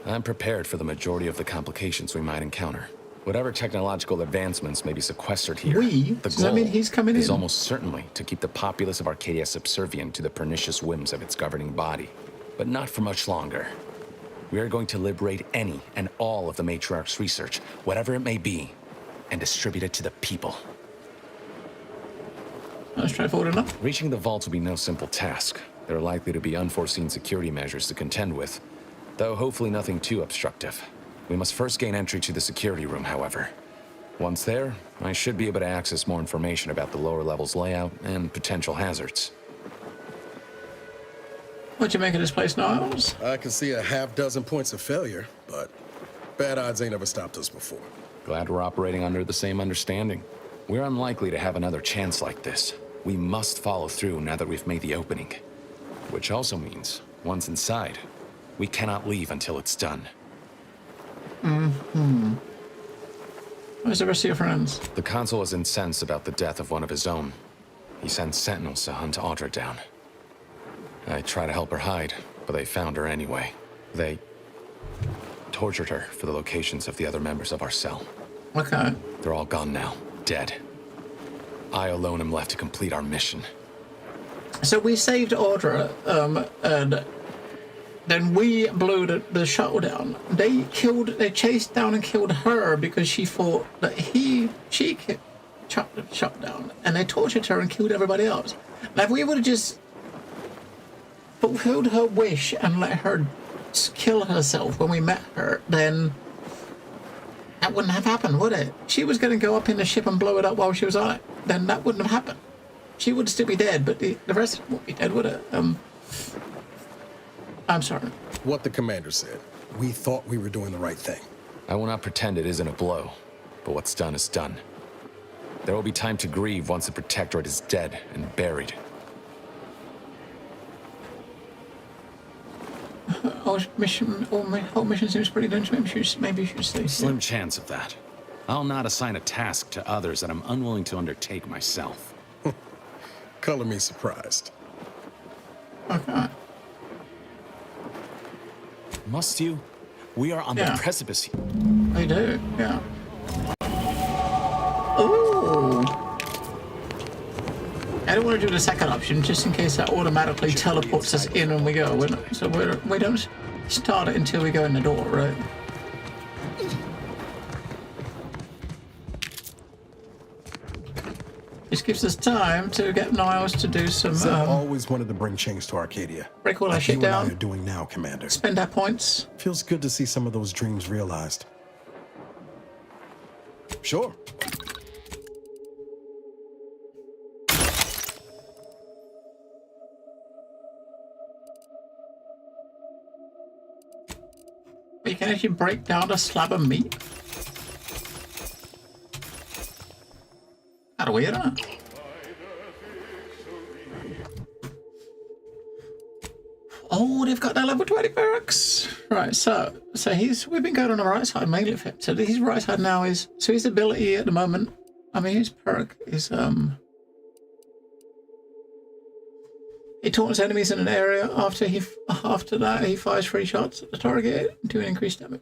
S20: I'm prepared for the majority of the complications we might encounter. Whatever technological advancements may be sequestered here, the
S2: Does that mean he's coming
S20: is
S2: in?
S20: almost certainly to keep the populace of Arcadia subservient to the pernicious whims of its governing body. But not for much longer. We are going to liberate any and all of the Matriarch's research, whatever it may be, and distribute it to the people.
S2: That's straightforward enough.
S20: Reaching the vault will be no simple task. There are likely to be unforeseen security measures to contend with, though hopefully nothing too obstructive. We must first gain entry to the security room, however. Once there, I should be able to access more information about the lower level's layout and potential hazards.
S2: What'd you make of this place, Niles?
S18: I can see a half-dozen points of failure, but bad odds ain't ever stopped us before.
S20: Glad we're operating under the same understanding. We're unlikely to have another chance like this. We must follow through now that we've made the opening. Which also means, once inside, we cannot leave until it's done.
S2: Mm-hmm. Where's the rest of your friends?
S20: The Consul is incensed about the death of one of his own. He sent sentinels to hunt Audra down. I tried to help her hide, but they found her anyway. They tortured her for the locations of the other members of our cell.
S2: Okay.
S20: They're all gone now, dead. I alone am left to complete our mission.
S2: So we saved Audra, and then we blew the shuttle down. They chased down and killed her because she thought that she shut the shuttle down, and they tortured her and killed everybody else. Now, if we would have just fulfilled her wish and let her kill herself when we met her, then that wouldn't have happened, would it? She was going to go up in the ship and blow it up while she was on it. Then that wouldn't have happened. She would still be dead, but the rest wouldn't be dead, would it? I'm sorry.
S18: What the commander said. We thought we were doing the right thing.
S20: I will not pretend it isn't a blow, but what's done is done. There will be time to grieve once the Protectorate is dead and buried.
S2: Whole mission seems pretty done. Maybe you should stay.
S8: Slim chance of that. I'll not assign a task to others that I'm unwilling to undertake myself.
S18: Color me surprised.
S2: Okay.
S8: Must you? We are on the precipice here.
S2: They do, yeah. Ooh. I don't want to do the second option, just in case that automatically teleports us in when we go. We don't start it until we go in the door, right? This gives us time to get Niles to do some.
S18: Zeb always wanted to bring change to Arcadia.
S2: Break all that shit
S18: you and
S2: down.
S18: I are doing now, Commander.
S2: Spend our points.
S18: Feels good to see some of those dreams realized. Sure.
S2: You can actually break down a slab of meat. Kind of weird, huh? Oh, they've got their level 20 barracks. Right, so we've been going on the right side mainly for him. So his right side now is, so his ability at the moment, I mean his perk is he taunts enemies in an area. After that he fires 3 shots at the target doing increased damage.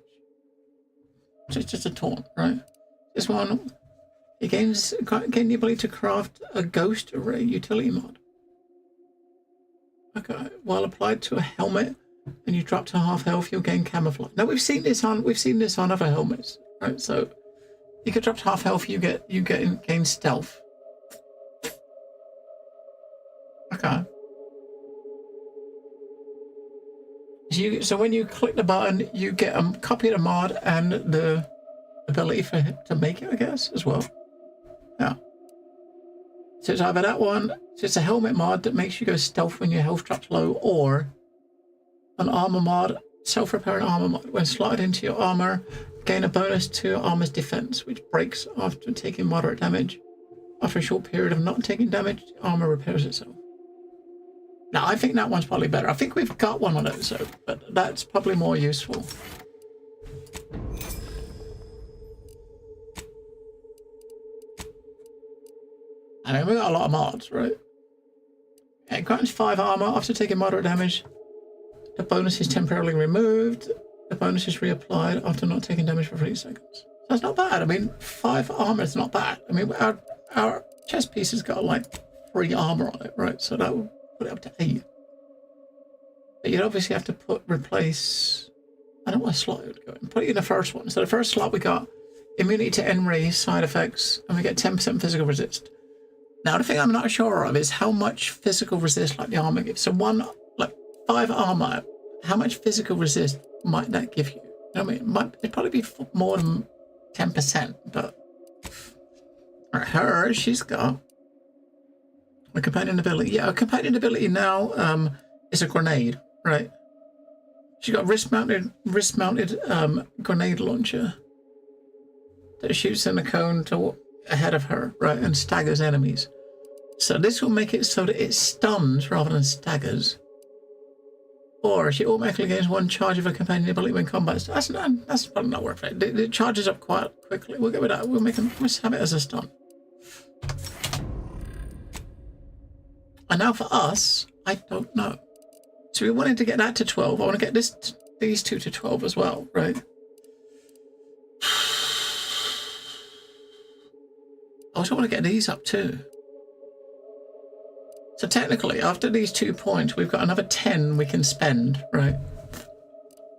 S2: So it's just a taunt, right? This one, he gains the ability to craft a ghost array utility mod. Okay, while applied to a helmet and you drop to half health, you'll gain camouflage. Now we've seen this on other helmets, right? So you get drop to half health, you gain stealth. Okay. So when you click the button, you get a copy of the mod and the ability for him to make it, I guess, as well. Yeah. So it's either that one, so it's a helmet mod that makes you go stealth when your health drops low, or an armor mod, self-repairing armor mod. When slotted into your armor, gain a bonus to your armor's defense, which breaks after taking moderate damage. After a short period of not taking damage, the armor repairs itself. Now, I think that one's probably better. I think we've got one of those, so, but that's probably more useful. I mean, we got a lot of mods, right? It grants 5 armor after taking moderate damage. The bonus is temporarily removed. The bonus is reapplied after not taking damage for 3 seconds. That's not bad. I mean, 5 armor is not bad. I mean, our chest piece has got like 3 armor on it, right? So that would put it up to 8. But you'd obviously have to replace. I don't know what slot it would go in. Put it in the first one. So the first slot we got immunity to N-ray side effects, and we get 10% physical resist. Now, the thing I'm not sure of is how much physical resist like the armor gives. So 5 armor, how much physical resist might that give you? I mean, it'd probably be more than 10%, but she's got a companion ability. Yeah, a companion ability now is a grenade, right? She's got wrist-mounted grenade launcher that shoots in a cone ahead of her, right, and staggers enemies. So this will make it so that it stuns rather than staggers. Or she automatically gains 1 charge of a companion ability when combat. That's probably not worth it. It charges up quite quickly. We'll go with that. Let's have it as a stun. And now for us, I don't know. So we wanted to get that to 12. I want to get these 2 to 12 as well, right? I also want to get these up too. So technically, after these 2 points, we've got another 10 we can spend, right?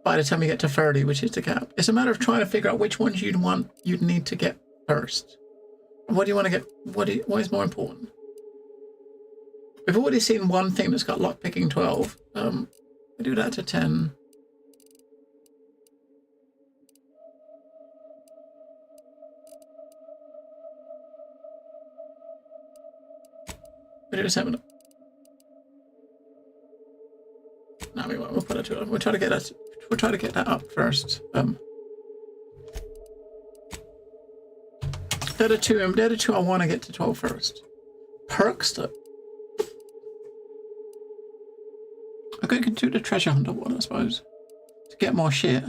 S2: By the time we get to 30, which is the cap. It's a matter of trying to figure out which ones you'd need to get first. What do you want to get? What is more important? We've already seen one thing that's got lockpicking 12. We do that to 10. We do 7. No, we won't. We'll put it to 11. We'll try to get that. We'll try to get that up first. They're the two I want to get to 12 first. Perks though. I'm going to do the treasure hunter one, I suppose, to get more shit.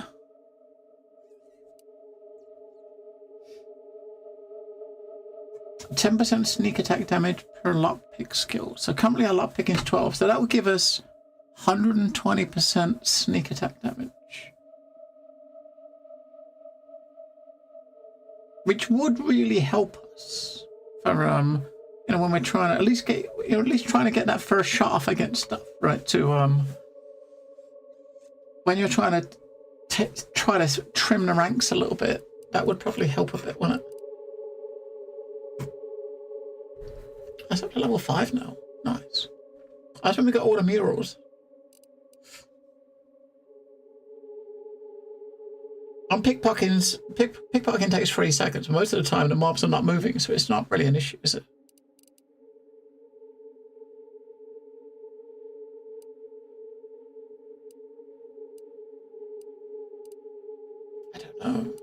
S2: %10 sneak attack damage per lockpick skill. So currently our lockpicking is 12, so that will give us 120% sneak attack damage, which would really help us for you know, when we're trying to at least get, you know, at least trying to get that first shot off against stuff, right? To when you're trying to try to trim the ranks a little bit, that would probably help a bit, wouldn't it? That's up to level 5 now. Nice. That's when we got all the murals. On pickpocketing takes 3 seconds. Most of the time the mobs are not moving, so it's not really an issue, is it? I don't know.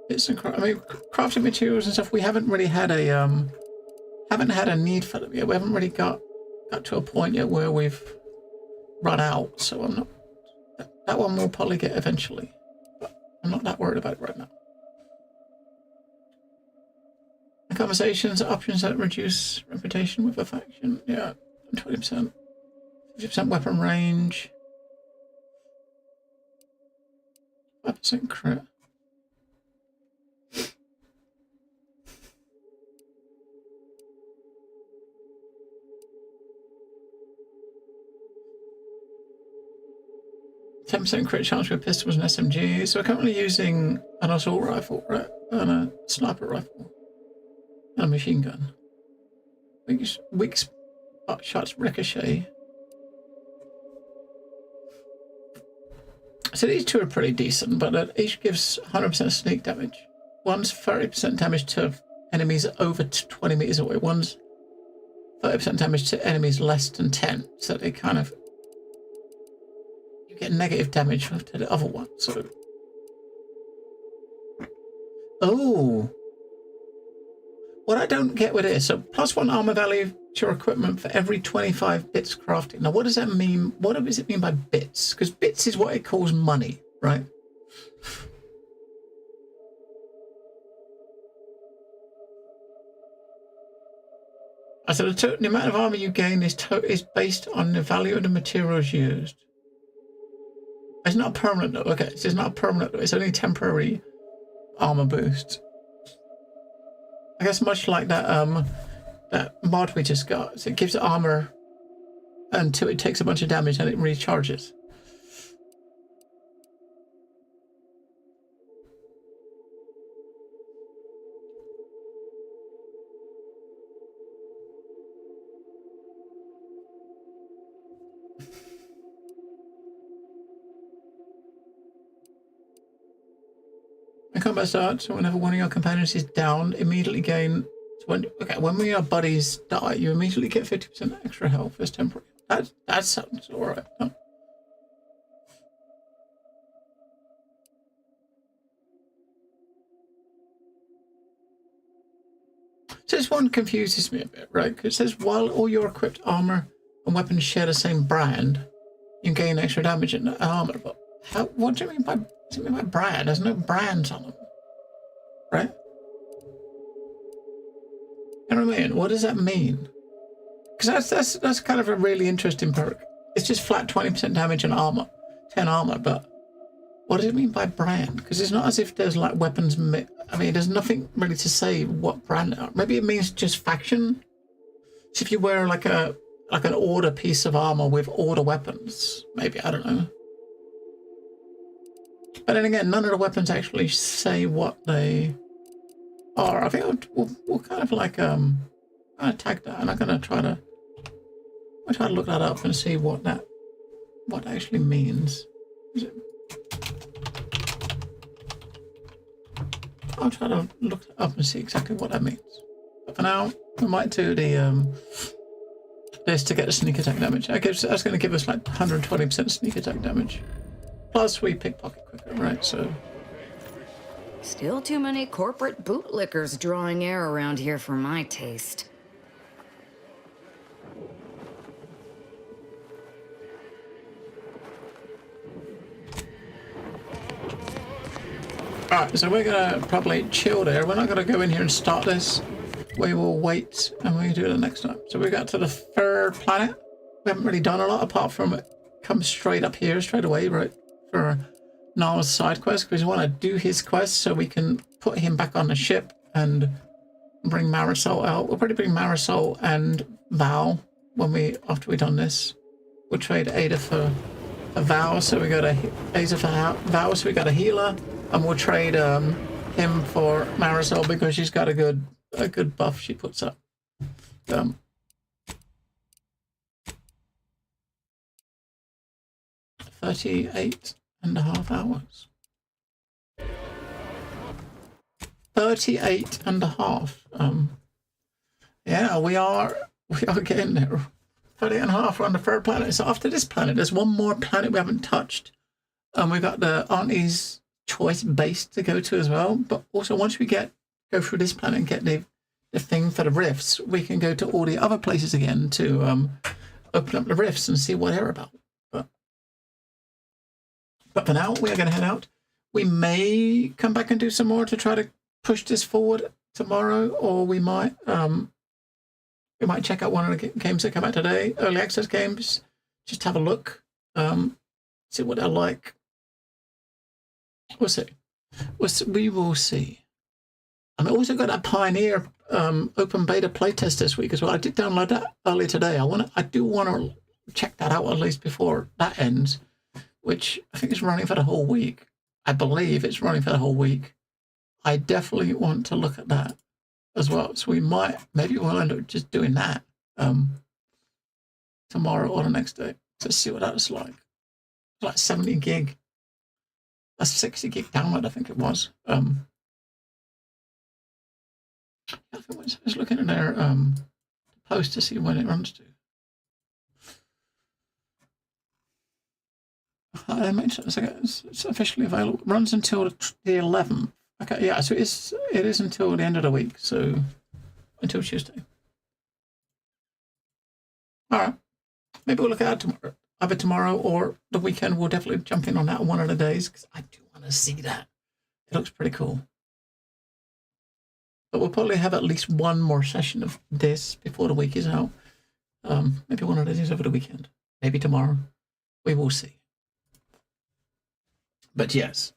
S2: Bits and crafting materials and stuff. We haven't really had a need for them yet. We haven't really got to a point yet where we've run out. So I'm not. That one we'll probably get eventually, but I'm not that worried about it right now. The conversations, options that reduce reputation with a faction. Yeah, 20%, 50% weapon range, 5% crit. %10 crit chance with pistols and SMGs. So we're currently using an assault rifle, right? And a sniper rifle. And a machine gun. Weak spot shots ricochet. So these two are pretty decent, but each gives 100% sneak damage. One's 30% damage to enemies over 20 meters away. One's 30% damage to enemies less than 10. So they kind of get negative damage to the other one. So, oh, what I don't get with it is, so +1 armor value to your equipment for every 25 bits crafting. Now, what does that mean? What does it mean by bits? Because bits is what it calls money, right? I said the amount of armor you gain is based on the value of the materials used. It's not permanent though. Okay, so it's not permanent though. It's only temporary armor boost. I guess much like that that mod we just got. So it gives armor until it takes a bunch of damage and it recharges. Combat starts, so whenever one of your companions is down, immediately gain. So when one of your buddies die, you immediately get 50% extra health as temporary. That sounds alright. Huh? So this one confuses me a bit, right? Because it says while all your equipped armor and weapons share the same brand, you gain extra damage in the armor. But what do you mean by? What do you mean by brand? There's no brands on them, right? You know what I mean? What does that mean? Because that's kind of a really interesting perk. It's just flat 20% damage and armor, 10 armor. But what does it mean by brand? Because it's not as if there's like weapons. I mean, there's nothing really to say what brand they are. Maybe it means just faction. So if you wear like an order piece of armor with order weapons, maybe, I don't know. But then again, none of the weapons actually say what they are. I think we'll kind of like tag that, and I'm gonna try to look that up and see what actually means. Is it? I'll try to look it up and see exactly what that means. But for now, we might do the this to get the sneak attack damage. That's going to give us like 120% sneak attack damage. Plus, we pickpocket quicker, right? So.
S19: Still too many corporate bootlickers drawing air around here for my taste.
S2: Alright, so we're gonna probably chill there. We're not gonna go in here and start this. We will wait and we do it the next time. So we got to the third planet. We haven't really done a lot apart from come straight up here straight away, right? For Niall's side quest, because we want to do his quest so we can put him back on the ship and bring Marisol out. We'll probably bring Marisol and Val after we've done this. We'll trade Ada for Val, so we got Ada for Val, so we got a healer. And we'll trade him for Marisol because she's got a good buff she puts up. 38.5 hours. 38.5. Yeah, we are getting there. 38.5. We're on the third planet. So after this planet, there's one more planet we haven't touched. And we got the Auntie's Choice base to go to as well, but also once we go through this planet and get the thing for the rifts, we can go to all the other places again to open up the rifts and see what they're about. But for now, we are going to head out. We may come back and do some more to try to push this forward tomorrow, or we might check out one of the games that come out today, early access games. Just have a look, see what they're like. We'll see. We will see. And I also got that Pioneer open beta playtest this week as well. I did download that earlier today. I do want to check that out at least before that ends, which I think is running for the whole week. I believe it's running for the whole week. I definitely want to look at that as well. So maybe we'll end up just doing that tomorrow or the next day to see what that's like. It's like 70 gig. A 60 gig download, I think it was. I was looking at their post to see when it runs to. They mentioned it's officially available. It runs until the 11th. Okay, yeah, so it is until the end of the week, so until Tuesday. All right, maybe we'll look at it tomorrow. Either tomorrow or the weekend. We'll definitely jump in on that one of the days because I do want to see that. It looks pretty cool. But we'll probably have at least one more session of this before the week is out. Maybe one of the days over the weekend. Maybe tomorrow. We will see. But yes,